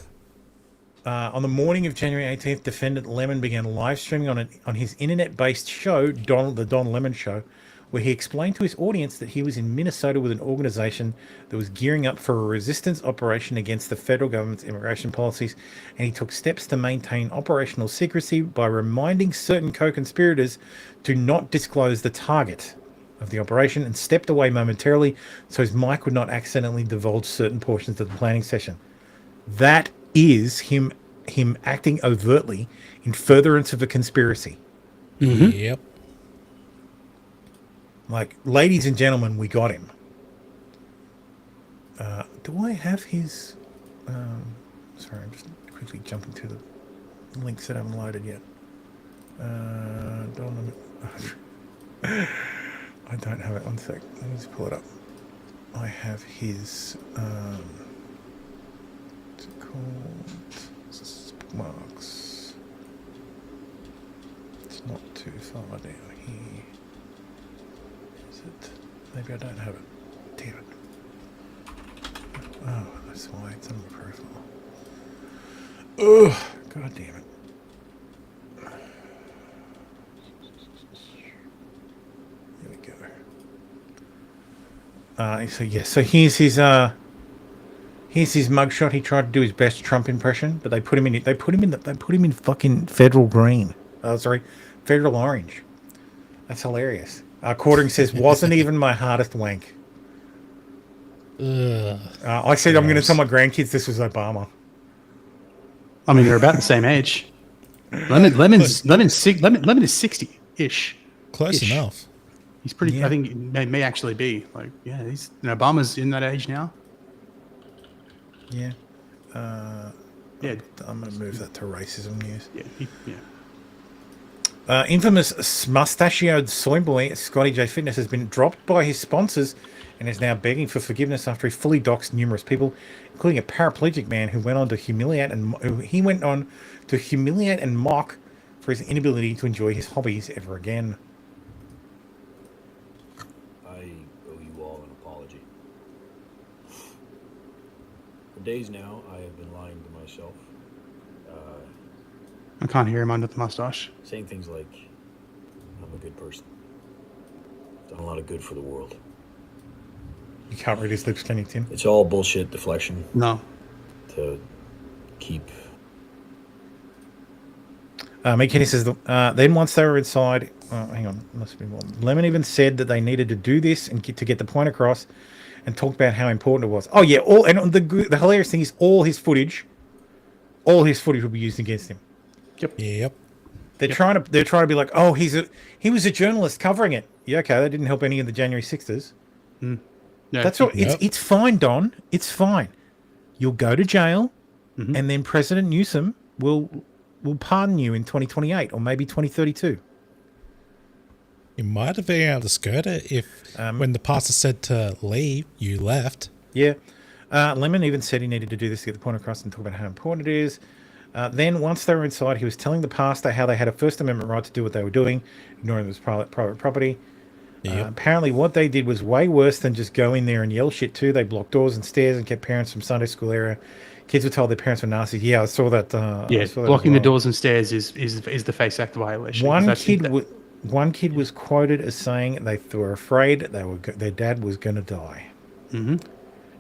On the morning of January 18th, defendant Lemon began live streaming on his internet-based show, the Don Lemon Show, where he explained to his audience that he was in Minnesota with an organization that was gearing up for a resistance operation against the federal government's immigration policies, and he took steps to maintain operational secrecy by reminding certain co-conspirators to not disclose the target of the operation, and stepped away momentarily so his mic would not accidentally divulge certain portions of the planning session. That is him acting overtly in furtherance of a conspiracy. Yep. Like, ladies and gentlemen, we got him. Do I have his... sorry, I'm just quickly jumping to the links that I haven't loaded yet. I don't have it. One sec. Let me just pull it up. I have his... what's it called? Bookmarks. It's not too far down here. Maybe I don't have it. Damn it. Oh, that's why it's on my profile. Ugh, god damn it. There we go. So here's his mugshot. He tried to do his best Trump impression, but they put him in fucking federal green. Oh, sorry, federal orange. That's hilarious. Quartering says, wasn't even my hardest wank. I said, I'm going to tell my grandkids this was Obama. I mean, they're about the same age. Lemon is 60-ish. Close enough. He's pretty. Yeah. I think he may actually be Obama's in that age now. Yeah. Yeah. I'm going to move that to racism news. Yeah. Infamous mustachioed soy boy Scotty J Fitness has been dropped by his sponsors and is now begging for forgiveness after he fully doxed numerous people, including a paraplegic man who went on to humiliate and mock for his inability to enjoy his hobbies ever again. I owe you all an apology. For days now, I have been lying to myself. I can't hear him under the mustache. Saying things like, I'm a good person. Done a lot of good for the world. You can't read his lips, can you, Tim? It's all bullshit deflection. No. To keep Mick Kenny says, then once they were inside, hang on, must be more. Lemon even said that they needed to do this and to get the point across, and talked about how important it was. Oh yeah, the hilarious thing is all his footage will be used against him. Yep. They're trying to be like, oh, he was a journalist covering it. Yeah, okay, that didn't help any of the January 6ers. No, That's all. It's fine, Don. It's fine. You'll go to jail, and then President Newsom will pardon you in 2028 or maybe 2032. You might have been able to skirt it if when the pastor said to leave, you left. Yeah. Lemon even said he needed to do this to get the point across and talk about how important it is. Then, once they were inside, he was telling the pastor how they had a First Amendment right to do what they were doing, ignoring this private property. Apparently, what they did was way worse than just go in there and yell shit too. They blocked doors and stairs and kept parents from Sunday school area. Kids were told their parents were Nazis. Yeah, I saw that. Blocking the doors and stairs is the FACE Act violation. One kid was quoted as saying they were afraid their dad was going to die. Mm-hmm.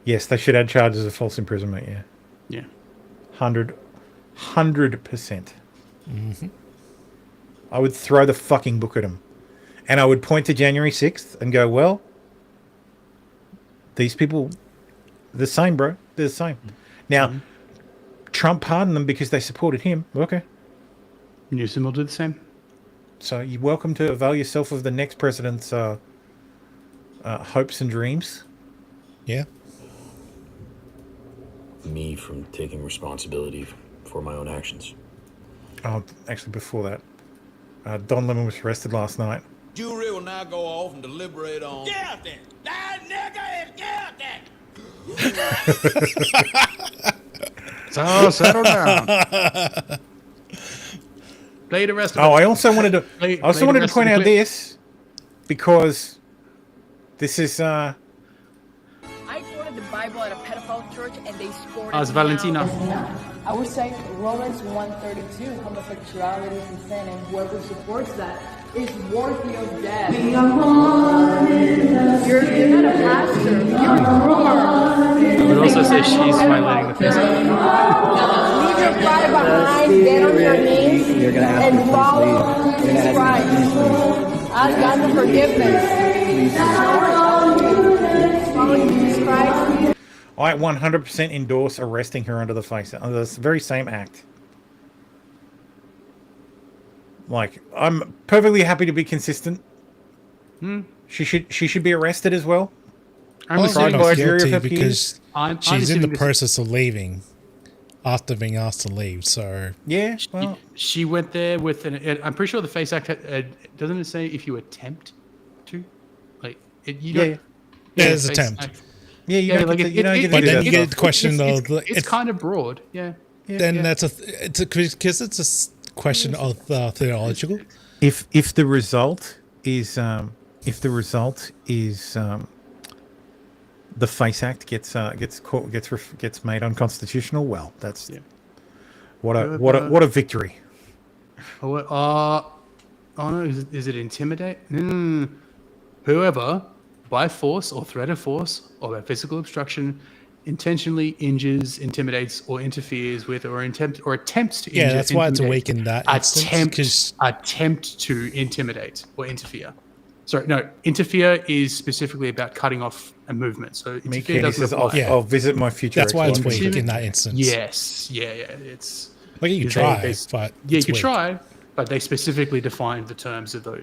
Yes, they should add charges of false imprisonment. Yeah. 100%. Mm-hmm. I would throw the fucking book at him. And I would point to January 6th and go, well, these people, they're the same, bro. They're the same. Now, Trump pardoned them because they supported him. Okay. Newsom will do the same. So you're welcome to avail yourself of the next president's hopes and dreams. Yeah. Me from taking responsibility for my own actions. Oh, actually, before that, Don Lemon was arrested last night. Jury will now go off and deliberate on. Guilty! That nigga is guilty! So settle down. Play the rest of it. I also wanted to point out this because this is I quoted the Bible at a pedophile church and they scored it. Valentina. I would say Romans 1:32, homosexuality is sin, and whoever supports that is worthy of death. You're not a pastor. You're a rumor. I would also say she's violating the FACE Act. Leave your pride behind, get on your knees, and follow Jesus Christ. Ask God for forgiveness. Follow Jesus Christ. I 100% endorse arresting her under the FACE Act, under this very same act. Like, I'm perfectly happy to be consistent. She should be arrested as well. I'm guilty because she's in the process of leaving after being asked to leave. So yeah, well, she went there with an. I'm pretty sure the FACE Act doesn't it say if you attempt to, like you don't. Yeah, there's attempt. Yeah, you don't get you get the question though. It's kind of broad. Yeah. Then that's because it's a question of theological. If the result is the FACE Act gets made unconstitutional, well, that's what a victory. Oh no, is it intimidate? Whoever by force or threat of force or by physical obstruction intentionally injures, intimidates, or interferes with, or attempts to injure. Yeah, that's why it's weak in that instance. Attempt to intimidate or interfere. Sorry, no. Interfere is specifically about cutting off a movement. So interfere doesn't apply. I'll visit my future. That's why it's weak in that instance. Yes, yeah. It's well, you can try, but yeah, you can try, but they specifically define the terms of the.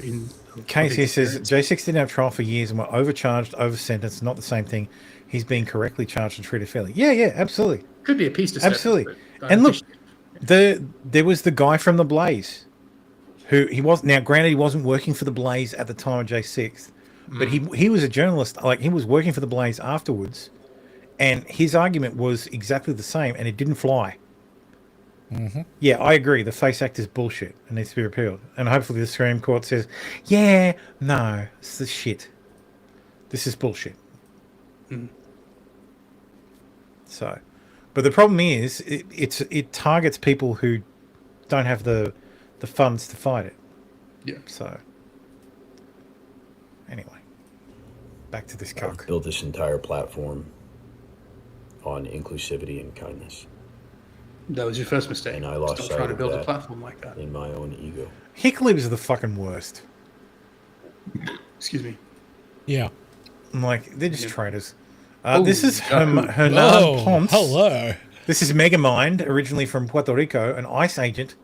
Casey says J6 didn't have trial for years and were overcharged, over-sentenced. Not the same thing. He's being correctly charged and treated fairly. Yeah, absolutely. Could be a piece to absolutely. And look, there was the guy from the Blaze, who he was. Now, granted, he wasn't working for the Blaze at the time of J6, but he was a journalist. Like, he was working for the Blaze afterwards, and his argument was exactly the same, and it didn't fly. Mm-hmm. Yeah, I agree. The FACE Act is bullshit and needs to be repealed. And hopefully the Supreme Court says, yeah, no, it's the shit. This is bullshit. So, but the problem is, it targets people who don't have the funds to fight it. Yeah. So, anyway, back to this I've built this entire platform on inclusivity and kindness. That was your first mistake. And I lost Stop sight trying to of build a that platform like that. in my own ego. Hicklibs are the fucking worst. Excuse me. Yeah. Like, they're just traitors. Oh, This is Yaku. Hernan Oh, Ponce. hello. This is Megamind, originally from Puerto Rico, an ICE agent.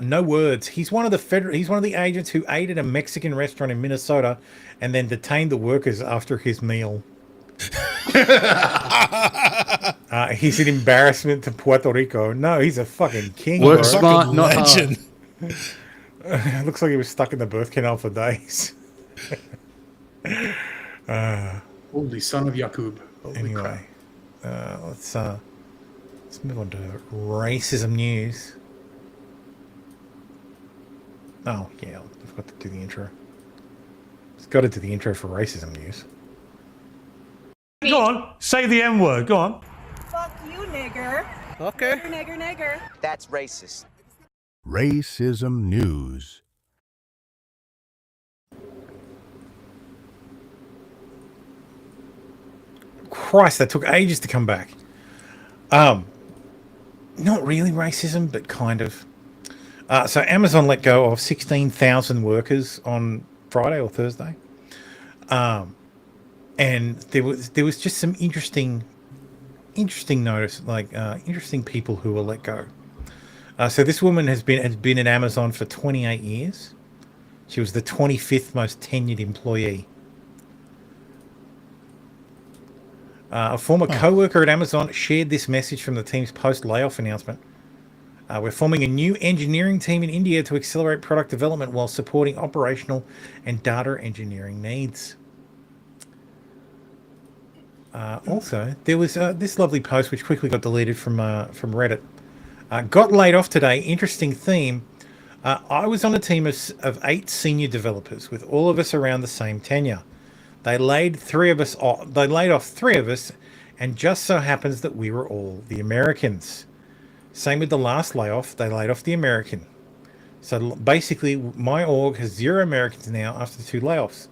No words. He's one of the agents who aided a Mexican restaurant in Minnesota and then detained the workers after his meal. He's an embarrassment to Puerto Rico. No, he's a fucking king. Work bro. smart, not hard. Looks like he was stuck in the birth canal for days. Holy son of Yaqub. Holy crap. Anyway, let's move on to racism news. Oh yeah, I've got to do the intro. Just got to do the intro for racism news. Go on, say the M word. Go on. Fuck you, nigger. Okay. Nigger. That's racist. Racism news. Christ, that took ages to come back. Not really racism, but kind of. So Amazon let go of 16,000 workers on Friday or Thursday. And there was just some interesting notice, like interesting people who were let go. So this woman has been at Amazon for 28 years. She was the 25th most tenured employee. A former co-worker at Amazon shared this message from the team's post-layoff announcement. We're forming a new engineering team in India to accelerate product development while supporting operational and data engineering needs. Also, there was this lovely post which quickly got deleted from Reddit. Got laid off today. Interesting theme. I was on a team of 8 senior developers with all of us around the same tenure. They laid off 3 of us, and just so happens that we were all the Americans. Same with the last layoff. They laid off the American. So basically, my org has 0 Americans now after 2 layoffs.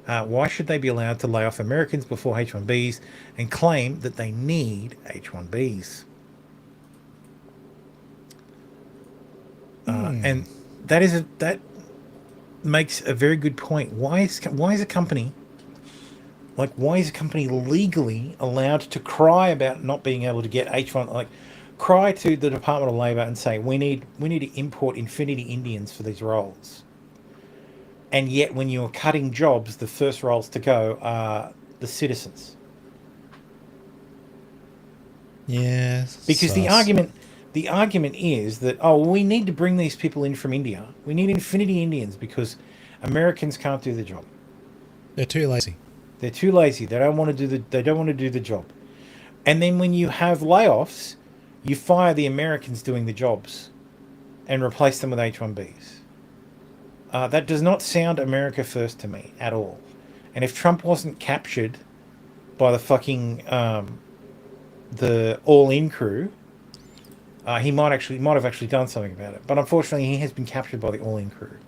Why should they be allowed to lay off Americans before H-1Bs and claim that they need H-1Bs? And that makes a very good point. Why is a company legally allowed to cry about not being able to get H1, like cry to the Department of Labor and say we need to import Infinity Indians for these roles, and yet when you're cutting jobs, the first roles to go are the citizens? Yes, because the argument is that, we need to bring these people in from India. We need Infinity Indians because Americans can't do the job. They're too lazy. They're too lazy. They don't want to do the job. And then when you have layoffs, you fire the Americans doing the jobs and replace them with H-1Bs. That does not sound America first to me at all. And if Trump wasn't captured by the fucking the all-in crew, he might have actually done something about it. But unfortunately, he has been captured by the all-in crew.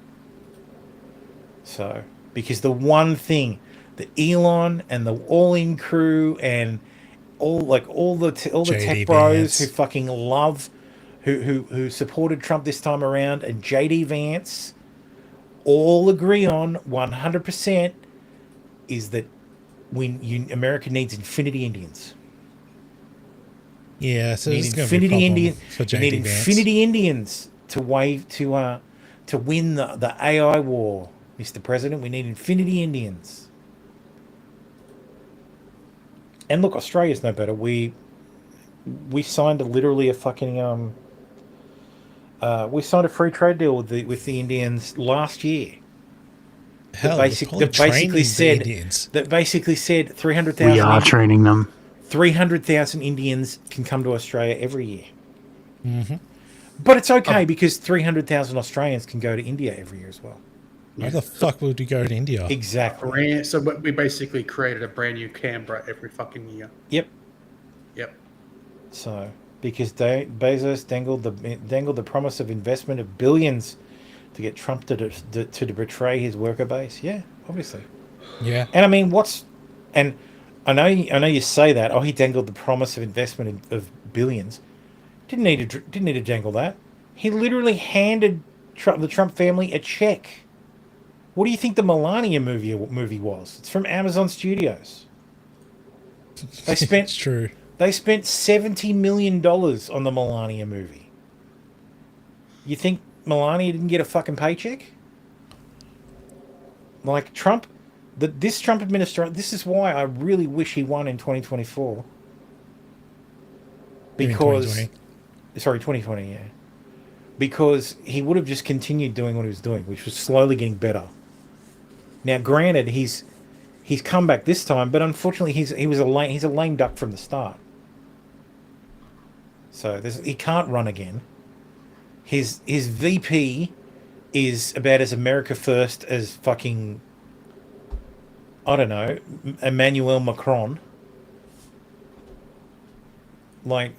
So, because the one thing that Elon and the all-in crew and all the tech bros Vance, who fucking love, who supported Trump this time around, and JD Vance all agree on 100% is that America needs Infinity Indians. Yeah, so need this is going to be a problem for JD need Vance. Infinity Indians to win the AI war, Mr. President. We need Infinity Indians. And look, Australia's no better. We signed we signed a free trade deal with the Indians last year. Hell, that basically said 300,000. We are training them. 300,000 Indians can come to Australia every year. Mm-hmm. But it's okay because 300,000 Australians can go to India every year as well. Why the fuck would you go to India? Exactly. So we basically created a brand new Canberra every fucking year. Yep. Yep. So, because Bezos dangled the promise of investment of billions to get Trump to betray his worker base. Yeah, obviously. Yeah. And I mean, I know you say that. Oh, he dangled the promise of investment of billions. Didn't need to jangle that. He literally handed the Trump family a check. What do you think the Melania movie was? It's from Amazon Studios. They spent It's true. They spent $70 million on the Melania movie. You think Melania didn't get a fucking paycheck? Like Trump, this Trump administration. This is why I really wish he won in 2024. Because, 2020, yeah. Because he would have just continued doing what he was doing, which was slowly getting better. Now, granted, he's come back this time, but unfortunately, he's a lame duck from the start. So he can't run again. His VP is about as America first as fucking, I don't know, Emmanuel Macron. Like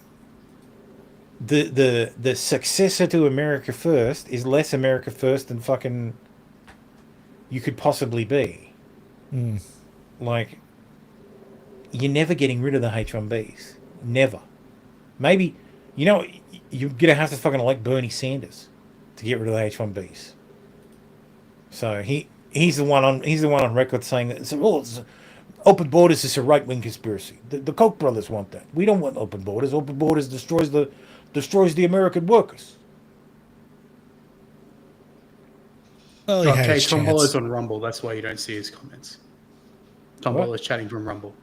the successor to America First is less America First than fucking you could possibly be. Like, you're never getting rid of the H1Bs. Never. Maybe, you're gonna have to fucking elect Bernie Sanders to get rid of the H1Bs. So he's the one on record saying that it's open borders is a right-wing conspiracy. The Koch brothers want that. We don't want open borders. Open borders destroys the American workers. Well, he had okay, his Tom chance. Waller's on Rumble. That's why you don't see his comments. Tom What? Waller's chatting from Rumble.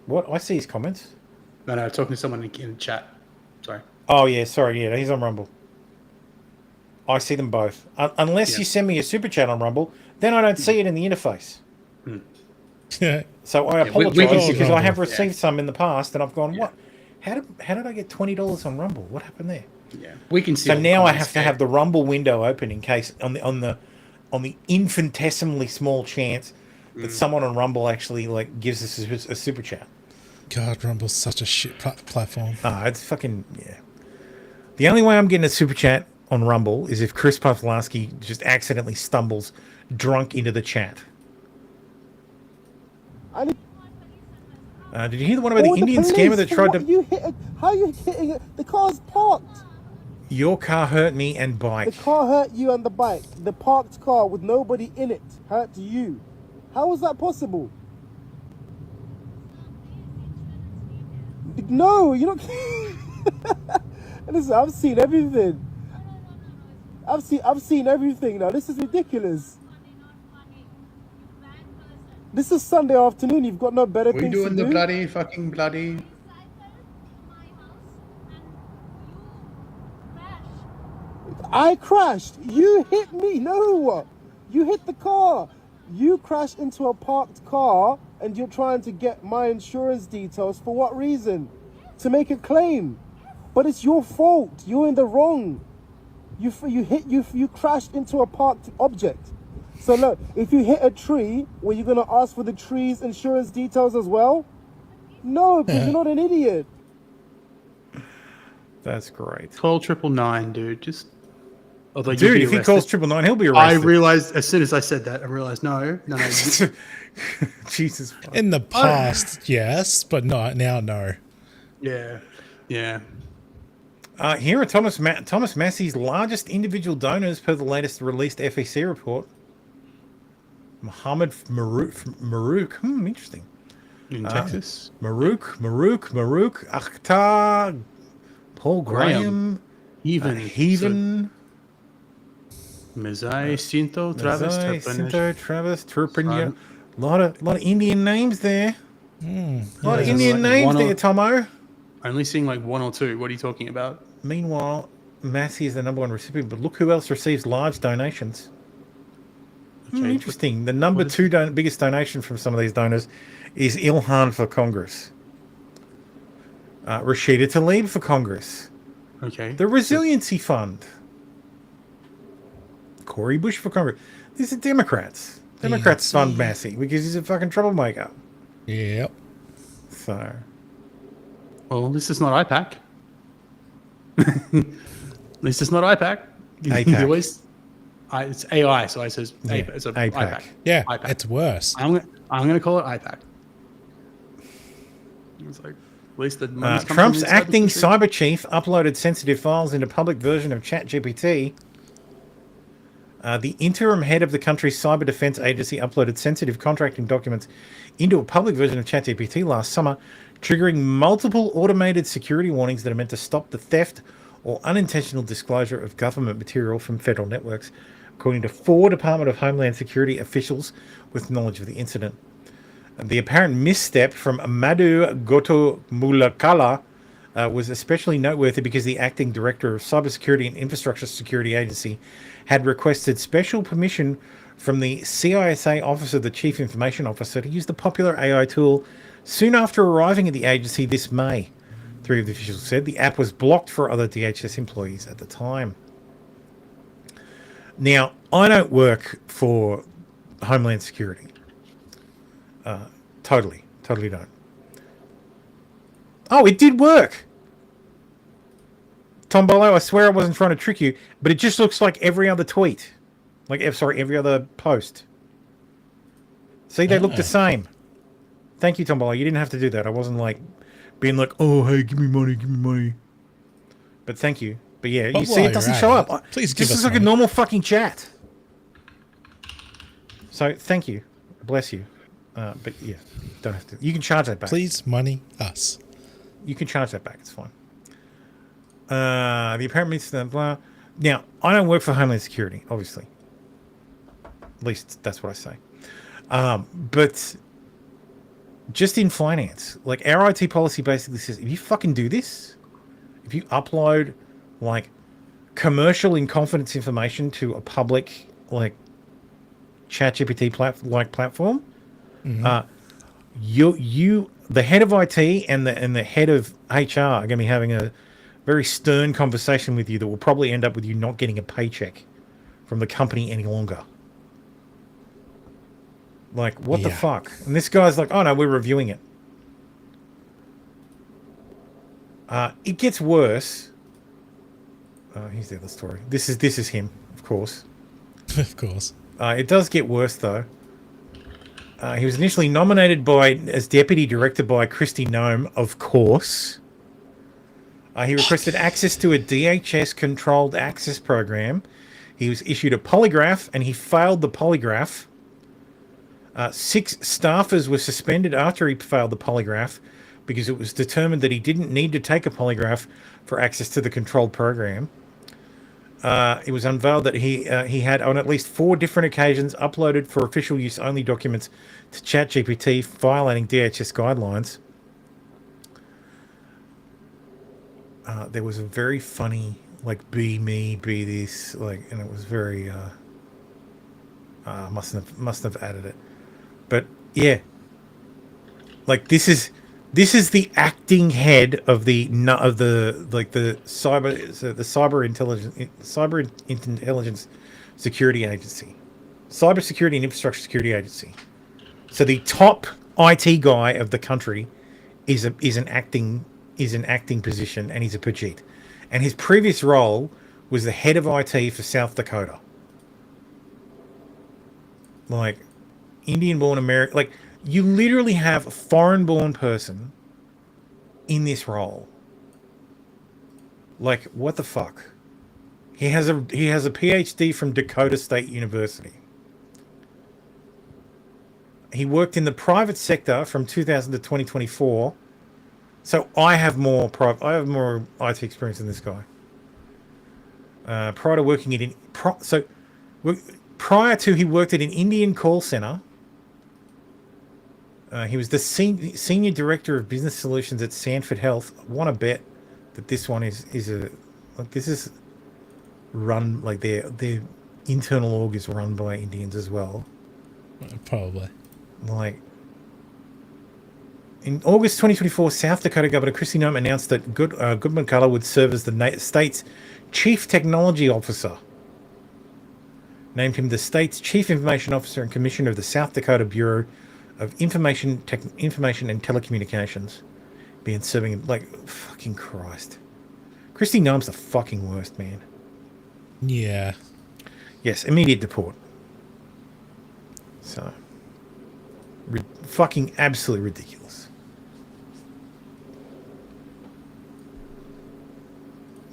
What? I see his comments. No, talking to someone in the chat. Sorry. Oh yeah, sorry, yeah, he's on Rumble. I see them both. Unless you send me a super chat on Rumble, then I don't see it in the interface. So I apologize because I have received some in the past, and I've gone, what? How did I get $20 on Rumble? What happened there? Yeah, we can see. So now I have to have the Rumble window open in case on the infinitesimally small chance that someone on Rumble actually like gives us a super chat. God, Rumble's such a shit platform. It's fucking yeah. The only way I'm getting a super chat on Rumble is if Chris Pavlovsky just accidentally stumbles drunk into the chat. Did you hear the one about the Indian scammer that tried to? How are you hitting it? The car's parked. Your car hurt me and bike. The car hurt you and the bike. The parked car with nobody in it hurt you. How is that possible? No, you don't. Listen, I've seen everything. I've seen everything now. This is ridiculous. This is Sunday afternoon. You've got no better things to do. We're doing the bloody. I crashed. You hit me. No, you hit the car. You crashed into a parked car, and you're trying to get my insurance details for what reason? To make a claim. But it's your fault. You're in the wrong. You crashed into a parked object. So look, if you hit a tree, were you gonna ask for the tree's insurance details as well? No, because you're not an idiot. That's great. Call 999, dude. Just. Dude, if he calls 999, he'll be arrested. I realized as soon as I said that, no. Jesus. In the past, yes, but not now, no. Yeah. Here are Thomas Massey's largest individual donors per the latest released FEC report. Mohammed Marouk. Interesting. In Texas. Marouk, Akhtar, Paul Graham, Heaven. Mezai, Cinto, Travis, Turpin. A lot of Indian names there. A lot of Indian names there, Tomo. Only seeing like one or two. What are you talking about? Meanwhile, Massey is the number one recipient, but look who else receives large donations. Interesting. The number two biggest donation from some of these donors is Ilhan for Congress. Rashida Tlaib for Congress. Okay. The Resiliency Fund. Cory Bush for Congress. These are Democrats. Democrats fund Massey because he's a fucking troublemaker. Yep. So. Well, this is not IPAC. This is not IPAC. APAC. It's AI, so I says it's a IPAC. Yeah, IPAC. it's worse. I'm gonna call it IPAC. It's like At least the money's coming Trump's from inside the acting country. cyber chief uploaded sensitive files into public version of ChatGPT. The interim head of the country's cyber defense agency uploaded sensitive contracting documents into a public version of ChatGPT last summer, triggering multiple automated security warnings that are meant to stop the theft or unintentional disclosure of government material from federal networks, according to 4 Department of Homeland Security officials with knowledge of the incident. The apparent misstep from Madhu Gotomulakala was especially noteworthy because the acting director of Cybersecurity and Infrastructure Security Agency had requested special permission from the CISA Office of the Chief Information Officer to use the popular AI tool soon after arriving at the agency this May. 3 of the officials said the app was blocked for other DHS employees at the time. Now, I don't work for Homeland Security. Totally don't. Oh, it did work. Tom Bolo, I swear I wasn't trying to trick you, but it just looks like every other tweet. Every other post. See, they look the same. Thank you, Tom Bolo. You didn't have to do that. I wasn't being like, oh, hey, give me money. But thank you. But yeah, you see, it doesn't show up. Please give us This is like a normal fucking chat. So thank you. Bless you. But yeah, don't have to. You can charge that back. Please money us. You can charge that back. It's fine. The apparent incident, blah. Now, I don't work for Homeland Security, obviously. At least that's what I say. But just in finance, our IT policy basically says, if you fucking do this, if you upload commercial in confidence information to a public ChatGPT platform, you the head of IT and the head of HR are going to be having a very stern conversation with you that will probably end up with you not getting a paycheck from the company any longer. What the fuck? And this guy's like, oh no, we're reviewing it. It gets worse. Here's the other story. This is him, of course. Of course. It does get worse though. He was initially nominated as deputy director by Kristi Noem, of course. He requested access to a DHS controlled access program. He was issued a polygraph and he failed the polygraph. 6 staffers were suspended after he failed the polygraph because it was determined that he didn't need to take a polygraph for access to the controlled program. It was unveiled that he had on at least 4 different occasions uploaded for official use only documents to ChatGPT, violating DHS guidelines. There was a very funny be me, be this, and it was very must have added it. But yeah, this is the acting head of the cyber intelligence security agency, cyber security and infrastructure security agency. So the top IT guy of the country is an acting position, and he's a Pajit. And his previous role was the head of IT for South Dakota. Indian-born American, you literally have a foreign-born person in this role. What the fuck? He has a PhD from Dakota State University. He worked in the private sector from 2000 to 2024. So I have more IT experience than this guy. Prior to working prior to he worked at an Indian call center. He was the senior director of business solutions at Sanford Health. I want to bet that this one is run their internal org is run by Indians as well. Probably. In August 2024, South Dakota Governor Kristi Noem announced that Goodman Color would serve as the state's chief technology officer. Named him the state's chief information officer and commissioner of the South Dakota Bureau of Information and Telecommunications. Being serving fucking Christ. Kristi Noem's the fucking worst, man. Yeah. Yes, immediate deport. So, fucking absolutely ridiculous.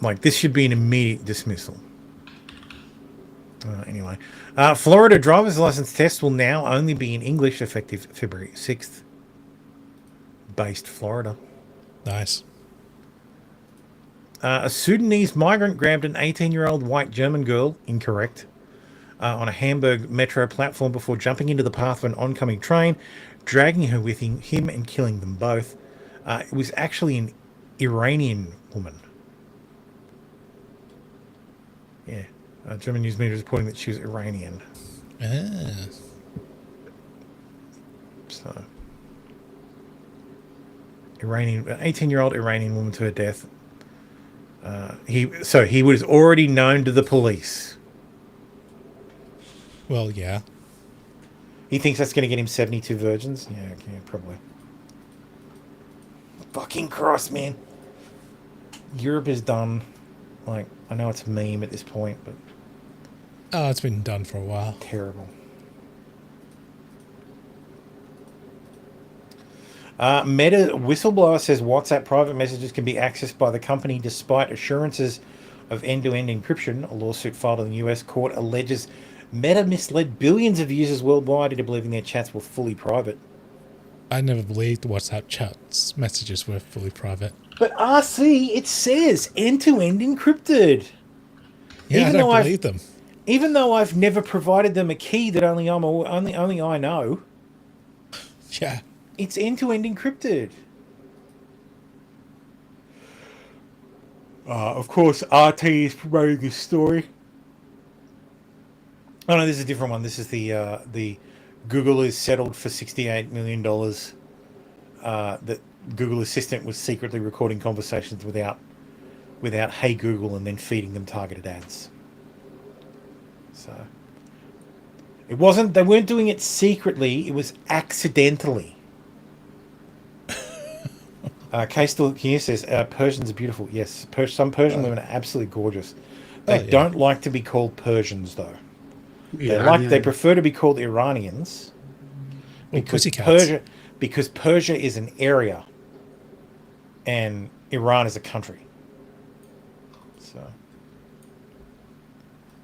Like, this should be an immediate dismissal. Anyway. Florida driver's license tests will now only be in English effective February 6th. Based Florida. Nice. A Sudanese migrant grabbed an 18-year-old white German girl, incorrect, on a Hamburg metro platform before jumping into the path of an oncoming train, dragging her with him and killing them both. It was actually an Iranian woman. Yeah. German news media is reporting that she was Iranian. Ah. So, Iranian, 18-year-old Iranian woman to her death. He was already known to the police. Well, yeah. He thinks that's going to get him 72 virgins? Yeah, okay, probably. Fucking Christ, man. Europe is done. Like, I know it's a meme at this point, but... Oh, it's been done for a while. Terrible. Meta whistleblower says WhatsApp private messages can be accessed by the company despite assurances of end-to-end encryption. A lawsuit filed in the US court alleges Meta misled billions of users worldwide into believing their chats were fully private. I never believed WhatsApp chats messages were fully private. But RC, it says end-to-end encrypted. Yeah, I don't believe them. Even though I've never provided them a key that only I know. Yeah. It's end-to-end encrypted. Of course, RT is promoting this story. Oh no, this is a different one. This is the Google is settled for $68 million. That Google Assistant was secretly recording conversations without "Hey Google" and then feeding them targeted ads. So it wasn't. They weren't doing it secretly. It was accidentally. K-Still here says Persians are beautiful. Yes, some Persian women are absolutely gorgeous. They don't like to be called Persians, though. Yeah, They prefer to be called Iranians because Persia is an area and Iran is a country. So,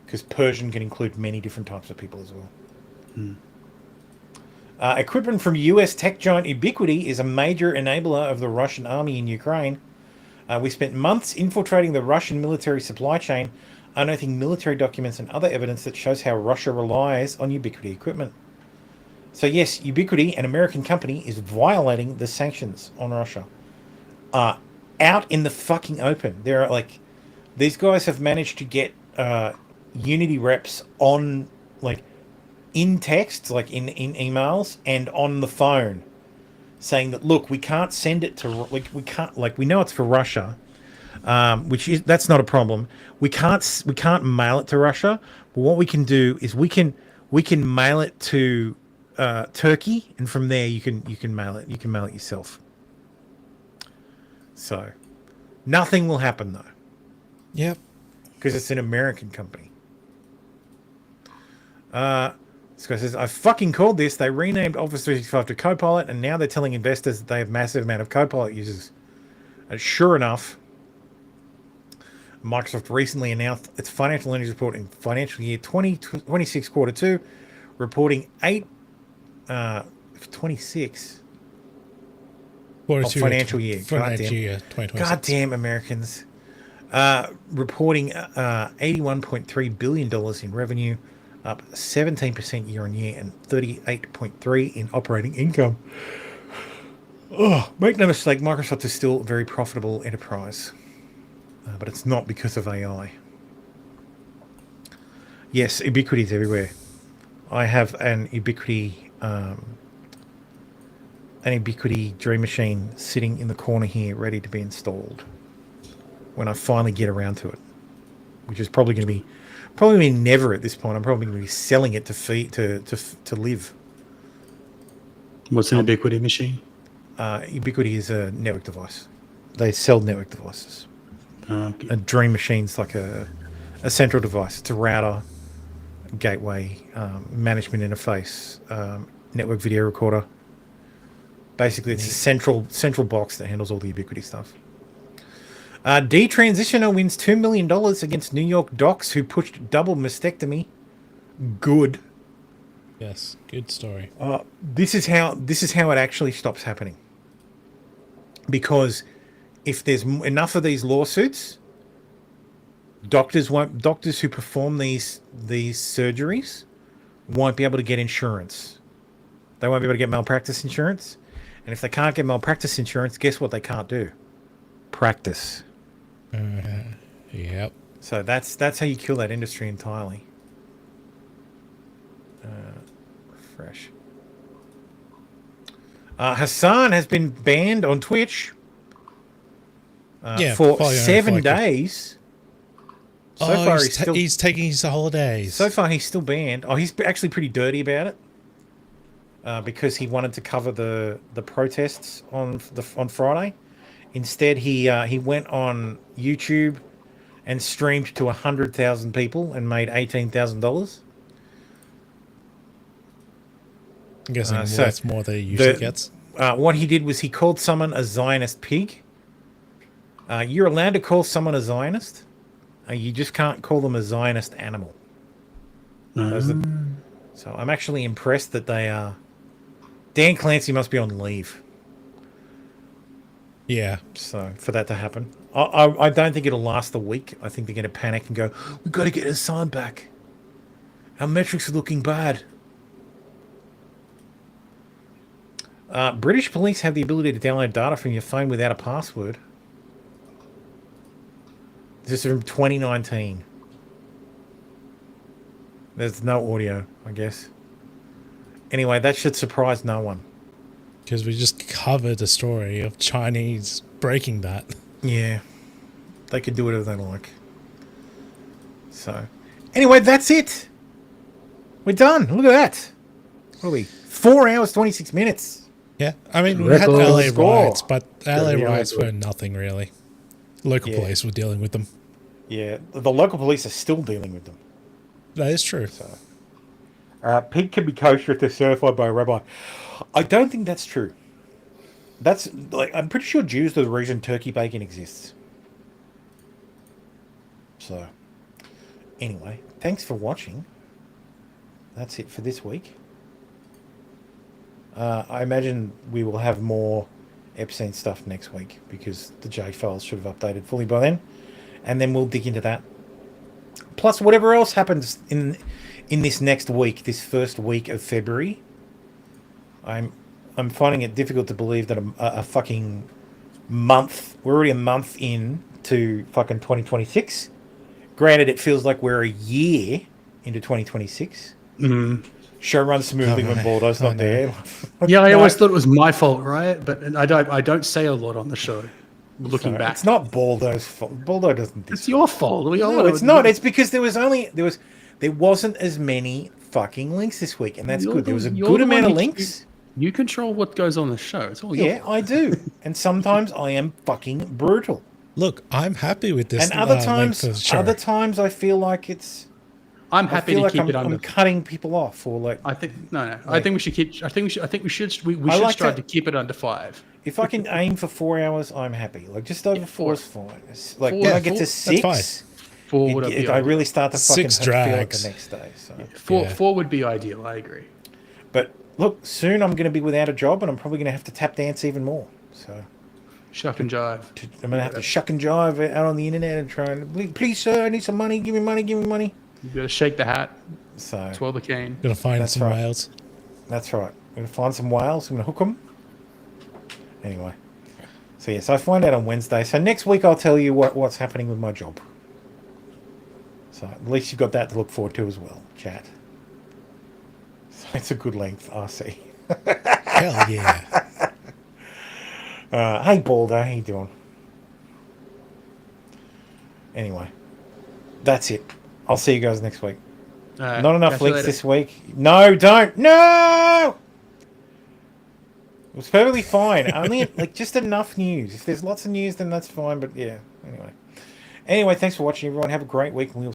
because Persian can include many different types of people as well. Equipment from US tech giant Ubiquiti is a major enabler of the Russian army in Ukraine. We spent months infiltrating the Russian military supply chain, unearthing military documents and other evidence that shows how Russia relies on Ubiquiti equipment. So yes, Ubiquiti, an American company, is violating the sanctions on Russia. Out in the fucking open. There are these guys have managed to get Unity reps on in text, in emails and on the phone, saying that look, we can't send it to we know it's for Russia, that's not a problem. We can't mail it to Russia, but what we can do is we can mail it to Turkey, and from there you can mail it. You can mail it yourself. So nothing will happen though. Yep. Because it's an American company. This guy says, I fucking called this. They renamed Office 365 to Copilot, and now they're telling investors that they have massive amount of Copilot users. And sure enough, Microsoft recently announced its financial earnings report in financial year 2026 quarter 2, reporting 26 financial year. Financial year 2026. Goddamn Americans. Reporting $81.3 billion in revenue, up 17% year on year, and 38.3% in operating income. Oh, make no mistake, Microsoft is still a very profitable enterprise, but it's not because of AI. Yes, Ubiquiti is everywhere. I have an Ubiquiti Dream Machine sitting in the corner here, ready to be installed when I finally get around to it, which is probably going to be never at this point. I'm probably going to be selling it to live. What's an Ubiquiti machine? Ubiquiti is a network device. They sell network devices. Okay. A Dream Machine's like a central device. It's a router, gateway, management interface, network video recorder. Basically, it's a central box that handles all the Ubiquiti stuff. Detransitioner wins $2 million against New York docs who pushed double mastectomy. Good. Yes, good story. This is how it actually stops happening. Because if there's enough of these lawsuits, doctors who perform these surgeries won't be able to get insurance. They won't be able to get malpractice insurance. And if they can't get malpractice insurance, guess what they can't do? Practice. Yep. So that's how you kill that industry entirely. Fresh. Hassan has been banned on Twitch for 7 days. So far, he's taking his holidays. So far, he's still banned. Oh, he's actually pretty dirty about it because he wanted to cover the protests on Friday. Instead, he went on YouTube and streamed to 100,000 people and made $18,000. I'm guessing that's more than he usually gets. What he did was he called someone a Zionist pig. You're allowed to call someone a Zionist. You just can't call them a Zionist animal. So I'm actually impressed that they are. Dan Clancy must be on leave. Yeah. So for that to happen, I don't think it'll last a week. I think they're going to panic and go, "We've got to get Hassan back. Our metrics are looking bad." British police have the ability to download data from your phone without a password. This is from 2019. There's no audio, I guess. Anyway, that should surprise no one. Because we just covered a story of Chinese breaking that. Yeah. They could do whatever they like. So, anyway, that's it. We're done. Look at that. What are we? 4 hours, 26 minutes. Yeah. I mean, we had LA riots, but LA riots were nothing really. Local police were dealing with them. Yeah. The local police are still dealing with them. That is true. So, pig can be kosher if they're certified by a rabbi. I don't think that's true. That's like I'm pretty sure Jews are the reason turkey bacon exists. So, anyway, thanks for watching. That's it for this week. I imagine we will have more Epstein stuff next week because the J files should have updated fully by then, and then we'll dig into that. Plus, whatever else happens in this next week, this first week of February, I'm finding it difficult to believe that a fucking month. We're already a month in to fucking 2026. Granted, it feels like we're a year into 2026. Mm-hmm. Show runs smoothly when Baldo's not there. Yeah, I always thought it was my fault, right? But I don't say a lot on the show. Looking back, it's not Baldo's fault. Baldo doesn't. It's your fault. No, it's not. It's because there wasn't as many fucking links this week, and that's good. There was a good amount of links. You control what goes on the show. It's all your fault. I do. And sometimes I am fucking brutal. Look, I'm happy with this. And other times I feel like it's. I'm happy to keep it under. I'm cutting people off, or like. I think I think we should keep. We should strive to keep it under 5. If I can aim for 4 hours, I'm happy. Like just over 4 is fine. Like when I get to 6, 4 would be I really start to fucking feel like the next day. So 4 would be ideal. I agree. But look, soon I'm going to be without a job, and I'm probably going to have to tap dance even more. So shuck and jive. I'm going to have to shuck and jive out on the internet and try and please, sir, I need some money. Give me money. Give me money. You got to shake the hat. So twirl the cane. Gonna find some whales. That's right. I'm going to find some whales. I'm going to hook them. Anyway. So yes, I find out on Wednesday. So next week I'll tell you what's happening with my job. So at least you've got that to look forward to as well, chat. So it's a good length, RC. Hell yeah. Hey Baldo, how you doing? Anyway, that's it. I'll see you guys next week. Not enough links this week. No, don't. No! It was perfectly fine. Only like just enough news. If there's lots of news, then that's fine. But yeah, anyway. Anyway, thanks for watching, everyone. Have a great week. And we'll